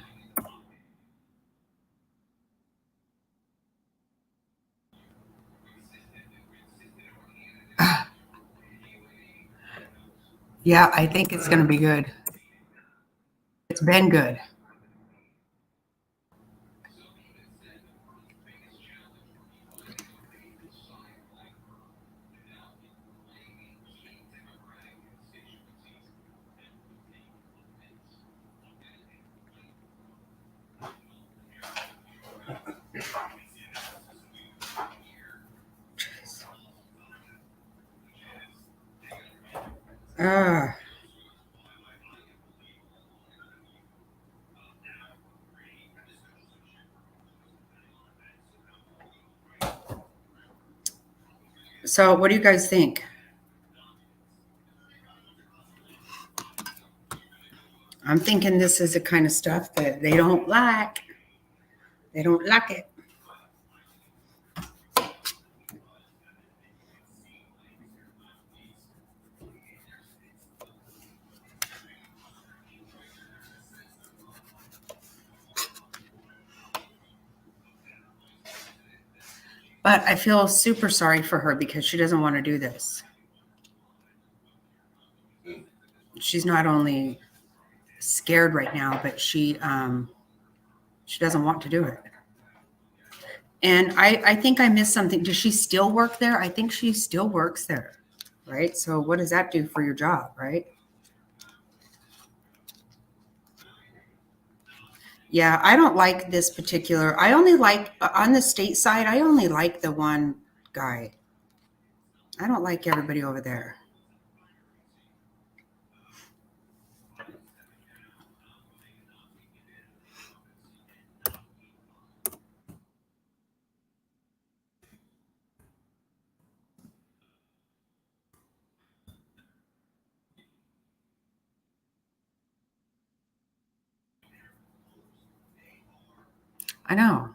Yeah, I think it's going to be good. It's been good. Ah. So, what do you guys think? I'm thinking this is the kind of stuff that they don't like. They don't like it. But I feel super sorry for her because she doesn't want to do this. She's not only scared right now, but she doesn't want to do it. And I think I missed something. Does she still work there? I think she still works there, right? So what does that do for your job, right? Yeah, I don't like this particular. I only like on the state side. I only like the one guy. I don't like everybody over there. I know.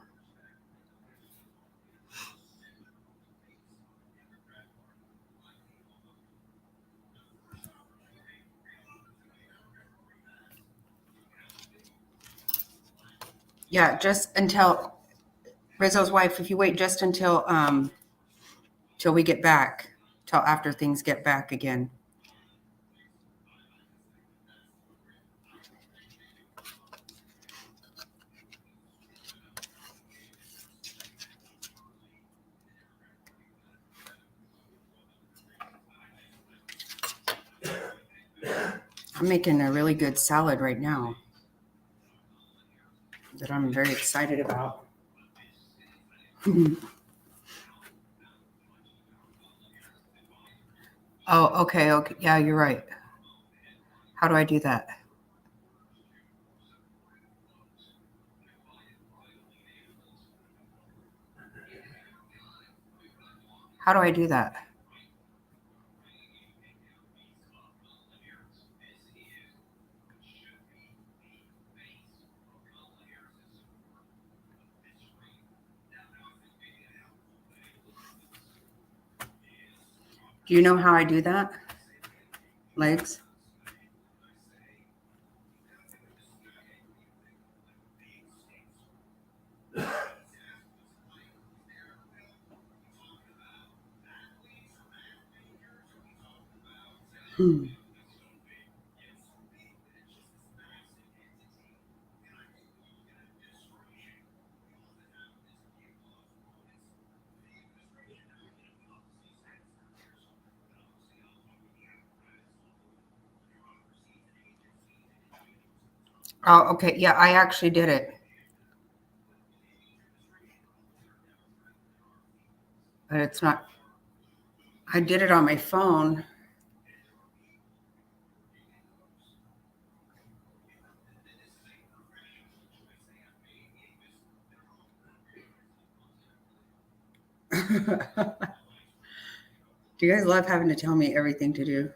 Yeah, just until Rizzo's wife, if you wait just until till we get back, till after things get back again. I'm making a really good salad right now that I'm very excited about. Oh, okay. Okay. Yeah, you're right. How do I do that? How do I do that? Do you know how I do that? Legs? Oh, okay. Yeah, I actually did it. But it's not, I did it on my phone. Do you guys love having to tell me everything to do?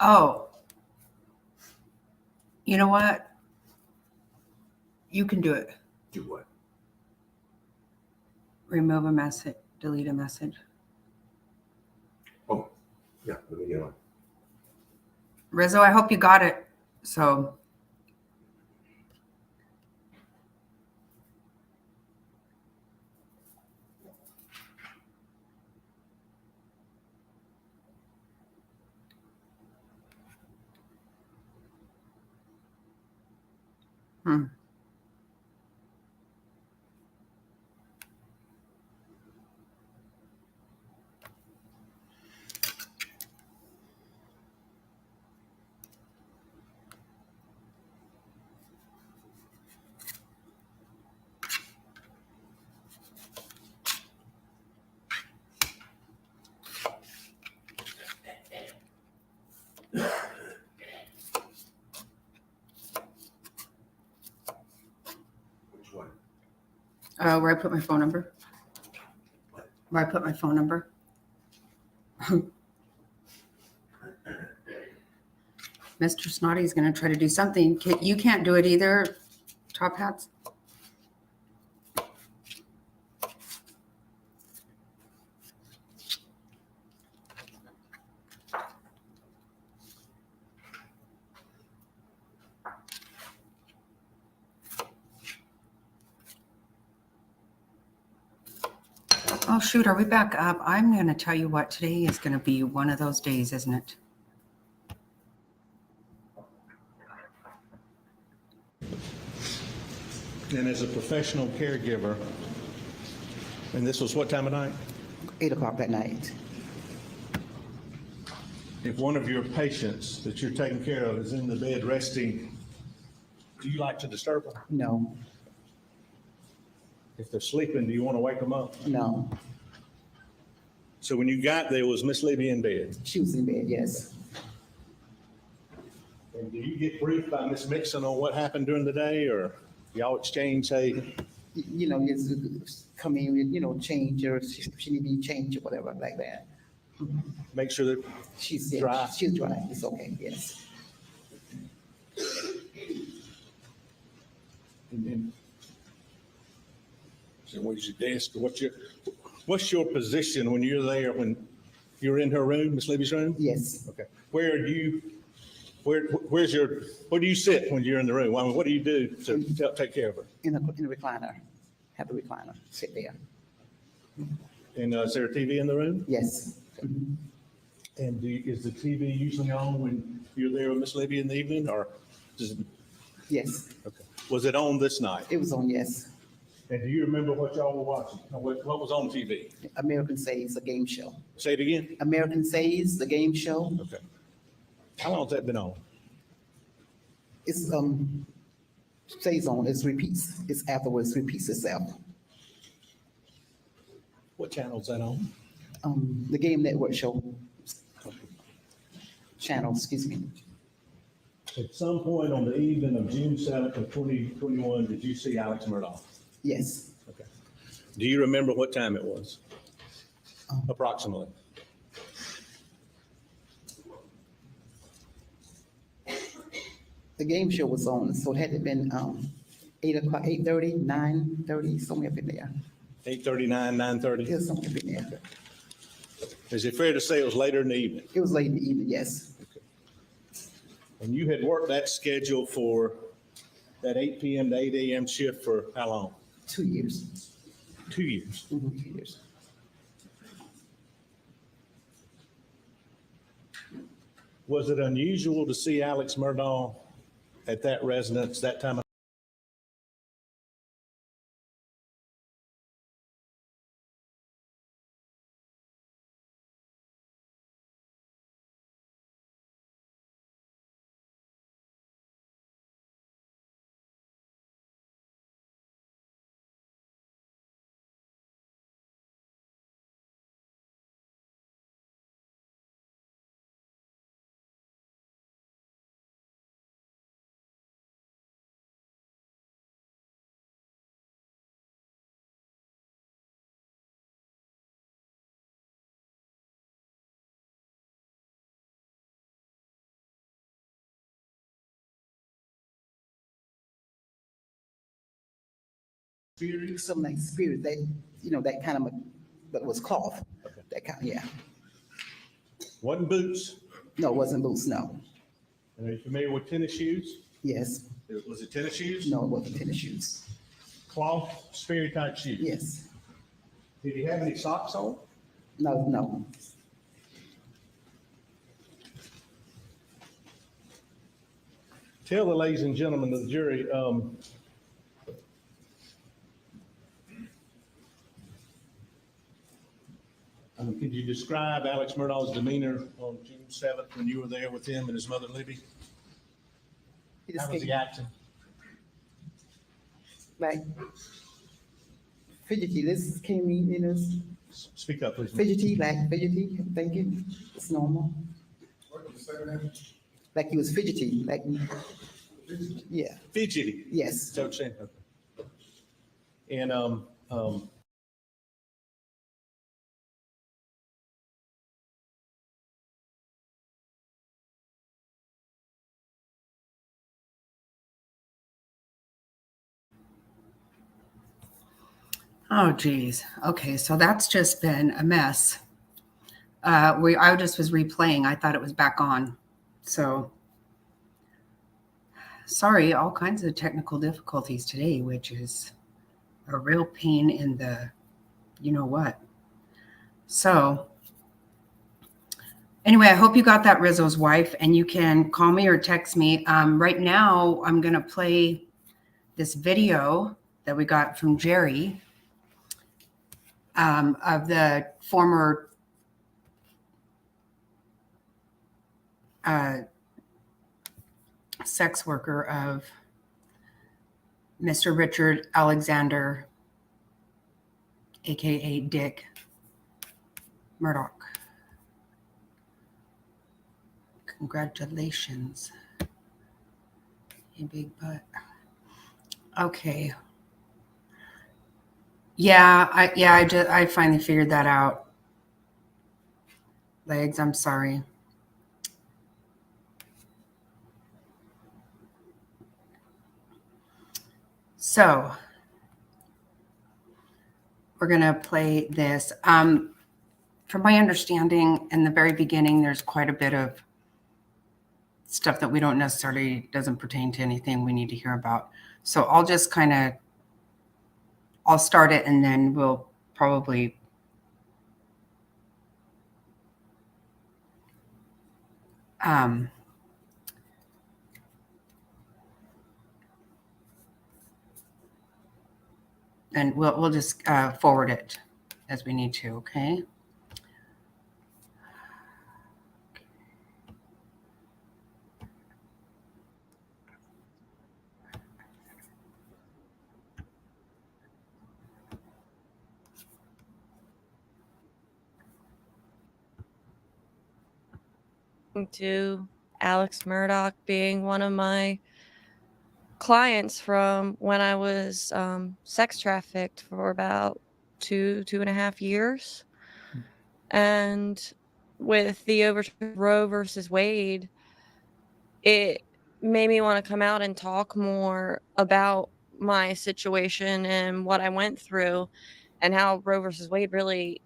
Oh, you know what? You can do it. Do what? Remove a message, delete a message. Oh, yeah, let me get on. Rizzo, I hope you got it. So, Which one? where I put my phone number. Where I put my phone number. Mr. Snotty is going to try to do something. You can't do it either, Top Hats. Oh, shoot. Are we back up? I'm going to tell you what, today is going to be one of those days, isn't it? And as a professional caregiver, and this was what time of night? 8 o'clock that night. If one of your patients that you're taking care of is in the bed resting, do you like to disturb them? No, If they're sleeping, do you want to wake them up? no. So when you got there, was Miss Libby in bed? She was in bed, yes. And do you get briefed by Miss Mixon on what happened during the day, or y'all exchange, hey, You know, just come in, change or she need to be changed or whatever like that. make sure that She's dry? She's dry. It's okay, yes. And so what's your desk, or what's your position when you're there, when you're in her room, Miss Libby's room? Yes. Okay. Where do you sit when you're in the room? I mean, what do you do to take care of her? In a recliner. Have a recliner. Sit there. And is there a TV in the room? Yes. And is the TV usually on when you're there with Miss Libby in the evening, or does it? Yes. Okay. Was it on this night? It was on, yes. And do you remember what y'all were watching? What was on TV? American Saves, a game show. Say it again? American Saves, the game show. Okay. How long has that been on? It's stays on, it repeats. It's afterwards repeats itself. What channel is that on? The Game Network show. Channel, excuse me. At some point on the evening of June 7th of 2021, did you see Alex Murdaugh? Yes. Okay. Do you remember what time it was? Approximately. The game show was on, so it had to been 8 o'clock, 8:30, 9:30, somewhere up in there. 8:39, 9:30? It was somewhere up in there. Is it fair to say it was later in the evening? It was late in the evening, yes. And you had worked that schedule for that 8 p.m. to 8 a.m. shift for how long? 2 years. 2 years. 2 years. Was it unusual to see Alex Murdaugh at that residence that time of Something like spirit, that, that kind of, but it was cloth. That kind, yeah. Wasn't boots? No, it wasn't boots, no. And are you familiar with tennis shoes? Yes. Was it tennis shoes? No, it wasn't tennis shoes. Cloth, Sperry type shoes? Yes. Did he have any socks on? No, no. Tell the ladies and gentlemen of the jury, could you describe Alex Murdaugh's demeanor on June 7th when you were there with him and his mother Libby? How was he acting? Like fidgety, this came in, Speak up, please. fidgety, I'm thinking it's normal. Like he was fidgety, like, yeah. Fidgety? Yes. Is that what you're saying? Okay. And, Oh, geez. Okay, so that's just been a mess. I just was replaying. I thought it was back on. So sorry, all kinds of technical difficulties today, which is a real pain in the you know what. So anyway, I hope you got that, Rizzo's wife, and you can call me or text me. Right now, I'm going to play this video that we got from Jerry of the former sex worker of Mr. Richard Alexander, aka Dick Murdaugh. Congratulations, you big butt. Okay. Yeah, I finally figured that out. Legs, I'm sorry. So we're gonna play this. From my understanding, in the very beginning, there's quite a bit of stuff that we don't necessarily doesn't pertain to anything we need to hear about. So I'll just I'll start it and then we'll probably and we'll just forward it as we need to, okay? To Alex Murdaugh being one of my clients from when I was sex trafficked for about 2.5 years. And with the overturn of Roe versus Wade, it made me want to come out and talk more about my situation and what I went through and how Roe versus Wade really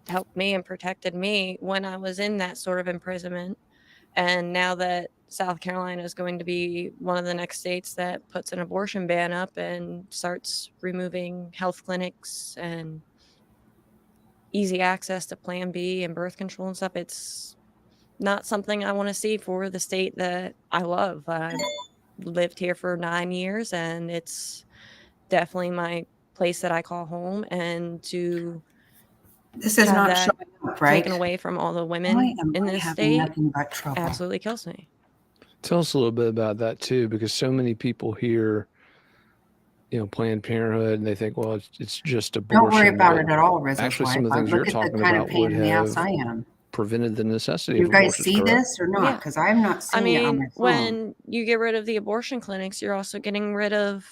helped me and protected me when I was in that sort of imprisonment. And now that South Carolina is going to be one of the next states that puts an abortion ban up and starts removing health clinics and easy access to Plan B and birth control and stuff, it's not something I want to see for the state that I love. I lived here for 9 years, and it's definitely my place that I call home. And to This is have not that showing up, right? taken away from all the Why women am in I this having state nothing but trouble? absolutely kills me. Tell us a little bit about that too, because so many people hear, Planned Parenthood, and they think, well, it's just abortion. Don't worry about but it at all, Rizzo's actually, wife. some of the things you're Look at the talking kind of about pain would in the ass have I am. prevented the necessity You of guys abortions, see correct? this or not? Yeah. Because I'm not I seeing it on my mean, phone. when you get rid of the abortion clinics, you're also getting rid of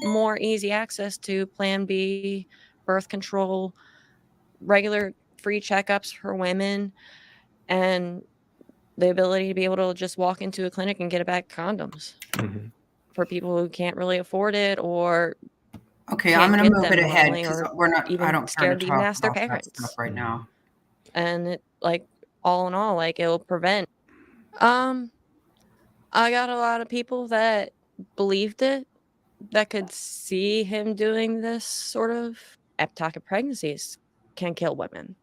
more easy access to Plan B, birth control, regular free checkups for women, and the ability to be able to just walk into a clinic and get a bag of condoms Mhm. for people who can't really afford it or Okay, I'm can't going to get move them it ahead normally, because or we're not. I even don't care to scared to even talk ask their about that parents. stuff right now. And it, like, all in all, like, it'll prevent. I got a lot of people that believed it, that could see him doing this sort of ectopic pregnancies can kill women.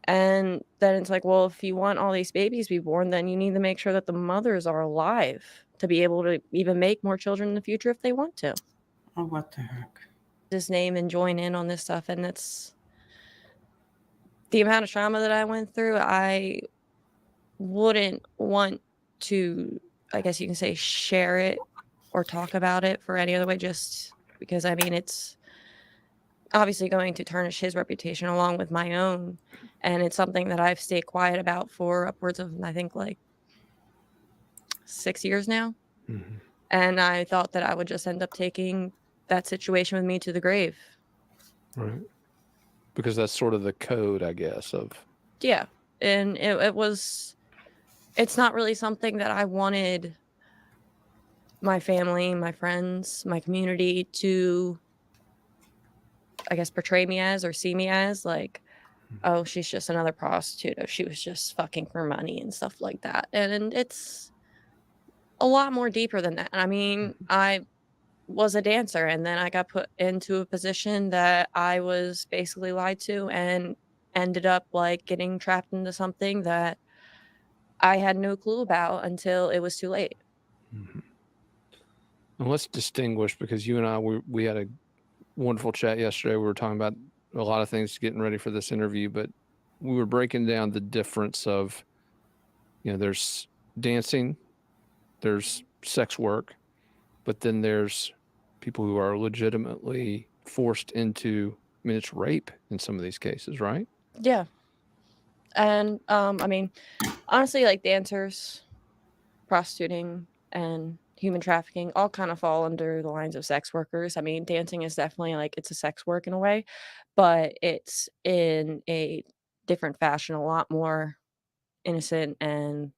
And then it's like, well, if you want all these babies to be born, then you need to make sure that the mothers are alive to be able to even make more children in the future if they want to. Oh, what the heck? His name and join in on this stuff. And it's the amount of trauma that I went through. I wouldn't want to, I guess you can say, share it or talk about it for any other way, just because, I mean, it's obviously going to tarnish his reputation along with my own. And it's something that I've stayed quiet about for upwards of, I think, like 6 years now. Mhm. And I thought that I would just end up taking that situation with me to the grave. Right. Because that's sort of the code, I guess, of. Yeah. And it's not really something that I wanted my family, my friends, my community to, I guess, portray me as or see me as, like, oh, she's just another prostitute, or she was just fucking for money and stuff like that. And it's a lot more deeper than that. I mean, I was a dancer, and then I got put into a position that I was basically lied to and ended up, like, getting trapped into something that I had no clue about until it was too late. And let's distinguish, because you and I, we had a wonderful chat yesterday. We were talking about a lot of things getting ready for this interview, but we were breaking down the difference of, there's dancing, there's sex work, but then there's people who are legitimately forced into, I mean, it's rape in some of these cases, right? Yeah. And, I mean, honestly, like, dancers, prostituting, and human trafficking all kind of fall under the lines of sex workers. I mean, dancing is definitely, like, it's a sex work in a way, but it's in a different fashion, a lot more innocent. And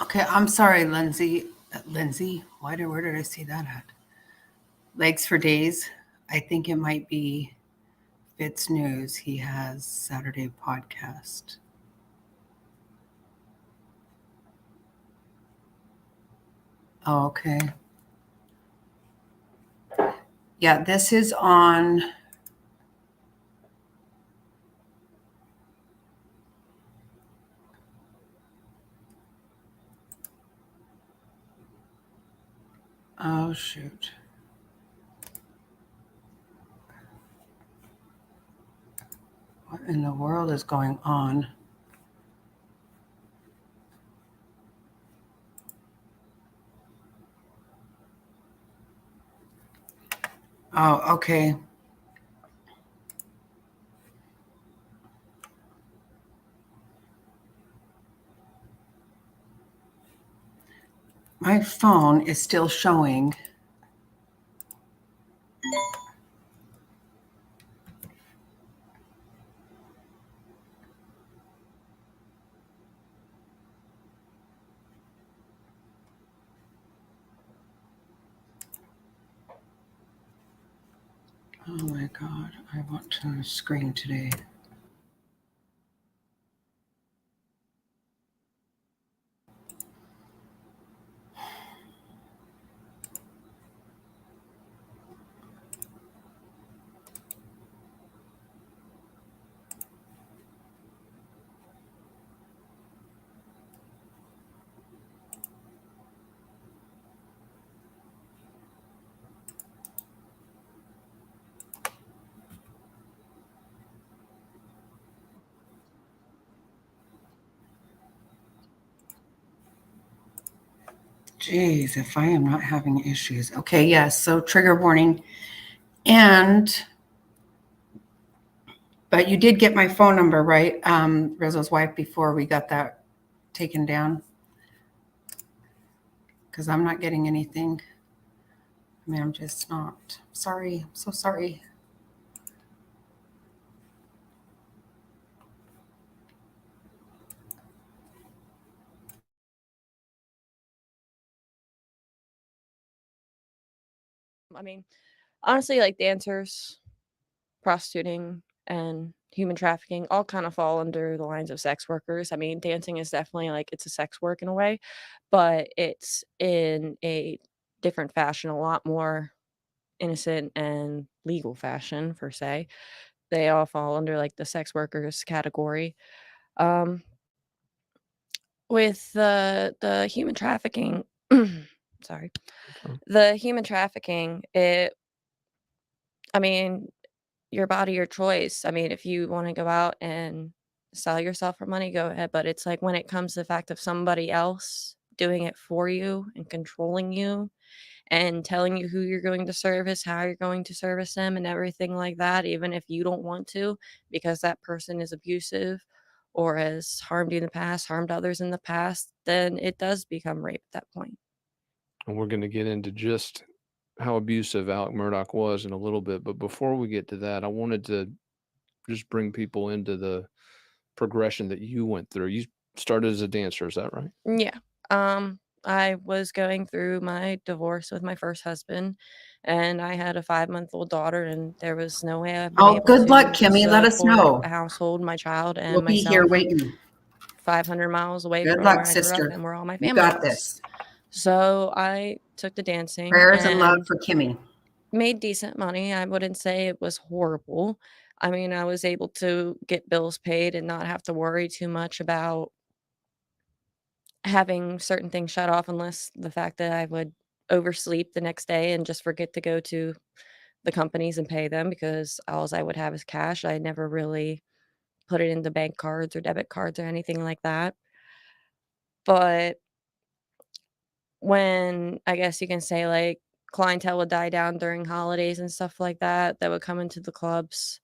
Okay, I'm sorry, Lindsay. Lindsay, where did I see that at? Legs for Days. I think it might be Fitz News. He has Saturday podcast. Oh, okay. Yeah, this is on. Oh, shoot. What in the world is going on? Oh, okay. My phone is still showing. Oh my God, I want to scream today. Jeez, if I am not having issues. Okay, yes, so trigger warning. But you did get my phone number, right? Rizzo's wife, before we got that taken down? Because I'm not getting anything. I mean, I'm just not. Sorry, I'm so sorry. I mean, honestly, like dancers, prostituting, and human trafficking all kind of fall under the lines of sex workers. I mean, dancing is definitely like it's a sex work in a way, but it's in a different fashion, a lot more innocent and legal fashion, per se. They all fall under like the sex workers category. Um, with the human trafficking, sorry, the human trafficking, I mean, your body, your choice. I mean, if you want to go out and sell yourself for money, go ahead. But it's like when it comes to the fact of somebody else doing it for you and controlling you and telling you who you're going to service, how you're going to service them, and everything like that, even if you don't want to, because that person is abusive or has harmed you in the past, harmed others in the past, then it does become rape at that point. And we're going to get into just how abusive Alex Murdaugh was in a little bit. But before we get to that, I wanted to just bring people into the progression that you went through. You started as a dancer, is that right? Yeah. I was going through my divorce with my first husband, and I had a 5-month-old daughter, and there was no way I've been Oh, able good luck, to Kimmy. Let us support know. a household, my child, We'll and be here myself waiting. 500 miles away Good from where luck, I grew up sister. and where all my You family got was. this. So I took the dancing Prayers and love and for Kimmy. made decent money. I wouldn't say it was horrible. I mean, I was able to get bills paid and not have to worry too much about having certain things shut off, unless the fact that I would oversleep the next day and just forget to go to the companies and pay them, because alls I would have is cash. I never really put it into bank cards or debit cards or anything like that. But when, I guess you can say, like, clientele would die down during holidays and stuff like that, that would come into the clubs,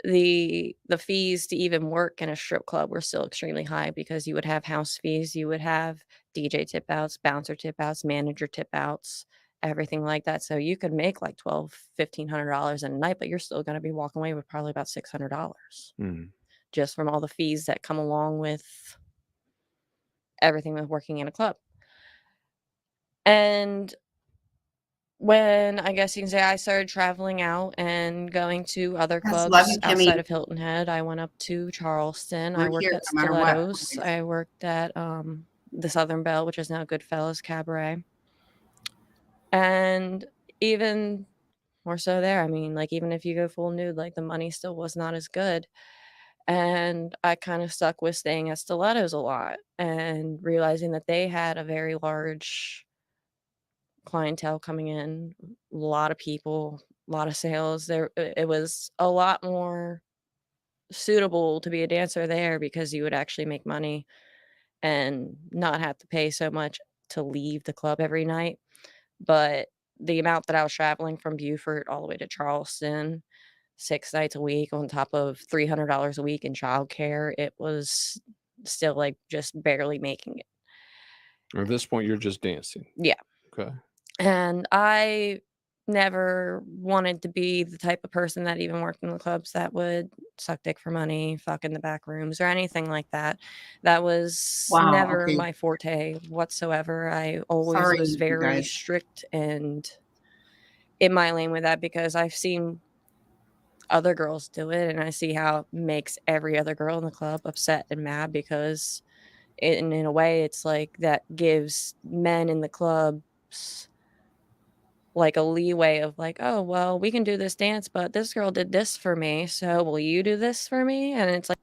the fees to even work in a strip club were still extremely high, because you would have house fees, you would have DJ tip outs, bouncer tip outs, manager tip outs, everything like that. So you could make like $1,200-$1,500 a night, but you're still going to be walking away with probably about $600 just from all the fees that come along with everything with working in a club. And when, I guess you can say, I started traveling out and going to other Yes, love clubs you, outside Kimmy. of Hilton Head, I went up to Charleston. I We're worked here at no matter what. Stilettos. I worked at the Southern Belle, which is now Goodfellas Cabaret. And even more so there, I mean, like, even if you go full nude, like, the money still was not as good. And I kind of stuck with staying at Stilettos a lot and realizing that they had a very large clientele coming in, a lot of people, a lot of sales. It was a lot more suitable to be a dancer there, because you would actually make money and not have to pay so much to leave the club every night. But the amount that I was traveling from Beaufort all the way to Charleston, 6 nights a week on top of $300 a week in childcare, it was still like just barely making it. At this point, you're just dancing. Yeah. Okay. And I never wanted to be the type of person that even worked in the clubs that would suck dick for money, fuck in the back rooms, or anything like that. That was Wow, never okay. my forte whatsoever. I always Sorry, was you very guys. strict and in my lane with that because I've seen other girls do it, and I see how it makes every other girl in the club upset and mad because in a way it's like that gives men in the clubs like a leeway of like, oh well, we can do this dance, but this girl did this for me, so will you do this for me? And it's like,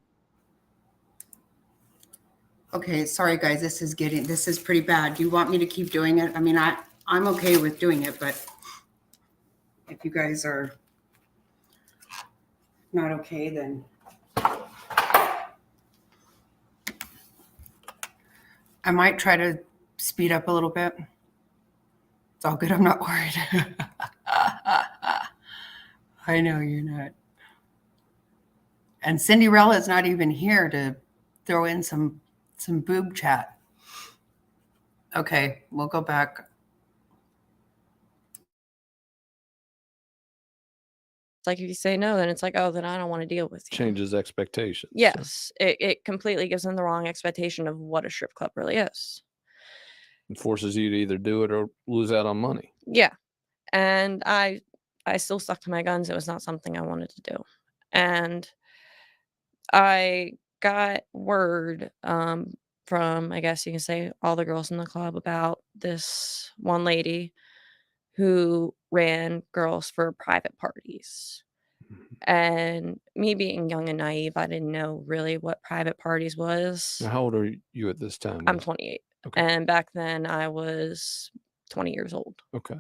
Okay, sorry guys, this is pretty bad. Do you want me to keep doing it? I mean, I'm okay with doing it, but if you guys are not okay, then I might try to speed up a little bit. It's all good. I'm not worried. I know you're not. And Cinderella is not even here to throw in some boob chat. Okay, we'll go back. it's like if you say no, then it's like, oh, then I don't want to deal with you. Changes expectations. Yes, it completely gives them the wrong expectation of what a strip club really is. It forces you to either do it or lose out on money. Yeah. And I still stuck to my guns. It was not something I wanted to do. And I got word from, I guess you can say, all the girls in the club about this one lady who ran girls for private parties. And me being young and naive, I didn't know really what private parties was. Now, how old are you at this time? I'm 28. Okay. And back then I was 20 years old. Okay.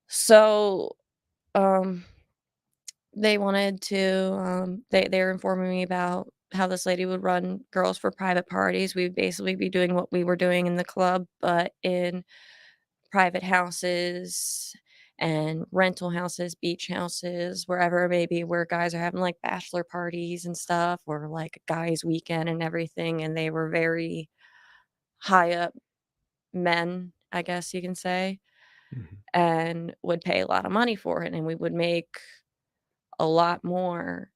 So they wanted to they were informing me about how this lady would run girls for private parties. We'd basically be doing what we were doing in the club, but in private houses and rental houses, beach houses, wherever it may be, where guys are having like bachelor parties and stuff, or like a guys' weekend and everything. And they were very high up men, I guess you can say, and would pay a lot of money for it. And we would make a lot more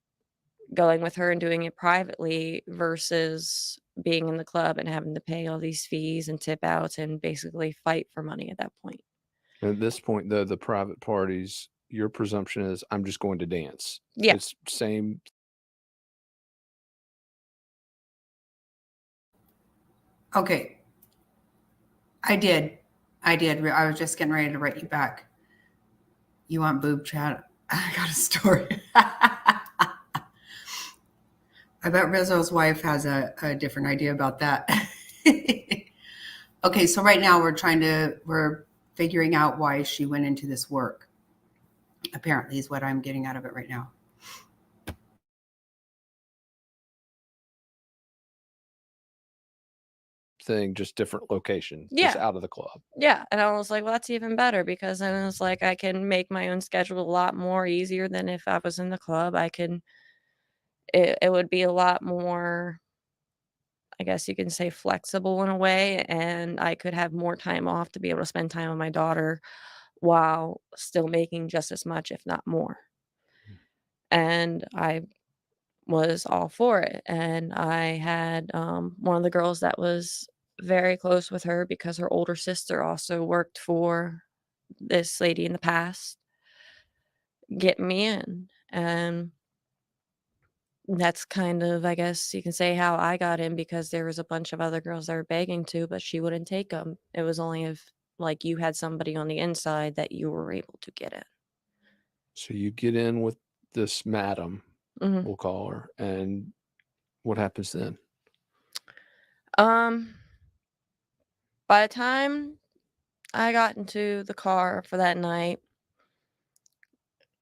going with her and doing it privately versus being in the club and having to pay all these fees and tip outs and basically fight for money at that point. At this point, the private parties, your presumption is I'm just going to dance. Yeah. It's same. Okay. I did. I was just getting ready to write you back. You want boob chat? I got a story. I bet Rizzo's wife has a different idea about that. Okay, so right now we're figuring out why she went into this work. Apparently is what I'm getting out of it right now. Thing, just different location, Yeah. just out of the club. Yeah. And I was like, well, that's even better because then it's like I can make my own schedule a lot more easier than if I was in the club. It would be a lot more, I guess you can say, flexible in a way, and I could have more time off to be able to spend time with my daughter while still making just as much, if not more. And I was all for it. And I had one of the girls that was very close with her because her older sister also worked for this lady in the past get me in. And that's kind of, I guess you can say, how I got in because there was a bunch of other girls that were begging to, but she wouldn't take them. It was only if like you had somebody on the inside that you were able to get in. So you get in with this madam, Mhm. we'll call her, and what happens then? By the time I got into the car for that night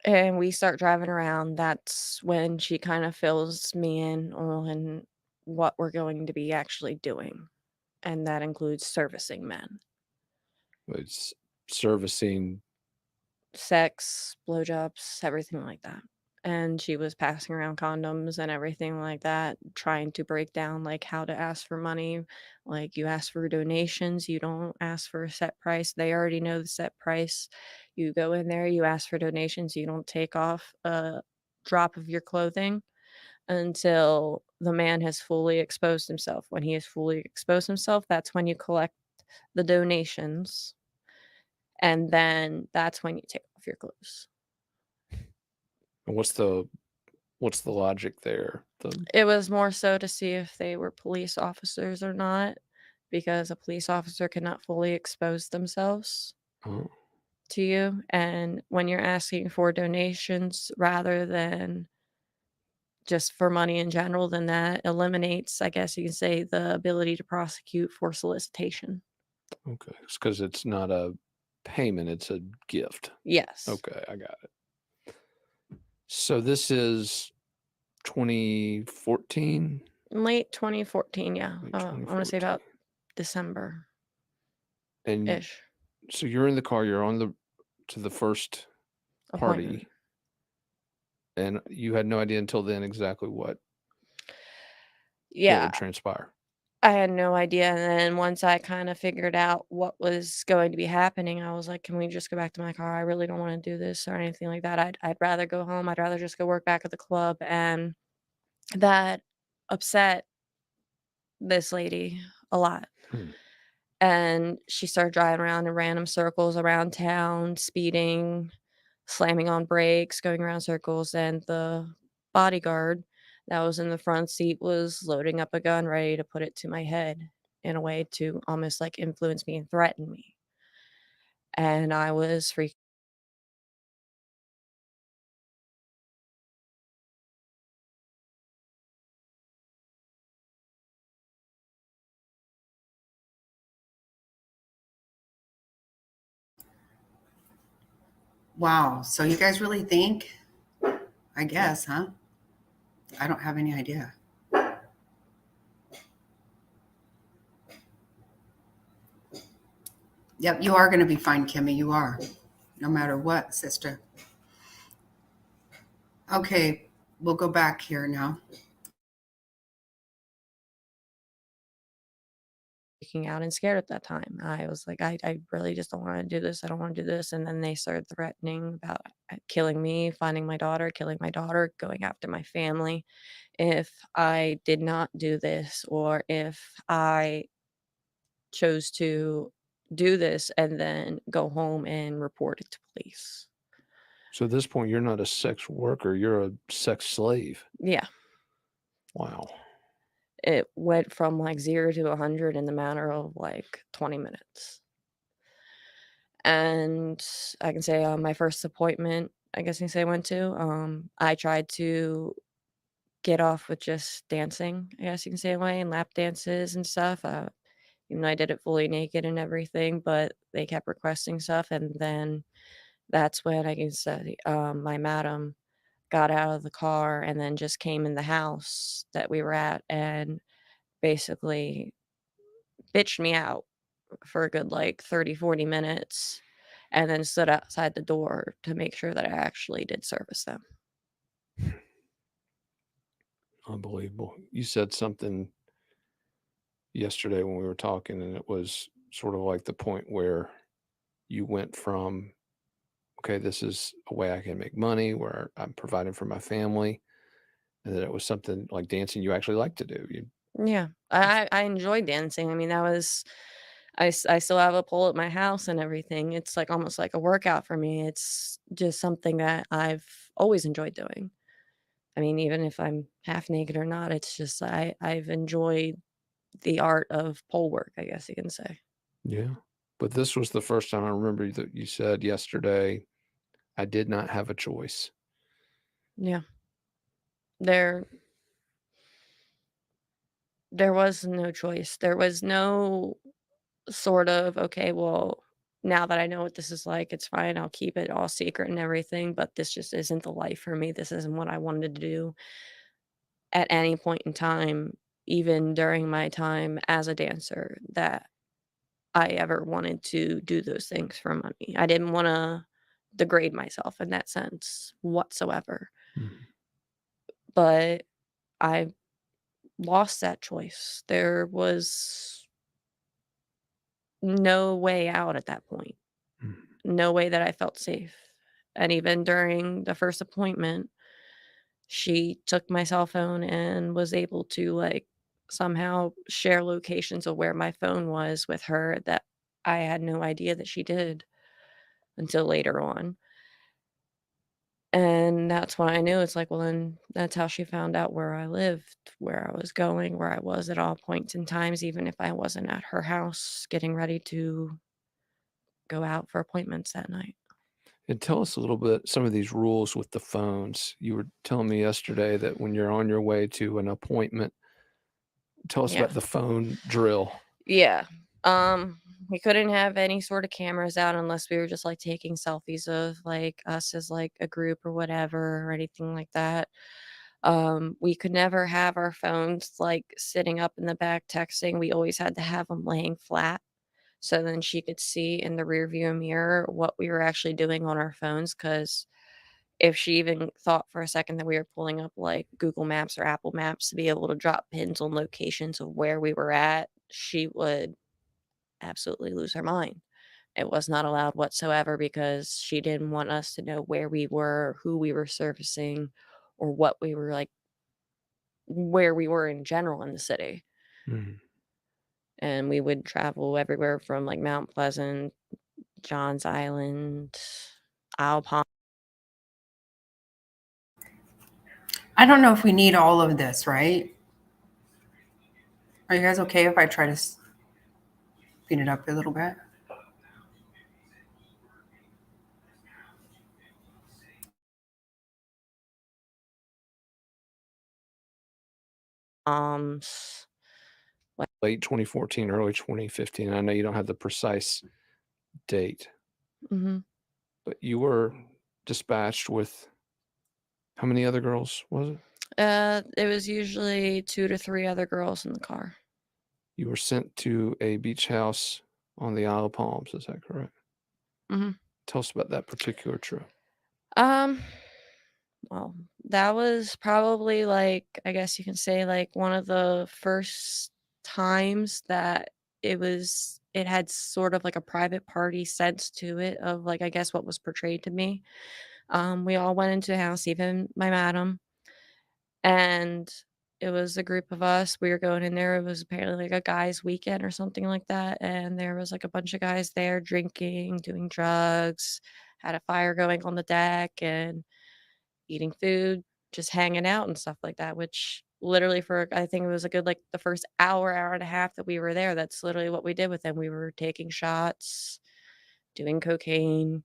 and we start driving around, that's when she kind of fills me in on what we're going to be actually doing. And that includes servicing men. It's servicing. Sex, blowjobs, everything like that. And she was passing around condoms and everything like that, trying to break down like how to ask for money. Like you ask for donations, you don't ask for a set price. They already know the set price. You go in there, you ask for donations, you don't take off a drop of your clothing until the man has fully exposed himself. When he has fully exposed himself, that's when you collect the donations. And then that's when you take off your clothes. And what's the logic there? It was more so to see if they were police officers or not, because a police officer cannot fully expose themselves Oh, to you. And when you're asking for donations rather than just for money in general, then that eliminates, I guess you can say, the ability to prosecute for solicitation. okay. It's because it's not a payment; it's a gift. Yes. Okay, I got it. So this is 2014. Late 2014, yeah. Late I want to say 2014. about December And ish. so you're in the car. You're on to the first party, Appointment. and you had no idea until then exactly what Yeah. would transpire. I had no idea. And then once I kind of figured out what was going to be happening, I was like, can we just go back to my car? I really don't want to do this or anything like that. I'd rather go home. I'd rather just go work back at the club. And that upset this lady a lot. And she started driving around in random circles around town, speeding, slamming on brakes, going around circles. And the bodyguard that was in the front seat was loading up a gun, ready to put it to my head in a way to almost like influence me and threaten me. And I was freaking. Wow. So you guys really think? I guess, huh? I don't have any idea. Yep, you are going to be fine, Kimmy. You are. No matter what, sister. Okay, we'll go back here now. Freaking out and scared at that time. I was like, I really just don't want to do this. I don't want to do this. And then they started threatening about killing me, finding my daughter, killing my daughter, going after my family if I did not do this, or if I chose to do this and then go home and report it to police. So at this point, you're not a sex worker; you're a sex slave. Yeah. Wow. It went from like 0 to 100 in the matter of like 20 minutes. And I can say my first appointment, I guess you can say I went to, I tried to get off with just dancing, I guess you can say, away, and lap dances and stuff. Even though I did it fully naked and everything, but they kept requesting stuff. And then that's when I can say my madam got out of the car and then just came in the house that we were at and basically bitched me out for a good like 30-40 minutes, and then stood outside the door to make sure that I actually did service them. Unbelievable. You said something yesterday when we were talking, and it was sort of like the point where you went from, okay, this is a way I can make money, where I'm providing for my family, and that it was something like dancing you actually like to do. Yeah, I enjoy dancing. I mean, that was I still have a pole at my house and everything. It's like almost like a workout for me. It's just something that I've always enjoyed doing. I mean, even if I'm half naked or not, it's just I've enjoyed the art of pole work, I guess you can say. Yeah. But this was the first time I remember that you said yesterday, I did not have a choice. Yeah. There was no choice. There was no sort of, okay, well, now that I know what this is like, it's fine. I'll keep it all secret and everything, but this just isn't the life for me. This isn't what I wanted to do at any point in time, even during my time as a dancer, that I ever wanted to do those things for money. I didn't want to degrade myself in that sense whatsoever. But I lost that choice. There was no way out at that point. No way that I felt safe. And even during the first appointment, she took my cell phone and was able to like somehow share locations of where my phone was with her that I had no idea that she did. until later on. And that's when I knew it's like, well, then that's how she found out where I lived, where I was going, where I was at all points in times, even if I wasn't at her house getting ready to go out for appointments that night. And tell us a little bit some of these rules with the phones. You were telling me yesterday that when you're on your way to an appointment, tell us Yeah. about the phone drill. Yeah. We couldn't have any sort of cameras out unless we were just like taking selfies of like us as like a group or whatever or anything like that. We could never have our phones like sitting up in the back texting. We always had to have them laying flat so then she could see in the rear view mirror what we were actually doing on our phones. Because if she even thought for a second that we were pulling up like Google Maps or Apple Maps to be able to drop pins on locations of where we were at, she would absolutely lose her mind. It was not allowed whatsoever because she didn't want us to know where we were, who we were servicing, or what we were like, where we were in general in the city. And we would travel everywhere from like Mount Pleasant, Johns Island, Isle Palm. I don't know if we need all of this, right? Are you guys okay if I try to speed it up a little bit? Late 2014, early 2015. I know you don't have the precise date, Mhm. but you were dispatched with how many other girls was it? It was usually 2 to 3 other girls in the car. You were sent to a beach house on the Isle of Palms. Is that correct? Mhm. Tell us about that particular trip. Well, that was probably like, I guess you can say like one of the first times that it had sort of like a private party sense to it of like, I guess what was portrayed to me. We all went into a house, even my madam, and it was a group of us. We were going in there. It was apparently like a guys' weekend or something like that. And there was like a bunch of guys there drinking, doing drugs, had a fire going on the deck, and eating food, just hanging out and stuff like that, which literally for I think it was a good like the first hour, hour and a half that we were there, that's literally what we did with them. We were taking shots, doing cocaine,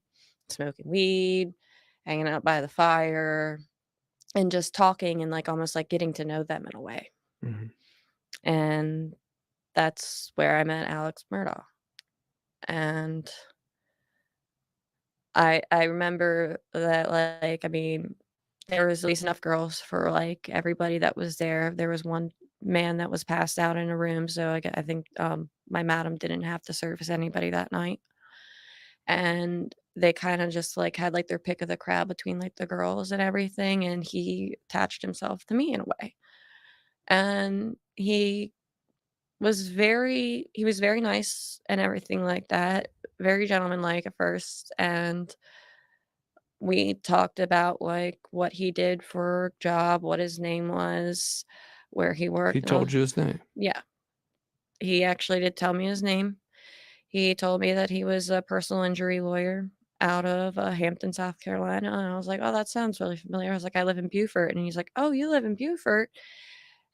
smoking weed, hanging out by the fire, and just talking and like almost like getting to know them in a way. And that's where I met Alex Murdaugh. And I remember that like I mean there was at least enough girls for, like, everybody that was there. There was one man that was passed out in a room, so I think, my madam didn't have to service anybody that night. And they kinda just, like, had, like, their pick of the crowd between, like, the girls and everything, and he attached himself to me in a way. And he was very nice and everything like that, very gentlemanlike at first, and we talked about, like, what he did for a job, what his name was, where he He worked, and all. told you his name. Yeah. He actually did tell me his name. He told me that he was a personal injury lawyer out of, Hampton, South Carolina, and I was like, "Oh, that sounds really familiar." I was like, "I live in Beaufort," and he's like, "Oh, you live in Beaufort?"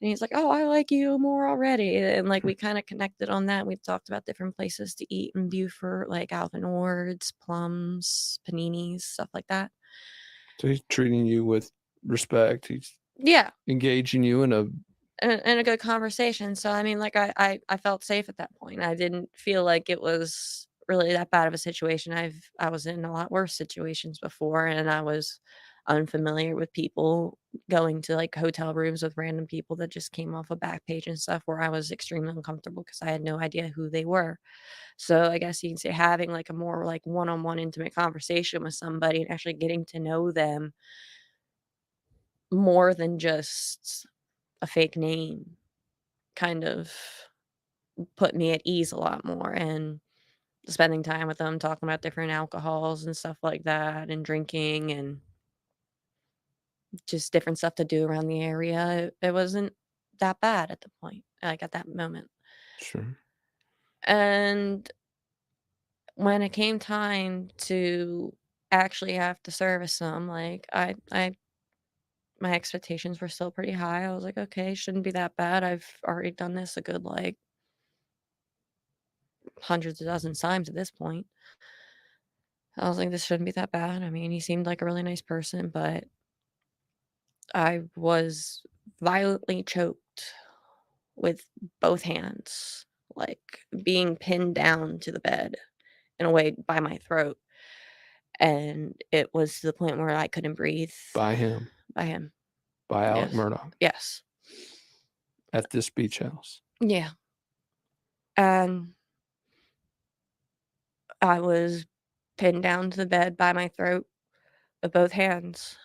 And he's like, "Oh, I like you more already," and, like, we kinda connected on that. We talked about different places to eat in Beaufort, like Alvin Ord's, Plums, Paninis, stuff like that. So he's treating you with respect. He's Yeah. engaging you in a And a good conversation. So, I mean, like, I felt safe at that point. I didn't feel like it was really that bad of a situation. I was in a lot worse situations before, and I was unfamiliar with people going to, like, hotel rooms with random people that just came off a back page and stuff where I was extremely uncomfortable because I had no idea who they were. So, I guess you can say having, like, a more, like, one-on-one intimate conversation with somebody and actually getting to know them more than just a fake name kind of put me at ease a lot more, and spending time with them, talking about different alcohols and stuff like that, and drinking and just different stuff to do around the area. It wasn't that bad at the point, like at that moment. Sure. And when it came time to actually have to service them, like my expectations were still pretty high. I was like, okay, shouldn't be that bad. I've already done this a good like hundreds of dozens times at this point. I was like, this shouldn't be that bad. I mean, he seemed like a really nice person, but I was violently choked with both hands, like being pinned down to the bed in a way by my throat. And it was to the point where I couldn't breathe. By him. By him. By Alex Yes. Murdaugh. Yes. At this beach house. Yeah. And I was pinned down to the bed by my throat with both hands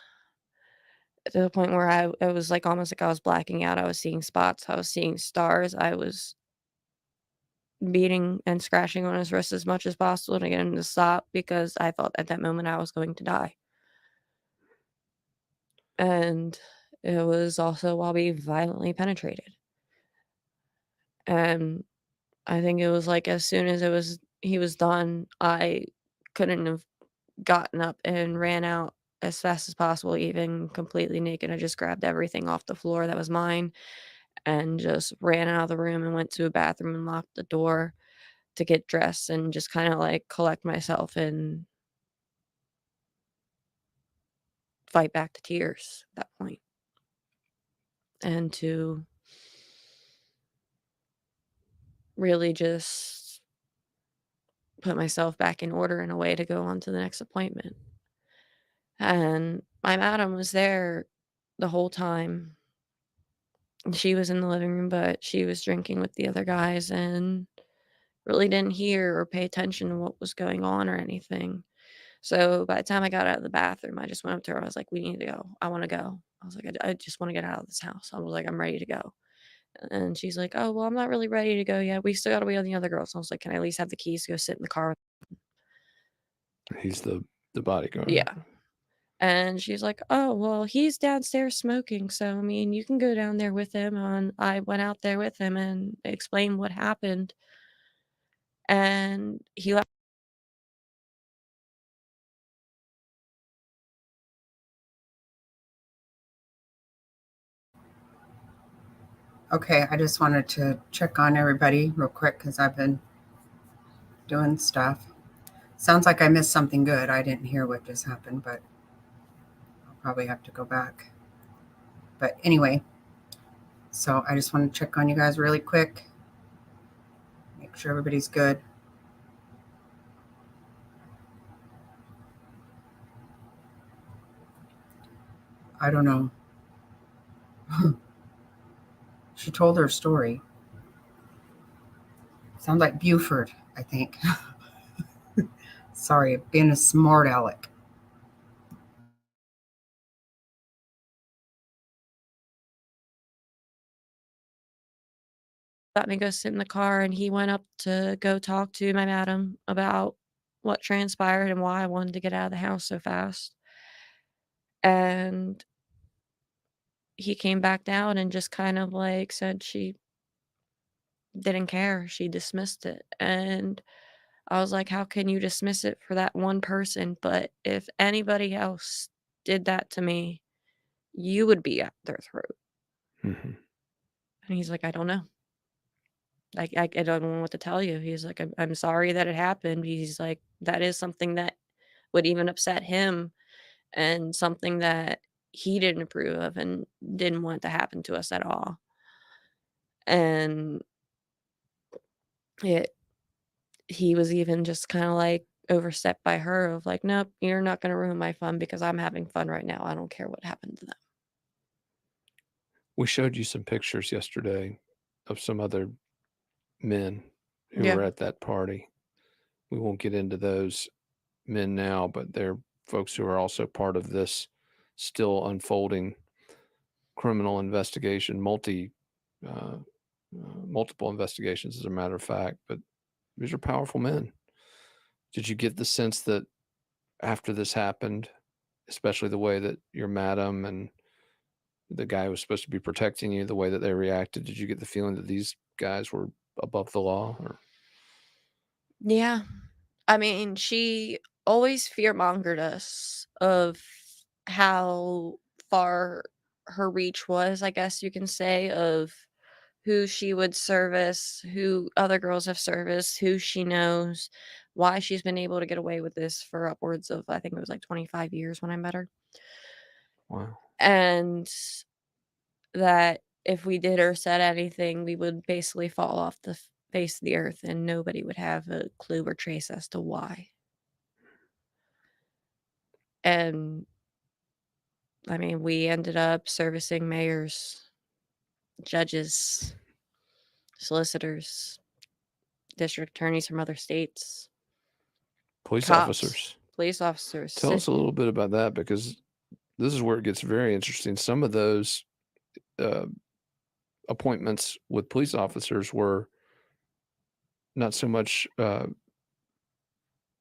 to the point where it was like almost like I was blacking out. I was seeing spots. I was seeing stars. I was beating and scratching on his wrist as much as possible to get him to stop because I thought at that moment I was going to die. And it was also while being violently penetrated. And I think it was like as soon as he was done, I couldn't have gotten up and ran out as fast as possible, even completely naked. I just grabbed everything off the floor that was mine and just ran out of the room and went to a bathroom and locked the door to get dressed and just kind of like collect myself and fight back the tears at that point. And to really just put myself back in order in a way to go on to the next appointment. And my madam was there the whole time. She was in the living room, but she was drinking with the other guys and really didn't hear or pay attention to what was going on or anything. So by the time I got out of the bathroom, I just went up to her. I was like, we need to go. I want to go. I was like, I just want to get out of this house. I was like, I'm ready to go. And she's like, oh, well, I'm not really ready to go yet. We still got to wait on the other girls. I was like, can I at least have the keys to go sit in the car? He's the bodyguard. Yeah. And she's like, oh, well, he's downstairs smoking. So, I mean, you can go down there with him. And I went out there with him and explained what happened. And he left. Okay, I just wanted to check on everybody real quick because I've been doing stuff. Sounds like I missed something good. I didn't hear what just happened, but I'll probably have to go back. But anyway, so I just want to check on you guys really quick. Make sure everybody's good. I don't know. She told her story. Sounds like Buford, I think. Sorry, being a smart aleck. Let me go sit in the car, and he went up to go talk to my madam about what transpired and why I wanted to get out of the house so fast. And he came back down and just kind of like said she didn't care. She dismissed it. And I was like, how can you dismiss it for that one person? But if anybody else did that to me, you would be at their throat. Mm-hmm. And he's like, I don't know. I don't know what to tell you. He's like, I'm sorry that it happened. He's like, that is something that would even upset him and something that he didn't approve of and didn't want to happen to us at all. And he was even just kind of like overstepped by her of like, nope, you're not going to ruin my fun because I'm having fun right now. I don't care what happened to them. We showed you some pictures yesterday of some other men who Yeah. were at that party. We won't get into those men now, but they're folks who are also part of this still unfolding criminal investigation, multiple investigations, as a matter of fact. But these are powerful men. Did you get the sense that after this happened, especially the way that your madam and the guy who was supposed to be protecting you, the way that they reacted, did you get the feeling that these guys were above the law? Or? Yeah. I mean, she always fear-mongered us of how far her reach was, I guess you can say, of who she would service, who other girls have serviced, who she knows, why she's been able to get away with this for upwards of, I think it was like 25 years when I met her. Wow. And that if we did or said anything, we would basically fall off the face of the earth and nobody would have a clue or trace as to why. And I mean, we ended up servicing mayors, judges, solicitors, district attorneys from other states, Police cops, officers. police officers. Tell us a little bit about that, because this is where it gets very interesting. Some of those appointments with police officers were not so much,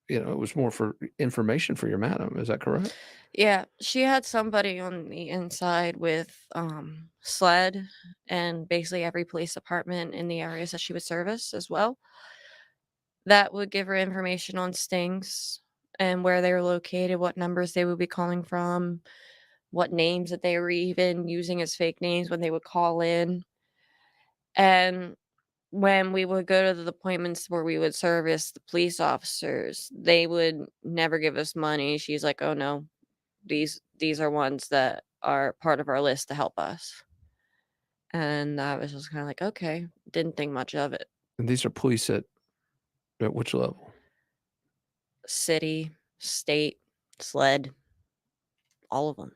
it was more for information for your madam. Is that correct? Yeah, she had somebody on the inside with SLED and basically every police department in the areas that she would service as well. That would give her information on stings and where they were located, what numbers they would be calling from, what names that they were even using as fake names when they would call in. And when we would go to the appointments where we would service the police officers, they would never give us money. She's like, "Oh no, these are ones that are part of our list to help us." And I was just kind of like, okay, didn't think much of it. And these are police at which level? City, state, SLED, all of them.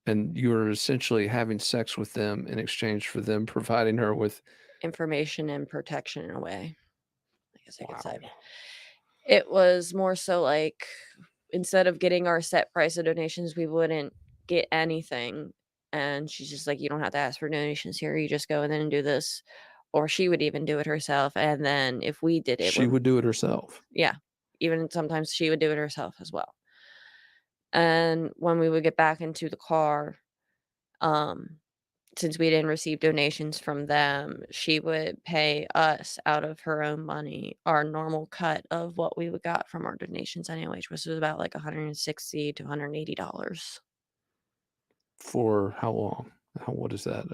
And you were essentially having sex with them in exchange for them providing her with Information and protection in a way, I guess I could say. It was more so like, instead of getting our set price of donations, we wouldn't get anything. And she's just like, you don't have to ask for donations here. You just go in and do this. Or she would even do it herself. And then if we did it, she would do it herself. yeah, even sometimes she would do it herself as well. And when we would get back into the car, since we didn't receive donations from them, she would pay us out of her own money our normal cut of what we would got from our donations anyway, which was about like $160 to $180. For how long? What is that?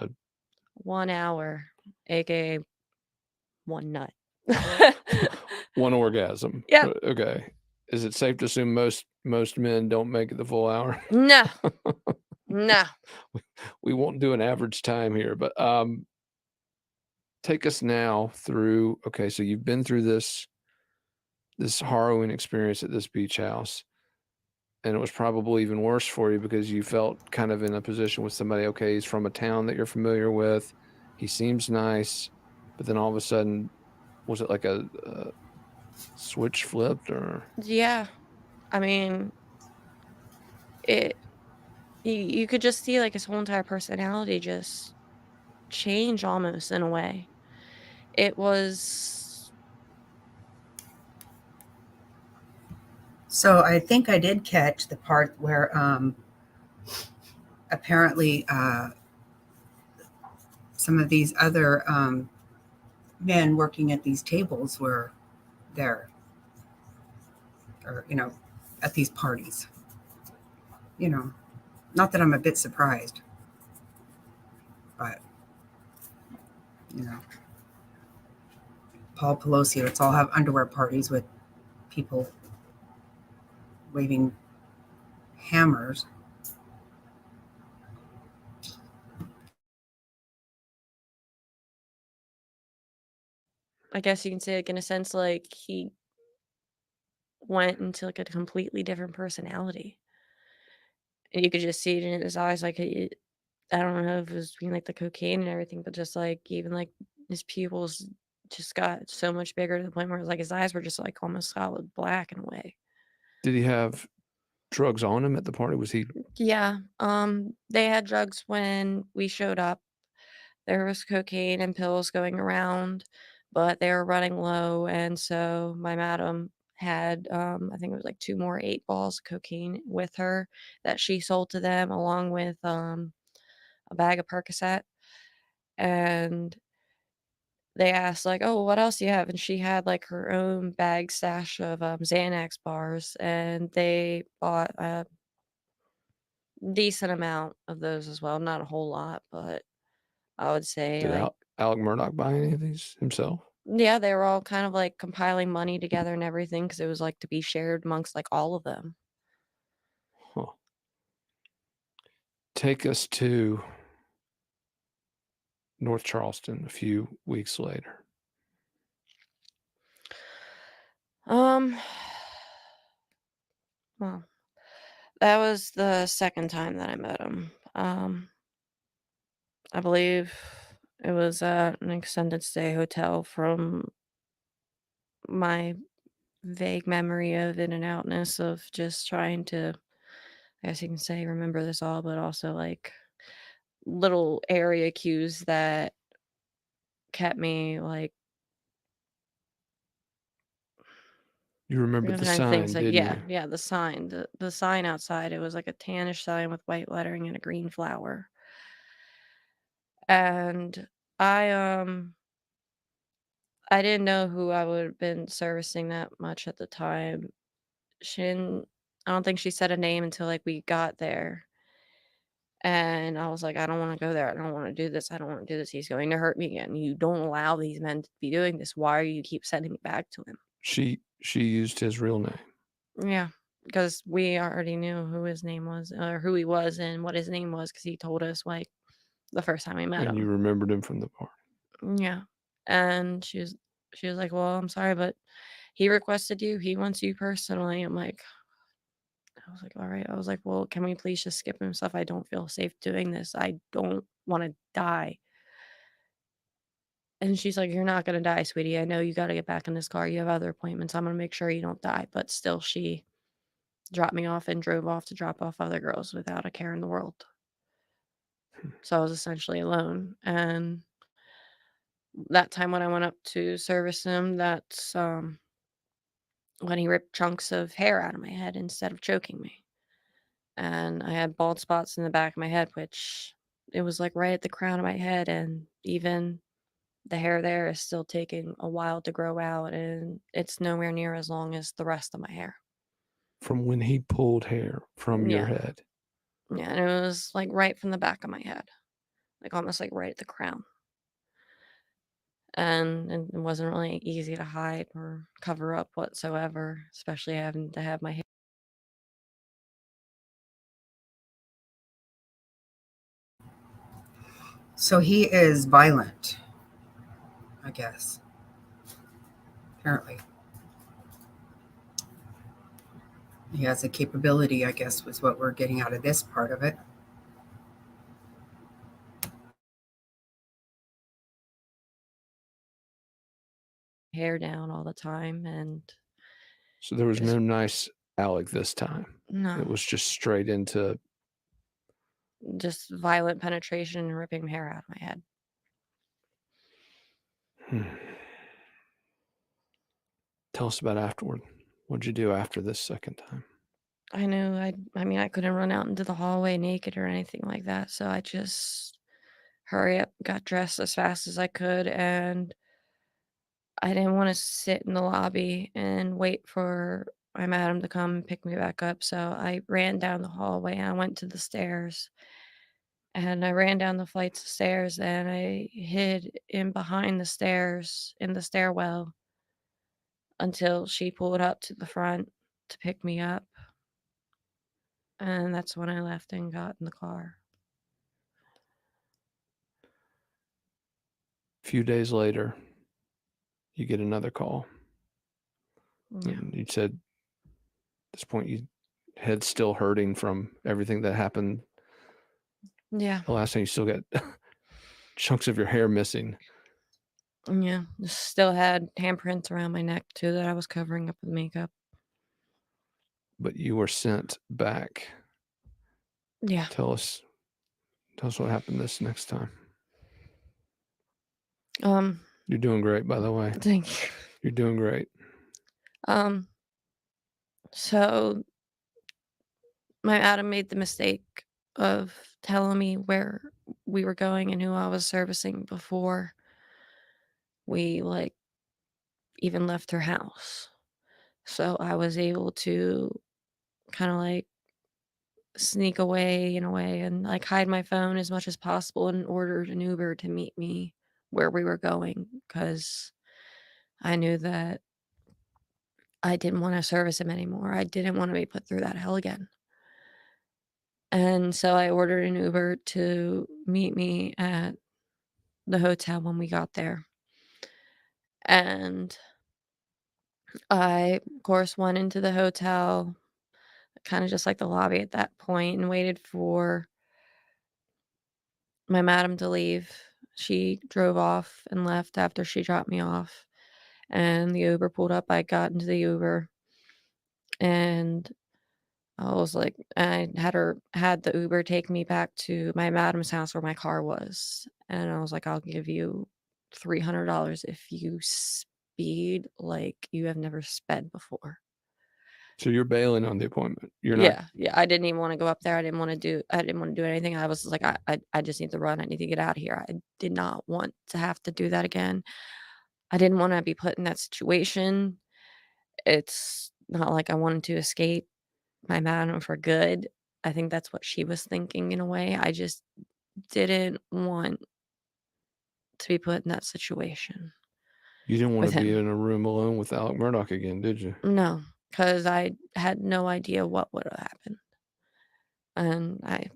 1 hour, aka one nut. One orgasm. Yeah. Okay. Is it safe to assume most men don't make it the full hour? No. No. We won't do an average time here, but take us now through, okay, so you've been through this harrowing experience at this beach house, and it was probably even worse for you because you felt kind of in a position with somebody, okay, he's from a town that you're familiar with, he seems nice, but then all of a sudden, was it like a switch flipped or? Yeah. I mean, you could just see like his whole entire personality just change almost in a way. It was. So I think I did catch the part where apparently some of these other men working at these tables were there, or at these parties. Not that I'm a bit surprised, but Paul Pelosi, let's all have underwear parties with people waving hammers. I guess you can say, like, in a sense, like, he went into, like, a completely different personality. And you could just see it in his eyes, like, I don't know if it was between, like, the cocaine and everything, but just, like, even, like, his pupils just got so much bigger to the point where, like, his eyes were just, like, almost solid black in a way. Did he have drugs on him at the party? Was he? Yeah, they had drugs when we showed up. There was cocaine and pills going around, but they were running low, and so my madam had, I think it was like 2 more 8 balls of cocaine with her that she sold to them along with, a bag of Percocet, and they asked like, "Oh, what else do you have?" And she had like her own bag stash of Xanax bars, and they bought a decent amount of those as well. Not a whole lot, but I would say Did like, Alec Murdaugh buy any of these himself? yeah, they were all kind of like compiling money together and everything because it was like to be shared amongst like all of them. Huh. Take us to North Charleston a few weeks later. Um, well, that was the second time that I met him. I believe it was at an extended stay hotel from my vague memory of in and outness of just trying to, I guess you can say, remember this all, but also like little area cues that kept me like, You remembered I'm the trying to think, sign, so didn't you? yeah, the sign, the sign outside, it was like a tannish sign with white lettering and a green flower. And I I didn't know who I would have been servicing that much at the time. She didn't I don't think she said a name until like we got there. And I was like, I don't want to go there. I don't want to do this. I don't want to do this. He's going to hurt me again. You don't allow these men to be doing this. Why are you keep sending me back to him? She used his real name. Yeah, because we already knew who his name was or who he was and what his name was because he told us like the first time we met And you him. remembered him from the party. Yeah. And she was like, "Well, I'm sorry, but he requested you. He wants you personally." I was like, "All right." I was like, "Well, can we please just skip him stuff? I don't feel safe doing this. I don't want to die." And she's like, "You're not gonna die, sweetie. I know you gotta get back in this car. You have other appointments. I'm gonna make sure you don't die." But still, she dropped me off and drove off to drop off other girls without a care in the world. So I was essentially alone. And that time when I went up to service him, that's when he ripped chunks of hair out of my head instead of choking me. And I had bald spots in the back of my head, which it was like right at the crown of my head. And even the hair there is still taking a while to grow out, and it's nowhere near as long as the rest of my hair. From when he pulled hair from your Yeah. head. Yeah, and it was like right from the back of my head, like almost like right at the crown. And it wasn't really easy to hide or cover up whatsoever, especially having to have my hair. So he is violent, I guess. Apparently. He has a capability, I guess, was what we're getting out of this part of it. Hair down all the time, and So there was just no nice Alec this time. no, It was just straight into just violent penetration and ripping hair out of my head. Tell us about afterward. What'd you do after this second time? I knew I mean, I couldn't run out into the hallway naked or anything like that, so I just hurry up, got dressed as fast as I could, and I didn't want to sit in the lobby and wait for my madam to come and pick me back up, so I ran down the hallway and I went to the stairs. And I ran down the flights of stairs and I hid in behind the stairs in the stairwell until she pulled up to the front to pick me up. And that's when I left and got in the car. A few days later, you get another call. Yeah. And you said at this point your head's still hurting from everything that happened. Yeah. The last time you still got chunks of your hair missing. Yeah. Still had handprints around my neck too that I was covering up with makeup. But you were sent back. Yeah. Tell us what happened this next time. You're doing great, by the way. Thank you. You're doing great. So my Adam made the mistake of telling me where we were going and who I was servicing before we like even left her house. So I was able to kind of like sneak away in a way and like hide my phone as much as possible and ordered an Uber to meet me where we were going because I knew that I didn't want to service him anymore. I didn't want to be put through that hell again. And so I ordered an Uber to meet me at the hotel when we got there. And I, of course, went into the hotel, kind of just like the lobby at that point, and waited for my madam to leave. She drove off and left after she dropped me off. And the Uber pulled up. I got into the Uber and I was like, I had the Uber take me back to my madam's house where my car was. And I was like, I'll give you $300 if you speed like you have never sped before. So you're bailing on the appointment. You're not. Yeah. I didn't even want to go up there. I didn't want to do anything. I was like, I just need to run. I need to get out of here. I did not want to have to do that again. I didn't want to be put in that situation. It's not like I wanted to escape my madam for good. I think that's what she was thinking in a way. I just didn't want to be put in that situation. You didn't want With to be him. in a room alone with Alex Murdaugh again, did you? No, because I had no idea what would have happened. And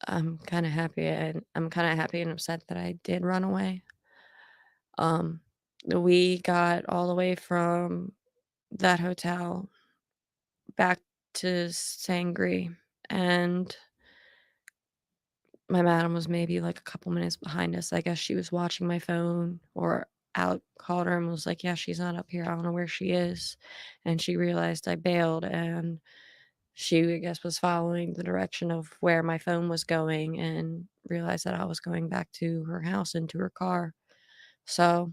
I'm kind of happy and upset that I did run away. We got all the way from that hotel back to Sangre, and my madam was maybe like a couple minutes behind us. I guess she was watching my phone, or Alec called her and was like, yeah, she's not up here. I don't know where she is. And she realized I bailed, and she, I guess, was following the direction of where my phone was going and realized that I was going back to her house and to her car. So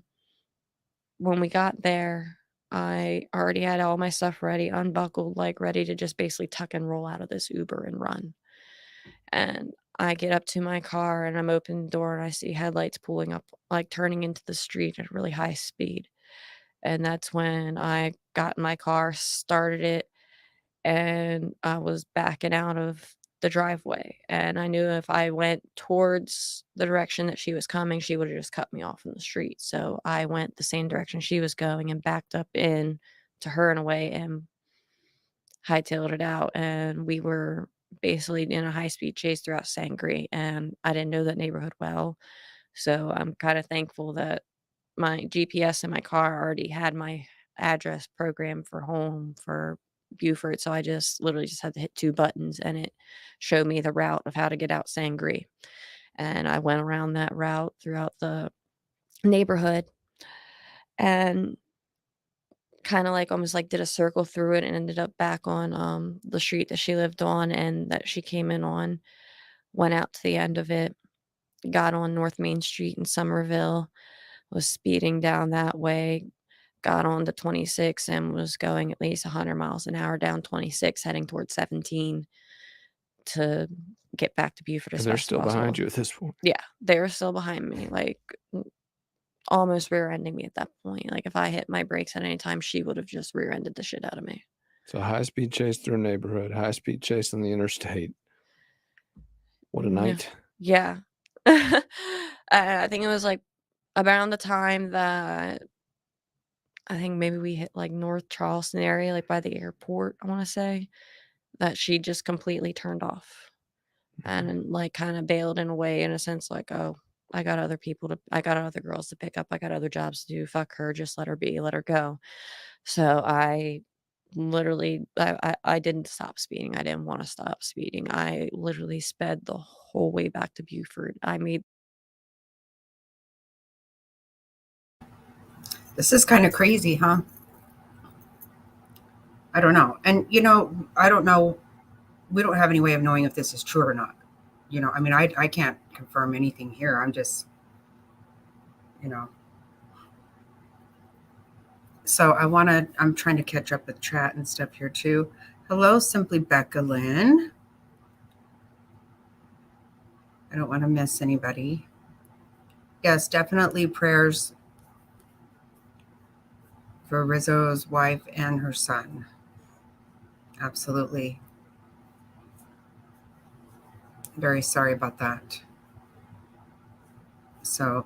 when we got there, I already had all my stuff ready, unbuckled, like ready to just basically tuck and roll out of this Uber and run. And I get up to my car and I'm opening the door and I see headlights pulling up, like turning into the street at really high speed. And that's when I got in my car, started it, and I was backing out of the driveway. And I knew if I went towards the direction that she was coming, she would have just cut me off in the street. So I went the same direction she was going and backed up in to her in a way and hightailed it out. And we were basically in a high-speed chase throughout Sangre, and I didn't know that neighborhood well. So I'm kind of thankful that my GPS in my car already had my address programmed for home for Buford. So I just literally just had to hit 2 buttons and it showed me the route of how to get out Sangre. And I went around that route throughout the neighborhood and kind of like almost like did a circle through it and ended up back on the street that she lived on and that she came in on. Went out to the end of it, got on North Main Street in Somerville, was speeding down that way, got on to 26 and was going at least 100 miles an hour down 26, heading towards 17 to get back to Buford as And they're fast as still behind possible. you at this point. Yeah, they were still behind me, like almost rear-ending me at that point. Like if I hit my brakes at any time, she would have just rear-ended the shit out of me. So high-speed chase through a neighborhood, high-speed chase on the interstate. What a night. Yeah. I think it was like around the time that I think maybe we hit like North Charleston area, like by the airport, I want to say, that she just completely turned off and like kind of bailed in a way, in a sense, like, oh, I got other girls to pick up. I got other jobs to do. Fuck her. Just let her be. Let her go. So I literally, I didn't stop speeding. I didn't want to stop speeding. I literally sped the whole way back to Buford. I made. This is kind of crazy, huh? I don't know. And, I don't know. We don't have any way of knowing if this is true or not. I mean, I can't confirm anything here. I'm just, So I'm trying to catch up with chat and stuff here too. Hello, Simply Becca Lynn. I don't want to miss anybody. Yes, definitely prayers for Rizzo's wife and her son. Absolutely. Very sorry about that. So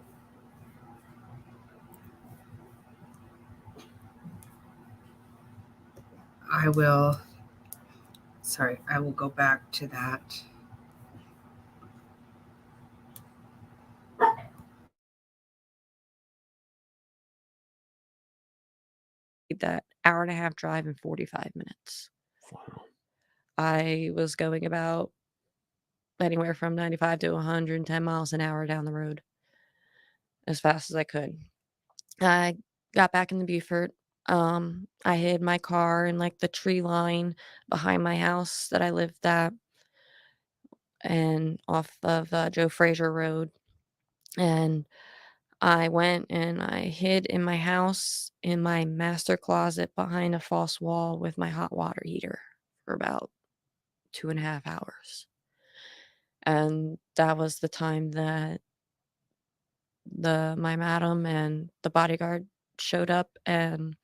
I will go back to that. That hour and a half drive in 45 minutes. I was going about anywhere from 95 to 110 miles an hour down the road as fast as I could. I got back in the Beaufort. I hid my car in like the tree line behind my house that I lived at and off of Joe Fraser Road. And I went and I hid in my house in my master closet behind a false wall with my hot water heater for about 2.5 hours. And that was the time that my madam and the bodyguard showed up and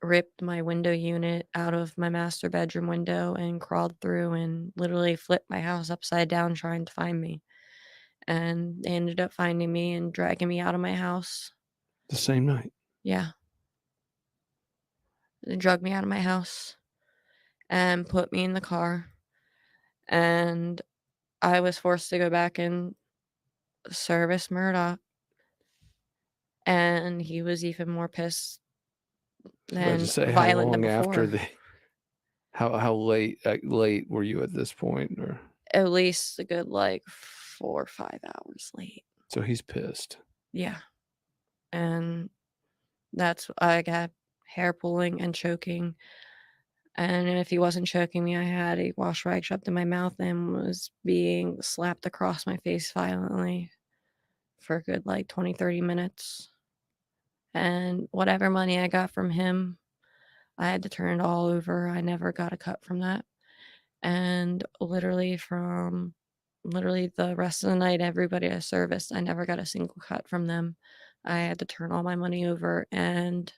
ripped my window unit out of my master bedroom window and crawled through and literally flipped my house upside down trying to find me. And they ended up finding me and dragging me out of my house. The same night. Yeah. They dragged me out of my house and put me in the car. And I was forced to go back and service Murdaugh. And he was even more pissed Let's than just say how violent than long after before. the how late were you at this point? Or At least a good like 4 or 5 hours late. so he's pissed. Yeah. And that's I got hair pulling and choking. And if he wasn't choking me, I had a wash rag shoved in my mouth and was being slapped across my face violently for a good like 20, 30 minutes. And whatever money I got from him, I had to turn it all over. I never got a cut from that. And literally the rest of the night, everybody I serviced, I never got a single cut from them. I had to turn all my money over, and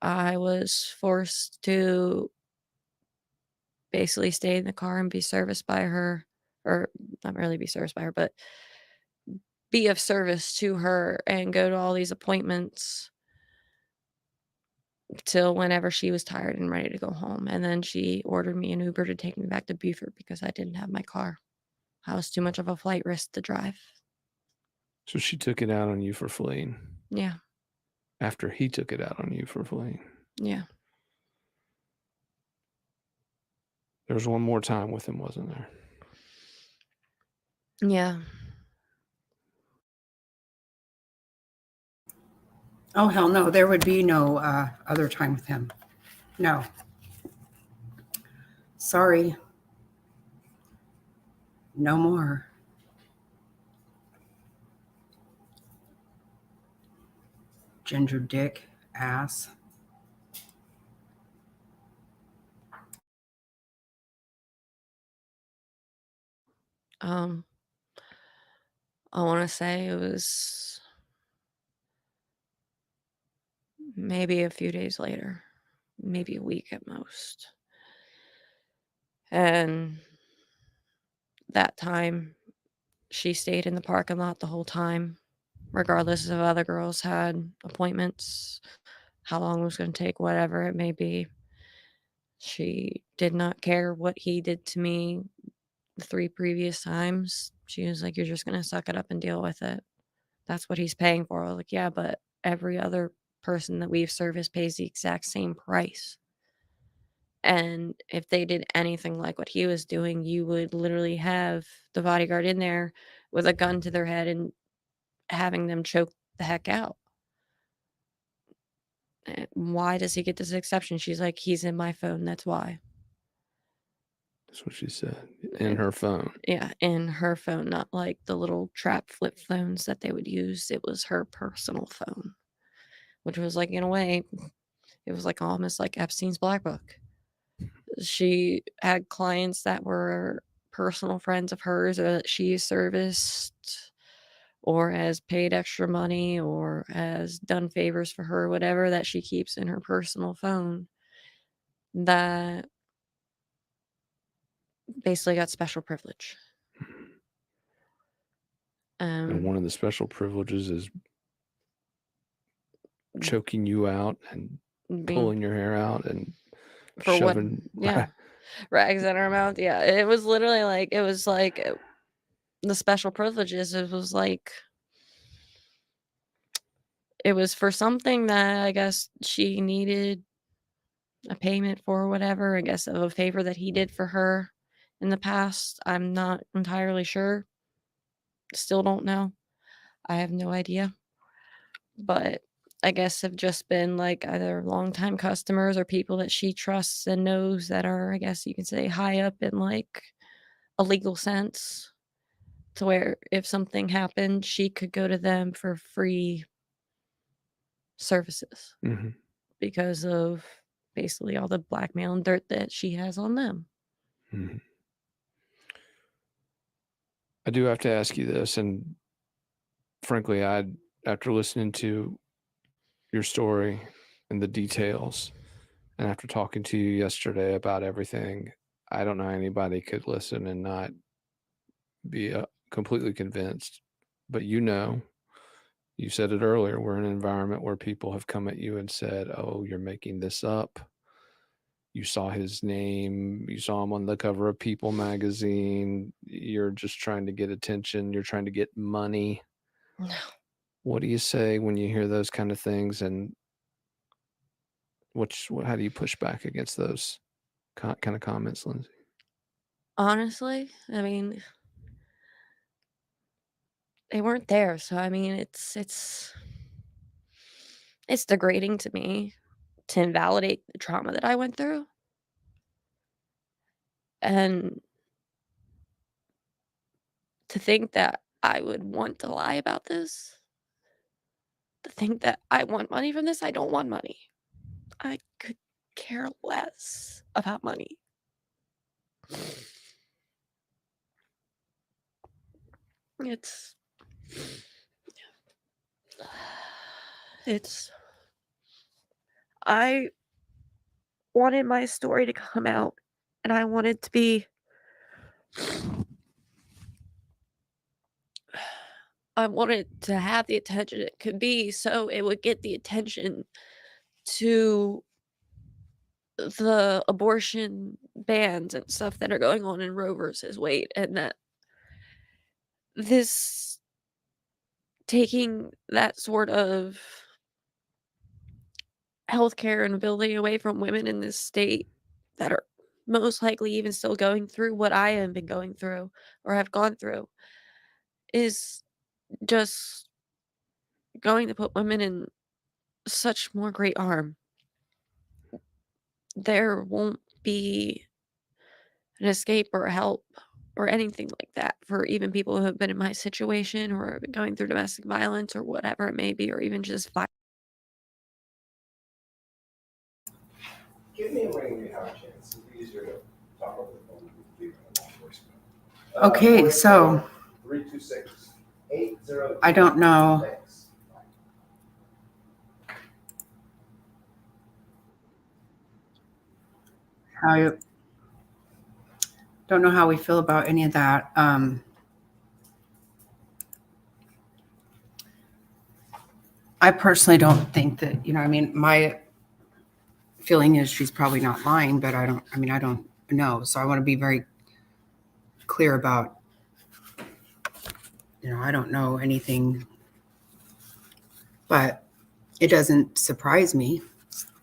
I was forced to basically stay in the car and be serviced by her, or not really be serviced by her, but be of service to her and go to all these appointments till whenever she was tired and ready to go home. And then she ordered me an Uber to take me back to Beaufort because I didn't have my car. I was too much of a flight risk to drive. So she took it out on you for fleeing. Yeah. After he took it out on you for fleeing. Yeah. There was one more time with him, wasn't there? Yeah. Oh, hell no. There would be no other time with him. No. Sorry. No more. Ginger dick ass. I want to say it was maybe a few days later, maybe a week at most. And that time, she stayed in the parking lot the whole time, regardless of other girls had appointments, how long it was going to take, whatever it may be. She did not care what he did to me the 3 previous times. She was like, "You're just going to suck it up and deal with it. That's what he's paying for." I was like, "Yeah, but every other person that we've serviced pays the exact same price. And if they did anything like what he was doing, you would literally have the bodyguard in there with a gun to their head and having them choke the heck out." Why does he get this exception? She's like, "He's in my phone. That's why." That's what she said. In her phone. Yeah, in her phone, not like the little trap flip phones that they would use. It was her personal phone, which was like, in a way, it was like almost like Epstein's Black Book. She had clients that were personal friends of hers or that she serviced or has paid extra money or has done favors for her, whatever, that she keeps in her personal phone, that basically got special privilege. And one of the special privileges is choking you out and pulling your hair out and for shoving. what? Yeah, rags in her mouth. Yeah, it was literally like the special privileges. It was like it was for something that I guess she needed a payment for, or whatever. I guess of a favor that he did for her in the past. I'm not entirely sure. Still don't know. I have no idea. But I guess have just been like either longtime customers or people that she trusts and knows that are, I guess you can say, high up in like a legal sense, to where if something happened, she could go to them for free services Mhm. because of basically all the blackmail and dirt that she has on them. Mhm. I do have to ask you this, and frankly, after listening to your story and the details, and after talking to you yesterday about everything, I don't know anybody could listen and not be completely convinced. But you said it earlier, we're in an environment where people have come at you and said, "Oh, you're making this up. You saw his name, you saw him on the cover of People magazine. You're just trying to get attention. You're trying to get money." No. What do you say when you hear those kind of things, and how do you push back against those kind of comments, Lindsay? Honestly, I mean, they weren't there, so I mean, it's degrading to me to invalidate the trauma that I went through. And to think that I would want to lie about this, to think that I want money from this, I don't want money. I could care less about money. It's I wanted my story to come out, and I wanted to be I wanted to have the attention it could be, so it would get the attention to the abortion bans and stuff that are going on in Roe versus Wade, and that this taking that sort of healthcare and ability away from women in this state that are most likely even still going through what I have been going through or have gone through is just going to put women in such more great harm. There won't be an escape or help or anything like that for even people who have been in my situation or have been going through domestic violence or whatever it may be, or even just Give me a ring when you have a chance. It'll be easier to talk over the phone than leave it on voicemail. Okay, so 326-80. I don't know. Don't know how we feel about any of that. I personally don't think that, I mean, my feeling is she's probably not lying, but I don't know. So I want to be very clear about, I don't know anything, but it doesn't surprise me,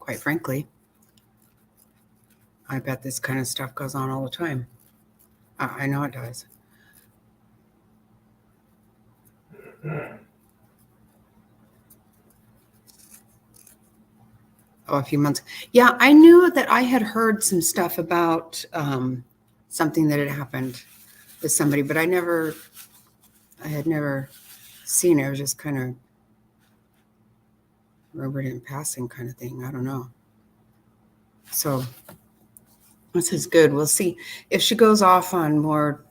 quite frankly. I bet this kind of stuff goes on all the time. I know it does. Oh, a few months. Yeah, I knew that I had heard some stuff about something that had happened with somebody, but I had never seen it. It was just kind of remembered in passing kind of thing. I don't know. So this is good. We'll see if she goes off on more,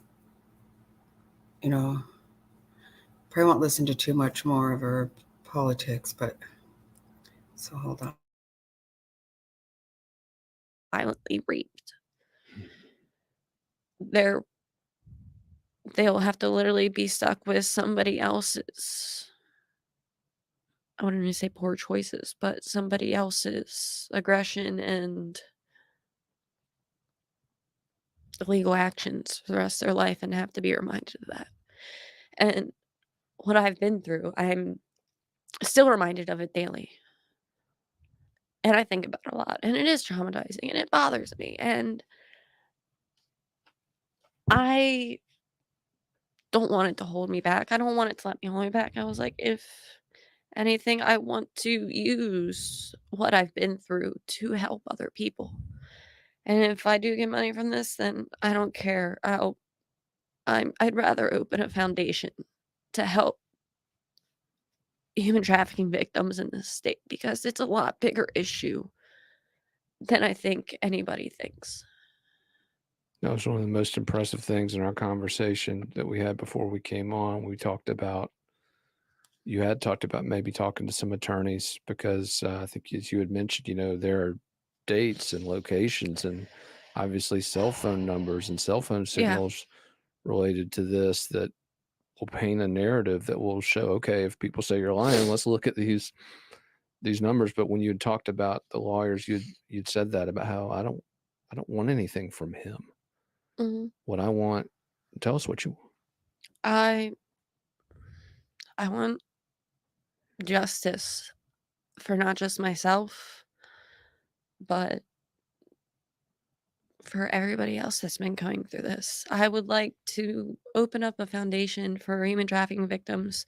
Probably won't listen to too much more of her politics, but so hold on. Violently raped. They'll have to literally be stuck with somebody else's, I wouldn't even say poor choices, but somebody else's aggression and illegal actions for the rest of their life and have to be reminded of that. And what I've been through, I'm still reminded of it daily. And I think about it a lot. And it is traumatizing and it bothers me. And I don't want it to hold me back. I don't want it to let me hold me back. I was like, if anything, I want to use what I've been through to help other people. And if I do get money from this, then I don't care. I'd rather open a foundation to help human trafficking victims in this state because it's a lot bigger issue than I think anybody thinks. That was one of the most impressive things in our conversation that we had before we came on. You had talked about maybe talking to some attorneys because I think as you had mentioned, there are dates and locations and obviously cell phone numbers and cell phone signals related to this that will paint a narrative that will show, okay, if people say you're lying, let's look at these numbers. But when you had talked about the lawyers, you'd said that about how I don't want anything from him. Mhm. What I want, tell us what you want. I want justice for not just myself, but for everybody else that's been going through this. I would like to open up a foundation for human trafficking victims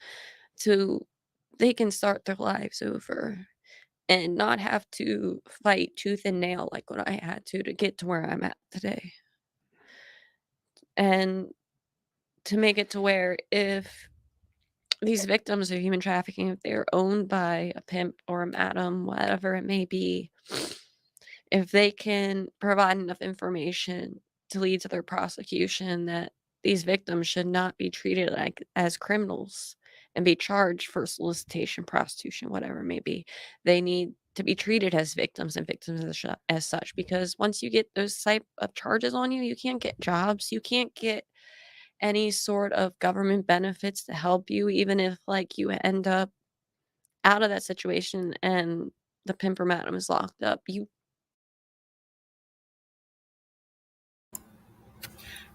they can start their lives over and not have to fight tooth and nail like what I had to get to where I'm at today. And to make it to where if these victims of human trafficking, if they're owned by a pimp or a madam, whatever it may be, if they can provide enough information to lead to their prosecution that these victims should not be treated like as criminals and be charged for solicitation, prostitution, whatever it may be. They need to be treated as victims and victims as such, because once you get those type of charges on you, you can't get jobs, you can't get any sort of government benefits to help you, even if like you end up out of that situation and the pimp or madam is locked up.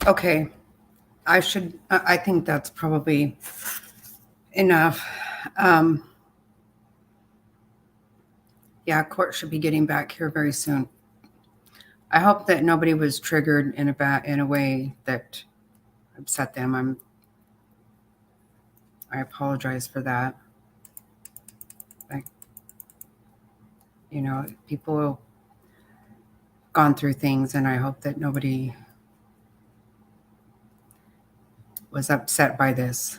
Okay. I think that's probably enough. Yeah, court should be getting back here very soon. I hope that nobody was triggered in a way that upset them. I apologize for that. Like, people have gone through things, and I hope that nobody was upset by this.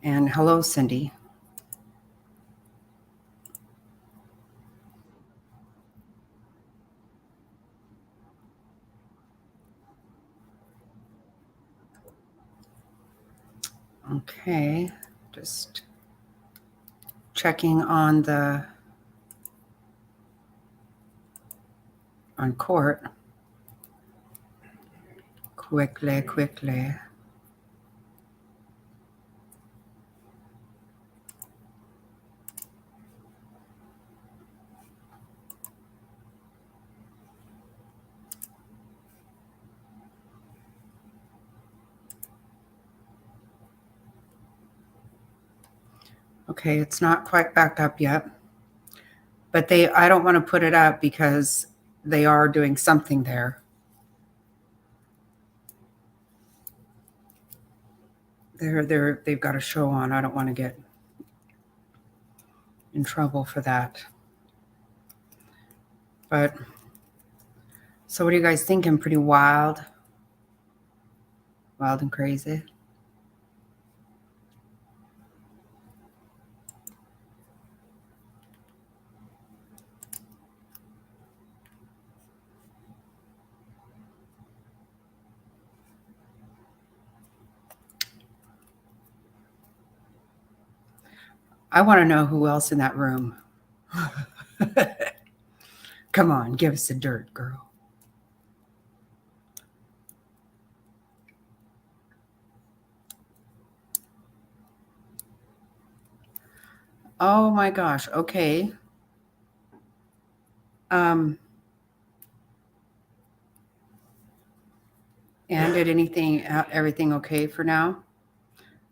And hello, Cindy. Okay, just checking on court quickly. Okay, it's not quite back up yet, but I don't want to put it up because they are doing something there. They've got a show on. I don't want to get in trouble for that. But so what are you guys thinking? Pretty wild and crazy? I want to know who else in that room. Come on, give us the dirt, girl. Oh my gosh. Okay. And did everything okay for now?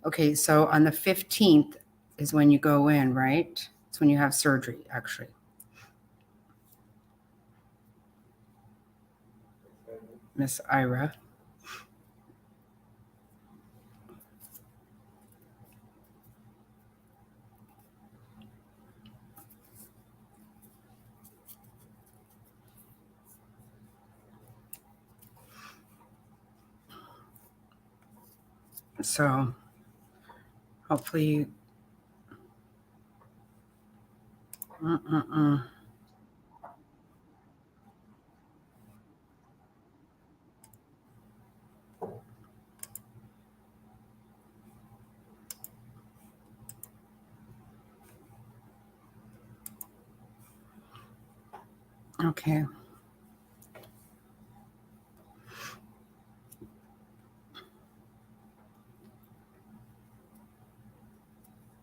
Okay, so on the 15th is when you go in, right? It's when you have surgery, actually. Miss Ira. So hopefully, okay.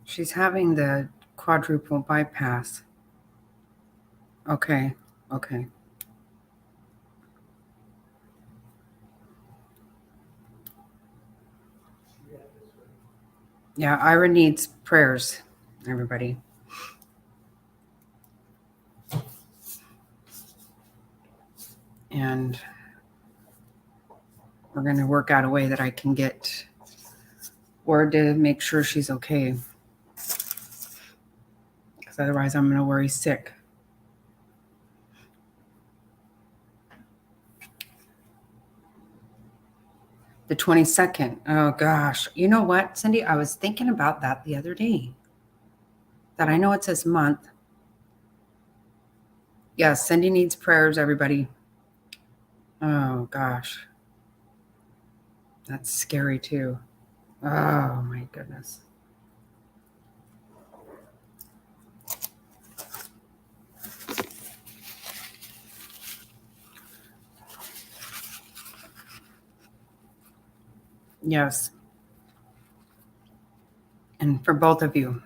She's having the quadruple bypass. Okay, okay. Yeah, Ira needs prayers, everybody. And we're going to work out a way that I can get word to make sure she's okay. Because otherwise I'm going to worry sick. The 22nd. Oh gosh. You know what, Cindy? I was thinking about that the other day. That I know it says month. Yes, Cindy needs prayers, everybody. Oh gosh. That's scary too. Oh my goodness. Yes. And for both of you.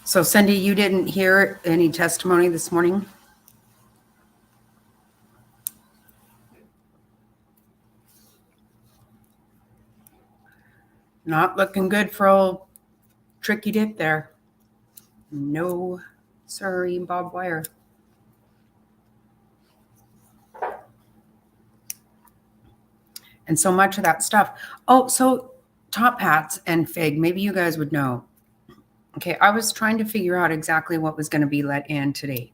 So Cindy, you didn't hear any testimony this morning? Not looking good for old Tricky Dick there. No, sorry, Bob Wire. And so much of that stuff. Oh, so Top Hats and Fig, maybe you guys would know. Okay, I was trying to figure out exactly what was going to be let in today.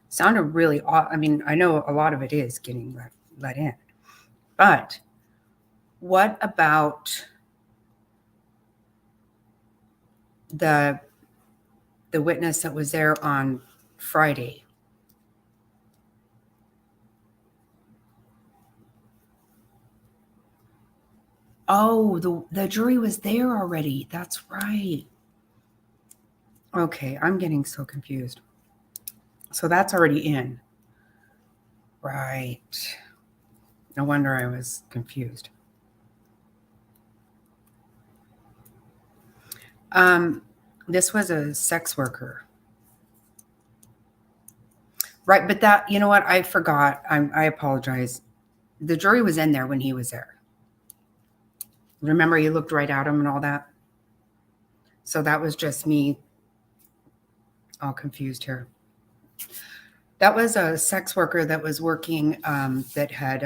Sounded really odd. I mean, I know a lot of it is getting let in. But what about the witness that was there on Friday? Oh, the jury was there already. That's right. Okay, I'm getting so confused. So that's already in. Right. No wonder I was confused. This was a sex worker. Right, but that, you know what? I forgot. I apologize. The jury was in there when he was there. Remember, you looked right at him and all that? So that was just me all confused here. That was a sex worker that was working, that had,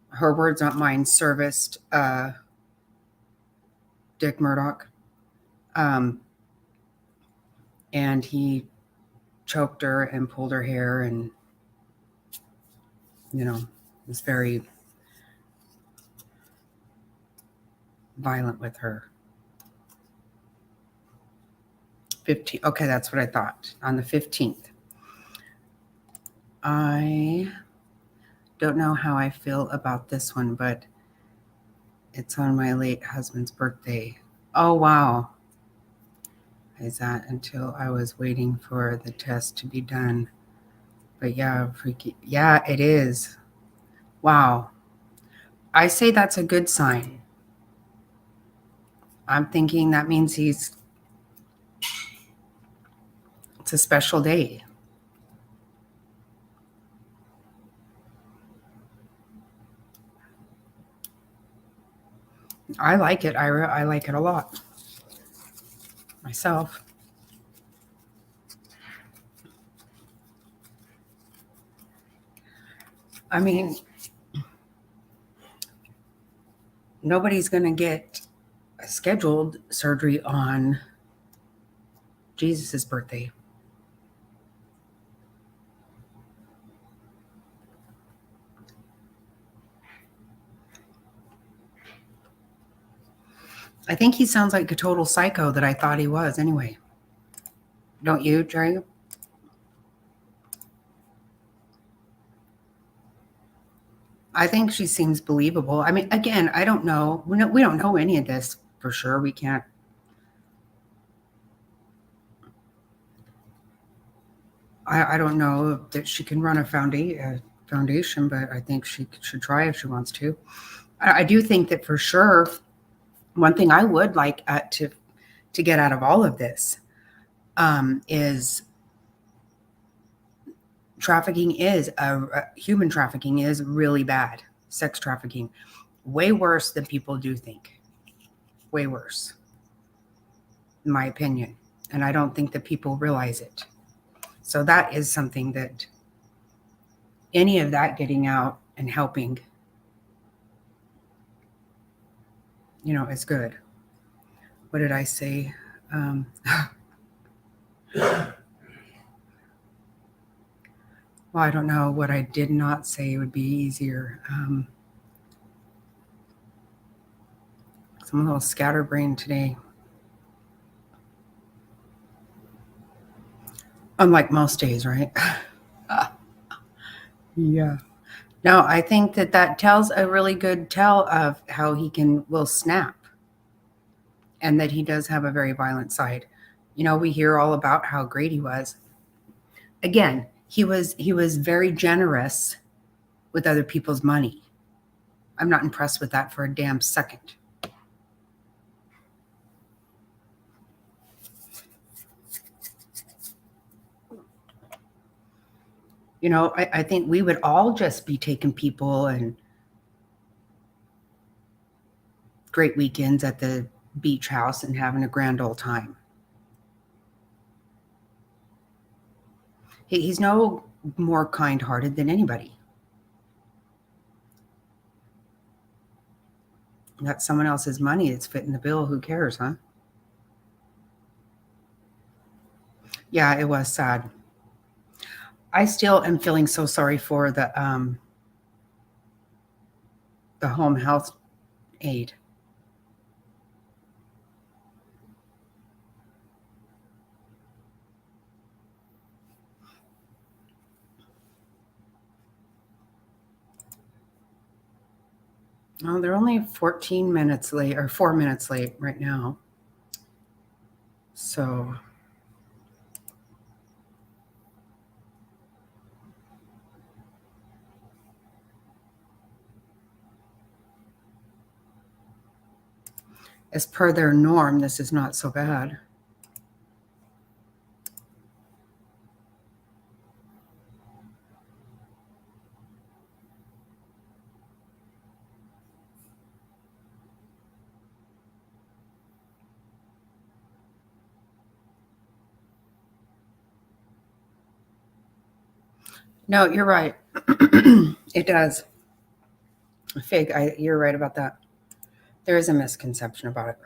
her words not mine, serviced Dick Murdaugh. And he choked her and pulled her hair and, you know, was very violent with her. 15. Okay, that's what I thought. On the 15th. I don't know how I feel about this one, but it's on my late husband's birthday. Oh, wow. Is that until I was waiting for the test to be done? But yeah, freaky. Yeah, it is. Wow. I say that's a good sign. I'm thinking that means it's a special day. I like it, Ira. I like it a lot. Myself. I mean, nobody's going to get a scheduled surgery on Jesus's birthday. I think he sounds like a total psycho that I thought he was anyway. Don't you, Jerry? I think she seems believable. I mean, again, I don't know. We don't know any of this for sure. We can't. I don't know that she can run a foundation, but I think she should try if she wants to. I do think that for sure, one thing I would like to get out of all of this is human trafficking is really bad. Sex trafficking, way worse than people do think. Way worse, in my opinion. And I don't think that people realize it. So that is something that any of that getting out and helping, is good. What did I say? Well, I don't know. What I did not say would be easier. I'm a little scatterbrained today. Unlike most days, right? Yeah. No, I think that tells a really good tell of how he will snap, and that he does have a very violent side. We hear all about how great he was. Again, he was very generous with other people's money. I'm not impressed with that for a damn second. I think we would all just be taking people and great weekends at the beach house and having a grand old time. He's no more kind-hearted than anybody. That's someone else's money that's fitting the bill. Who cares, huh? Yeah, it was sad. I still am feeling so sorry for the home health aide. Oh, they're only 14 minutes late, or 4 minutes late right now. So as per their norm, this is not so bad. No, you're right. It does. Fig, you're right about that. There is a misconception about it.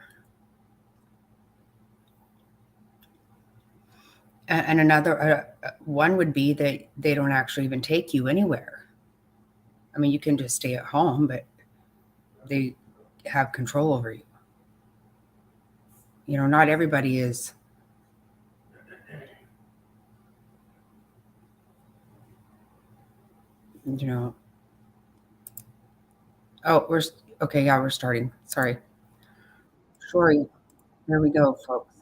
And another one would be that they don't actually even take you anywhere. I mean, you can just stay at home, but they have control over you. Not everybody is. You know. Oh, okay. Yeah, we're starting. Sorry. Sorry. Here we go, folks.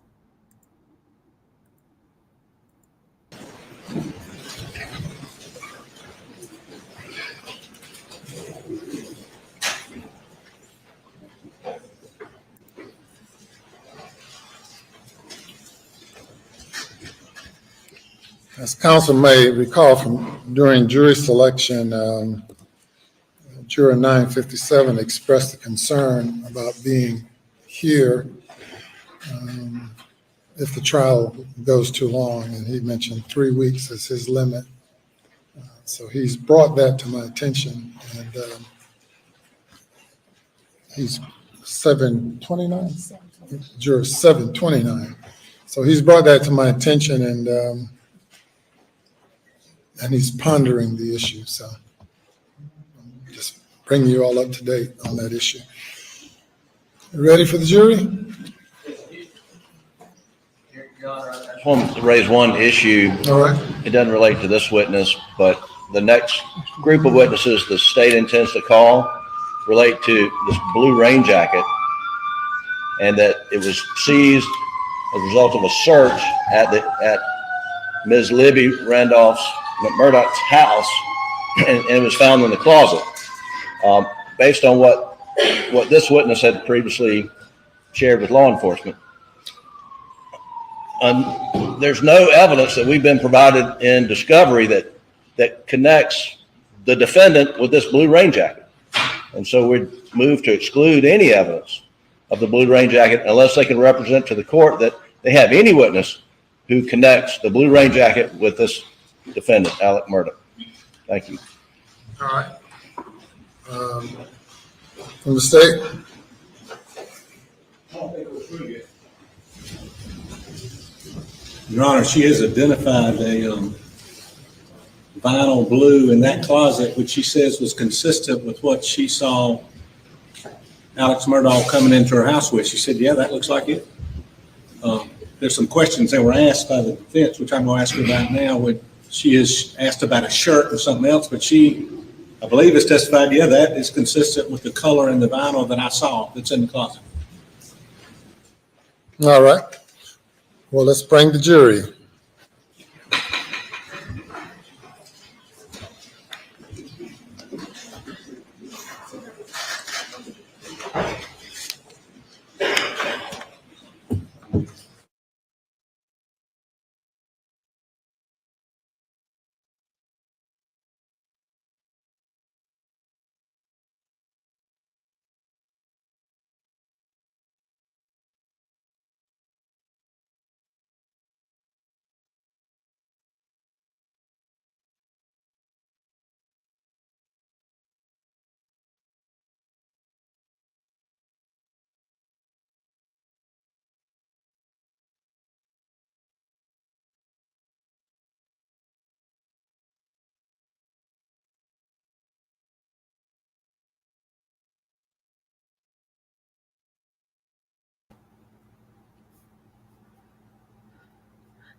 As council may recall from during jury selection, juror 957 expressed a concern about being here if the trial goes too long, and he mentioned 3 weeks as his limit. So he's brought that to my attention, and he's 729, juror 729. So he's brought that to my attention, and he's pondering the issue. So just bring you all up to date on that issue. Ready for the jury? I just want to raise one issue. All right. It doesn't relate to this witness, but the next group of witnesses the state intends to call relate to this blue rain jacket, and that it was seized as a result of a search at Ms. Libby Randolph's Murdaugh's house, and it was found in the closet. Based on what this witness had previously shared with law enforcement, there's no evidence that we've been provided in discovery that connects the defendant with this blue rain jacket. And so we'd move to exclude any evidence of the blue rain jacket unless they can represent to the court that they have any witness who connects the blue rain jacket with this defendant, Alex Murdaugh. Thank you. All right. From the state? Your Honor, she has identified a vinyl blue in that closet, which she says was consistent with what she saw Alex Murdaugh coming into her house with. She said, yeah, that looks like it. There's some questions that were asked by the defense, which I'm going to ask her about now. When she is asked about a shirt or something else, but she, I believe, has testified, yeah, that is consistent with the color and the vinyl that I saw that's in the closet. All right. Well, let's bring the jury.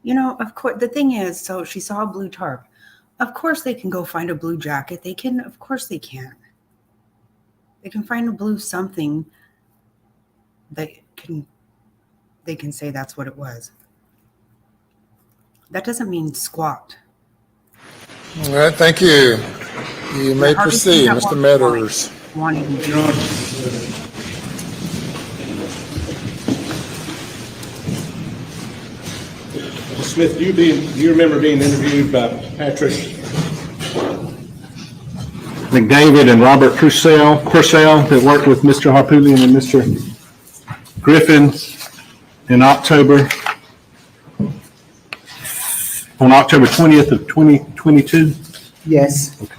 You know, of course, the thing is, so she saw a blue tarp. Of course they can go find a blue jacket. They can, of course they can. They can find a blue something that they can say that's what it was. That doesn't mean squat. All right, thank you. You may proceed, Mr. Meadows. Smith, do you remember being interviewed by Patrick McDavid and Robert Purcell that worked with Mr. Harpootlian and Mr. Griffin in October 20th of 2022? Yes. Okay.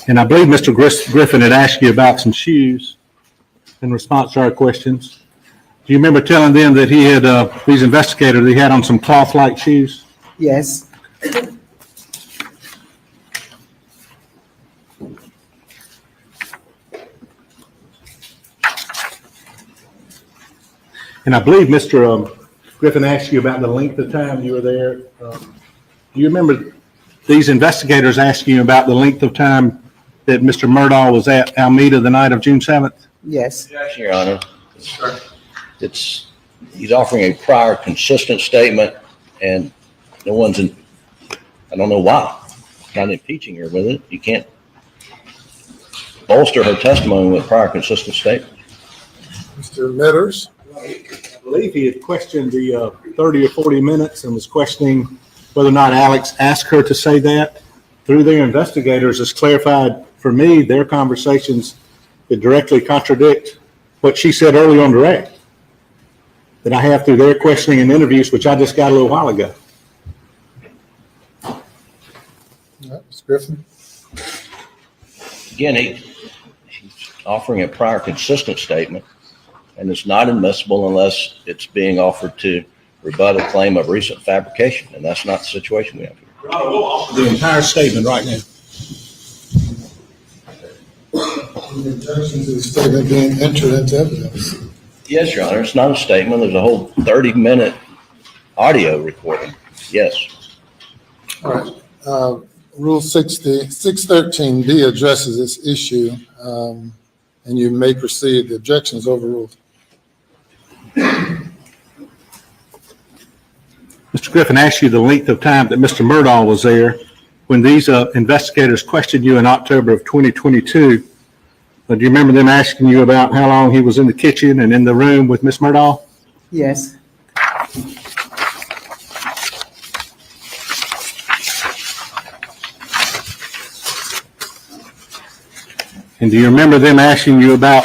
And I believe Mr. Griffin had asked you about some shoes in response to our questions. Do you remember telling them that he had, these investigators, he had on some cloth-like shoes? Yes. And I believe Mr. Griffin asked you about the length of time you were there. Do you remember these investigators asking you about the length of time that Mr. Murdaugh was at Alameda the night of June 7th? Yes. Objection, Your Honor. He's offering a prior consistent statement, and no one's in, I don't know why, not impeaching her with it. You can't bolster her testimony with prior consistent statement. Mr. Metters? I believe he had questioned the 30 or 40 minutes and was questioning whether or not Alex asked her to say that. Through their investigators, it's clarified for me their conversations that directly contradict what she said early on direct that I have through their questioning and interviews, which I just got a little while ago. All right, Ms. Griffin? Again, he's offering a prior consistent statement, and it's not admissible unless it's being offered to rebut a claim of recent fabrication, and that's not the situation we have here. The entire statement right now. The objection to the statement being entered into evidence. Yes, Your Honor, it's not a statement. There's a whole 30-minute audio recording. Yes. All right. Rule 613B addresses this issue, and you may proceed. The objection is overruled. Mr. Griffin asked you the length of time that Mr. Murdaugh was there when these investigators questioned you in October of 2022. Do you remember them asking you about how long he was in the kitchen and in the room with Ms. Murdaugh? Yes. And do you remember them asking you about,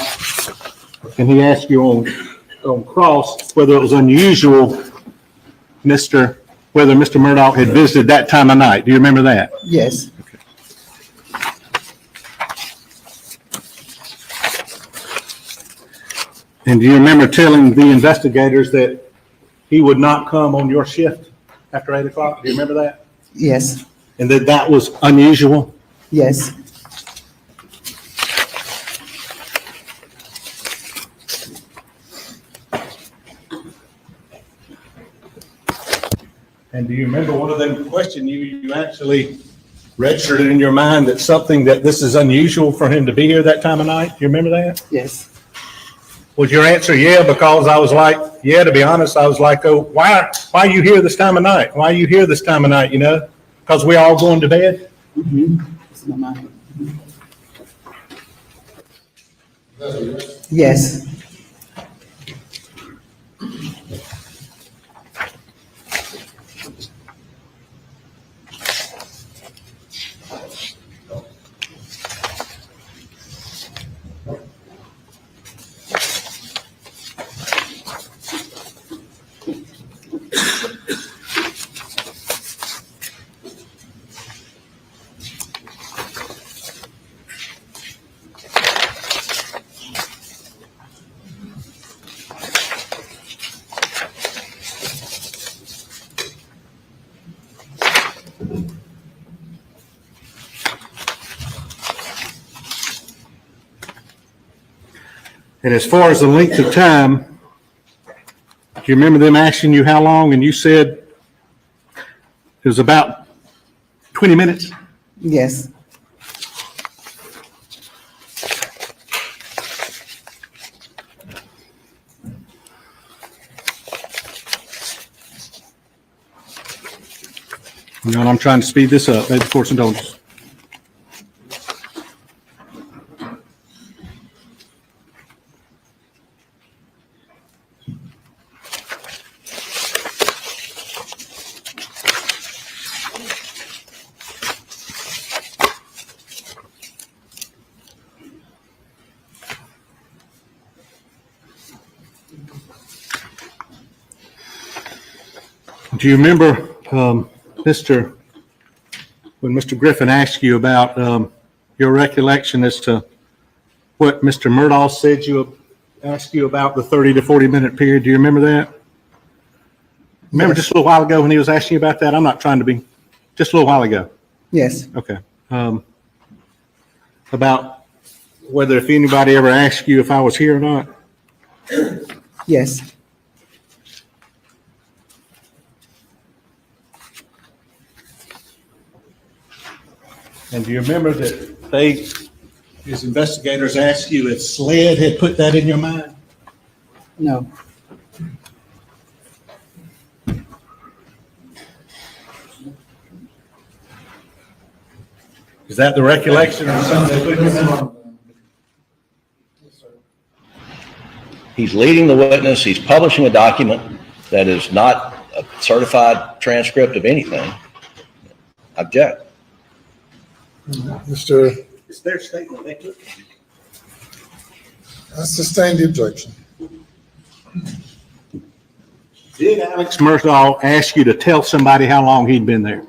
and he asked you on cross, whether it was unusual, whether Mr. Murdaugh had visited that time of night? Do you remember that? Yes. And do you remember telling the investigators that he would not come on your shift after 8 o'clock? Do you remember that? Yes. And that was unusual? Yes. And do you remember one of them questioned you? You actually registered it in your mind that something that this is unusual for him to be here that time of night? Do you remember that? Yes. Was your answer yeah? Because I was like, yeah, to be honest, I was like, oh, why are you here this time of night? Why are you here this time of night, you know? Because we all going to bed? Mm-hmm. Yes. And as far as the length of time, do you remember them asking you how long? And you said it was about 20 minutes? Yes. You know, and I'm trying to speed this up. Maybe for some indulgence. Do you remember, when Mr. Griffin asked you about your recollection as to what Mr. Murdaugh said asked you about the 30 to 40 minute period? Do you remember that? Remember just a little while ago when he was asking you about that? I'm not trying to be, just a little while ago. Yes. Okay. About whether if anybody ever asked you if I was here or not? Yes. And do you remember that his investigators asked you if SLED had put that in your mind? No. Is that the recollection or something they put in your mind? He's leading the witness. He's publishing a document that is not a certified transcript of anything. Object. Mr. It's their statement. They took it. I sustain the objection. Did Alex Murdaugh ask you to tell somebody how long he'd been there?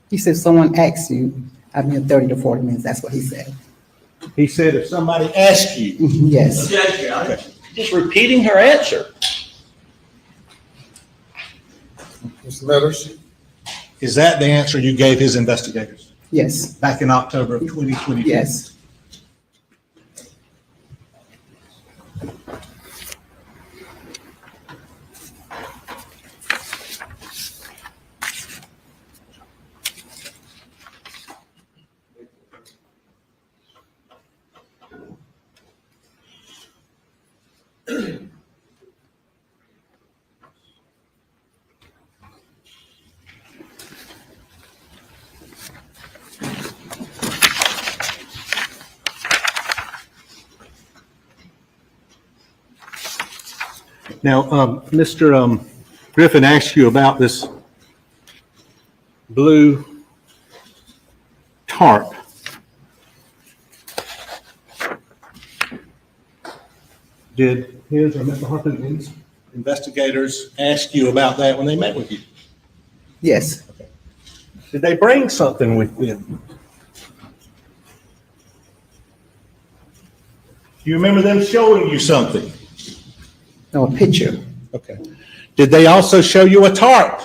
He said, someone asked you, I've been 30 to 40 minutes. That's what he said. He said if somebody asked you. Yes. Just repeating her answer. Mr. Meadows? Is that the answer you gave his investigators? Yes. Back in October of 2022? Yes. Now, Mr. Griffin asked you about this blue tarp. Did his or Mr. Harpin's investigators ask you about that when they met with you? Yes. Did they bring something with them? Do you remember them showing you something? No, a picture. Okay. Did they also show you a tarp?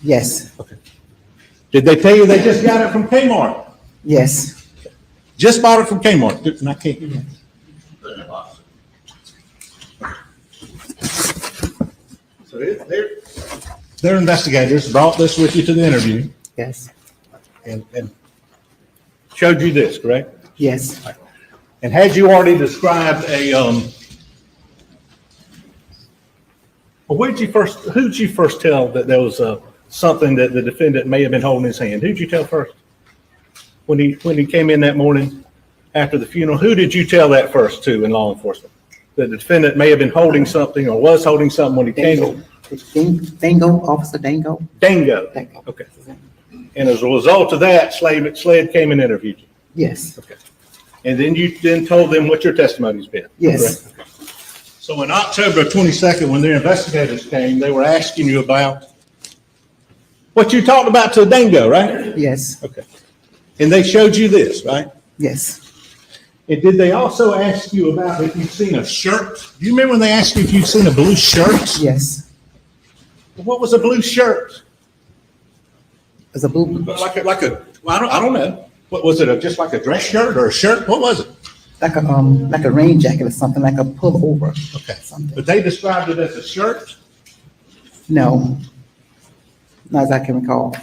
Yes. Okay. Did they tell you they just got it from Kmart? Yes. Just bought it from Kmart? And I can't. So their investigators brought this with you to the interview. Yes. And showed you this, correct? Yes. And had you already described well, who'd you first tell that there was something that the defendant may have been holding in his hand? Who'd you tell first? When he came in that morning after the funeral, who did you tell that first to in law enforcement? That the defendant may have been holding something or was holding something when he came? Dango, Officer Dango. Dango. Okay. And as a result of that, SLED came and interviewed you? Yes. Okay. And then you told them what your testimony's been? Yes. Correct? So in October 22nd, when their investigators came, they were asking you about what you talked about to Dango, right? Yes. Okay. And they showed you this, right? Yes. And did they also ask you about if you've seen a shirt? Do you remember when they asked you if you've seen a blue shirt? Yes. What was a blue shirt? It's a blue. Well, I don't know. What was it? Just like a dress shirt or a shirt? What was it? Like a rain jacket or something, like a pullover. Okay. Something. But they described it as a shirt? No. Not as I can recall.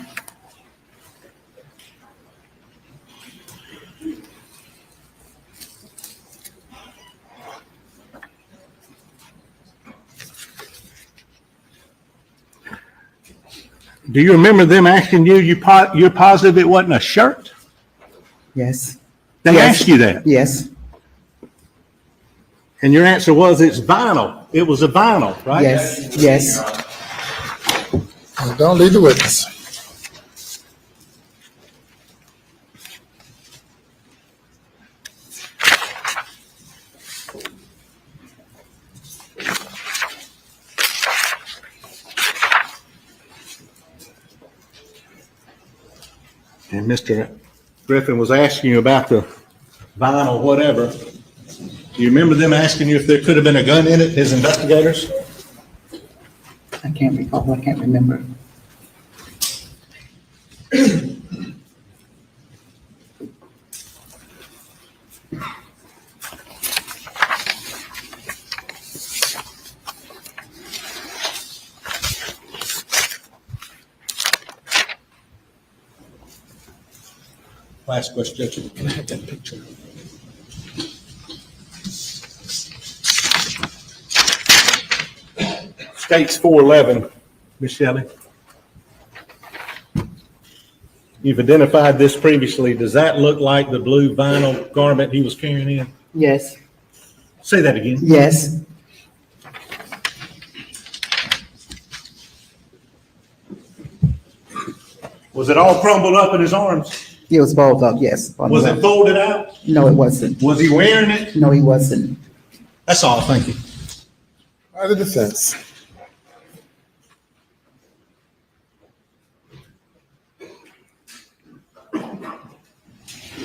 Do you remember them asking you, you're positive it wasn't a shirt? Yes. They Yes. asked you that? Yes. And your answer was it's vinyl. It was a vinyl, right? Yes. Yes. Don't lead the witness. And Mr. Griffin was asking you about the vinyl, whatever. Do you remember them asking you if there could have been a gun in it, his investigators? I can't recall. I can't remember. Last question, Judge. Can I have that picture? States 411, Ms. Shelley. You've identified this previously. Does that look like the blue vinyl garment he was carrying in? Yes. Say that again. Yes. Was it all crumbled up in his arms? It was balled up, yes. Was it folded out? No, it wasn't. Was he wearing it? No, he wasn't. That's all. Thank you. By the defense.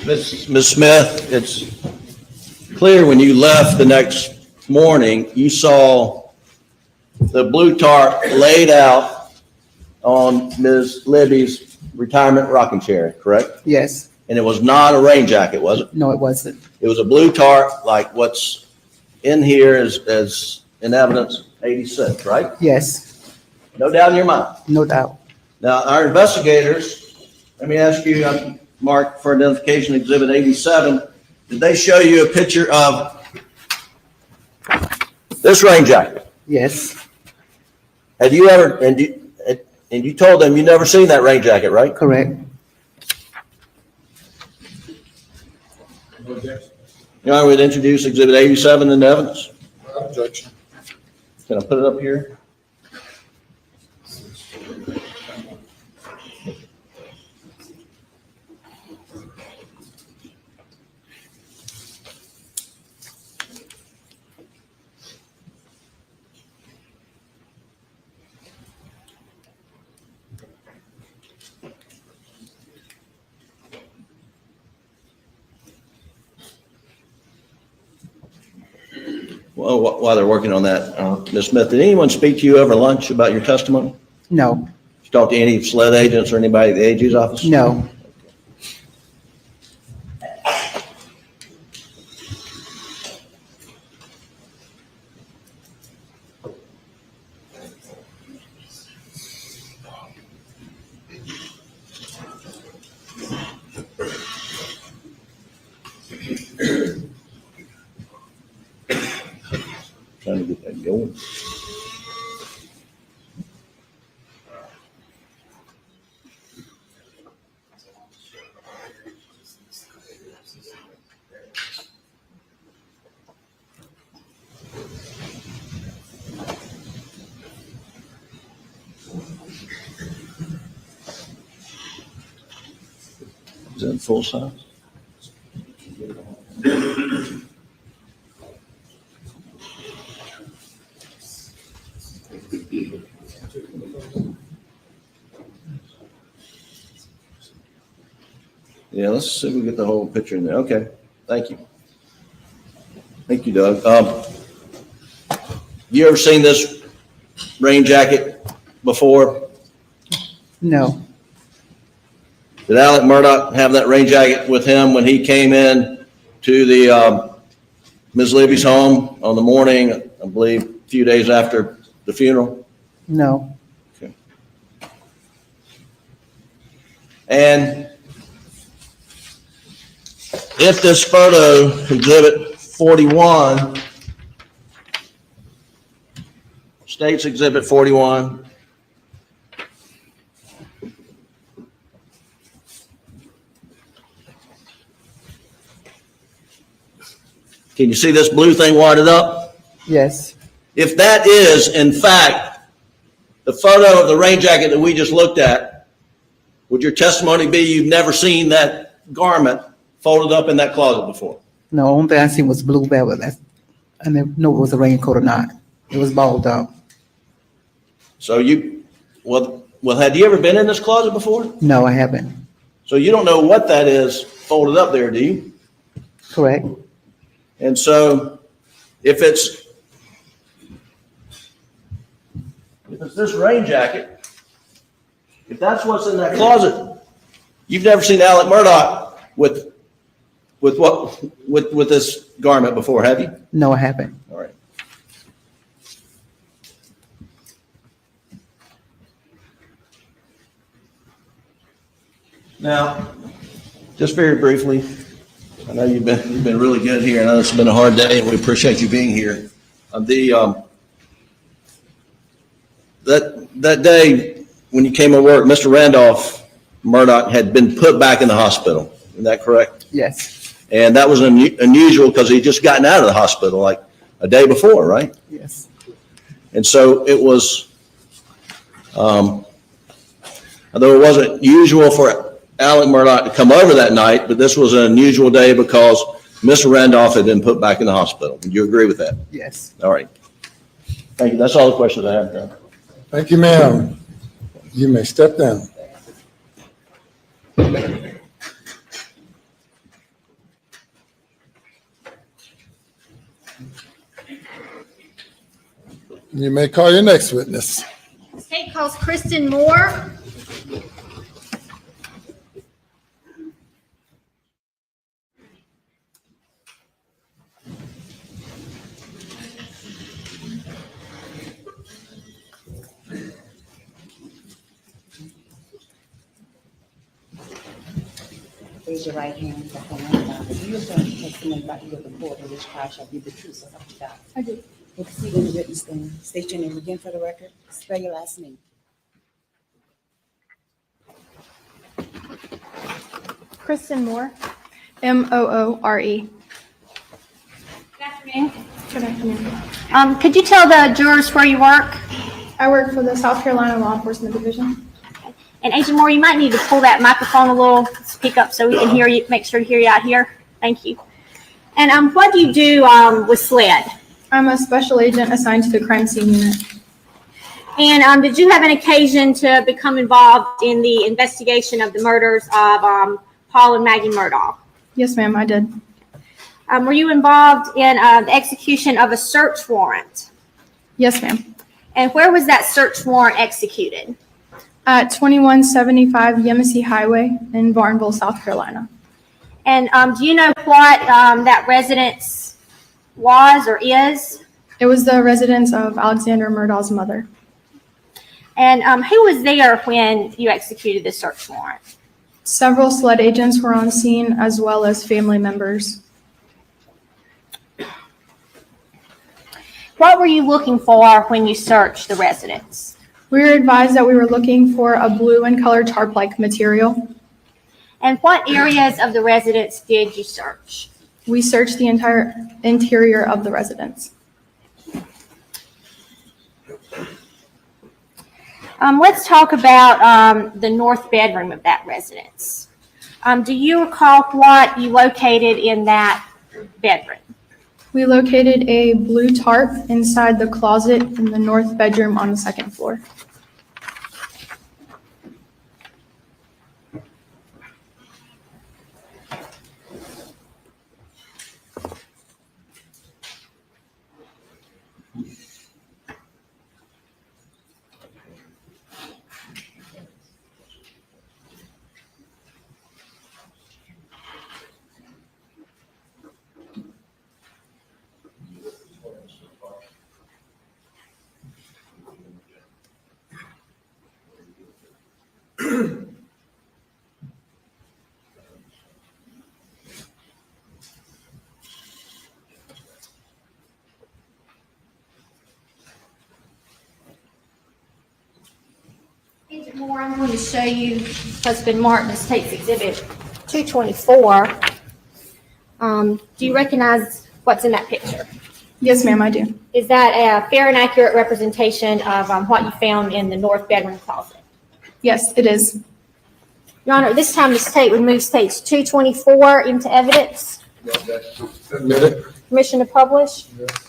Ms. Smith, it's clear when you left the next morning, you saw the blue tarp laid out on Ms. Libby's retirement rocking chair, correct? Yes. And it was not a rain jacket, was it? No, it wasn't. It was a blue tarp, like what's in here is in evidence 86, right? Yes. No doubt in your mind. No doubt. Now, our investigators, let me ask you, Mark, for identification exhibit 87, did they show you a picture of this rain jacket? Yes. Have you ever, and you told them you never seen that rain jacket, right? Correct. You know, I would introduce exhibit 87 into evidence. Objection. Can I put it up here? Well, while they're working on that, Ms. Smith, did anyone speak to you over lunch about your testimony? No. Did you talk to any SLED agents or anybody at the AG's office? No. Trying to get that going. Is that full size? Yeah, let's see if we get the whole picture in there. Okay, thank you. Thank you, Doug. You ever seen this rain jacket before? No. Did Alex Murdaugh have that rain jacket with him when he came in to the Ms. Libby's home on the morning, I believe, a few days after the funeral? No. Okay. And if this photo, exhibit 41, states exhibit 41, can you see this blue thing wadded up? Yes. If that is, in fact, the photo of the rain jacket that we just looked at, would your testimony be you've never seen that garment folded up in that closet before? No, only thing I seen was blue velvet. I didn't know it was a raincoat or not. It was balled up. So well, had you ever been in this closet before? No, I haven't. So you don't know what that is folded up there, do you? Correct. And so if it's this rain jacket, if that's what's in that closet, you've never seen Alex Murdaugh with this garment before, have you? No, I haven't. All right. Now, Just very briefly, I know you've been really good here. I know it's been a hard day, and we appreciate you being here. That day when you came to work, Mr. Randolph Murdaugh had been put back in the hospital. Is that correct? Yes, And that was unusual because he'd just gotten out of the hospital like a day before, right? yes. And so it was, although it wasn't usual for Alex Murdaugh to come over that night, but this was an unusual day because Mr. Randolph had been put back in the hospital. Would you agree with that? Yes. All right. Thank you. That's all the questions I have, John. Thank you, ma'am. You may step down. You may call your next witness. State calls Kristen Moore. Raise your right hand. Do you affirm the testimony about to give the court in this trial shall be the truth, so help you God? I do. Will proceed in the written stand. State your name again for the record. Spell your last name. Kristen Moore. Moore. Good afternoon. Good afternoon. Could you tell the jurors where you work? I work for the South Carolina Law Enforcement Division. Okay. And Agent Moore, you might need to pull that microphone a little, speak up so we can hear you, make sure to hear you out here. Thank you. And what do you do with SLED? I'm a special agent assigned to the crime scene unit. And did you have an occasion to become involved in the investigation of the murders of Paul and Maggie Murdaugh? Yes, ma'am, I did. Were you involved in the execution of a search warrant? Yes, ma'am. And where was that search warrant executed? At 2175 Yemassee Highway in Barnville, South Carolina. And do you know what that residence was or is? It was the residence of Alexander Murdaugh's mother. And who was there when you executed the search warrant? Several SLED agents were on scene as well as family members. What were you looking for when you searched the residence? We were advised that we were looking for a blue and colored tarp-like material. And what areas of the residence did you search? We searched the entire interior of the residence. Let's talk about the north bedroom of that residence. Do you recall what you located in that bedroom? We located a blue tarp inside the closet in the north bedroom on the second floor. Agent Moore, I'm going to show you what's been marked as State's Exhibit 224. Do you recognize what's in that picture? Yes, ma'am, I do. Is that a fair and accurate representation of what you found in the north bedroom closet? Yes, it is. Your Honor, this time the state would move State's 224 into evidence. Admitted. Permission to publish? Yes.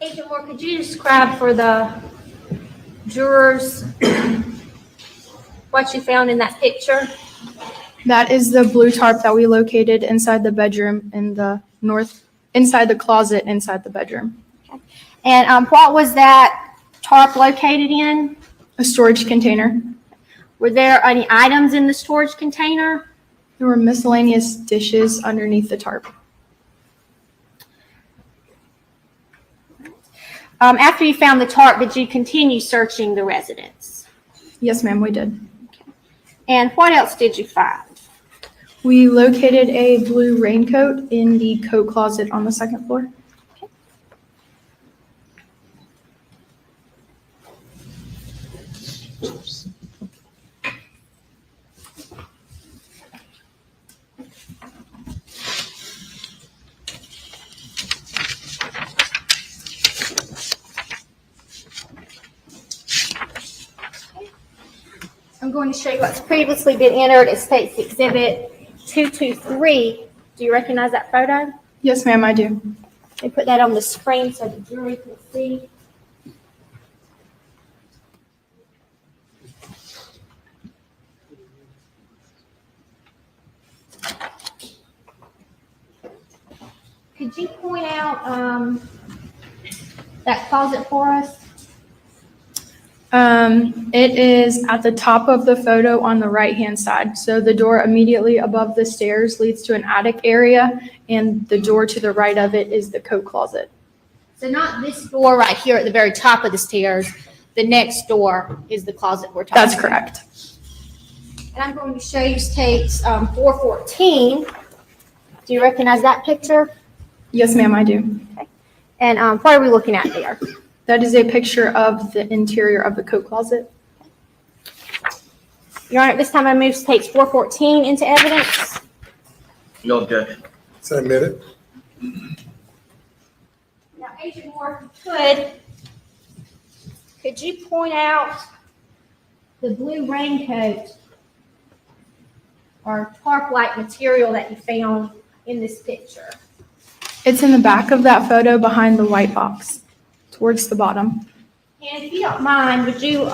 Agent Moore, could you describe for the jurors what you found in that picture? That is the blue tarp that we located inside the bedroom in the inside the closet inside the bedroom. Okay. And what was that tarp located in? A storage container. Were there any items in the storage container? There were miscellaneous dishes underneath the tarp. After you found the tarp, did you continue searching the residence? Yes, ma'am, we did. And what else did you find? We located a blue raincoat in the coat closet on the second floor. I'm going to show you what's previously been entered as State's Exhibit 223. Do you recognize that photo? Yes, ma'am, I do. Let me put that on the screen so the jury can see. Could you point out that closet for us? It is at the top of the photo on the right-hand side. So the door immediately above the stairs leads to an attic area, and the door to the right of it is the coat closet. So not this door right here at the very top of the stairs. The next door is the closet we're talking about. That's correct. And I'm going to show you State's 414. Do you recognize that picture? Yes, ma'am, I do. Okay. And what are we looking at there? That is a picture of the interior of the coat closet. Your Honor, at this time I move State's 414 into evidence. No objection. Submit it. Now, Agent Moore, if you could you point out the blue raincoat or tarp-like material that you found in this picture? It's in the back of that photo behind the white box, towards the bottom. And if you don't mind, would you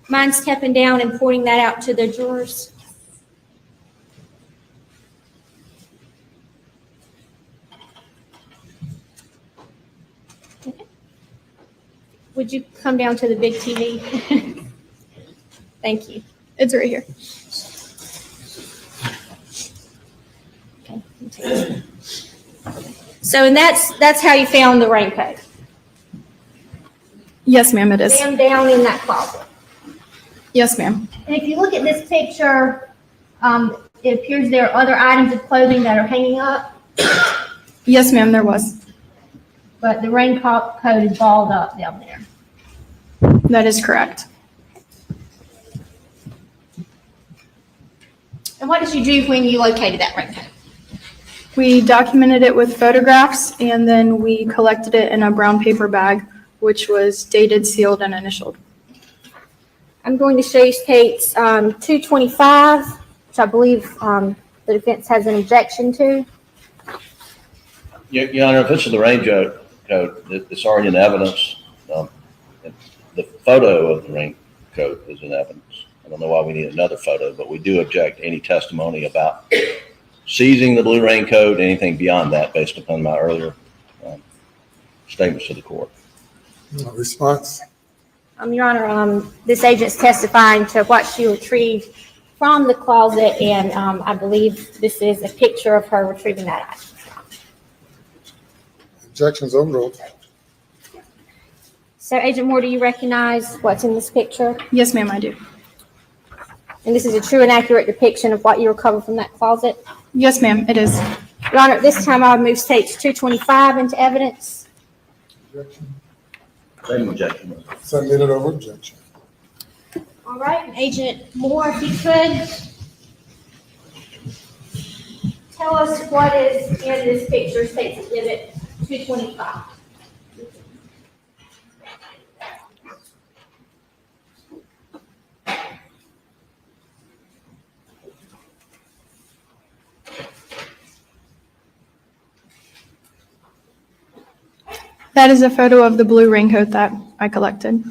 mind stepping down and pointing that out to the jurors? Okay. Would you come down to the big TV? Thank you. It's right here. Okay. So, and that's how you found the raincoat? Yes, ma'am, it is. Down in that closet? Yes, ma'am. And if you look at this picture, it appears there are other items of clothing that are hanging up, Yes, ma'am, there was. but the raincoat is balled up down there. That is correct. And what did you do when you located that raincoat? We documented it with photographs, and then we collected it in a brown paper bag, which was dated, sealed, and initialed. I'm going to show you State's 225, which I believe the defense has an objection to. Your Honor, if this is the raincoat, it's already in evidence. The photo of the raincoat is in evidence. I don't know why we need another photo, but we do object to any testimony about seizing the blue raincoat, anything beyond that, based upon my earlier statements to the court. Response? Your Honor, this agent's testifying to what she retrieved from the closet, and I believe this is a picture of her retrieving that item. Objections overruled. So, Agent Moore, do you recognize what's in this picture? Yes, ma'am, I do. And this is a true and accurate depiction of what you recovered from that closet? Yes, ma'am, it is. Your Honor, at this time I'll move State's 225 into evidence. Objection. Same objection. Submitted over objection. All right, and Agent Moore, if you could tell us what is in this picture, State's Exhibit 225. That is a photo of the blue raincoat that I collected.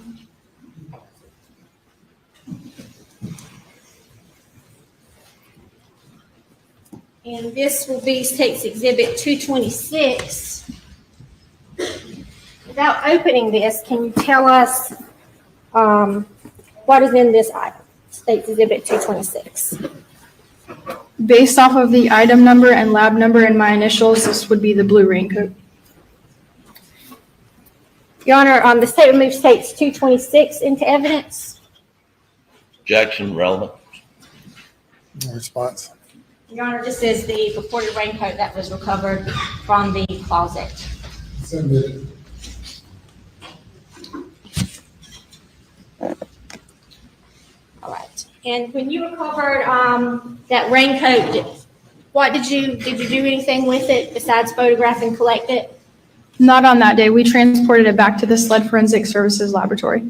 And this will be State's Exhibit 226. Without opening this, can you tell us what is in this item, State's Exhibit 226? Based off of the item number and lab number and my initials, this would be the blue raincoat. Your Honor, the state removed states 226 into evidence. Objection, relevant. No response. Your Honor, this is the purported raincoat that was recovered from the closet. Submitted. All right. And when you recovered that raincoat, what did you do anything with it besides photograph and collect it? Not on that day. We transported it back to the SLED Forensic Services Laboratory.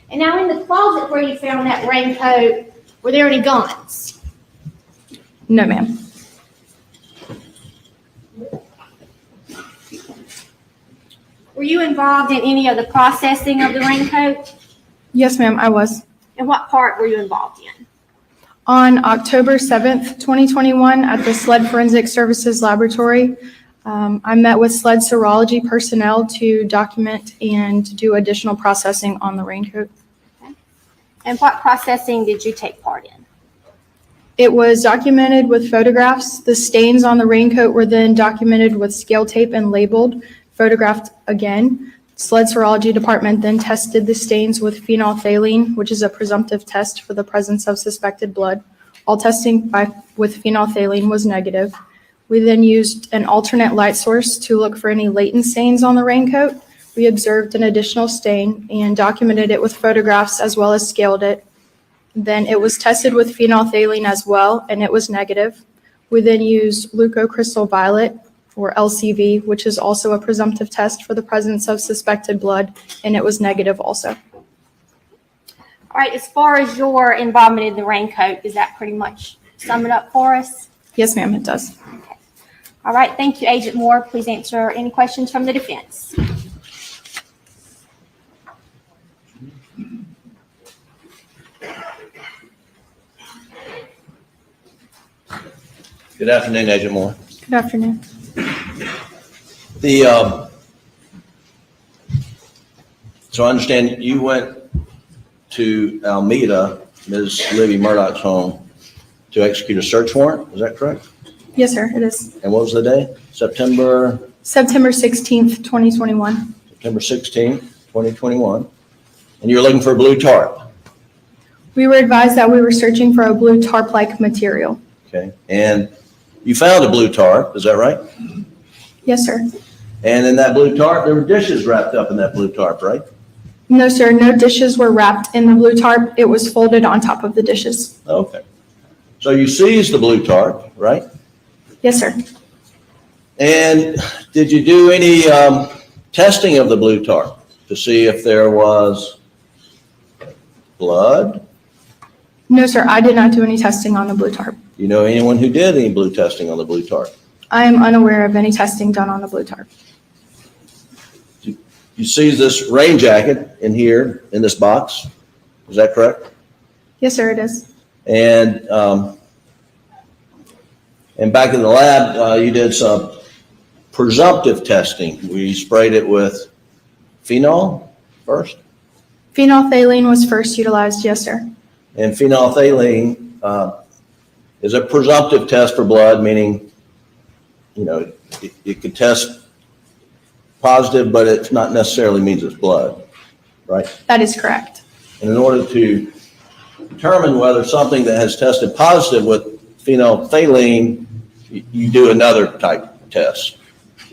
And now in the closet where you found that raincoat, were there any guns? No, ma'am. Were you involved in any of the processing of the raincoat? Yes, ma'am, I was. And what part were you involved in? On October 7th, 2021, at the SLED Forensic Services Laboratory, I met with SLED serology personnel to document and do additional processing on the raincoat. Okay. And what processing did you take part in? It was documented with photographs. The stains on the raincoat were then documented with scale tape and labeled, photographed again. SLED serology department then tested the stains with phenolphthalein, which is a presumptive test for the presence of suspected blood. All testing with phenolphthalein was negative. We then used an alternate light source to look for any latent stains on the raincoat. We observed an additional stain and documented it with photographs as well as scaled it. Then it was tested with phenolphthalein as well, and it was negative. We then used leucocrystal violet, or LCV, which is also a presumptive test for the presence of suspected blood, and it was negative also. All right, as far as your involvement in the raincoat, does that pretty much sum it up for us? Yes, ma'am, it does. Okay. All right, thank you, Agent Moore. Please answer any questions from the defense. Good afternoon, Agent Moore. Good afternoon. So I understand you went to Almeda, Ms. Libby Murdaugh's home, to execute a search warrant. Is that correct? Yes, sir, it is. And what was the day? September? September 16th, 2021. September 16th, 2021. And you were looking for a blue tarp. We were advised that we were searching for a blue tarp-like material. Okay. And you found a blue tarp. Is that right? Yes, sir. And in that blue tarp, there were dishes wrapped up in that blue tarp, right? No, sir, no dishes were wrapped in the blue tarp. It was folded on top of the dishes. Okay. So you seized the blue tarp, right? Yes, sir. And did you do any testing of the blue tarp to see if there was blood? No, sir, I did not do any testing on the blue tarp. You know anyone who did any blue testing on the blue tarp? I am unaware of any testing done on the blue tarp. You seized this rain jacket in here, in this box. Is that correct? Yes, sir, it is. And back in the lab, you did some presumptive testing. We sprayed it with phenol first. Phenolphthalein was first utilized, yes, sir. And phenolphthalein is a presumptive test for blood, meaning, you know, it could test positive, but it not necessarily means it's blood, right? That is correct. And in order to determine whether something that has tested positive with phenolphthalein, you do another type of test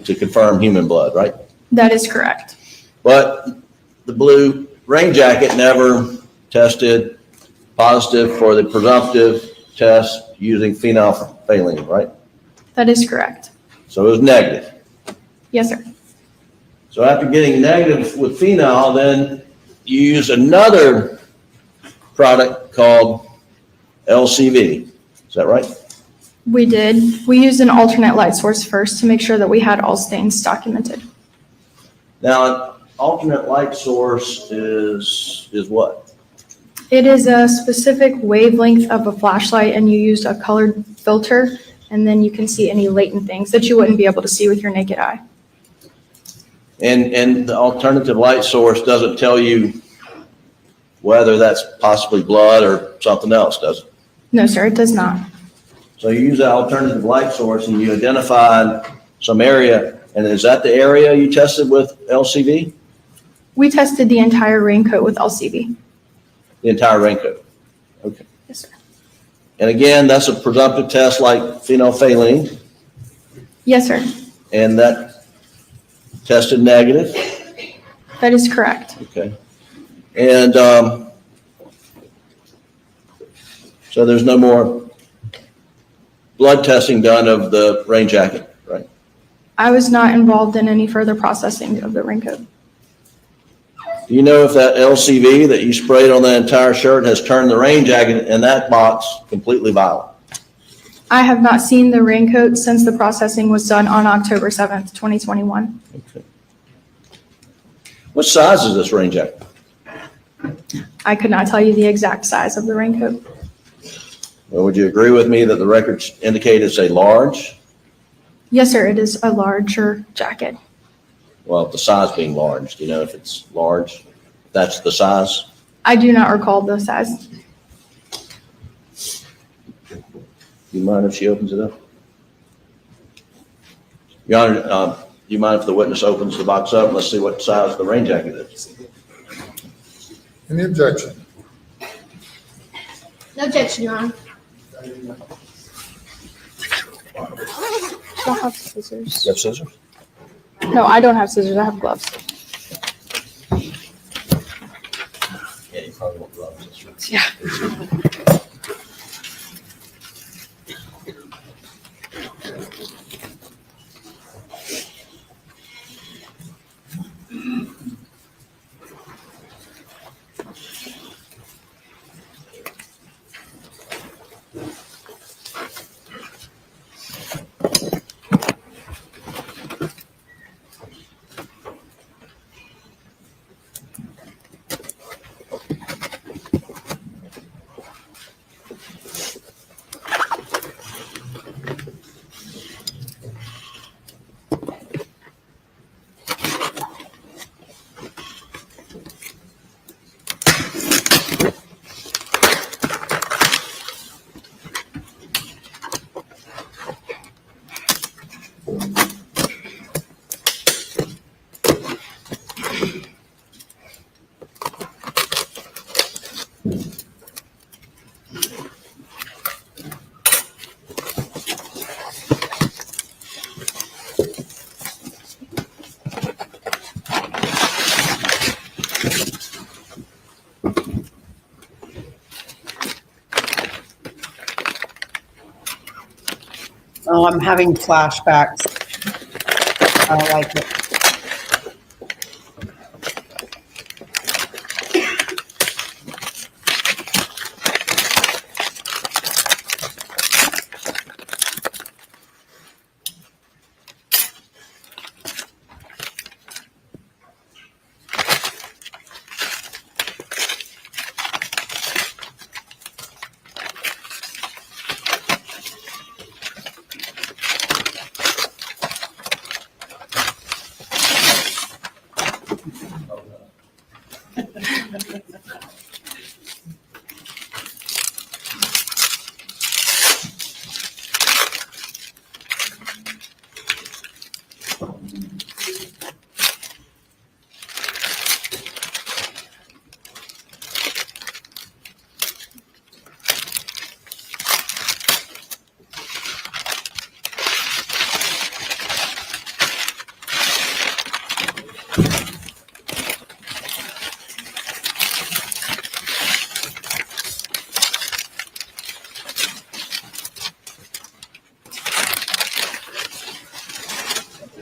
to confirm human blood, right? That is correct. But the blue rain jacket never tested positive for the presumptive test using phenolphthalein, right? That is correct. So it was negative. Yes, sir. So after getting negative with phenol, then you use another product called LCV. Is that right? We did. We used an alternate light source first to make sure that we had all stains documented. Now, an alternate light source is what? It is a specific wavelength of a flashlight, and you used a colored filter, and then you can see any latent things that you wouldn't be able to see with your naked eye. And the alternative light source doesn't tell you whether that's possibly blood or something else, does it? No, sir, it does not. So you use that alternative light source and you identified some area, and is that the area you tested with LCV? We tested the entire raincoat with LCV. The entire raincoat? Okay. Yes, sir. And again, that's a presumptive test like phenolphthalein, Yes, sir. and that tested negative? That is correct. Okay. And so there's no more blood testing done of the rain jacket, right? I was not involved in any further processing of the raincoat. Do you know if that LCV that you sprayed on the entire shirt has turned the rain jacket in that box completely violet? I have not seen the raincoat since the processing was done on October 7th, 2021. Okay. What size is this rain jacket? I could not tell you the exact size of the raincoat. Well, would you agree with me that the records indicate it's a large? Yes, sir, it is a larger jacket. Well, the size being large, do you know if it's large? That's the size? I do not recall the size. Do you mind if she opens it up? Your Honor, do you mind if the witness opens the box up? Let's see what size the rain jacket is. Any objection? No objection, Your Honor. I have scissors. You have scissors? No, I don't have scissors. I have gloves. Yeah, you probably want gloves. That's right. Yeah. Oh, I'm having flashbacks. I don't like it.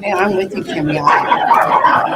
Yeah, I'm with you, Kim. Yeah.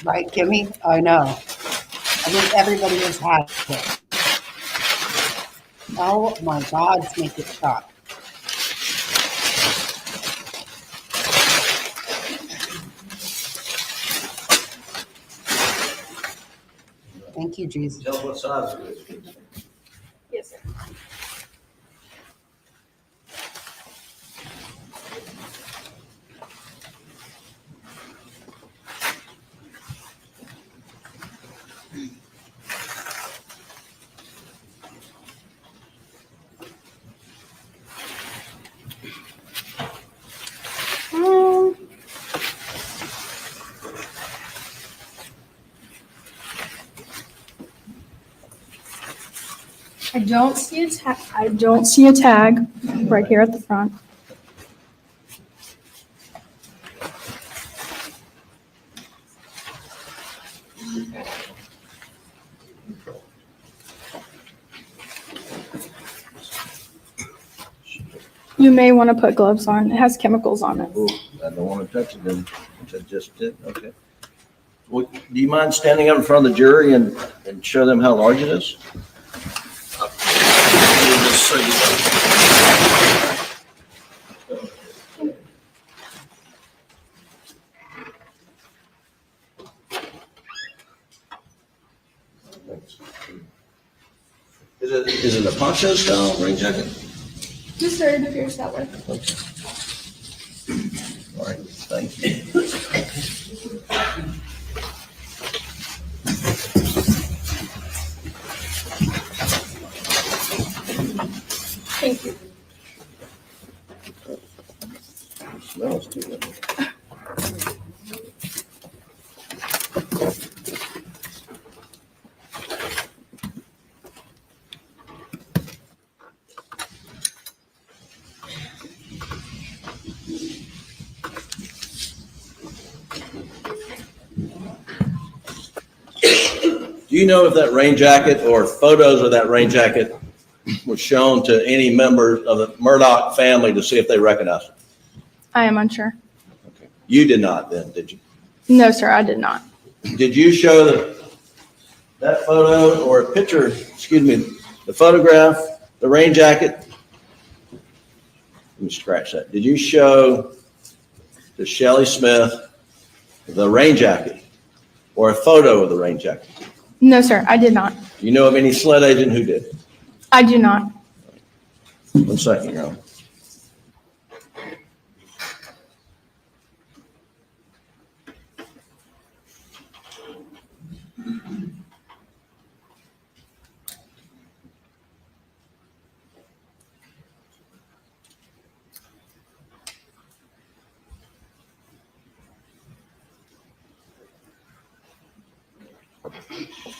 Right, Kimmy? I know. I think everybody has had it. Oh my God, make it stop. Thank you, Jesus. Tell us what size it is. Yes, sir. I don't see a tag right here at the front. You may want to put gloves on. It has chemicals on it. Ooh, I don't want to touch it then, which I just did, okay. Well, do you mind standing up in front of the jury and show them how large it is? We'll just show you. Is it a poncho style rain jacket? Just sir, it appears that way. Okay. All right, thank you. Thank you. It smells too good. Do you know if that rain jacket or photos of that rain jacket was shown to any members of the Murdaugh family to see if they recognized it? I am unsure. You did not then, did you? No, sir, I did not. Did you show that photo or a picture, excuse me, the photograph, the rain jacket? Let me scratch that. Did you show to Shelley Smith the rain jacket or a photo of the rain jacket? No, sir, I did not. Do you know of any sled agent who did? I do not. 1 second, Your Honor.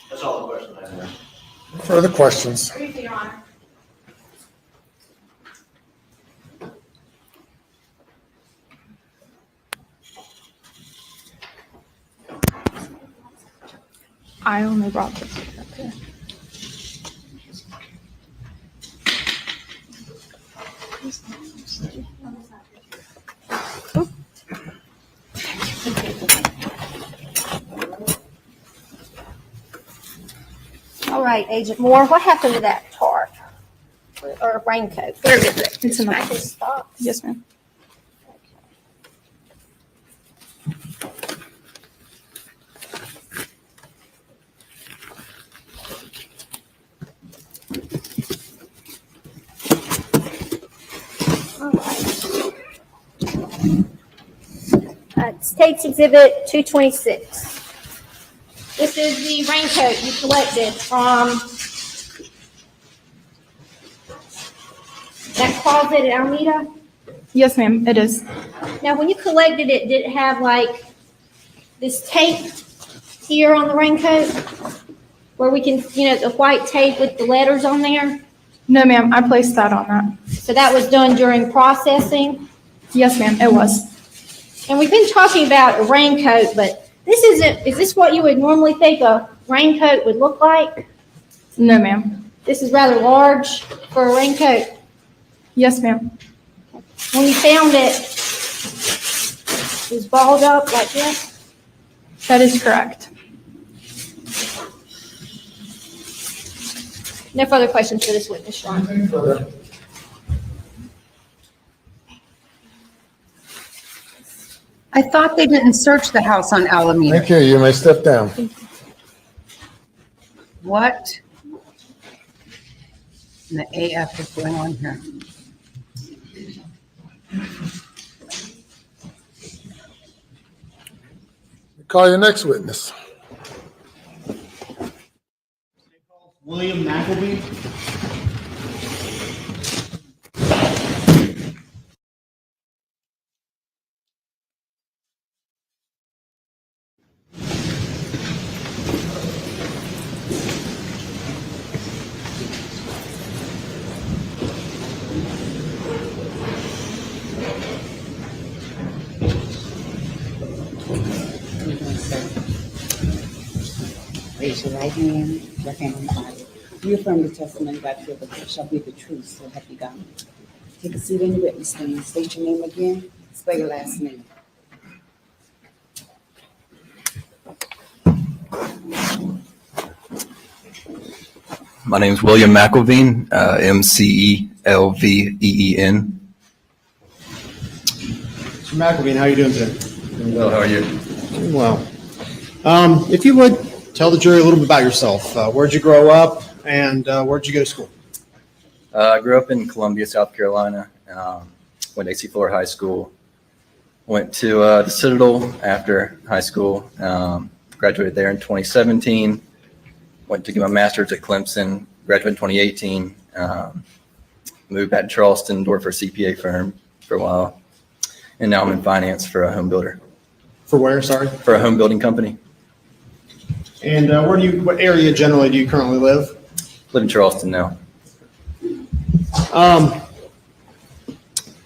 That's all the questions I have. Further questions? Your Honor. I only brought this up here. All right, Agent Moore, what happened to that tarp or raincoat? Where is it? It's in the back box. box. Yes, ma'am. All right. State's Exhibit 226. This is the raincoat you collected from that closet at Alameda. Yes, ma'am, it is. Now, when you collected it, did it have like this tape here on the raincoat where we can, the white tape with the letters on there? No, ma'am, I placed that on that. So that was done during processing? Yes, ma'am, it was. And we've been talking about a raincoat, but is this what you would normally think a raincoat would look like? No, ma'am. This is rather large for a raincoat. Yes, ma'am. When you found it, it was balled up like this? That is correct. No further questions for this witness, Your Honor. I thought they didn't search the house on Alameda. Thank you. You may step down. What in the AF is going on here? Call your next witness. William McElveen. Raise your right hand, left hand on the Bible. You affirm the testimony about your shall be the truth, so help you God. Take a seat in the witness stand. State your name again. Spell your last name. My name is William McElveen, McElveen. Mr. McElveen, how are you doing today? Doing well. How are you? Doing well. If you would, tell the jury a little bit about yourself. Where'd you grow up, and where'd you go to school? I grew up in Columbia, South Carolina. Went to AC Fuller High School. Went to the Citadel after high school. Graduated there in 2017. Went to get my master's at Clemson. Graduated in 2018. Moved back to Charleston, worked for a CPA firm for a while. And now I'm in finance for a home builder. For where, sorry? For a home building company. And what area generally do you currently live? Live in Charleston now.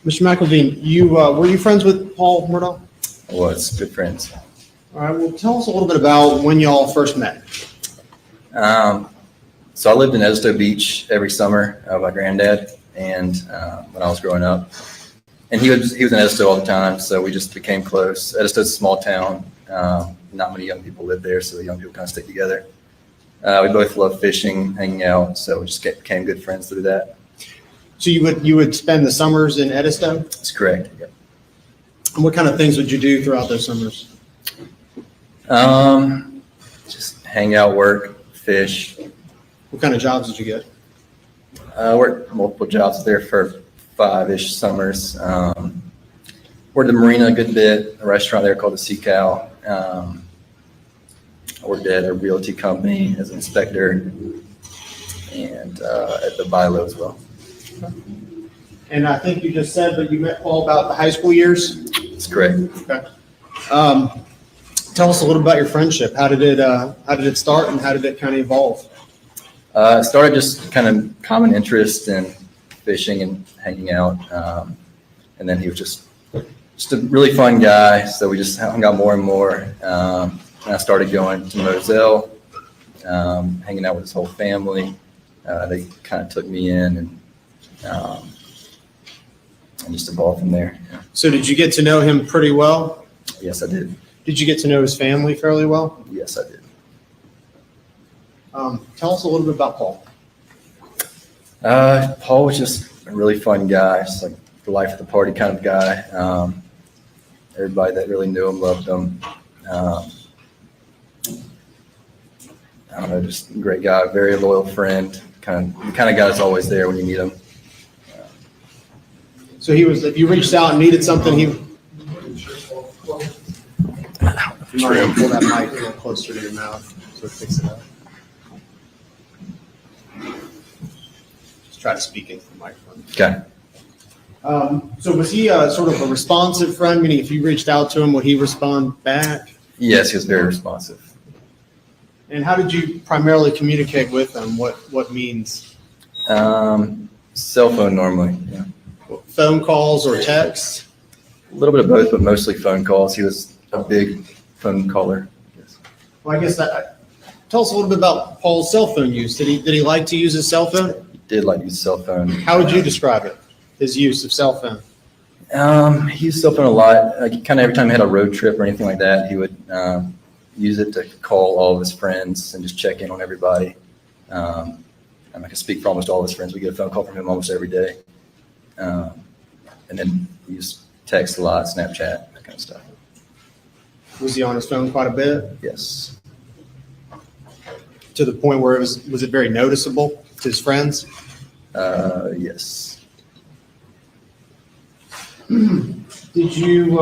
Mr. McElveen, were you friends with Paul Murdaugh? I was. Good friends. All right, well, tell us a little bit about when y'all first met. So I lived in Edisto Beach every summer with my granddad, and when I was growing up, and he was in Edisto all the time, so we just became close. Edisto's a small town. Not many young people live there, so the young people kind of stick together. We both love fishing, hanging out, so we just became good friends through that. So you would spend the summers in Edisto? That's correct. Yep. And what kind of things would you do throughout those summers? Just hang out, work, fish. What kind of jobs did you get? I worked multiple jobs there for 5-ish summers. Worked at the marina a good bit, a restaurant there called the Sea Cow. I worked at a realty company as an inspector and at the Bilo as well. And I think you just said that you met Paul about the high school years? That's correct. Okay. Tell us a little about your friendship. How did it start, and how did it kind of evolve? It started just kind of common interest in fishing and hanging out. And then he was just a really fun guy. So we just hung out more and more. And I started going to Moselle, hanging out with his whole family. They kind of took me in and just evolved from there. Yeah. So did you get to know him pretty well? Yes, I did. Did you get to know his family fairly well? Yes, I did. Tell us a little bit about Paul. Paul was just a really fun guy, just like the life of the party kind of guy. Everybody that really knew him loved him. I don't know, just a great guy, very loyal friend, the kind of guy that's always there when you need him. So if you reached out and needed something, you might want to pull that mic a little closer to your mouth so it picks it up. Just try to speak into the microphone. Okay. So was he sort of a responsive friend? Meaning, if you reached out to him, would he respond back? Yes, he was very responsive. And how did you primarily communicate with him? What means? Cell phone normally. Yeah. Phone calls or texts? A little bit of both, but mostly phone calls. He was a big phone caller. Yes. Well, I guess tell us a little bit about Paul's cell phone use. Did he like to use his cell phone? He did like to use his cell phone. How would you describe it? His use of cell phone? He used cell phone a lot. Like kind of every time he had a road trip or anything like that, he would use it to call all of his friends and just check in on everybody. I can speak for almost all his friends. We get a phone call from him almost every day. And then we just text a lot, Snapchat, that kind of stuff. Was he on his phone quite a bit? Yes. To the point where was it very noticeable to his friends? Yes. Did you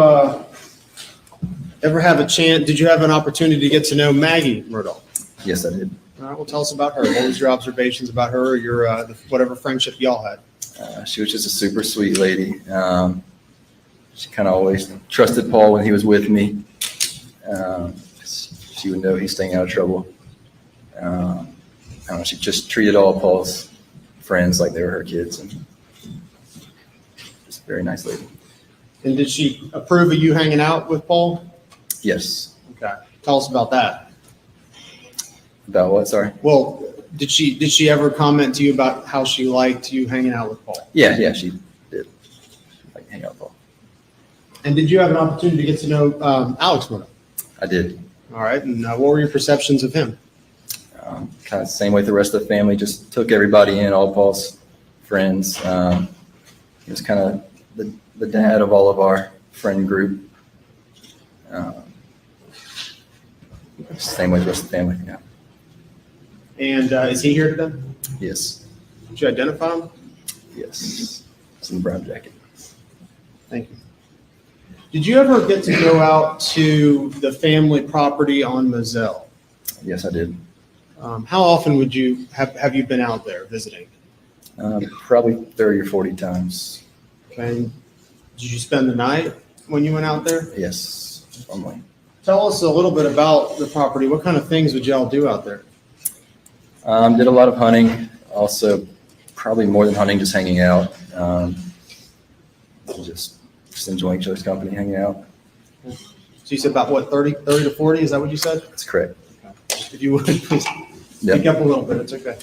ever have did you have an opportunity to get to know Maggie Murdaugh? Yes, I did. All right, well, tell us about her. What was your observations about her, or your whatever friendship y'all had? She was just a super sweet lady. She kind of always trusted Paul when he was with me. She would know he's staying out of trouble. I don't know, she just treated all Paul's friends like they were her kids, and just a very nice lady. And did she approve of you hanging out with Paul? Yes. Okay. Tell us about that. About what? Sorry. Well, did she ever comment to you about how she liked you hanging out with Paul? Yeah, she did. Like hang out with Paul. And did you have an opportunity to get to know Alex Murdaugh? I did. All right. And what were your perceptions of him? Kind of the same way the rest of the family, just took everybody in, all Paul's friends. He was kind of the dad of all of our friend group. Same way the rest of the family, yeah. And is he here today? Yes. Did you identify him? Yes. It's in the brown jacket. Thank you. Did you ever get to go out to the family property on Moselle? Yes, I did. How often would you have you been out there visiting? Probably 30 or 40 times. Okay. Did you spend the night when you went out there? Yes, normally. Tell us a little bit about the property. What kind of things would y'all do out there? Did a lot of hunting. Also, probably more than hunting, just hanging out. Just enjoying each other's company, hanging out. So you said about what, 30 to 40? Is that what you said? That's correct. Okay. If you would, please speak up a little bit. It's okay.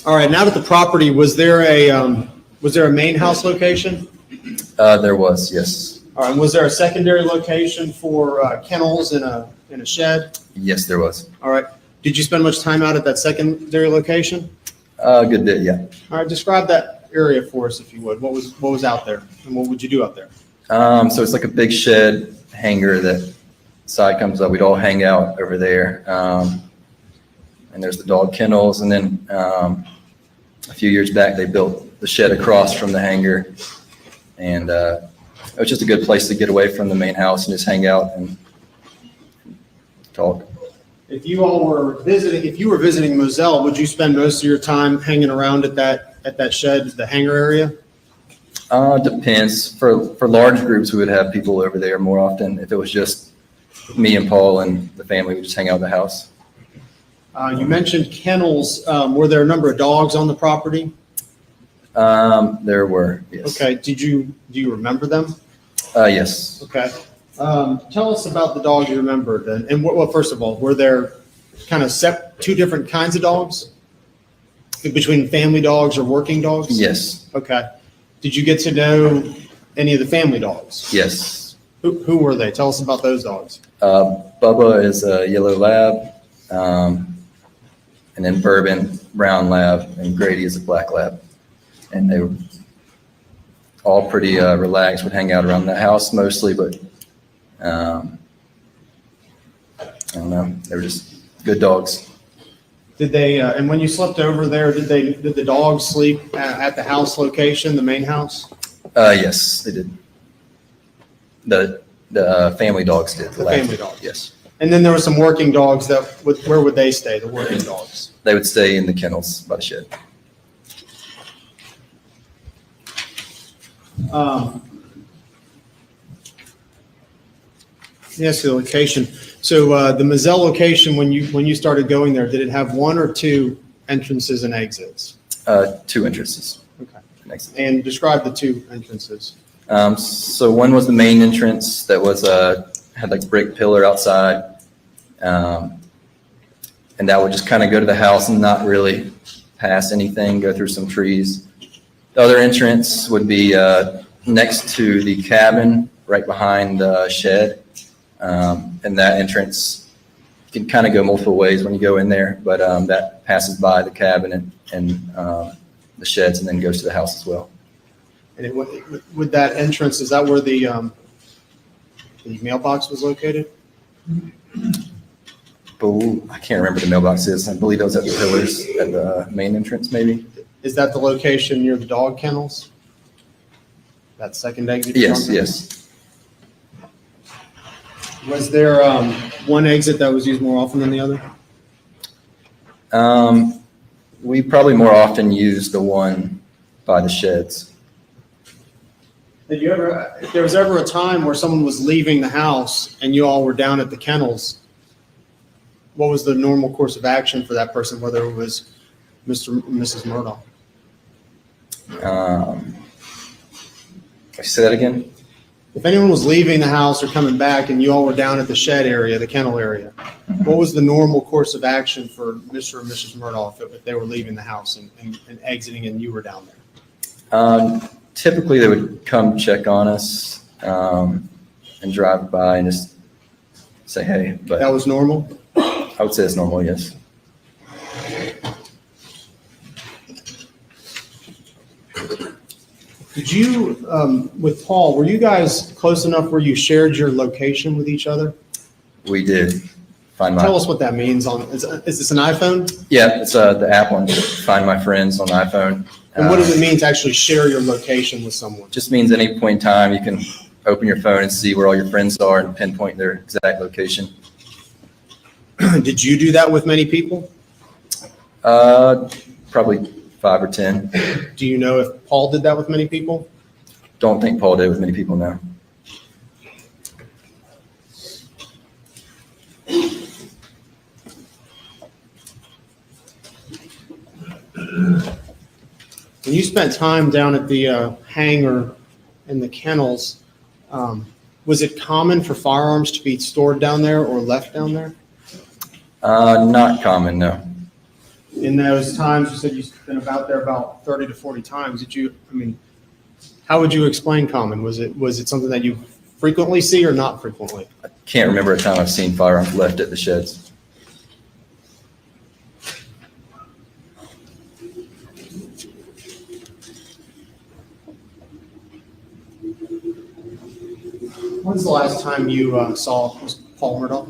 All right. Now that the property, was there a main house location? There was, yes. All right. And was there a secondary location for kennels in a shed? Yes, there was. All right. Did you spend much time out at that secondary location? A good bit, yeah. All right. Describe that area for us, if you would. What was out there, and what would you do out there? So it's like a big shed hangar that side comes up. We'd all hang out over there. And there's the dog kennels. And then a few years back, they built the shed across from the hangar. And it was just a good place to get away from the main house and just hang out and talk. If you were visiting Moselle, would you spend most of your time hanging around at that shed, the hangar area? Depends. For large groups, we would have people over there more often. If it was just me and Paul and the family, we just hang out at the house. You mentioned kennels. Were there a number of dogs on the property? There were, yes. Okay. Do you remember them? Yes. Okay. Tell us about the dogs you remembered. And well, first of all, were there kind of two different kinds of dogs between family dogs or working dogs? Yes. Okay. Did you get to know any of the family dogs? Yes. Who were they? Tell us about those dogs. Bubba is a yellow lab, and then Bourbon, brown lab, and Grady is a black lab. And they were all pretty relaxed, would hang out around the house mostly, but I don't know, they were just good dogs. Did they, and when you slept over there, did the dogs sleep at the house location, the main house? Yes, they did. The family dogs did. The family dogs. Yes. And then there were some working dogs where would they stay, the working dogs? They would stay in the kennels by the shed. Yes, the location. So the Moselle location, when you started going there, did it have one or two entrances and exits? Two entrances. Okay. And describe the two entrances. So one was the main entrance that was had like a brick pillar outside, and that would just kind of go to the house and not really pass anything, go through some trees. The other entrance would be next to the cabin, right behind the shed. And that entrance can kind of go multiple ways when you go in there, but that passes by the cabin and the sheds and then goes to the house as well. And with that entrance, is that where the mailbox was located? I can't remember the mailbox is. I believe it was at the pillars at the main entrance, maybe. Is that the location near the dog kennels? That second exit? Yes, yes. Was there one exit that was used more often than the other? We probably more often use the one by the sheds. If there was ever a time where someone was leaving the house and you all were down at the kennels, what was the normal course of action for that person, whether it was Mr. and Mrs. Murdaugh? Say that again? If anyone was leaving the house or coming back and you all were down at the shed area, the kennel area, what was the normal course of action for Mr. and Mrs. Murdaugh if they were leaving the house and exiting and you were down there? Typically, they would come check on us and drive by and just say hey. But that was normal? I would say it's normal, yes. Did you, with Paul, were you guys close enough where you shared your location with each other? We did. Tell us what that means. Is this an iPhone? Yeah, it's the app on Find My Friends on iPhone. And what does it mean to actually share your location with someone? Just means at any point in time you can open your phone and see where all your friends are and pinpoint their exact location. Did you do that with many people? Probably 5 or 10. Do you know if Paul did that with many people? Don't think Paul did with many people now. When you spent time down at the hangar and the kennels, was it common for firearms to be stored down there or left down there? Not common, no. In those times, you said you've been about there about 30 to 40 times. How would you explain common? Was it something that you frequently see or not frequently? I can't remember a time I've seen firearms left at the sheds. When's the last time you saw Paul Murdaugh?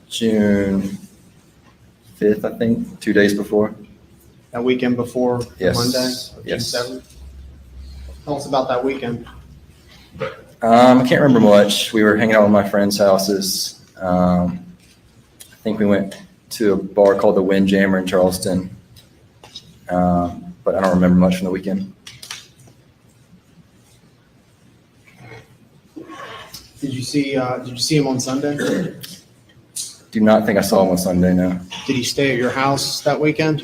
June 5th, I think, 2 days before. That weekend before Yes. Monday? Yes. June 7th? Tell us about that weekend. I can't remember much. We were hanging out with my friends' houses. I think we went to a bar called the Windjammer in Charleston. But I don't remember much from the weekend. Did you see him on Sunday? Do not think I saw him on Sunday, no. Did he stay at your house that weekend?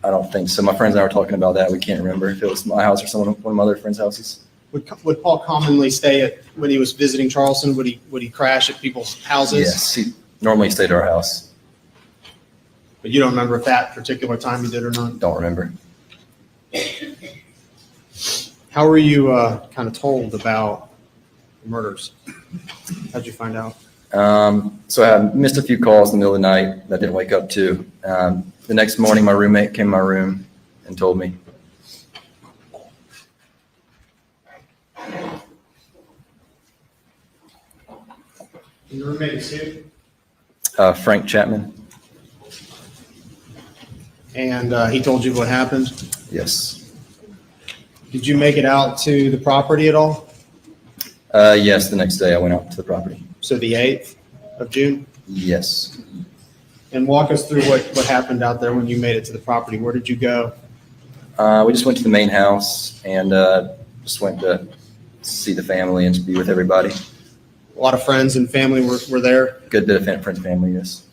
I don't think so. My friends and I were talking about that. We can't remember if it was my house or one of my other friends' houses. Would Paul commonly stay at, when he was visiting Charleston, would he crash at people's houses? Yes, he normally stayed at our house. But you don't remember if that particular time he did or not? Don't remember. How were you kind of told about the murders? How'd you find out? So I missed a few calls in the middle of the night that I didn't wake up to. The next morning, my roommate came in my room and told me. And your roommate is who? Frank Chapman. And he told you what happened? Yes. Did you make it out to the property at all? Yes, the next day I went out to the property. So the 8th of June? Yes. And walk us through what happened out there when you made it to the property. Where did you go? We just went to the main house and just went to see the family and be with everybody. A lot of friends and family were there? Good bit of friends and family, yes.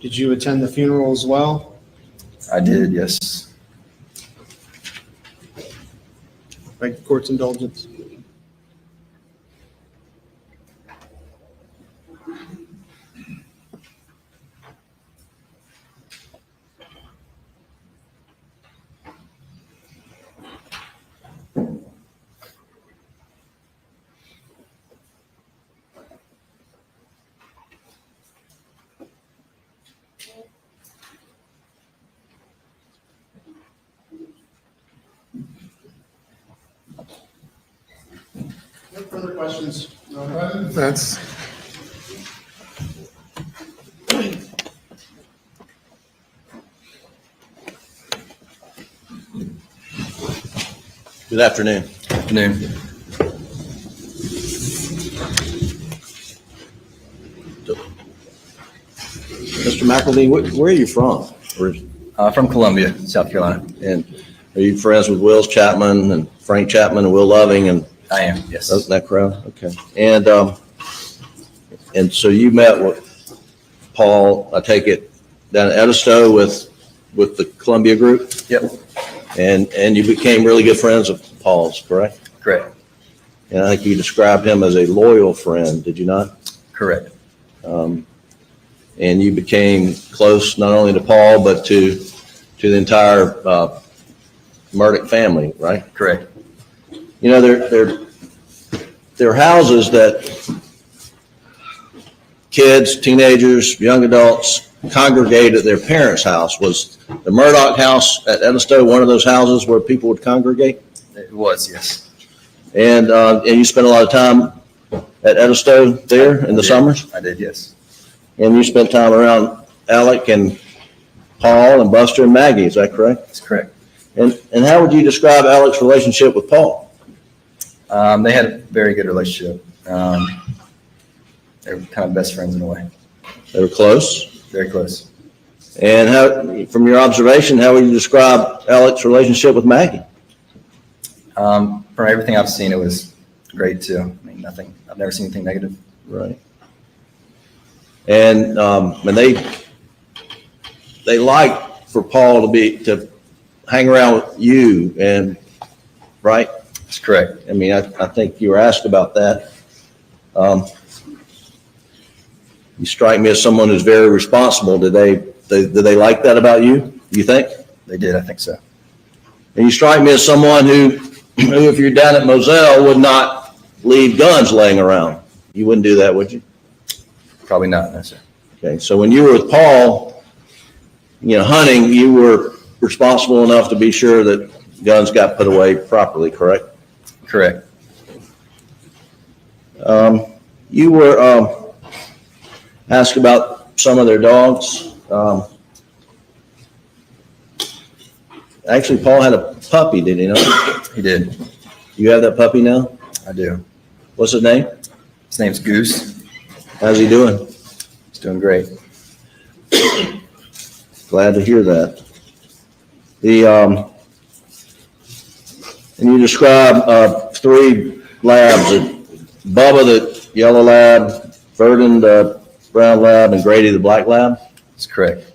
Did you attend the funeral as well? I did, yes. Beg the court's indulgence. No further questions? That's, Good afternoon. Afternoon. Mr. McElveen, where are you from? From Columbia, South Carolina. And are you friends with Will Chapman and Frank Chapman and Will Loving and I am, yes. that crowd? Okay. And so you met with Paul, I take it, down at Edisto with the Columbia group? Yep. And you became really good friends of Paul's, correct? Correct. And I think you described him as a loyal friend, did you not? Correct. And you became close not only to Paul, but to the entire Murdaugh family, right? Correct. You know, there are houses that kids, teenagers, young adults congregate at their parents' house. Was the Murdaugh house at Edisto one of those houses where people would congregate? It was, yes. And you spent a lot of time at Edisto there in the summers? I did, yes. And you spent time around Alec and Paul and Buster and Maggie, is that correct? That's correct. And how would you describe Alec's relationship with Paul? They had a very good relationship. They were kind of best friends in a way. They were close? Very close. And how, from your observation, how would you describe Alec's relationship with Maggie? From everything I've seen, it was great too. I mean, nothing, I've never seen anything negative. Right. And they like for Paul to hang around with you, and right? That's correct. I mean, I think you were asked about that. You strike me as someone who's very responsible. Did they like that about you? You think? They did. I think so. And you strike me as someone who if you're down at Moselle, would not leave guns laying around. You wouldn't do that, would you? Probably not, no, sir. Okay, so when you were with Paul, hunting, you were responsible enough to be sure that guns got put away properly, correct? Correct. You were asked about some of their dogs. Actually, Paul had a puppy, did he not? He did. You have that puppy now? I do. What's his name? His name's Goose. How's he doing? He's doing great. Glad to hear that. And you describe 3 labs: Bubba, the yellow lab, Verdon, the brown lab, and Grady, the black lab. That's correct.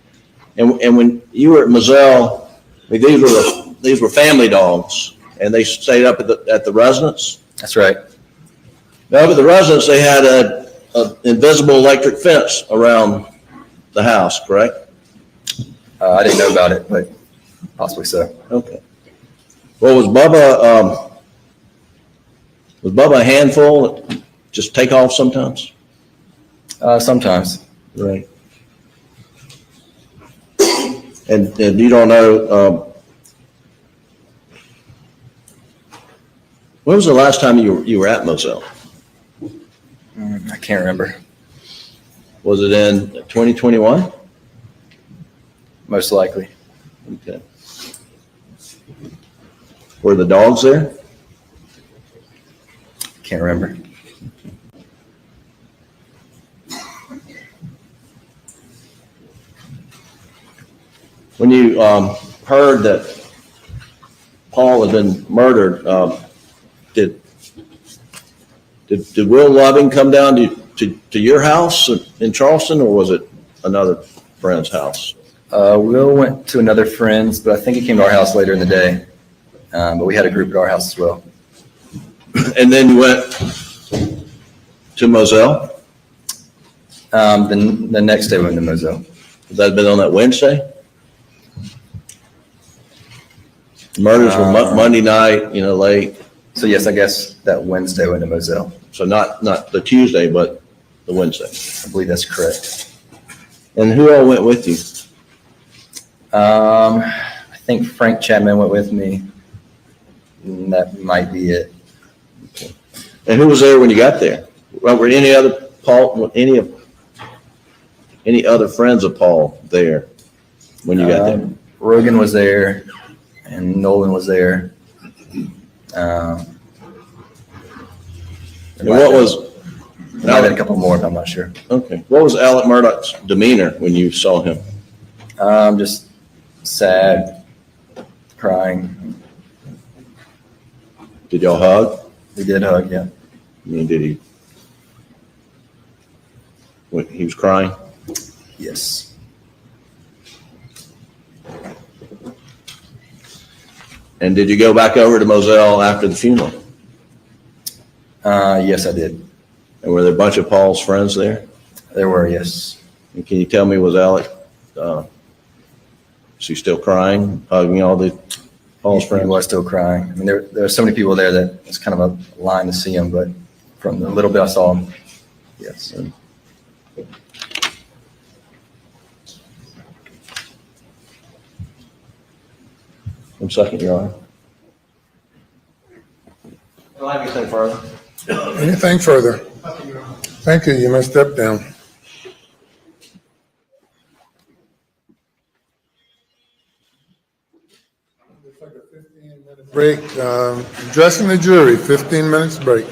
And when you were at Moselle, these were family dogs, and they stayed up at the residence. That's right. Now, up at the residence, they had an invisible electric fence around the house, correct? I didn't know about it, but possibly so. Okay. Well, was Bubba a handful? Just take off sometimes? Sometimes. Right. And you don't know, when was the last time you were at Moselle? I can't remember. Was it in 2021? Most likely. Okay. Were the dogs there? Can't remember. When you heard that Paul had been murdered, did Will Loving come down to your house in Charleston, or was it another friend's house? Will went to another friend's, but I think he came to our house later in the day. But we had a group at our house as well. And then you went to Moselle? The next day we went to Moselle. Would that have been on that Wednesday? Murders were Monday night, late. So yes, I guess that Wednesday we went to Moselle. So not the Tuesday, but the Wednesday. I believe that's correct. And who all went with you? I think Frank Chapman went with me. And that might be it. Okay. And who was there when you got there? Well, were any other Paul, any other friends of Paul there when you got there? Rogan was there, and Nolan was there. And what was? There might have been a couple more, but I'm not sure. Okay. What was Alex Murdaugh's demeanor when you saw him? Just sad, crying. Did y'all hug? We did hug, yeah. I mean, did he? When he was crying? Yes. And did you go back over to Moselle after the funeral? Yes, I did. And were there a bunch of Paul's friends there? There were, yes. And can you tell me, was Alex, is he still crying, hugging all the Paul's friends? He was still crying. I mean, there were so many people there that it's kind of a line to see him, but from the little bit I saw him, yes. 1 second, Your Honor. Do I have anything further? Anything further? Thank you. You may step down. It's like a 15-minute break. Addressing the jury, 15 minutes break.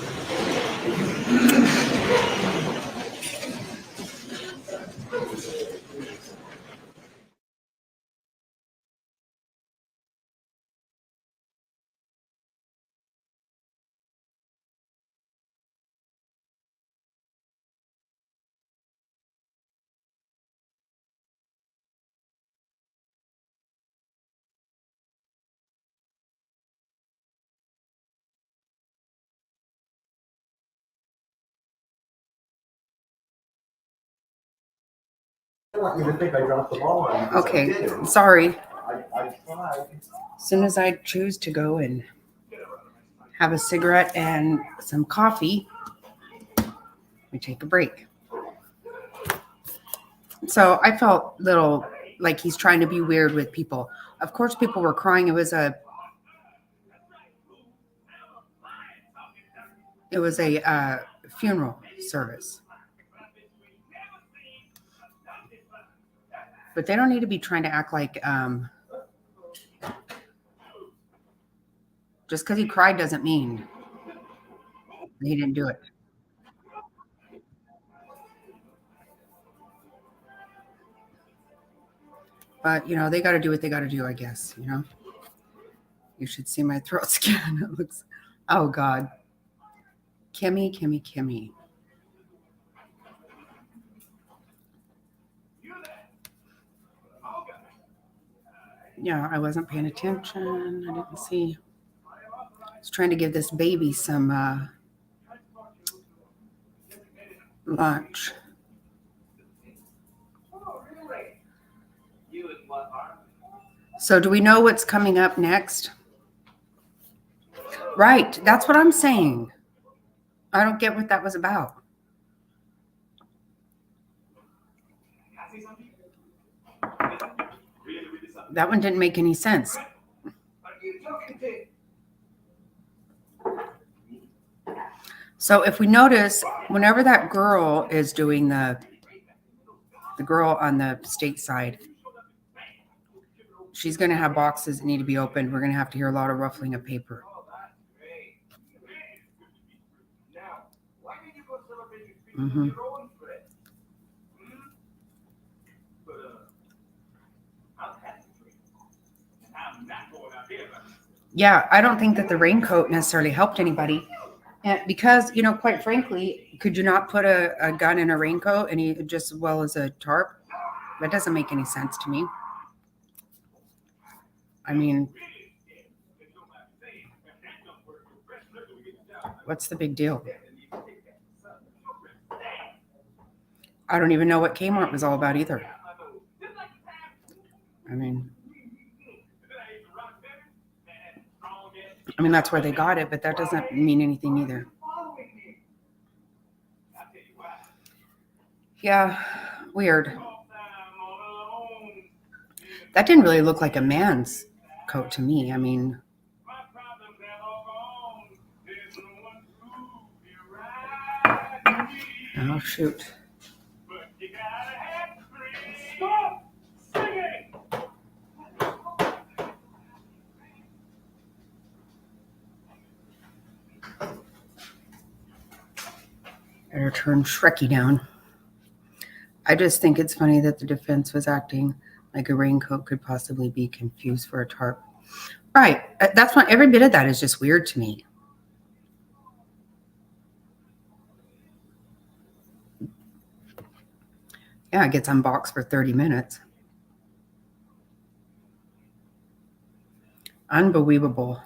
Okay, sorry. As soon as I choose to go and have a cigarette and some coffee, we take a break. So I felt a little like he's trying to be weird with people. Of course, people were crying. It was a funeral service. But they don't need to be trying to act like just because he cried doesn't mean he didn't do it. But, they got to do what they got to do, I guess, You should see my throat scan. It looks, oh, God. Kimmy. Yeah, I wasn't paying attention. I didn't see. I was trying to give this baby some lunch. So do we know what's coming up next? Right, that's what I'm saying. I don't get what that was about. That one didn't make any sense. So if we notice, whenever that girl is doing the girl on the state side, she's going to have boxes that need to be opened. We're going to have to hear a lot of ruffling of paper. Mm-hmm. Yeah, I don't think that the raincoat necessarily helped anybody. And because, quite frankly, could you not put a gun in a raincoat and just as well as a tarp? That doesn't make any sense to me. I mean, what's the big deal? I don't even know what Kmart was all about either. I mean, that's where they got it, but that doesn't mean anything either. Yeah, weird. That didn't really look like a man's coat to me. I mean, Oh, shoot. Better turn Shrekky down. I just think it's funny that the defense was acting like a raincoat could possibly be confused for a tarp. Right. That's not, every bit of that is just weird to me. Yeah, it gets unboxed for 30 minutes. Unbelievable.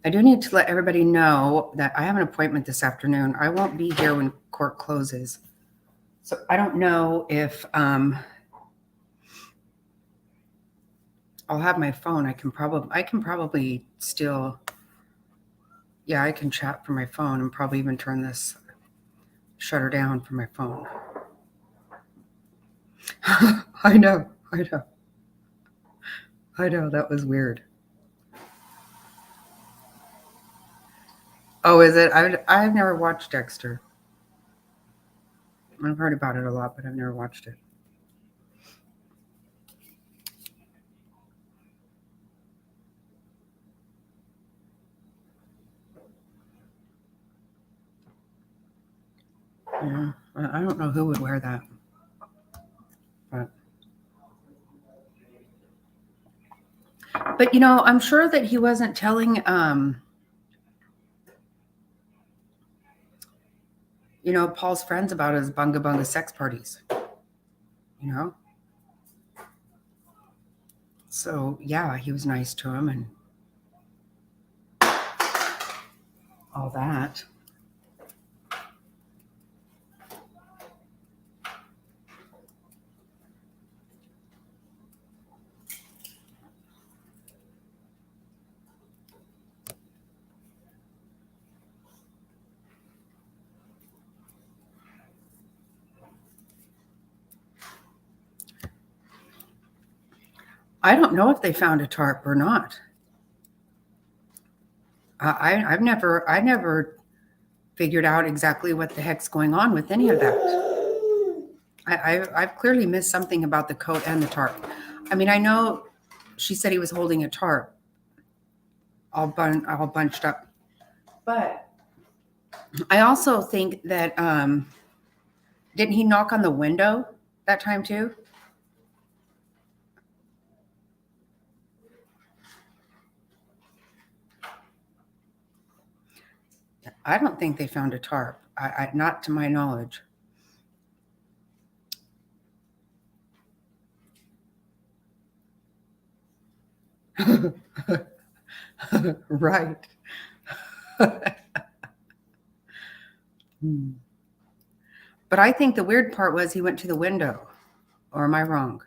I do need to let everybody know that I have an appointment this afternoon. I won't be here when court closes. So I don't know if I'll have my phone. I can probably still, yeah, I can chat from my phone and probably even turn this shutter down from my phone. I know, that was weird. Oh, is it? I've never watched Dexter. I've heard about it a lot, but I've never watched it. Yeah, I don't know who would wear that. But you know, I'm sure that he wasn't telling you know, Paul's friends about his bunga bunga sex parties. You know? So yeah, he was nice to him and all that. I don't know if they found a tarp or not. I've never figured out exactly what the heck's going on with any of that. I've clearly missed something about the coat and the tarp. I mean, I know she said he was holding a tarp, all bunched up, but I also think that didn't he knock on the window that time too? I don't think they found a tarp. Not to my knowledge. Right. But I think the weird part was he went to the window. Or am I wrong?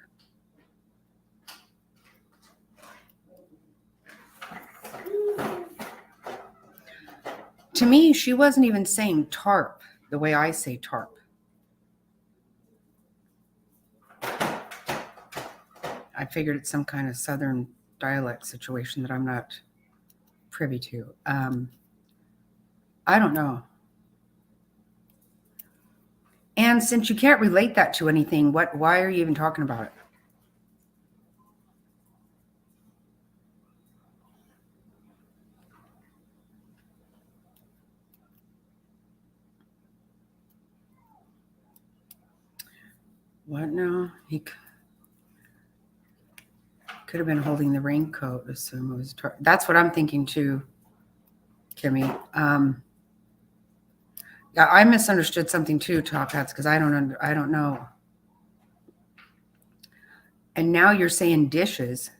To me, she wasn't even saying tarp the way I say tarp. I figured it's some kind of Southern dialect situation that I'm not privy to. I don't know. And since you can't relate that to anything, why are you even talking about it? What now? He could have been holding the raincoat. Assume it was that's what I'm thinking too, Kimmy. Yeah, I misunderstood something too, Top Hats, because I don't know. And now you're saying dishes.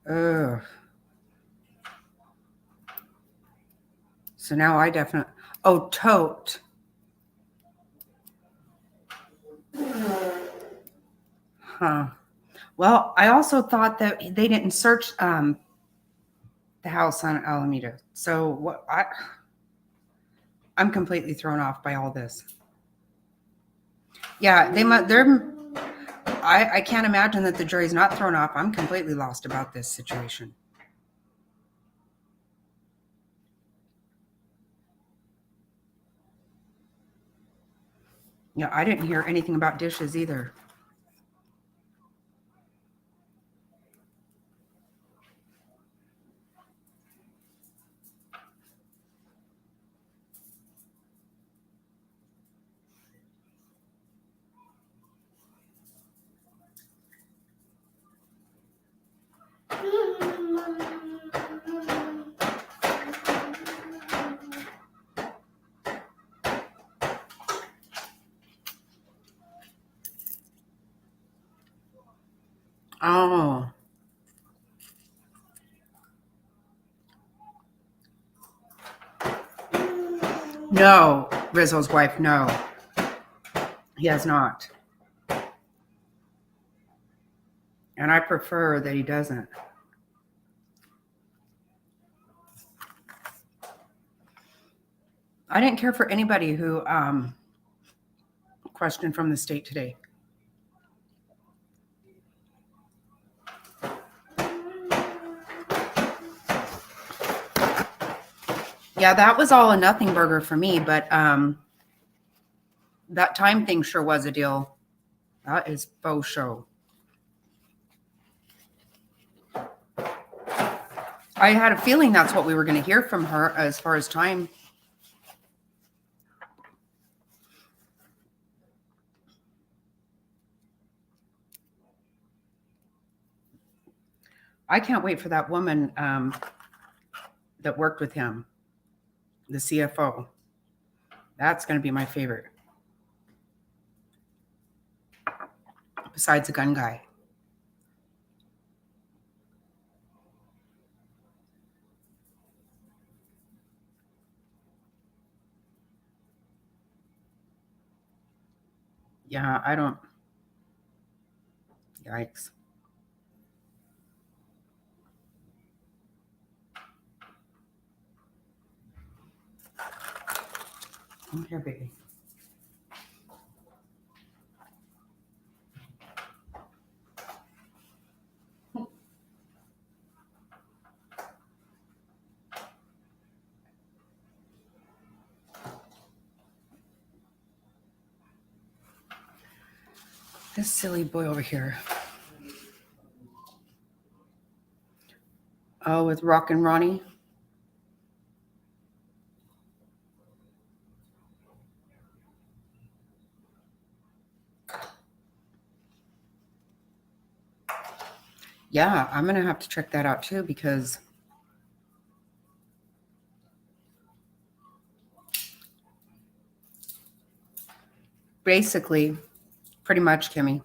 Ugh. So now I definitely. Oh, tote. Huh. Well, I also thought that they didn't search the house on Alameda. So what? I'm completely thrown off by all this. Yeah, I can't imagine that the jury's not thrown off. I'm completely lost about this situation. Yeah, I didn't hear anything about dishes either. Oh. No, Rizzo's wife, no. He has not. And I prefer that he doesn't. I didn't care for anybody who questioned from the state today. Yeah, that was all a nothing burger for me, but that time thing sure was a deal. That is faux show. I had a feeling that's what we were going to hear from her as far as time. I can't wait for that woman that worked with him, the CFO. That's going to be my favorite. Besides the gun guy. Yeah, I don't. Yikes. Come here, baby. This silly boy over here. Oh, with Rock and Ronnie. Yeah, I'm going to have to check that out too because basically, pretty much, Kimmy.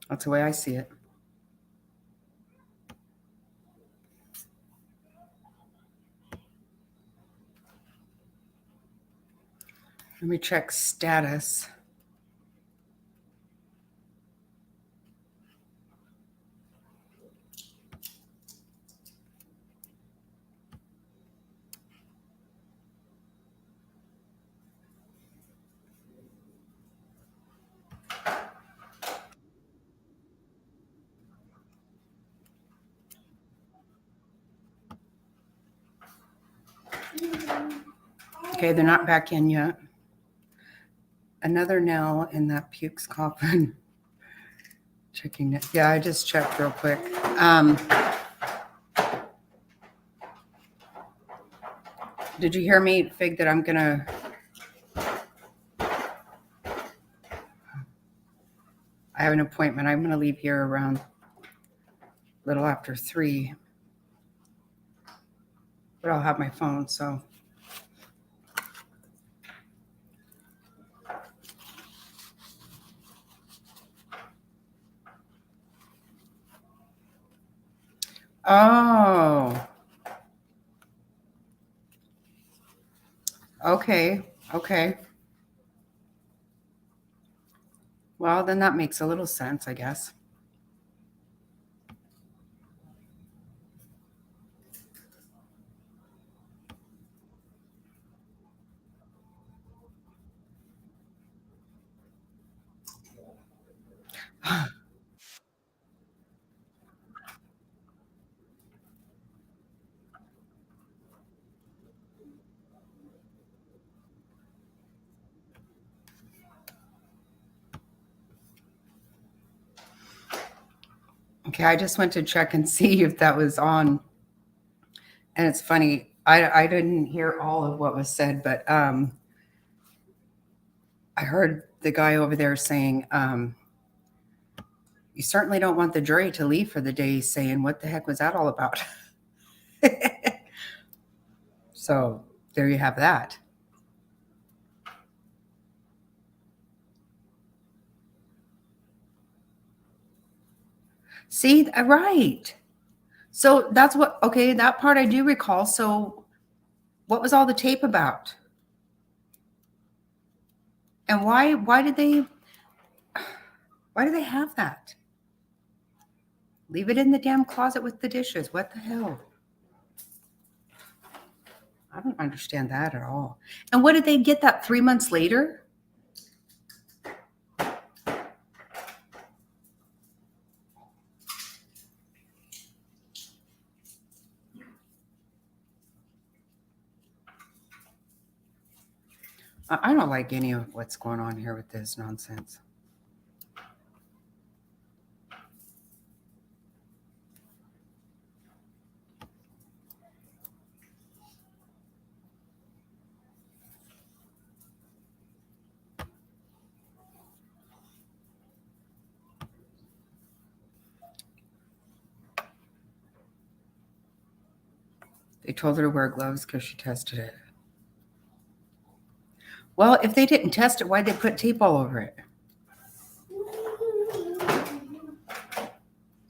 That's the way I see it. Let me check status. Okay, they're not back in yet. Another nail in that Puke's coffin. Checking it. Yeah, I just checked real quick. Did you hear me, Fig, that I'm gonna... I have an appointment. I'm gonna leave here around a little after 3. But I'll have my phone, so... Oh. Okay. Okay. Well, then that makes a little sense, I guess. Okay, I just went to check and see if that was on. And it's funny, I didn't hear all of what was said, but I heard the guy over there saying, you certainly don't want the jury to leave for the day saying, what the heck was that all about? So there you have that. See, right. So that's what, okay, that part I do recall. So what was all the tape about? And why did they have that? Leave it in the damn closet with the dishes. What the hell? I don't understand that at all. And what did they get that 3 months later? I don't like any of what's going on here with this nonsense. They told her to wear gloves because she tested it. Well, if they didn't test it, why'd they put tape all over it?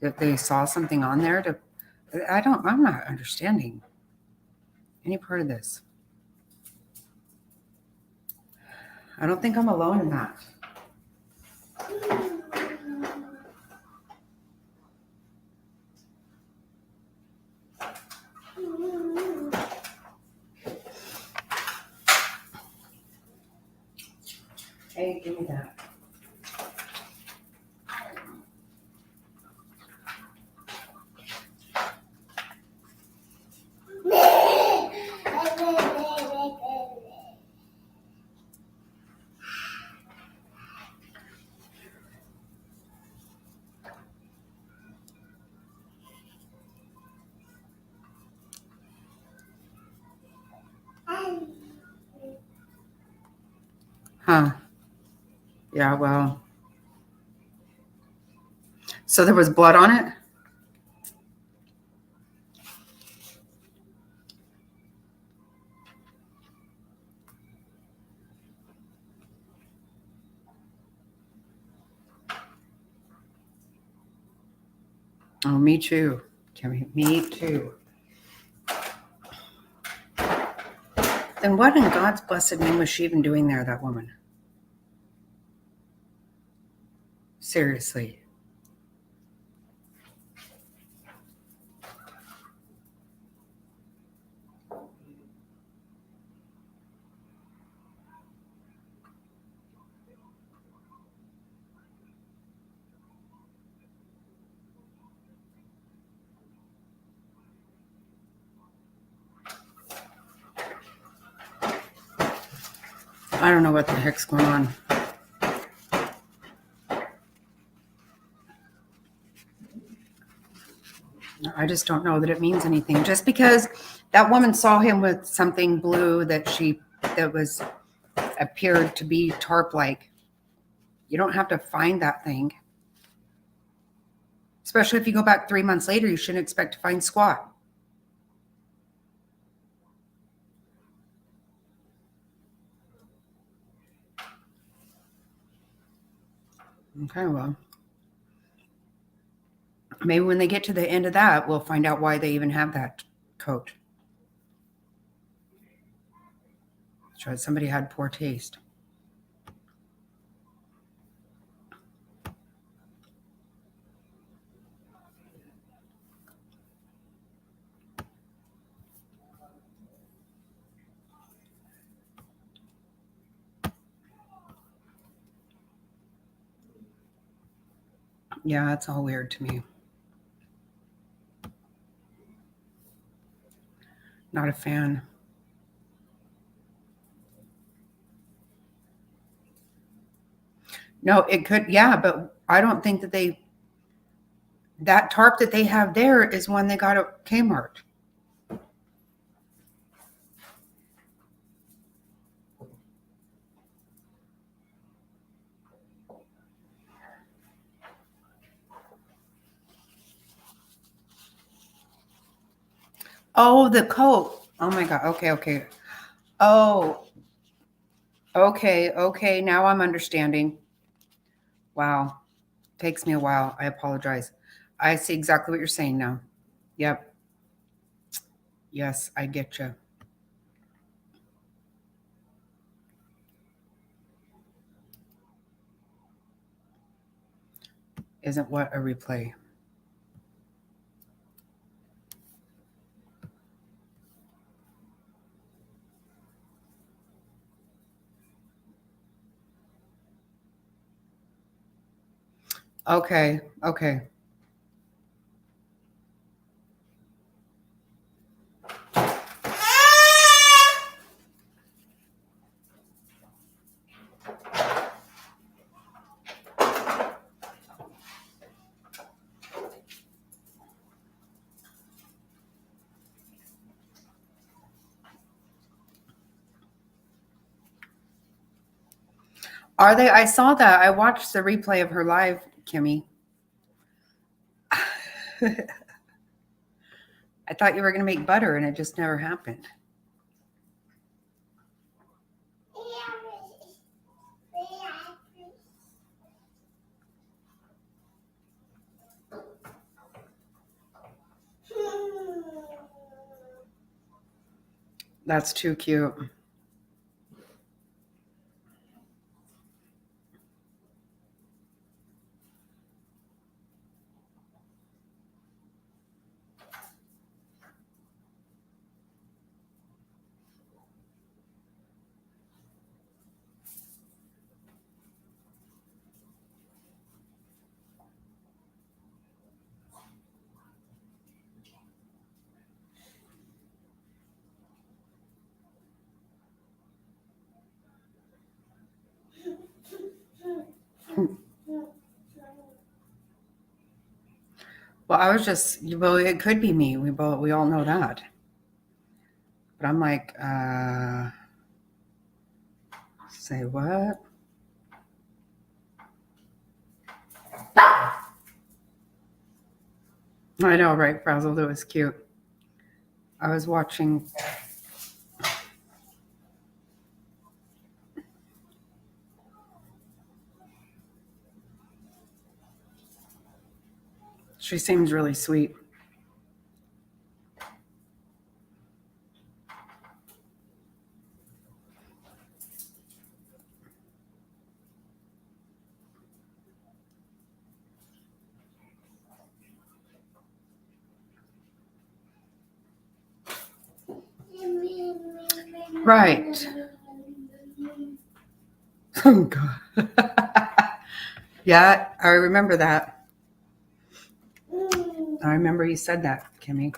If they saw something on there to, I'm not understanding any part of this. I don't think I'm alone in that. Hey, give me that. Huh. Yeah, well. So there was blood on it? Oh, me too. Timmy, me too. Then what in God's blessed name was she even doing there, that woman? Seriously. I don't know what the heck's going on. I just don't know that it means anything. Just because that woman saw him with something blue that was appeared to be tarp-like, you don't have to find that thing. Especially if you go back 3 months later, you shouldn't expect to find squat. Okay, well, maybe when they get to the end of that, we'll find out why they even have that coat. So somebody had poor taste. Yeah, it's all weird to me. Not a fan. No, it could, yeah, but I don't think that That tarp that they have there is one they got at Kmart. Oh, the coat. Oh my God. Okay, okay. Oh, okay, okay. Now I'm understanding. Wow. Takes me a while. I apologize. I see exactly what you're saying now. Yep. Yes, I get you. Isn't what a replay. Okay, okay. Are they? I saw that. I watched the replay of her live, Kimmy. I thought you were going to make butter and it just never happened. That's too cute. Well, I was just, well, it could be me. We all know that. But I'm like, say what? I know, right? Frazzled, it was cute. I was watching. She seems really sweet. Right. Oh, God. Yeah, I remember that. I remember you said that, Kimmy.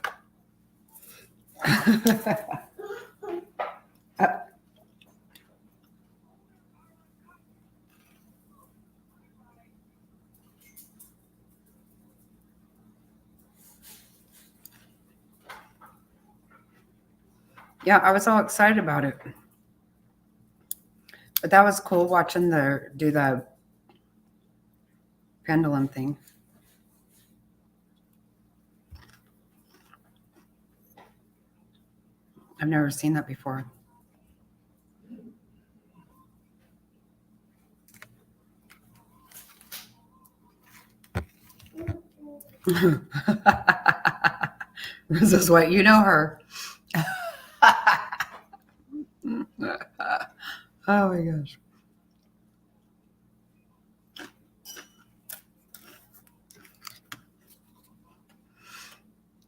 Yeah, I was all excited about it. But that was cool watching do the pendulum thing. I've never seen that before. This is what you know her. Oh my gosh.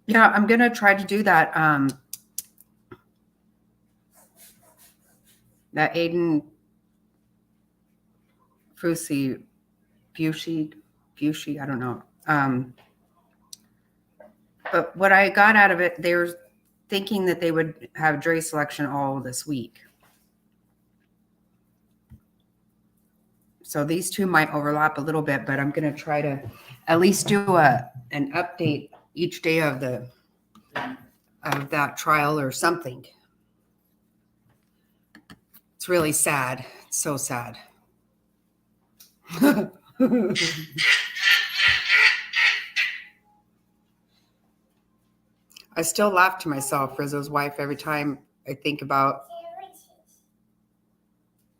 Yeah, I'm gonna try to do that. That Aiden Bushy, I don't know. But what I got out of it, they were thinking that they would have jury selection all this week. So these two might overlap a little bit, but I'm going to try to at least do an update each day of that trial or something. It's really sad. It's so sad. I still laugh to myself, Rizzo's wife, every time I think about.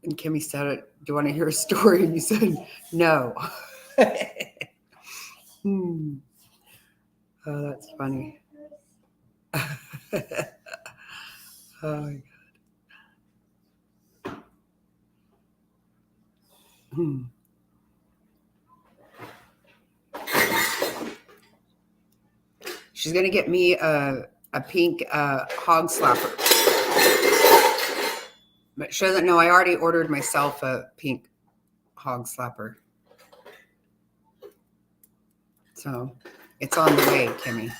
And Kimmy said, "Do you want to hear a story?" And you said, "No." Oh, that's funny. Oh my God. She's gonna get me a pink hog slapper. But she doesn't know I already ordered myself a pink hog slapper. So it's on the way, Kimmy.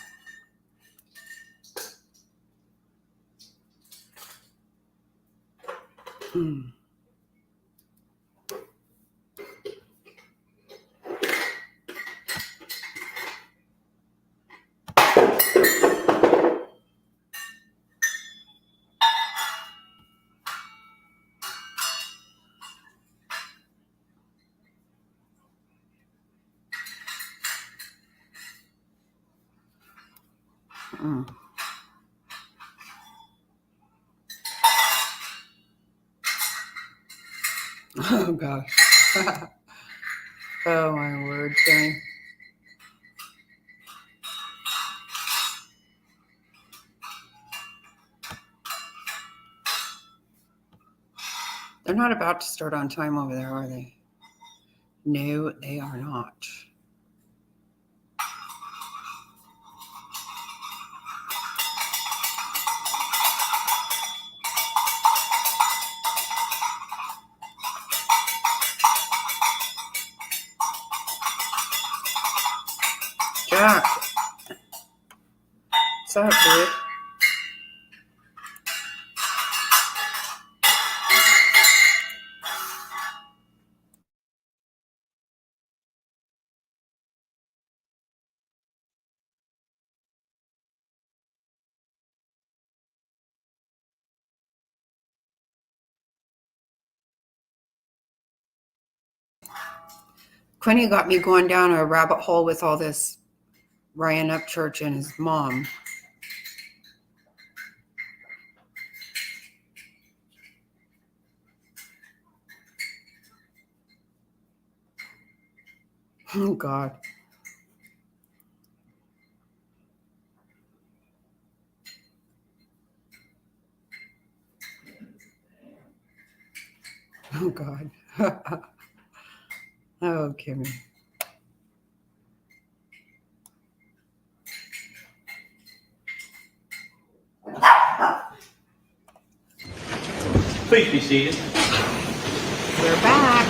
Oh gosh. Oh my word, Kimmy. They're not about to start on time over there, are they? No, they are not. Jack. What's up, dude? Quinny got me going down a rabbit hole with all this Ryan Upchurch and his mom. Oh God. Oh God. Oh, Kimmy. Please be seated. We're back.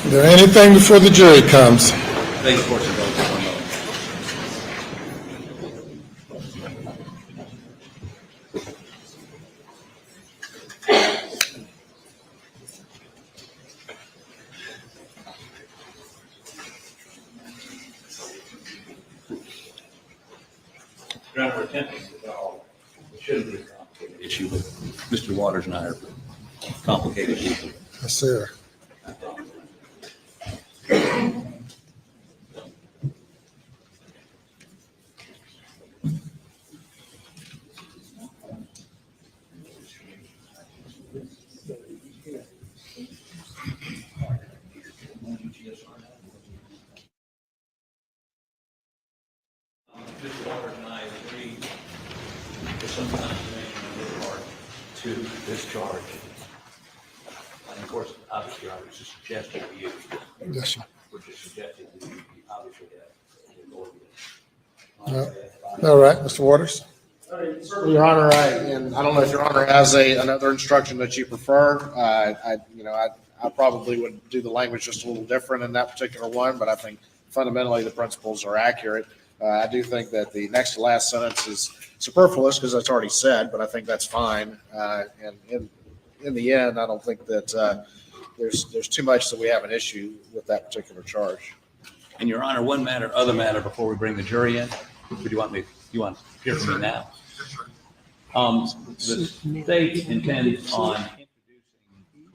Is there anything before the jury comes? Thanks for your vote. Your Honor, attempting to resolve shouldn't be a complicated issue, but Mr. Waters and I are complicated people. Yes, sir. Mr. Waters and I agree for some consternation on your part to this charge. And of course, obviously, I was just suggesting to you. Yes, sir. We're just suggesting that you obviously have the authority. All right, Mr. Waters. Your Honor, and I don't know if Your Honor has another instruction that you prefer. I probably would do the language just a little different in that particular one, but I think fundamentally the principles are accurate. I do think that the next to last sentence is superfluous because that's already said, but I think that's fine. And in the end, I don't think that there's too much that we have an issue with that particular charge. And Your Honor, other matter before we bring the jury in, would you want to hear from me now? The state intends on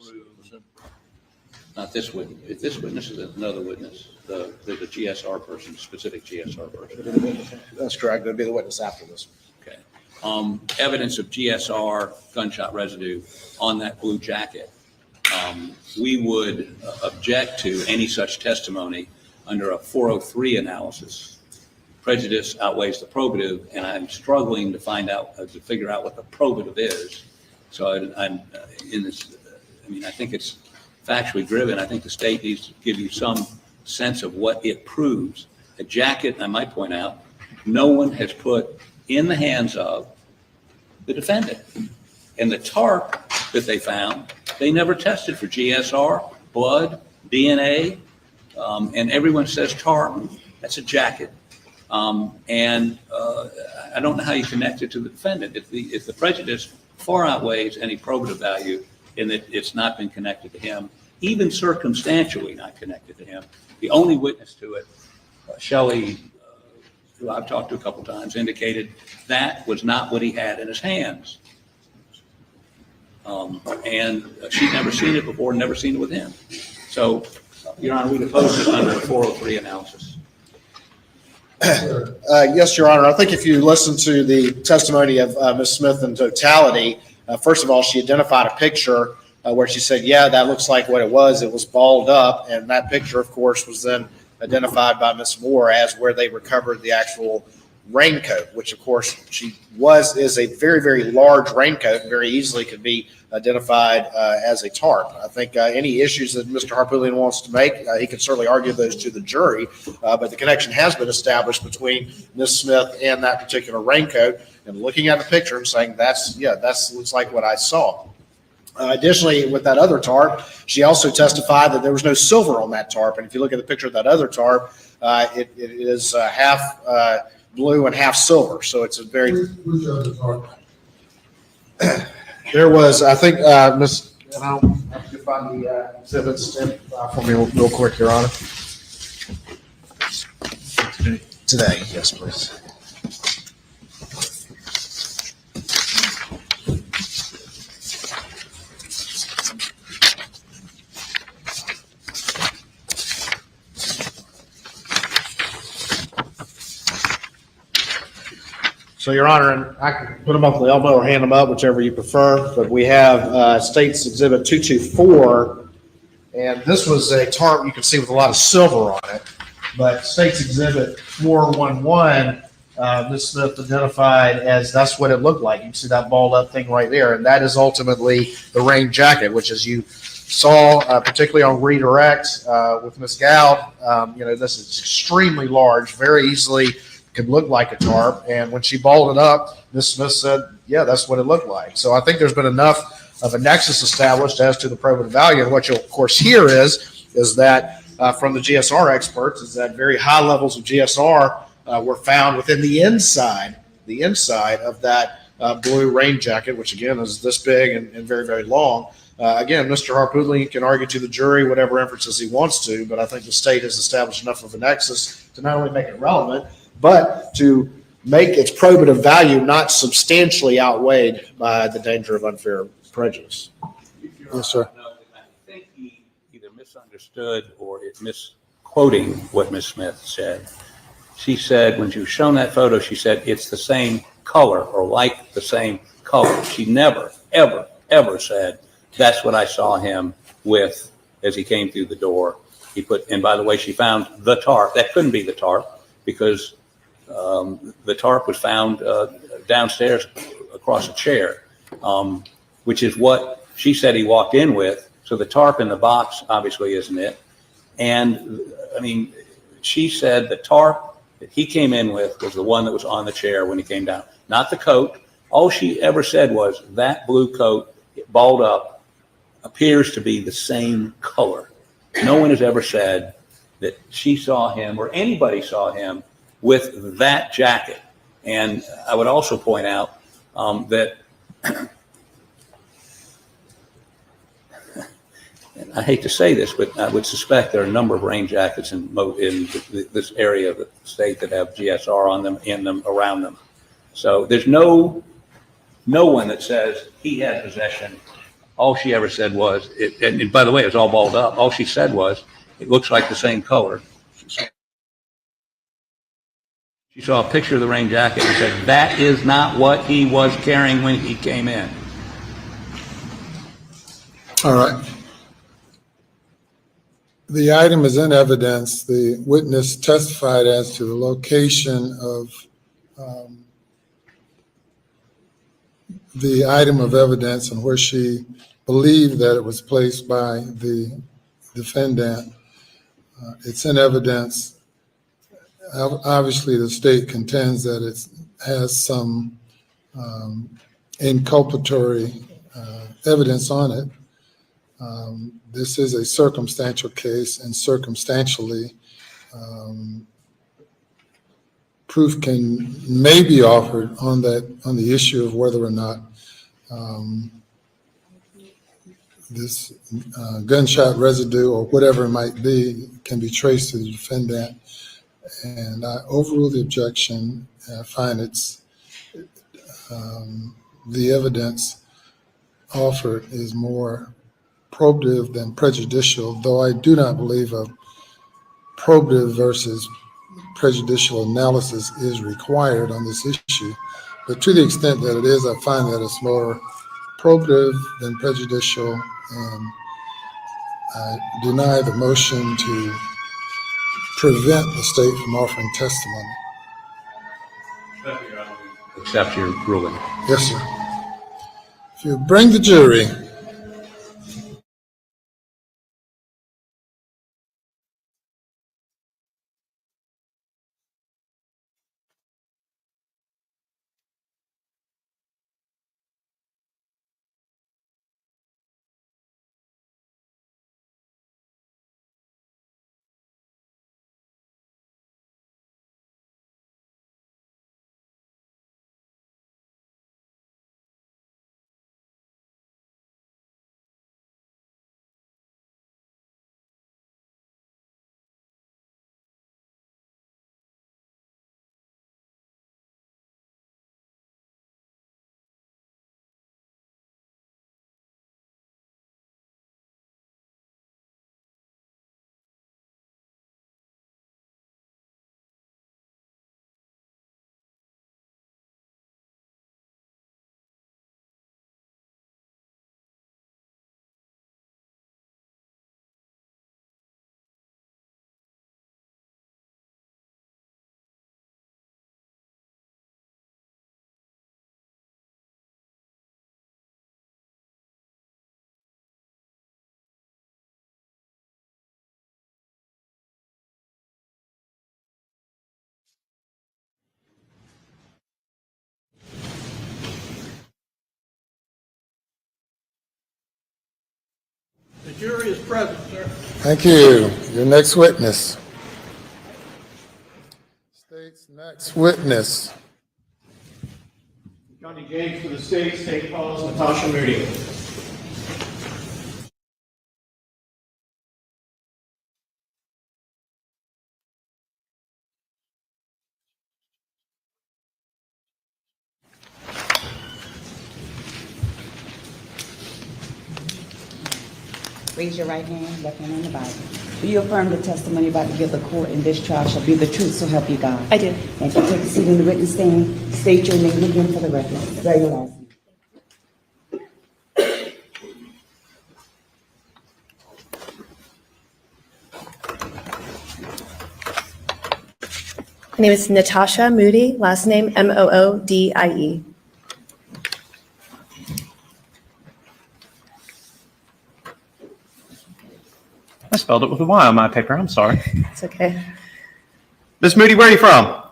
introducing through, not this witness, if this witness is another witness, the GSR person, specific GSR person. That's correct. It'll be the witness after this. Okay. Evidence of GSR gunshot residue on that blue jacket. We would object to any such testimony under a 403 analysis. Prejudice outweighs the probative, and I'm struggling to figure out what the probative is. So I'm in this, I think it's factually driven. I think the state needs to give you some sense of what it proves. A jacket, I might point out, no one has put in the hands of the defendant. And the tarp that they found, they never tested for GSR, blood, DNA, and everyone says tarp. That's a jacket. I don't know how you connect it to the defendant. If the prejudice far outweighs any probative value in that it's not been connected to him, even circumstantially not connected to him. The only witness to it, Shelley, who I've talked to a couple times, indicated that was not what he had in his hands. And she'd never seen it before, never seen it with him. So, Your Honor, we'd oppose it under a 403 analysis. Yes, Your Honor. I think if you listen to the testimony of Ms. Smith in totality, first of all, she identified a picture where she said, yeah, that looks like what it was. It was balled up. And that picture, of course, was then identified by Ms. Moore as where they recovered the actual raincoat, which, of course, is a very, very large raincoat and very easily could be identified as a tarp. I think any issues that Mr. Harpootlian wants to make, he can certainly argue those to the jury, but the connection has been established between Ms. Smith and that particular raincoat, and looking at the picture and saying, that looks like what I saw. Additionally, with that other tarp, she also testified that there was no silver on that tarp, and if you look at the picture of that other tarp, it is half blue and half silver, so it's a very... Which other tarp? There was, I think, Miss, and I'll have to find the exhibits for me real quick, Your Honor. Today, yes, please. So, Your Honor, and I can put them up with the elbow or hand them up, whichever you prefer, but we have State's Exhibit 224, and this was a tarp you can see with a lot of silver on it, but State's Exhibit 411, Ms. Smith identified as that's what it looked like. You can see that balled up thing right there, and that is ultimately the rain jacket, which, as you saw, particularly on redirect with Ms. Gowd, this is extremely large, very easily could look like a tarp, and when she balled it up, Ms. Smith said, yeah, that's what it looked like. So I think there's been enough of a nexus established as to the probative value, and what you'll, of course, hear is that from the GSR experts is that very high levels of GSR were found within the inside of that blue rain jacket, which again is this big and very, very long. Again, Mr. Harpootlian can argue to the jury whatever inferences he wants to, but I think the state has established enough of a nexus to not only make it relevant, but to make its probative value not substantially outweighed by the danger of unfair prejudice. Yes, sir. I think he either misunderstood or is misquoting what Ms. Smith said. She said, when she was shown that photo, she said, it's the same color or like the same color. She never, ever, ever said, that's what I saw him with as he came through the door. And by the way, she found the tarp. That couldn't be the tarp because the tarp was found downstairs across a chair, which is what she said he walked in with. So the tarp in the box obviously isn't it. And she said the tarp that he came in with was the one that was on the chair when he came down, not the coat. All she ever said was that blue coat, it balled up, appears to be the same color. No one has ever said that she saw him or anybody saw him with that jacket. And I would also point out that and I hate to say this, but I would suspect there are a number of rain jackets in this area of the state that have GSR on them, in them, around them. So there's no one that says he had possession. All she ever said was, and by the way, it was all balled up. All she said was, it looks like the same color. She saw a picture of the rain jacket and said, that is not what he was carrying when he came in. All right. The item is in evidence. The witness testified as to the location of the item of evidence and where she believed that it was placed by the defendant. It's in evidence. Obviously, the state contends that it has some inculpatory evidence on it. This is a circumstantial case, and circumstantially, proof may be offered on the issue of whether or not this gunshot residue or whatever it might be can be traced to the defendant. And I overrule the objection. I find the evidence offered is more probative than prejudicial, though I do not believe a probative versus prejudicial analysis is required on this issue. But to the extent that it is, I find that it's more probative than prejudicial, and I deny the motion to prevent the state from offering testimony. Accept your ruling. Yes, sir. If you bring the jury. The jury is present, sir. Thank you. Your next witness. State's next witness. Johnny James for the state calls Natasha Moody. Raise your right hand, left hand on the Bible. Do you affirm the testimony about to give the court in this trial shall be the truth, so help you God? I do. And to take a seat in the witness stand, state your name again for the record. Spell your last name. My name is Natasha Moody, last name Moodie. I spelled it with a Y on my paper. I'm sorry. It's okay. Miss Moody, where are you from?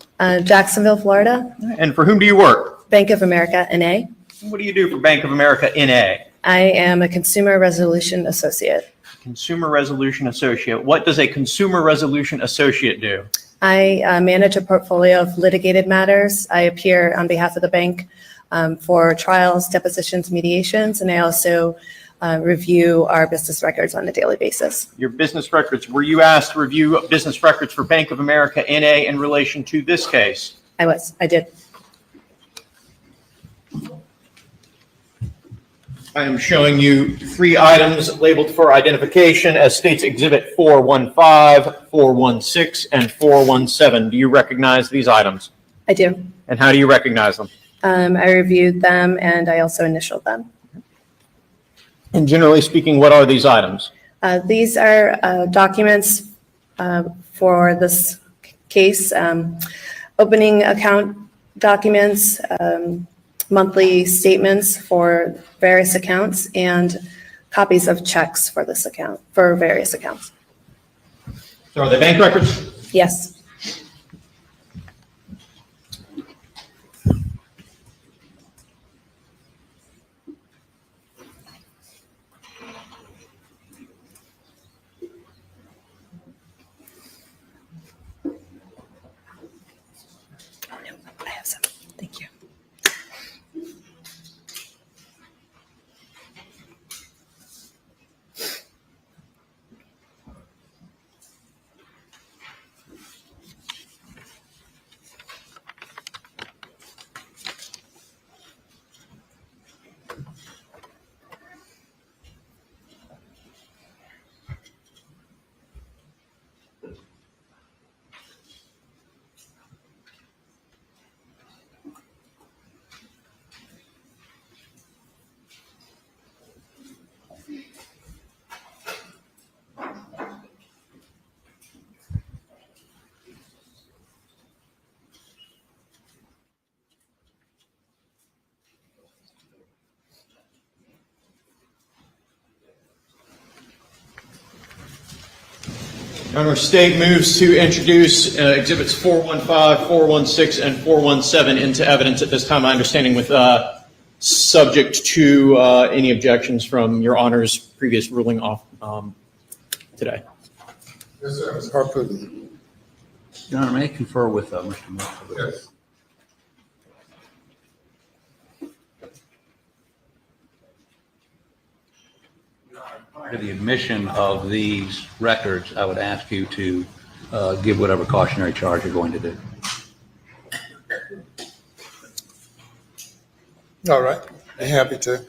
Jacksonville, Florida. And for whom do you work? Bank of America, NA. What do you do for Bank of America NA? I am a consumer resolution associate. Consumer Resolution Associate. What does a Consumer Resolution Associate do? I manage a portfolio of litigated matters. I appear on behalf of the bank for trials, depositions, mediations, and I also review our business records on a daily basis. Your business records, were you asked to review business records for Bank of America NA in relation to this case? I did. I am showing you 3 items labeled for identification as States Exhibit 415, 416, and 417. Do you recognize these items? I do. And how do you recognize them? I reviewed them and I also initialed them. And generally speaking, what are these items? These are documents for this case, opening account documents, monthly statements for various accounts, and copies of checks for this account, for various accounts. So are they bank records? Yes. I have some. Thank you. Your State moves to introduce Exhibits 415, 416, and 417 into evidence at this time, my understanding, with subject to any objections from Your Honor's previous ruling off today. Yes, sir. Ms. Harput. Your Honor, may I confer with Mr. Murdaugh? Yes. For the admission of these records, I would ask you to give whatever cautionary charge you're going to do. All right. Be happy to.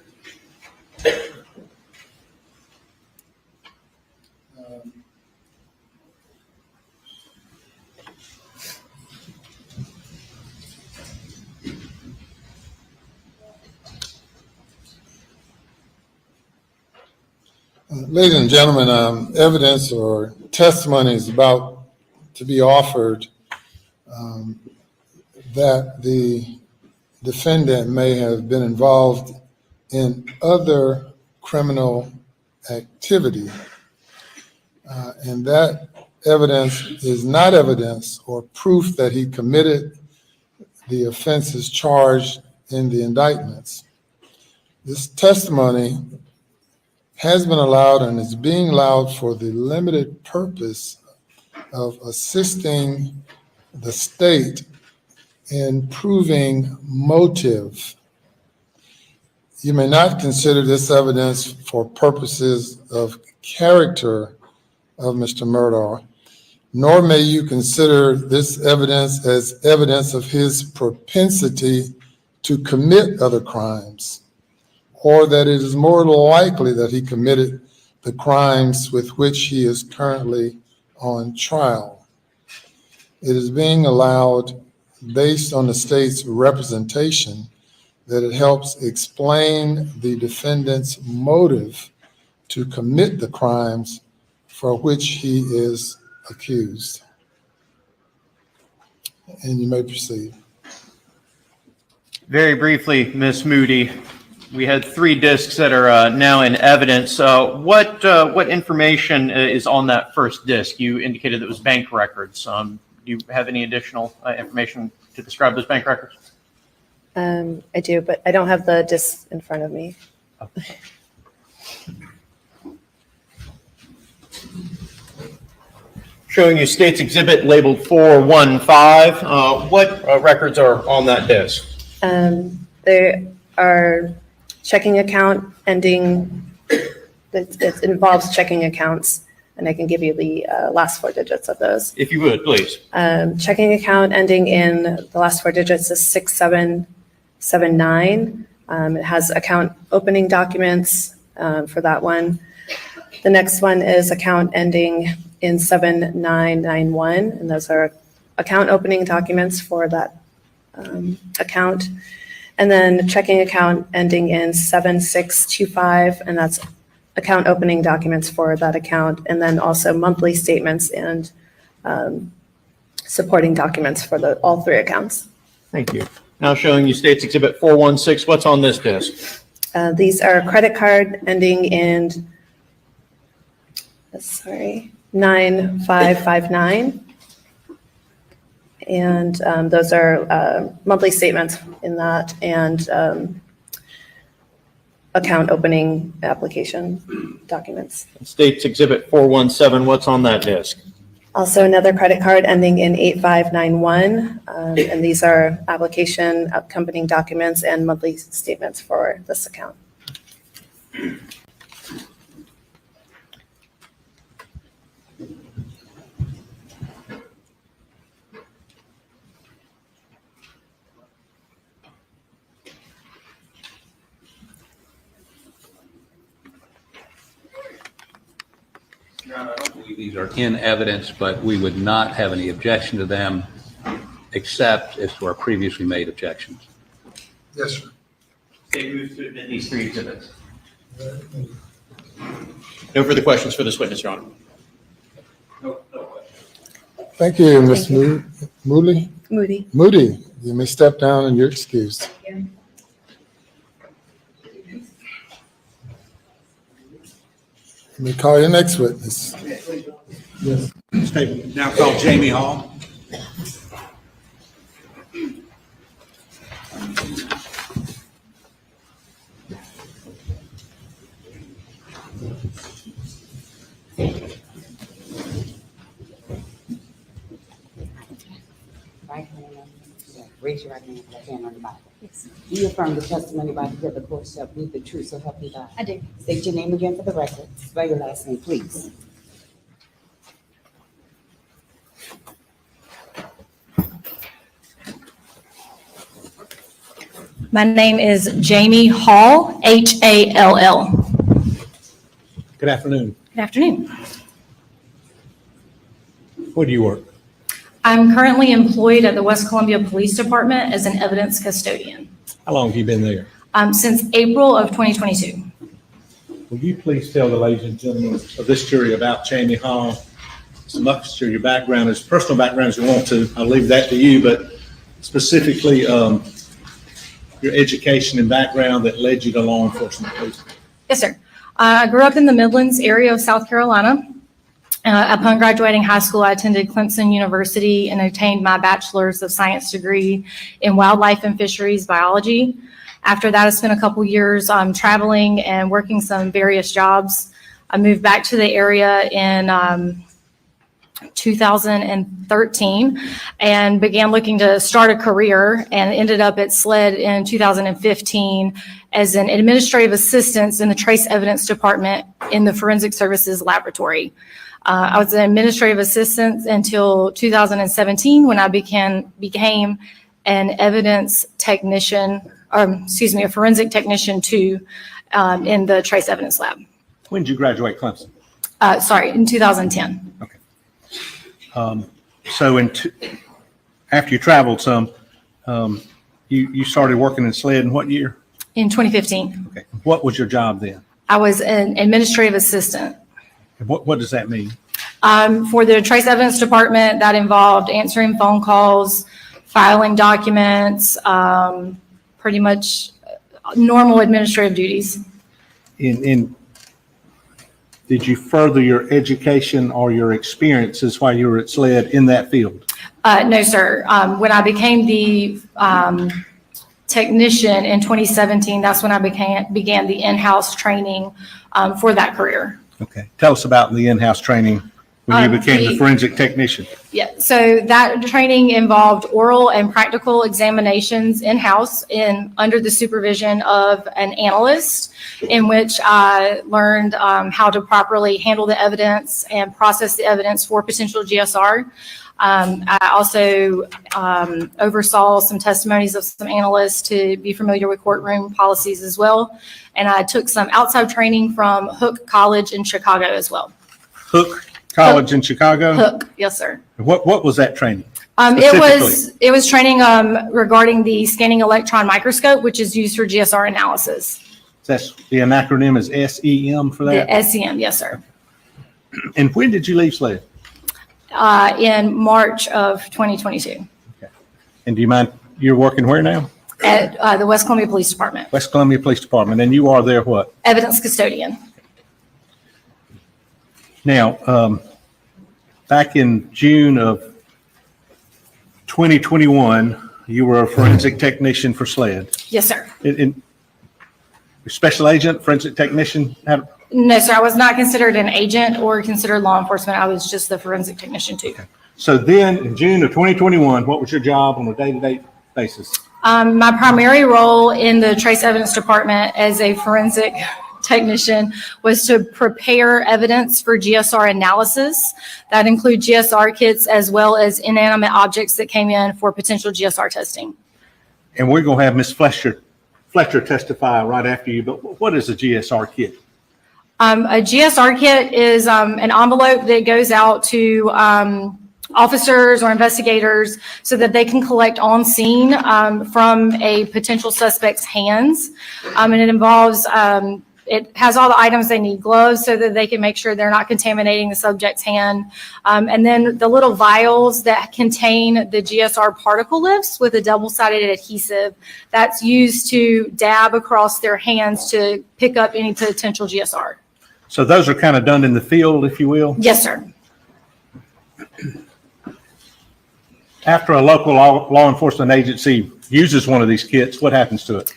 Ladies and gentlemen, evidence or testimony is about to be offered that the defendant may have been involved in other criminal activity. And that evidence is not evidence or proof that he committed the offenses charged in the indictments. This testimony has been allowed and is being allowed for the limited purpose of assisting the state in proving motive. You may not consider this evidence for purposes of character of Mr. Murdaugh, nor may you consider this evidence as evidence of his propensity to commit other crimes, or that it is more likely that he committed the crimes with which he is currently on trial. It is being allowed based on the state's representation that it helps explain the defendant's motive to commit the crimes for which he is accused. And you may proceed. Very briefly, Ms. Moody, we had 3 discs that are now in evidence. What information is on that first disc? You indicated that it was bank records. Do you have any additional information to describe those bank records? I do, but I don't have the disc in front of me. Showing you State's Exhibit labeled 415. What records are on that disc? There are checking account ending It involves checking accounts, and I can give you the last four digits of those. If you would, please. Checking account ending in the last four digits is 6779. It has account opening documents for that one. The next one is account ending in 7991, and those are account opening documents for that account. And then checking account ending in 7625, and that's account opening documents for that account, and then also monthly statements and supporting documents for all three accounts. Thank you. Now showing you States Exhibit 416. What's on this desk? These are credit card ending in 9559. And those are monthly statements in that, and account opening application documents. States Exhibit 417. What's on that desk? Also another credit card ending in 8591. And these are application accompanying documents and monthly statements for this account. I don't believe these are in evidence, but we would not have any objection to them except as to our previously made objections. Yes, sir. They move to admit these three exhibits. No further questions for this witness, Your Honor. No questions. Thank you, Ms. Moody. Moody. You may step down and you're excused. Let me call your next witness. Yes. Statement now called Jamie Hall. Right hand on the, raise your right hand, left hand on the Bible. Yes. Do you affirm the testimony about to give the court shall be the truth, so help you God? I do. State your name again for the record. Spell your last name, please. My name is Jamie Hall, Hall. Good afternoon. Good afternoon. Where do you work? I'm currently employed at the West Columbia Police Department as an evidence custodian How long have you been there? since April of 2022. Will you please tell the ladies and gentlemen of this jury about Jamie Hall, as much of your background, as personal background as you want to. I'll leave that to you, but specifically your education and background that led you to law enforcement, please. Yes, sir. I grew up in the Midlands area of South Carolina. Upon graduating high school, I attended Clemson University and obtained my bachelor's of science degree in wildlife and fisheries biology. After that, I spent a couple years traveling and working some various jobs. I moved back to the area in 2013 and began looking to start a career, and ended up at SLED in 2015 as an administrative assistant in the trace evidence department in the forensic services laboratory. I was an administrative assistant until 2017 when I became an evidence technician, a forensic technician too, in the trace evidence lab. When did you graduate Clemson? In 2010. So after you traveled some, you started working in SLED in what year? In 2015. Okay. What was your job then? I was an administrative assistant. And what does that mean? For the trace evidence department, that involved answering phone calls, filing documents, pretty much normal administrative duties. Did you further your education or your experiences while you were at SLED in that field? No, sir. When I became the technician in 2017, that's when I began the in-house training for that career. Okay. Tell us about the in-house training when you became the the- forensic technician? Yeah, so that training involved oral and practical examinations in-house under the supervision of an analyst, in which I learned how to properly handle the evidence and process the evidence for potential GSR. I also oversaw some testimonies of some analysts to be familiar with courtroom policies as well. And I took some outside training from Hook College in Chicago as well. Hook College in Chicago? Hook, yes, sir. What was that training? It was training regarding the scanning electron microscope, which is used for GSR analysis. That's the acronym is SEM for that? The SEM, yes, sir. And when did you leave SLED? In March of 2022 And do you mind, you're working where now? at the West Columbia Police Department, West Columbia Police Department, and you are there what? evidence custodian. Now, back in June of 2021, you were a forensic technician for SLED. Yes, sir. Special agent, forensic technician? No, sir, I was not considered an agent or considered law enforcement. I was just the forensic technician too. So then, in June of 2021, what was your job on a day-to-day basis? My primary role in the trace evidence department as a forensic technician was to prepare evidence for GSR analysis. That include GSR kits as well as inanimate objects that came in for potential GSR testing. And we're going to have Ms. Fletcher testify right after you, but what is a GSR kit? A GSR kit is an envelope that goes out to officers or investigators so that they can collect on scene from a potential suspect's hands. And it involves, it has all the items they need: gloves so that they can make sure they're not contaminating the subject's hand. And then the little vials that contain the GSR particle lifts with a double-sided adhesive that's used to dab across their hands to pick up any potential GSR. So those are kind of done in the field, if you will? Yes, sir. After a local law enforcement agency uses one of these kits, what happens to it?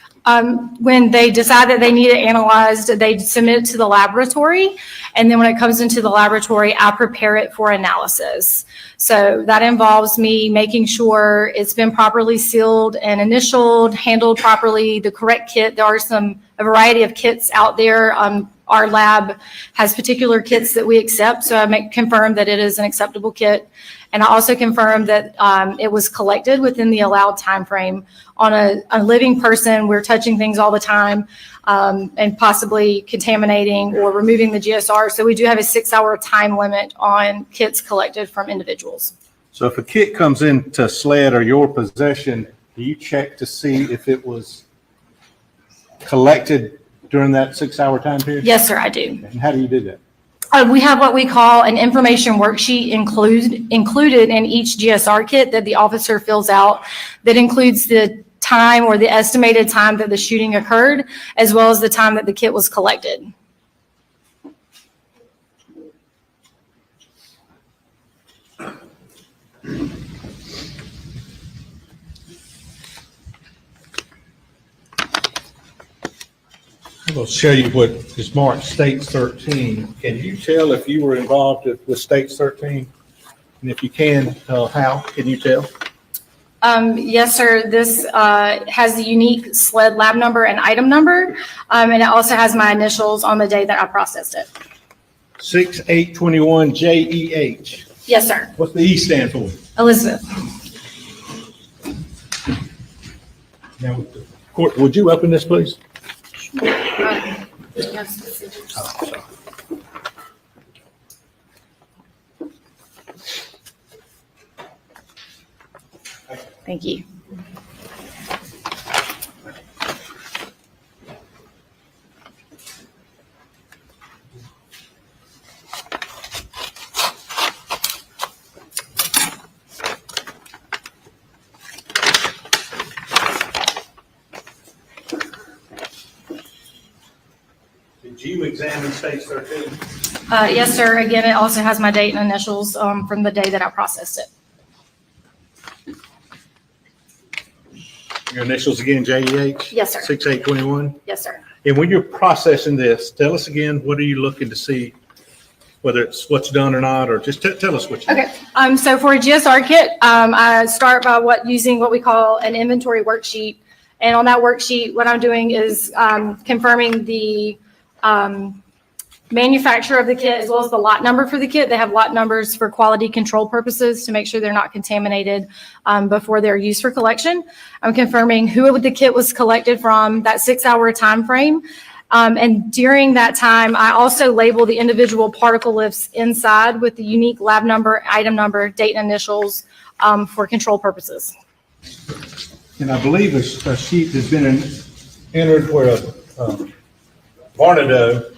When they decide that they need it analyzed, they submit it to the laboratory. And then when it comes into the laboratory, I prepare it for analysis. So that involves me making sure it's been properly sealed and initialed, handled properly, the correct kit. There are a variety of kits out there. Our lab has particular kits that we accept, so I confirm that it is an acceptable kit. And I also confirm that it was collected within the allowed time frame. On a living person, we're touching things all the time and possibly contaminating or removing the GSR. So we do have a 6-hour time limit on kits collected from individuals. So if a kit comes into SLED or your possession, do you check to see if it was collected during that 6-hour time period? Yes, sir, I do. And how do you do that? We have what we call an information worksheet included in each GSR kit that the officer fills out that includes the time or the estimated time that the shooting occurred, as well as the time that the kit was collected. I'm going to show you what is marked States 13. Can you tell if you were involved with States 13? And if you can, how can you tell? Yes, sir. This has the unique SLED lab number and item number, and it also has my initials on the day that I processed it. 6821 JEH. Yes, sir. What's the E stand for? Elizabeth. Now, court, would you open this, please? Yes. Thank you. Did you examine States 13? Yes, sir. Again, it also has my date and initials from the day that I processed it. Your initials again, JEH? Yes, sir. 6821? Yes, sir. And when you're processing this, tell us again, what are you looking to see whether it's what's done or not, or just tell us what you do. Okay, so for a GSR kit, I start by using what we call an inventory worksheet. And on that worksheet, what I'm doing is confirming the manufacturer of the kit as well as the lot number for the kit. They have lot numbers for quality control purposes to make sure they're not contaminated before they're used for collection. I'm confirming who the kit was collected from, that 6-hour time frame. And during that time, I also label the individual particle lifts inside with the unique lab number, item number, date and initials for control purposes. And I believe a sheet has been entered where Murdaugh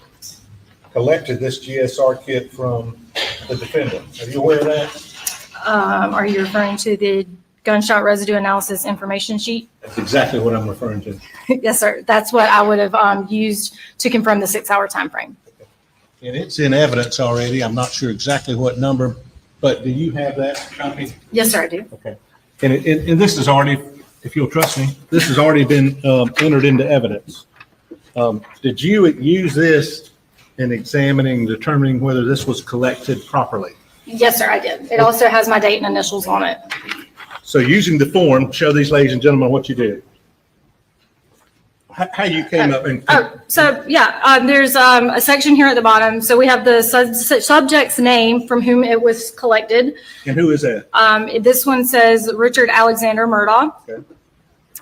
collected this GSR kit from the defendant. Are you aware of that? Are you referring to the gunshot residue analysis information sheet? That's exactly what I'm referring to. Yes, sir. That's what I would have used to confirm the 6-hour time frame. And it's in evidence already. I'm not sure exactly what number, but do you have that copy? Yes, sir, I do. Okay. And this is already, if you'll trust me, this has already been entered into evidence. Did you use this in examining, determining whether this was collected properly? Yes, sir, I did. It also has my date and initials on it. So using the form, show these ladies and gentlemen what you did. How you came up and. There's a section here at the bottom. So we have the subject's name from whom it was collected. And who is that? This one says Richard Alexander Murdaugh. Okay.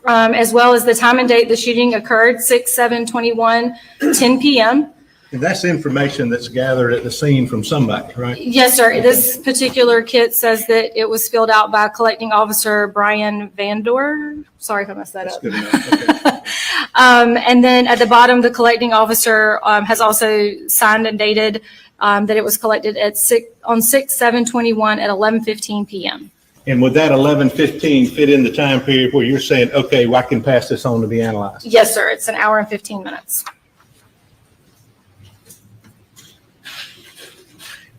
As well as the time and date the shooting occurred, 6/7/21, 10 p.m. And that's information that's gathered at the scene from somebody, right? Yes, sir. This particular kit says that it was filled out by collecting officer Brian Vandor. Sorry if I messed that up. Good enough. Okay. And then at the bottom, the collecting officer has also signed and dated that it was collected at 6/7/21 at 11:15 p.m. And would that 11:15 fit in the time period where you're saying, okay, well, I can pass this on to be analyzed? Yes, sir. It's an hour and 15 minutes.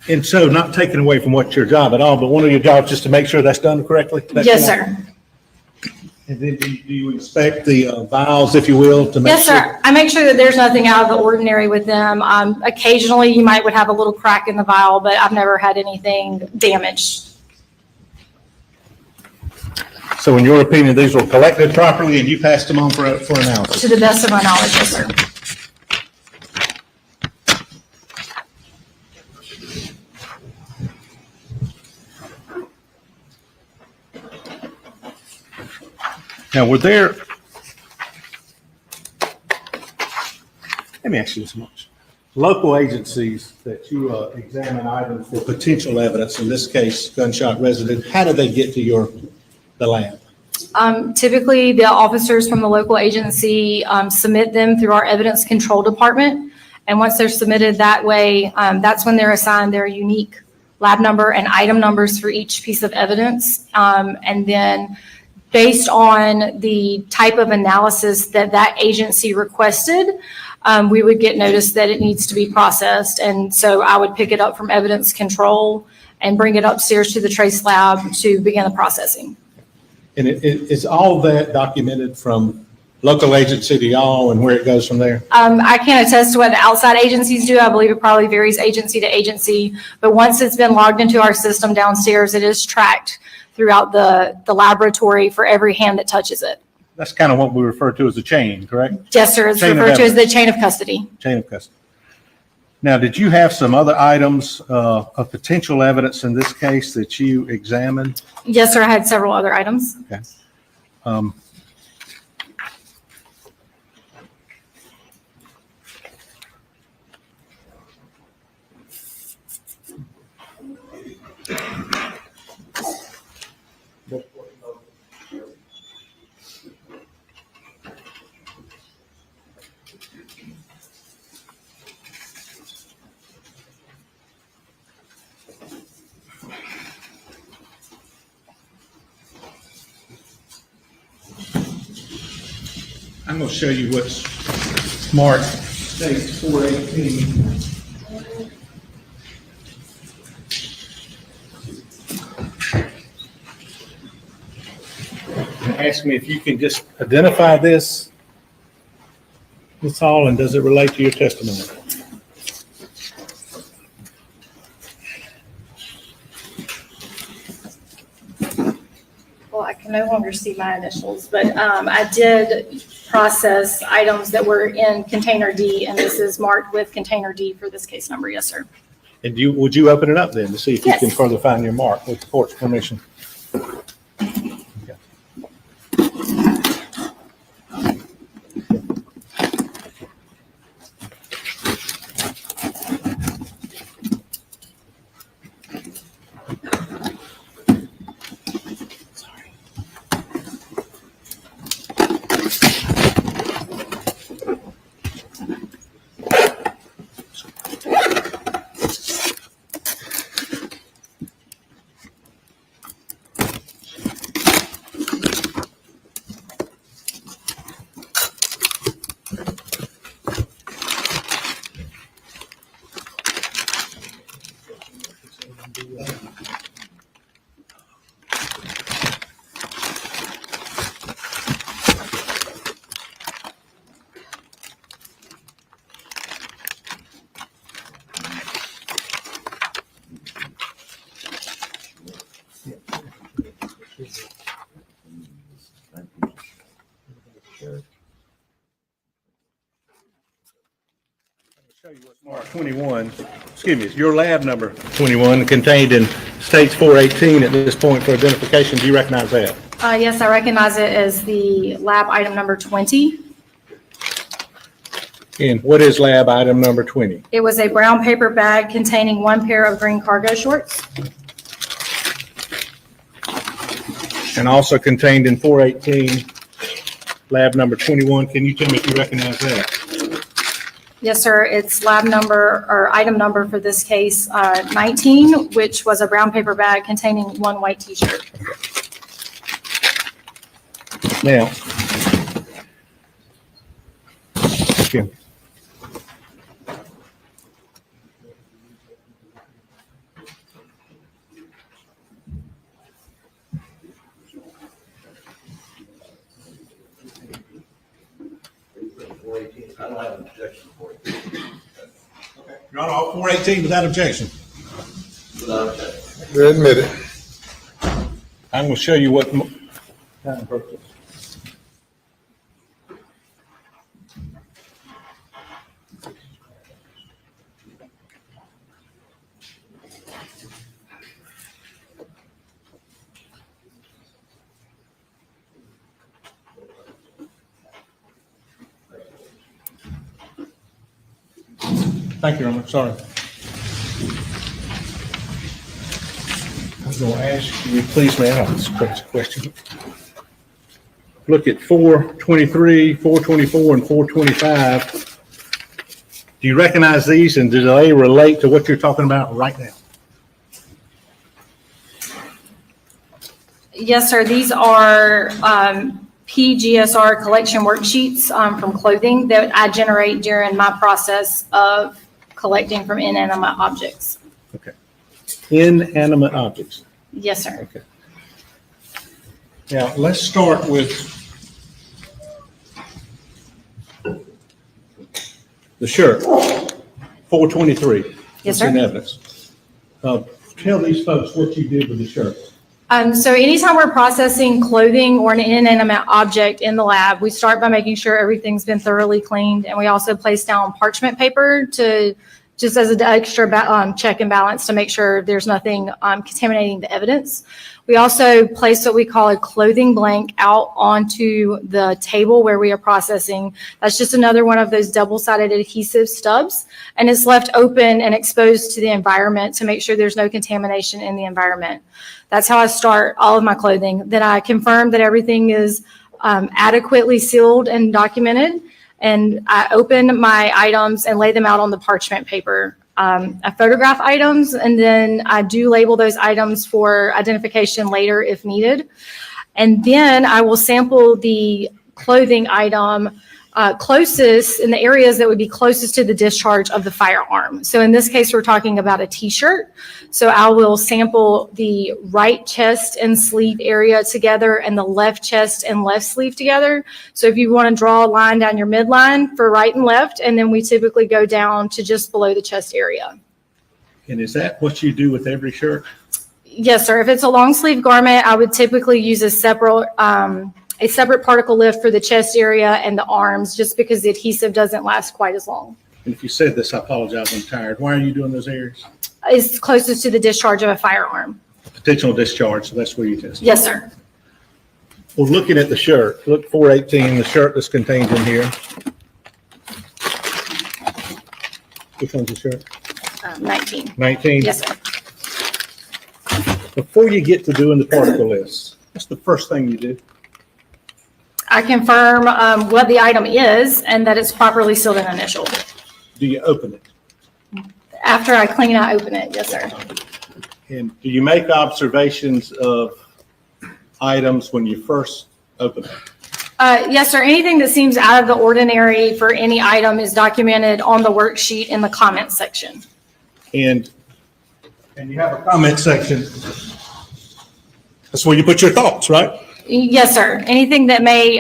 And so not taking away from what's your job at all, but one of your jobs is to make sure that's done correctly? Yes, sir. And then do you inspect the vials, if you will, to make Yes, sure? sir. I make sure that there's nothing out of the ordinary with them. Occasionally, you would have a little crack in the vial, but I've never had anything damaged. So in your opinion, these were collected properly and you passed them on for analysis? To the best of my knowledge, yes, sir. Now, were there, let me ask you this much. Local agencies that you examine items for potential evidence, in this case, gunshot residue, how do they get to the lab? Typically, the officers from the local agency submit them through our evidence control department. And once they're submitted that way, that's when they're assigned their unique lab number and item numbers for each piece of evidence. And then based on the type of analysis that agency requested, we would get notice that it needs to be processed. And so I would pick it up from evidence control and bring it upstairs to the trace lab to begin the processing. And is all that documented from local agency to y'all and where it goes from there? I can't attest to what the outside agencies do. I believe it probably varies agency to agency. But once it's been logged into our system downstairs, it is tracked throughout the laboratory for every hand that touches it. That's kind of what we refer to as a chain, correct? Yes, sir. It's Chain of referred to as the evidence. chain of custody. Chain of custody. Now, did you have some other items of potential evidence in this case that you examined? Yes, sir. I had several other items. Okay. I'm going to show you what's marked state 418. Ask me if you can just identify this. That's all, and does it relate to your testimony? I can no longer see my initials, but I did process items that were in container D, and this is marked with container D for this case number. Yes, sir. And would you open it up then to see if you Yes. can further find your mark with the court's permission? Mark 21, excuse me, it's your lab number 21 contained in states 418 at this point for identification. Do you recognize that? Yes, I recognize it as the lab item number 20. And what is lab item number 20? It was a brown paper bag containing one pair of green cargo shorts. And also contained in 418, lab number 21. Can you tell me if you recognize that? Yes, sir. It's lab number or item number for this case 19, which was a brown paper bag containing one white T-shirt. Now, Kim. I don't have an objection for it. Your Honor, all 418 without objection. Without objection. You're admitted. I'm going to show you what time purpose. Thank you, Your Honor. Sorry. I was going to ask you, please, man, I'll just put this question. Look at 423, 424, and 425. Do you recognize these, and do they relate to what you're talking about right now? Yes, sir. These are PGSR collection worksheets from clothing that I generate during my process of collecting from inanimate objects. Okay. Inanimate objects. Yes, sir. Okay. Now, let's start with the shirt, 423. Yes, It's in sir. evidence. Tell these folks what you did with the shirt. So anytime we're processing clothing or an inanimate object in the lab, we start by making sure everything's been thoroughly cleaned. And we also place down parchment paper to just as an extra check and balance to make sure there's nothing contaminating the evidence. We also place what we call a clothing blank out onto the table where we are processing. That's just another one of those double-sided adhesive stubs, and it's left open and exposed to the environment to make sure there's no contamination in the environment. That's how I start all of my clothing. Then I confirm that everything is adequately sealed and documented, and I open my items and lay them out on the parchment paper. I photograph items, and then I do label those items for identification later if needed. And then I will sample the clothing item closest in the areas that would be closest to the discharge of the firearm. So in this case, we're talking about a T-shirt. So I will sample the right chest and sleeve area together and the left chest and left sleeve together. So if you want to draw a line down your midline for right and left, and then we typically go down to just below the chest area. And is that what you do with every shirt? Yes, sir. If it's a long sleeve garment, I would typically use a separate particle lift for the chest area and the arms, just because the adhesive doesn't last quite as long. And if you said this, I apologize, I'm tired. Why are you doing those areas? It's closest to the discharge of a firearm. Potential discharge, so that's where you test. Yes, sir. Well, looking at the shirt, look 418, the shirt that's contained in here. Which one's the shirt? 19. 19? Yes, sir. Before you get to doing the particle list, what's the first thing you do? I confirm what the item is and that it's properly sealed and initialed. Do you open it? After I clean, I open it. Yes, sir. And do you make observations of items when you first open it? Yes, sir. Anything that seems out of the ordinary for any item is documented on the worksheet in the comments section. And you have a comment section. That's where you put your thoughts, right? Yes, sir. Anything that may,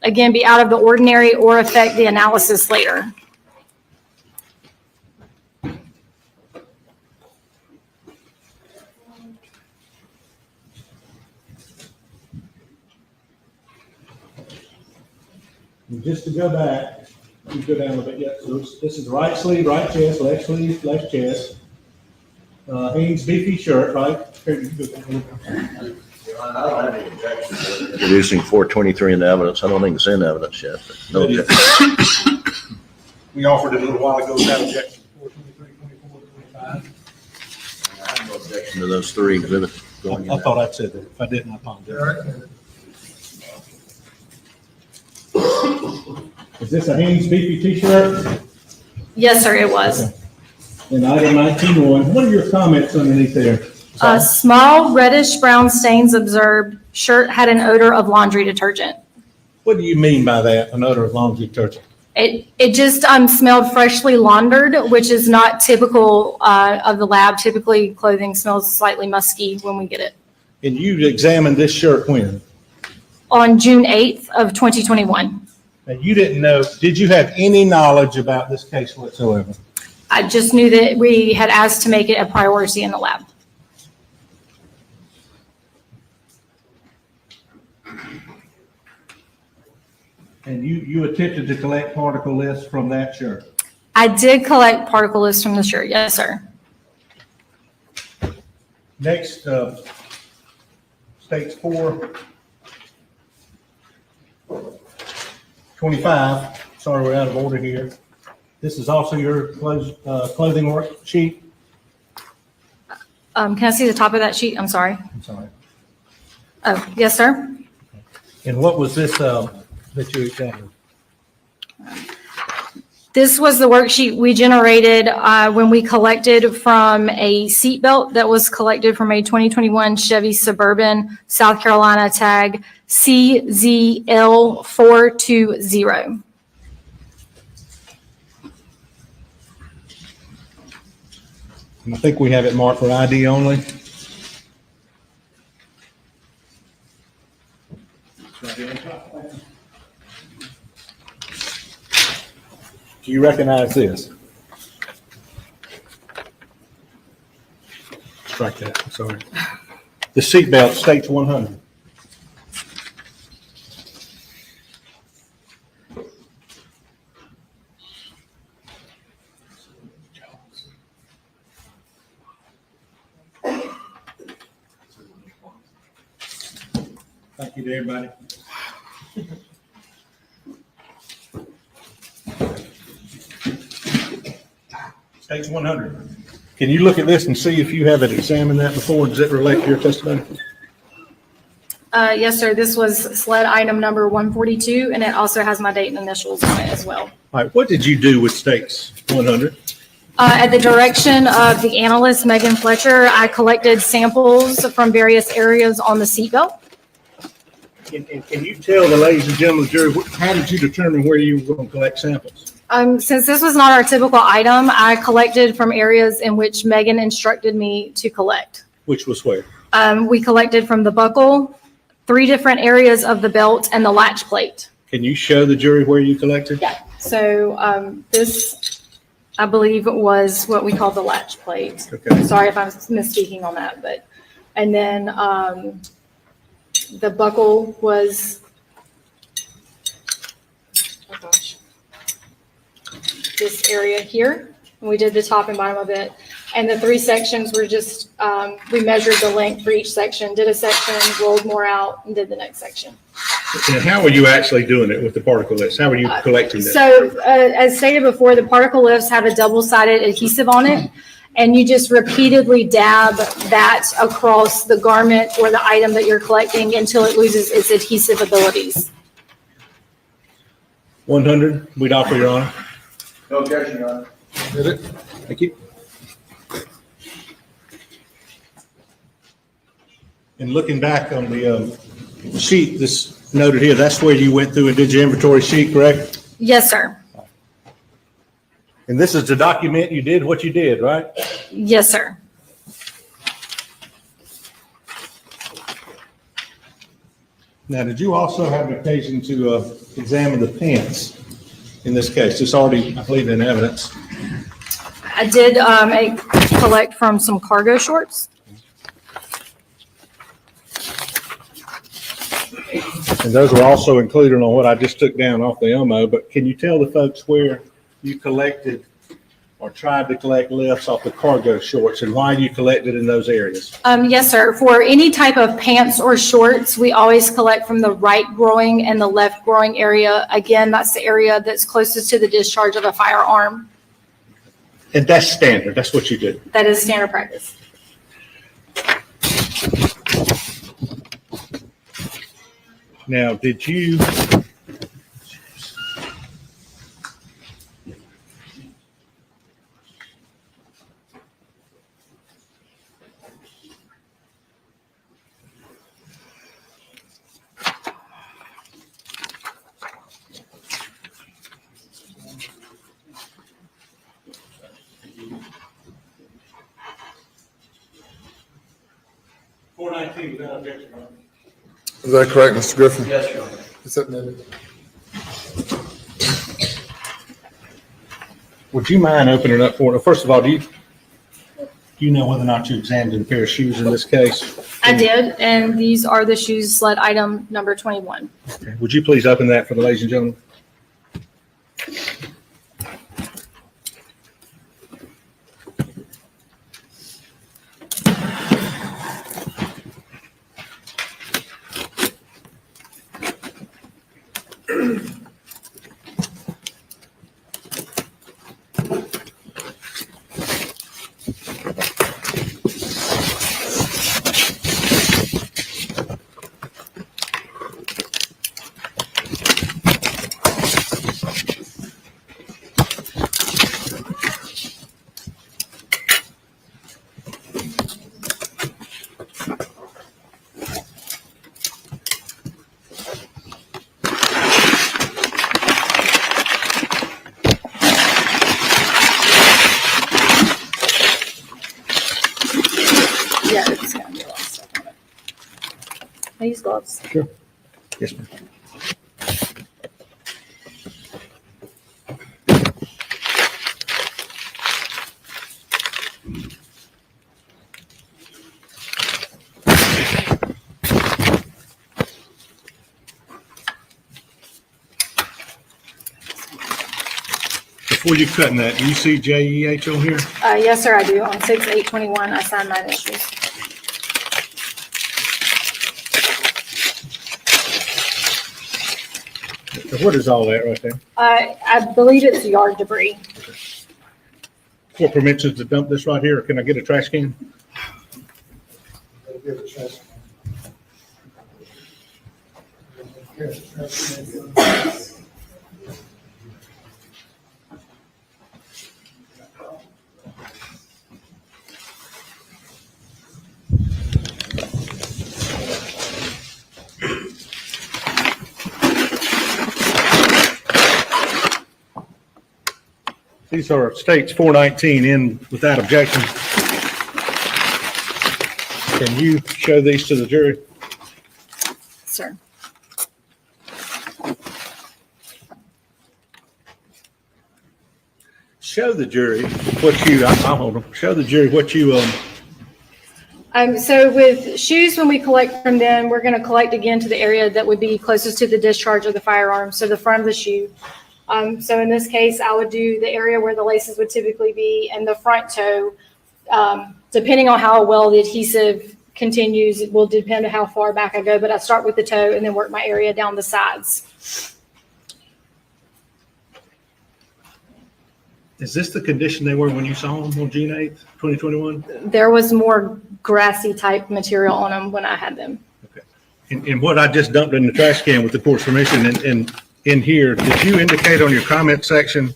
again, be out of the ordinary or affect the analysis later. And just to go back, you go down a bit. Yeah, so this is right sleeve, right chest, left sleeve, left chest. Hanes beefy shirt, right? Reducing 423 in the evidence. I don't think it's in evidence yet. But no objection. We offered it a little while ago without objection. 423, 24, 25. I have no objection to those three exhibits going in. I thought I'd said that. If I didn't, I apologize. Is this a Hanes beefy t-shirt? Yes, sir, it was. And item 19.1, what are your comments underneath there? Small reddish brown stains observed. Shirt had an odor of laundry detergent. What do you mean by that, an odor of laundry detergent? It just smelled freshly laundered, which is not typical of the lab. Typically, clothing smells slightly musky when we get it. And you examined this shirt when? On June 8th of 2021. Now, you didn't know, did you have any knowledge about this case whatsoever? I just knew that we had asked to make it a priority in the lab. And you attempted to collect particle lists from that shirt? I did collect particle lists from the shirt. Yes, sir. Next, states 425. Sorry, we're out of order here. This is also your clothing worksheet. Can I see the top of that sheet? I'm sorry. I'm sorry. Oh, yes, sir. And what was this that you examined? This was the worksheet we generated when we collected from a seatbelt that was collected from a 2021 Chevy Suburban, South Carolina tag CZL420. I think we have it marked for ID only. Do you recognize this? Strike that, I'm sorry. The seatbelt states 100. Thank you to everybody. States 100. Can you look at this and see if you haven't examined that before? Does it relate to your testimony? Yes, sir. This was SLED item number 142, and it also has my date and initials on it as well. All right, what did you do with states 100? At the direction of the analyst, Megan Fletcher, I collected samples from various areas on the seatbelt. Can you tell the ladies and gentlemen of the jury, how did you determine where you were going to collect samples? Since this was not our typical item, I collected from areas in which Megan instructed me to collect. Which was where? We collected from the buckle, 3 different areas of the belt, and the latch plate. Can you show the jury where you collected? Yeah. So this, I believe, was what we call the latch plate. Okay. Sorry if I'm misspeaking on that, but And then the buckle was, oh gosh, this area here. And we did the top and bottom of it. And the 3 sections were just, we measured the length for each section, did a section, rolled more out, and did the next section. And how are you actually doing it with the particle lifts? How are you collecting that? So as stated before, the particle lifts have a double-sided adhesive on it, and you just repeatedly dab that across the garment or the item that you're collecting until it loses its adhesive abilities. 100, we'd offer, Your Honor. No objection, Your Honor. Did it? Thank you. And looking back on the sheet, this noted here, that's where you went through and did your inventory sheet, correct? Yes, sir. And this is to document you did what you did, right? Yes, sir. Now, did you also have an occasion to examine the pants in this case? It's already, I believe, in evidence. I did collect from some cargo shorts. And those were also included on what I just took down off the OMO, but can you tell the folks where you collected or tried to collect lifts off the cargo shorts and why you collected in those areas? Yes, sir. For any type of pants or shorts, we always collect from the right groin and the left groin area. Again, that's the area that's closest to the discharge of a firearm. And that's standard. That's what you do. That is standard practice. Now, did you without objection? Is that correct, Mr. Griffin? Yes, Your Honor. Is that noted? Would you mind opening up for, first of all, do you know whether or not you examined a pair of shoes in this case? I did, and these are the shoes sled item number 21. Okay. Would you please open that for the ladies and gentlemen? Yeah, it's gonna be a lot of stuff on it. I use gloves. Sure. Yes, ma'am. Before you cutting that, do you see JEH on here? Yes, sir, I do. On 6/8/21, I signed my initials. What is all that right there? I believe it's yard debris. What permission to dump this right here, or can I get a trash can? These are states 419 in without objection. Can you show these to the jury? Sir. Show the jury what you, I'll hold them. Show the jury what you So with shoes, when we collect from them, we're going to collect again to the area that would be closest to the discharge of the firearm, so the front of the shoe. So in this case, I would do the area where the laces would typically be and the front toe. Depending on how well the adhesive continues, it will depend on how far back I go, but I start with the toe and then work my area down the sides. Is this the condition they were when you saw them on June 8th, 2021? There was more grassy type material on them when I had them. And what I just dumped in the trash can with the court's permission and in here, did you indicate on your comment section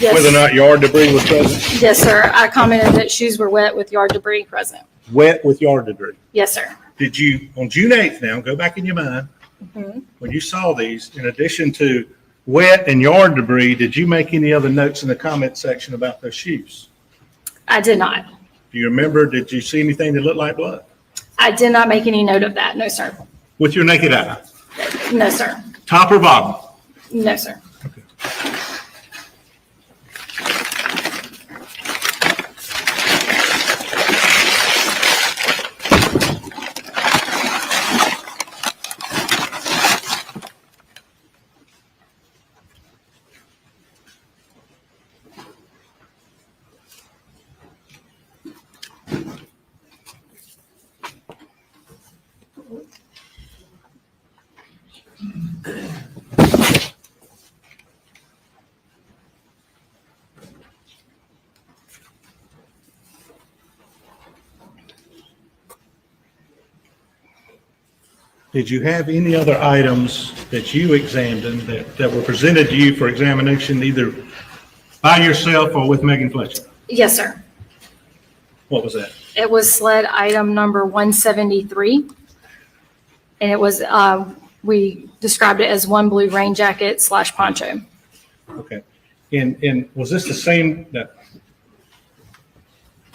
Yes. whether or not yard debris was present? Yes, sir. I commented that shoes were wet with yard debris present. Wet with yard debris. Yes, sir. Did you, on June 8th now, go back in your mind, Mhm. when you saw these, in addition to wet and yard debris, did you make any other notes in the comment section about those shoes? I did not. Do you remember, did you see anything that looked like blood? I did not make any note of that. No, sir. With your naked eye? No, sir. Top or bottom? No, sir. Did you have any other items that you examined that were presented to you for examination, either by yourself or with Megan Fletcher? Yes, sir. What was that? It was sled item number 173. And it was, we described it as one blue rain jacket / poncho. Okay. And was this the same,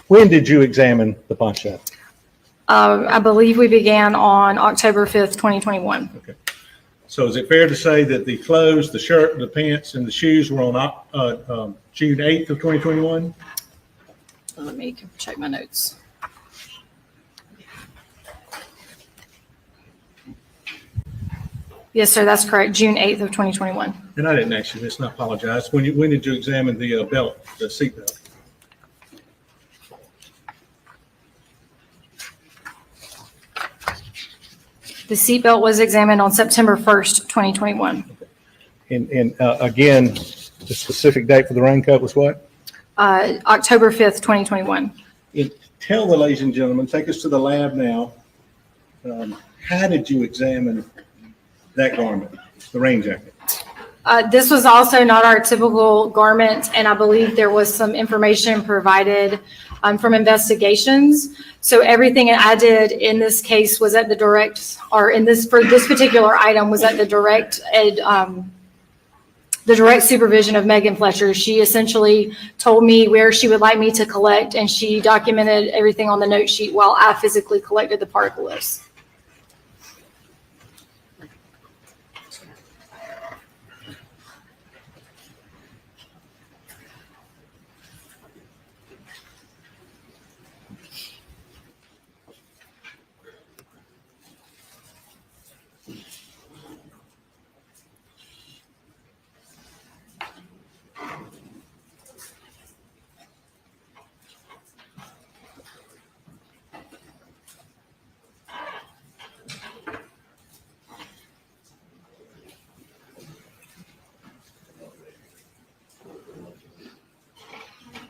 when did you examine the poncho? I believe we began on October 5th, 2021. Okay. So is it fair to say that the clothes, the shirt, the pants, and the shoes were on June 8th of 2021? Let me check my notes. Yes, sir, that's correct. June 8th of 2021. And I didn't ask you this, and I apologize. When did you examine the belt, the seat belt? The seatbelt was examined on September 1st, 2021. And again, the specific date for the raincoat was what? October 5th, 2021. Tell the ladies and gentlemen, take us to the lab now. How did you examine that garment, the rain jacket? This was also not our typical garment, and I believe there was some information provided from investigations. So everything I did in this case was at the direct, or in this, for this particular item, was at the direct supervision of Megan Fletcher. She essentially told me where she would like me to collect, and she documented everything on the note sheet while I physically collected the particle list.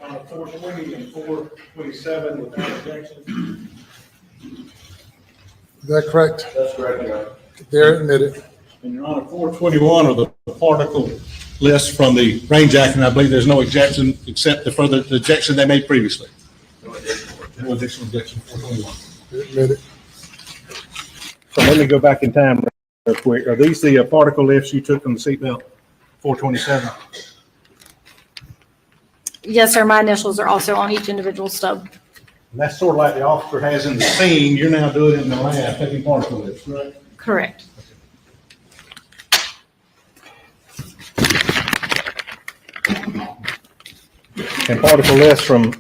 On 420 and 427 without objection. Is that correct? That's correct, Your Honor. They're admitted. And Your Honor, 421 are the particle list from the rain jacket, and I believe there's no objection except the further objection they made previously. No additional objection. 421. They're admitted. So let me go back in time real quick. Are these the particle lifts you took from the seatbelt? 427? Yes, sir, my initials are also on each individual stub. And that's sort of like the officer has in the scene. You're now doing it in the lab, taking particle lifts, right? Correct. And particle lifts from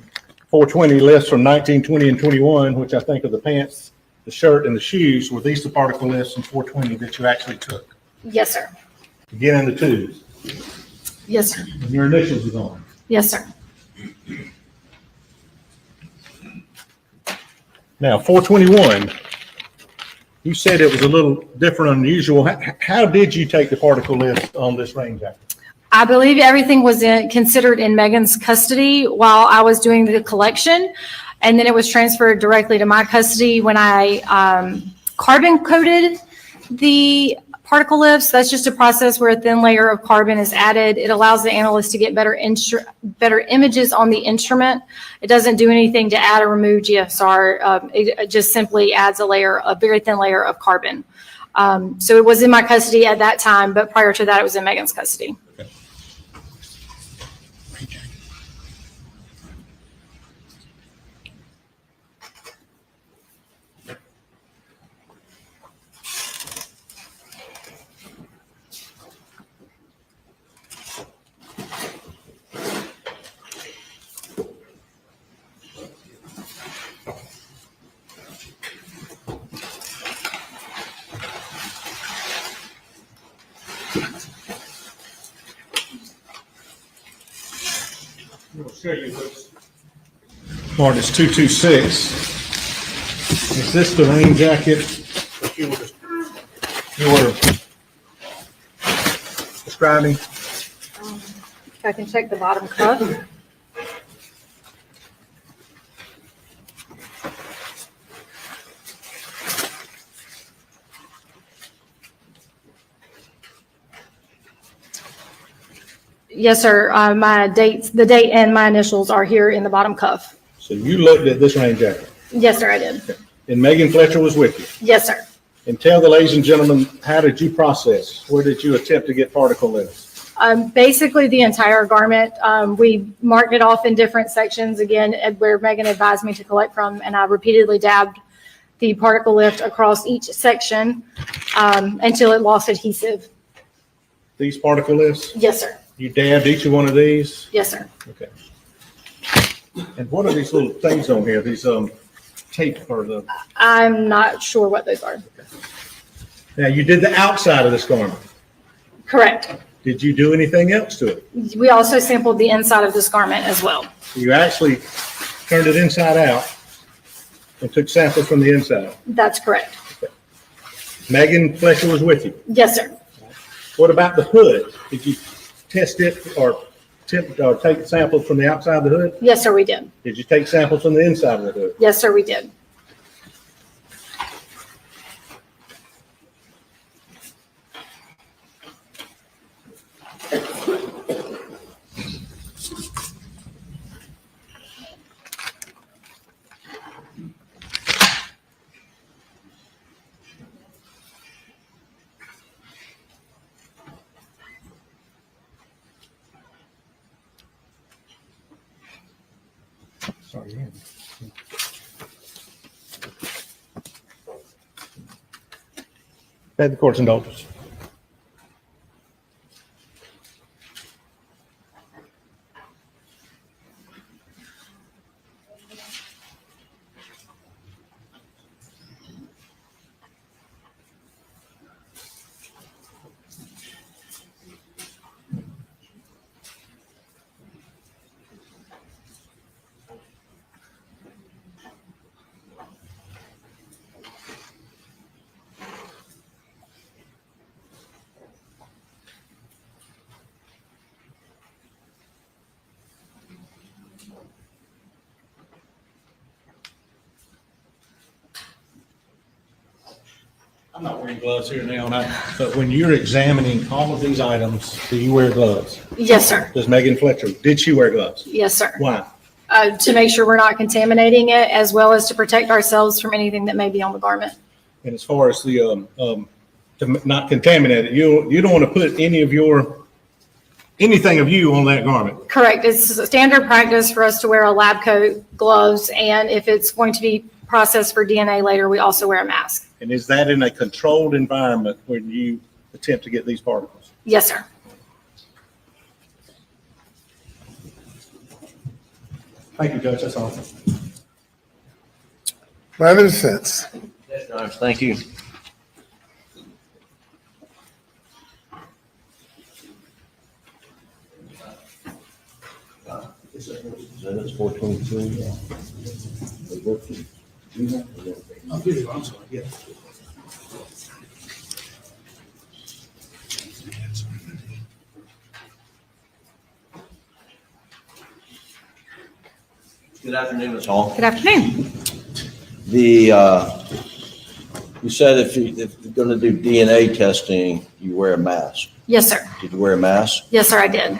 420 lists from 19, 20, and 21, which I think are the pants, the shirt, and the shoes. Were these the particle lists in 420 that you actually took? Yes, sir. Again, in the twos. Yes, sir. And your initials is on. Yes, sir. Now, 421, you said it was a little different, unusual. How did you take the particle list on this rain jacket? I believe everything was considered in Megan's custody while I was doing the collection. And then it was transferred directly to my custody when I carbon coated the particle lifts. That's just a process where a thin layer of carbon is added. It allows the analyst to get better images on the instrument. It doesn't do anything to add or remove GFSR. It just simply adds a very thin layer of carbon. So it was in my custody at that time, but prior to that, it was in Megan's custody. Okay. I'll show you what's marked as 226. Is this the rain jacket that you were describing? If I can check the bottom cuff. Yes, sir. The date and my initials are here in the bottom cuff. So you looked at this rain jacket, Yes, sir, I did. and Megan Fletcher was with you. Yes, sir. And tell the ladies and gentlemen, how did you process? Where did you attempt to get particle lists? Basically the entire garment. We marked it off in different sections, again, where Megan advised me to collect from, and I repeatedly dabbed the particle lift across each section until it lost adhesive. These particle lists? Yes, sir. You dabbed each one of these? Yes, sir. Okay. And what are these little things on here? These tape or the? I'm not sure what those are. Now you did the outside of this garment. Correct. Did you do anything else to it? We also sampled the inside of this garment as well. You actually turned it inside out and took samples from the inside. That's correct. Megan Fletcher was with you. Yes, sir. What about the hood? Did you test it or take samples from the outside of the hood? Yes, sir, we did. Did you take samples from the inside of the hood? Yes, sir, we did. Sorry, yeah. Beg the court's indulgence. I'm not wearing gloves here now, but when you're examining all of these items, do you wear gloves? Yes, sir. Does Megan Fletcher, did she wear gloves? Yes, sir. Why? To make sure we're not contaminating it, as well as to protect ourselves from anything that may be on the garment. And as far as the, to not contaminate it, you don't want to put anything of you on that garment. Correct. It's a standard practice for us to wear a lab coat, gloves, and if it's going to be processed for DNA later, we also wear a mask. And is that in a controlled environment when you attempt to get these particles? Yes, sir. Thank you, Judge, that's all. Line of defense. Yes, Your Honor, thank you. Is that 423? I'm sorry, yeah. Good afternoon, Ms. Hall. Good afternoon. You said if you're going to do DNA testing, you wear a mask. Yes, sir. Did you wear a mask? Yes, sir, I did.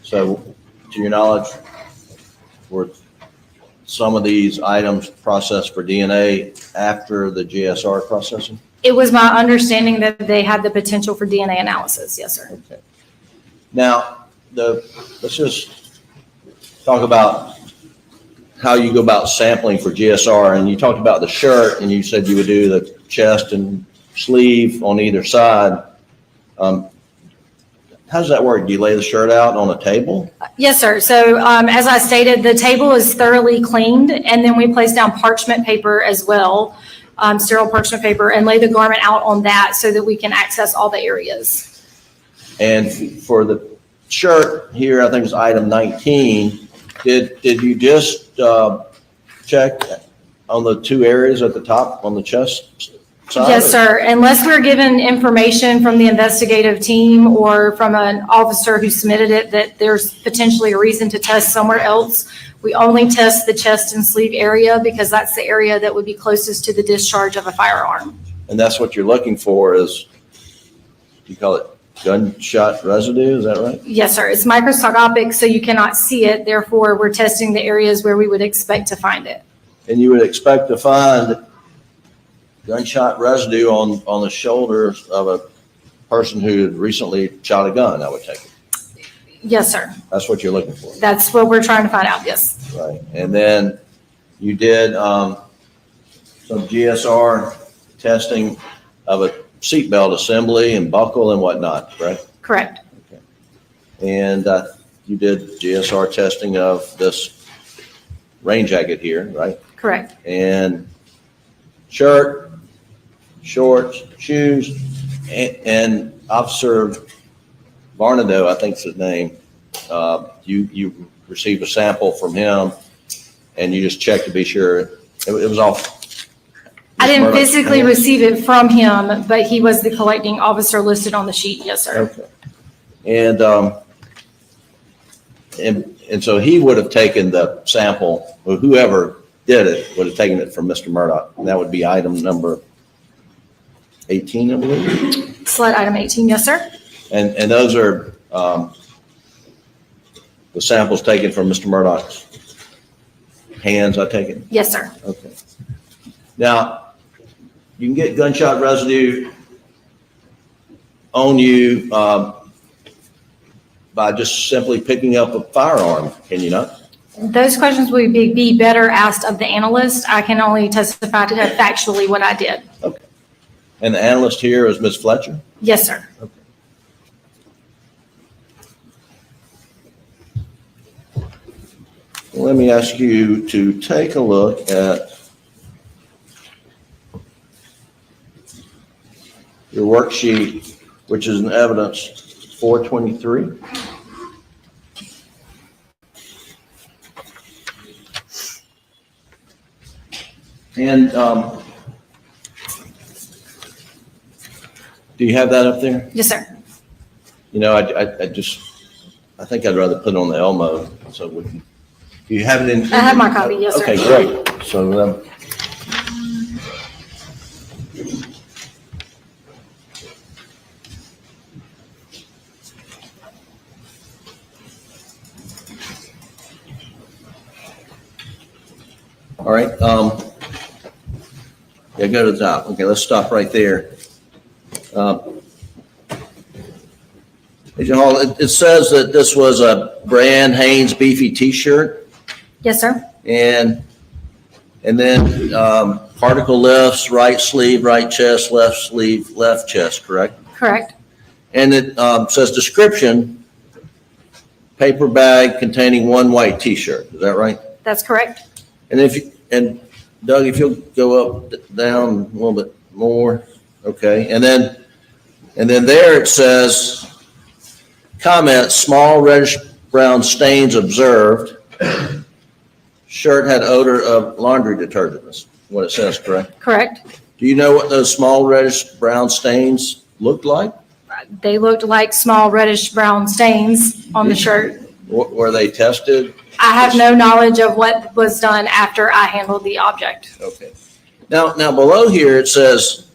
So, to your knowledge, were some of these items processed for DNA after the GSR processing? It was my understanding that they had the potential for DNA analysis. Yes, sir. Okay. Now, let's just talk about how you go about sampling for GSR. And you talked about the shirt, and you said you would do the chest and sleeve on either side. How does that work? Do you lay the shirt out on a table? Yes, sir. So as I stated, the table is thoroughly cleaned, and then we place down parchment paper as well, sterile parchment paper, and lay the garment out on that so that we can access all the areas. And for the shirt here, I think it's item 19, did you just check on the two areas at the top on the chest side? Yes, sir. Unless we're given information from the investigative team or from an officer who submitted it that there's potentially a reason to test somewhere else, we only test the chest and sleeve area because that's the area that would be closest to the discharge of a firearm. And that's what you're looking for is, you call it gunshot residue, is that right? Yes, sir. It's microscopic, so you cannot see it. Therefore, we're testing the areas where we would expect to find it. And you would expect to find gunshot residue on the shoulders of a person who had recently shot a gun, I would take it. Yes, sir. That's what you're looking for. That's what we're trying to find out, yes. Right. And then you did some GSR testing of a seatbelt assembly and buckle and whatnot, right? Correct. And you did GSR testing of this rain jacket here, right? Correct. And shirt, shorts, shoes, and Officer Varnado, I think's his name. You received a sample from him, and you just checked to be sure it was off. I didn't physically receive it from him, but he was the collecting officer listed on the sheet. Yes, sir. Okay. And so he would have taken the sample, or whoever did it would have taken it from Mr. Murdaugh. And that would be item number 18, I believe. Slide item 18. Yes, sir. And those are the samples taken from Mr. Murdaugh's hands, I take it? Yes, sir. Okay. Now, you can get gunshot residue on you by just simply picking up a firearm, can you not? Those questions would be better asked of the analyst. I can only testify to factually what I did. Okay. And the analyst here is Ms. Fletcher? Yes, sir. Okay. Let me ask you to take a look at your worksheet, which is in evidence 423. And do you have that up there? Yes, sir. You know, I think I'd rather put it on the Elmo, so we can, do you have it in? I have my copy. Yes, sir. Okay, great. So, all right, yeah, go to the top. Okay, let's stop right there. Agent Hall, it says that this was a brand Hanes beefy T-shirt, Yes, sir. and then particle lifts, right sleeve, right chest, left sleeve, left chest, correct? Correct. And it says description, paper bag containing one white T-shirt. Is that right? That's correct. And Doug, if you'll go up, down a little bit more, okay, and then there it says, comment, small reddish brown stains observed. Shirt had odor of laundry detergent, is what it says, correct? Correct. Do you know what those small reddish brown stains looked like? They looked like small reddish brown stains on the shirt. Were they tested? I have no knowledge of what was done after I handled the object. Okay. Now below here, it says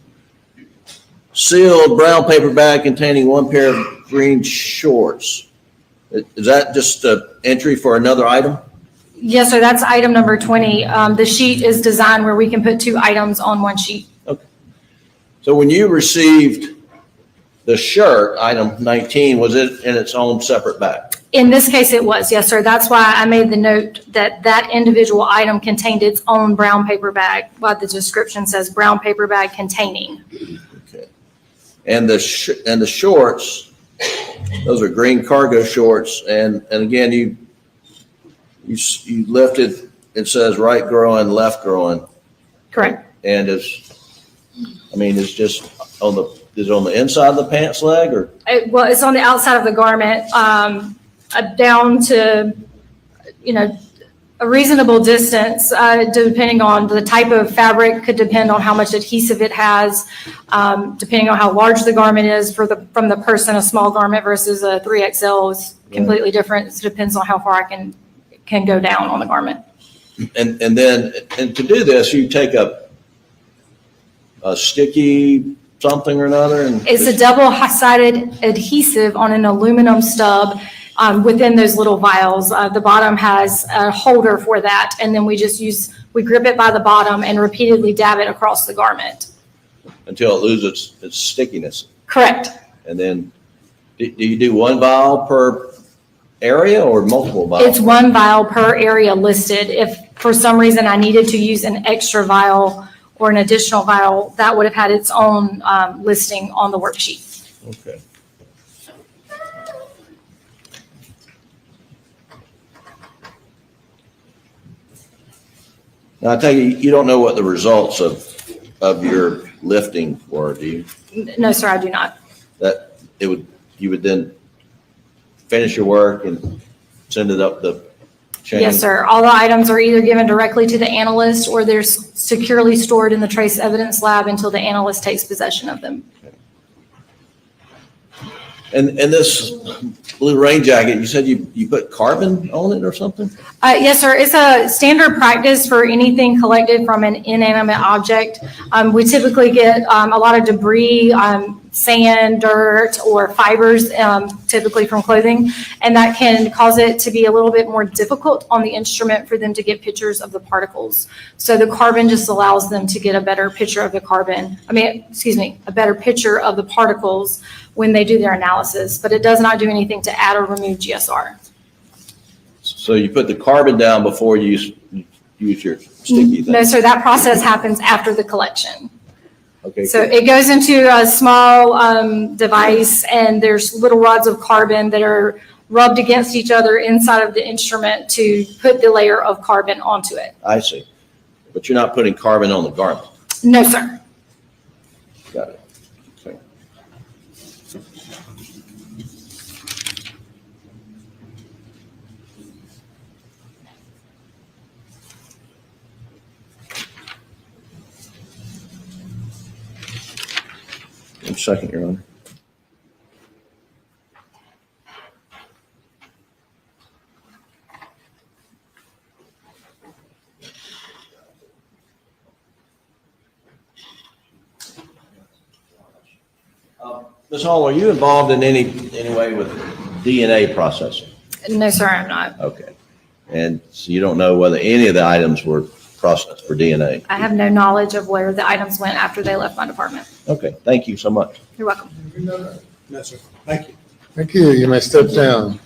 sealed brown paper bag containing one pair of green shorts. Is that just an entry for another item? Yes, sir. That's item number 20. The sheet is designed where we can put 2 items on one sheet. Okay. So when you received the shirt, item 19, was it in its own separate bag? In this case, it was. Yes, sir. That's why I made the note that that individual item contained its own brown paper bag, while the description says brown paper bag containing. Okay. And the shorts, those are green cargo shorts. And again, you lifted, it says right groin, left groin. Correct. And it's just is it on the inside of the pants leg or? Well, it's on the outside of the garment, down to, a reasonable distance, depending on the type of fabric, could depend on how much adhesive it has, depending on how large the garment is from the person. A small garment versus a 3XL is completely different. It depends on how far I can go down on the garment. And to do this, you take a sticky something or another, and it's a double-sided adhesive on an aluminum stub within those little vials. The bottom has a holder for that, and then we grip it by the bottom and repeatedly dab it across the garment until it loses its stickiness. Correct. And then, do you do 1 vial per area or multiple vials? It's 1 vial per area listed. If for some reason I needed to use an extra vial or an additional vial, that would have had its own listing on the worksheet. Okay. Now, I tell you, you don't know what the results of your lifting were, do you? No, sir, I do not. That you would then finish your work and send it up the chain? Yes, sir. All the items are either given directly to the analyst or they're securely stored in the trace evidence lab until the analyst takes possession of them. And this blue rain jacket, you said you put carbon on it or something? Yes, sir. It's a standard practice for anything collected from an inanimate object. We typically get a lot of debris, sand, dirt, or fibers, typically from clothing, and that can cause it to be a little bit more difficult on the instrument for them to get pictures of the particles. So the carbon just allows them to get a better picture of the a better picture of the particles when they do their analysis, but it does not do anything to add or remove GSR. So you put the carbon down before you use your sticky thing? No, sir, that process happens after the collection. Okay. So it goes into a small device, and there's little rods of carbon that are rubbed against each other inside of the instrument to put the layer of carbon onto it. I see. But you're not putting carbon on the garment? No, sir. Got it. Okay. One second, Your Honor. Ms. Hall, are you involved in any way with DNA processing? No, sir, I'm not. Okay. And so you don't know whether any of the items were processed for DNA? I have no knowledge of where the items went after they left my department. Okay, thank you so much. You're welcome. No, sir. Thank you. Thank you. You may step down.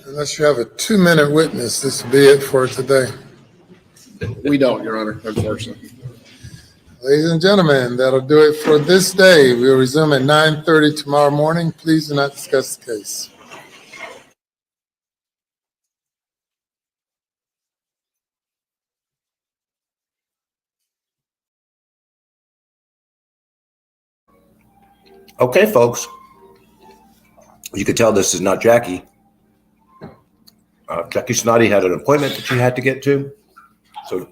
Unless you have a 2-minute witness, this will be it for today. We don't, Your Honor, unfortunately. Ladies and gentlemen, that'll do it for this day. We'll resume at 9:30 tomorrow morning. Please do not discuss the case. Okay, folks. You could tell this is not Jackie. Jackie Snotty had an appointment that she had to get to. So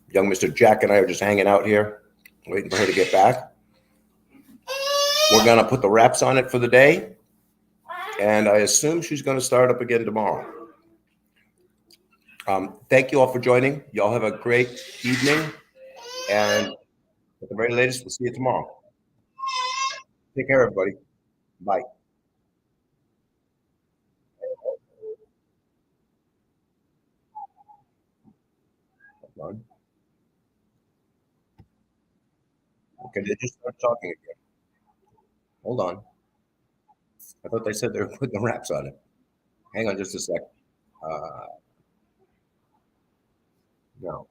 young Mr. Jack and I are just hanging out here, waiting for her to get back. We're going to put the wraps on it for the day. And I assume she's going to start up again tomorrow. Thank you all for joining. Y'all have a great evening. And at the very latest, we'll see you tomorrow. Take care, everybody. Bye. Hold on. Okay, they just started talking again. Hold on. I thought they said they were putting the wraps on it. Hang on just a sec. No.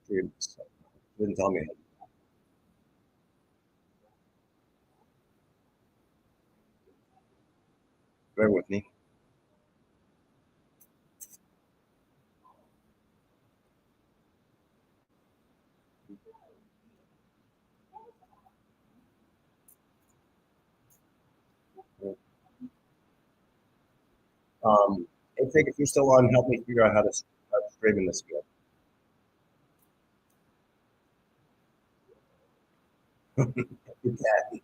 Didn't tell me. Bear with me. I think if you're still on, help me figure out how to straighten this again. You can.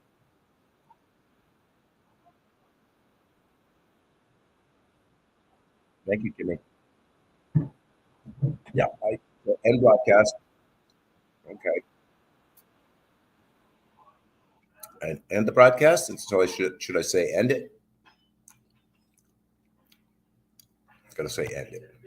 Thank you, Jimmy. Yeah, end broadcast. Okay. And end the broadcast. And so should I say end it? I'm gonna say end it.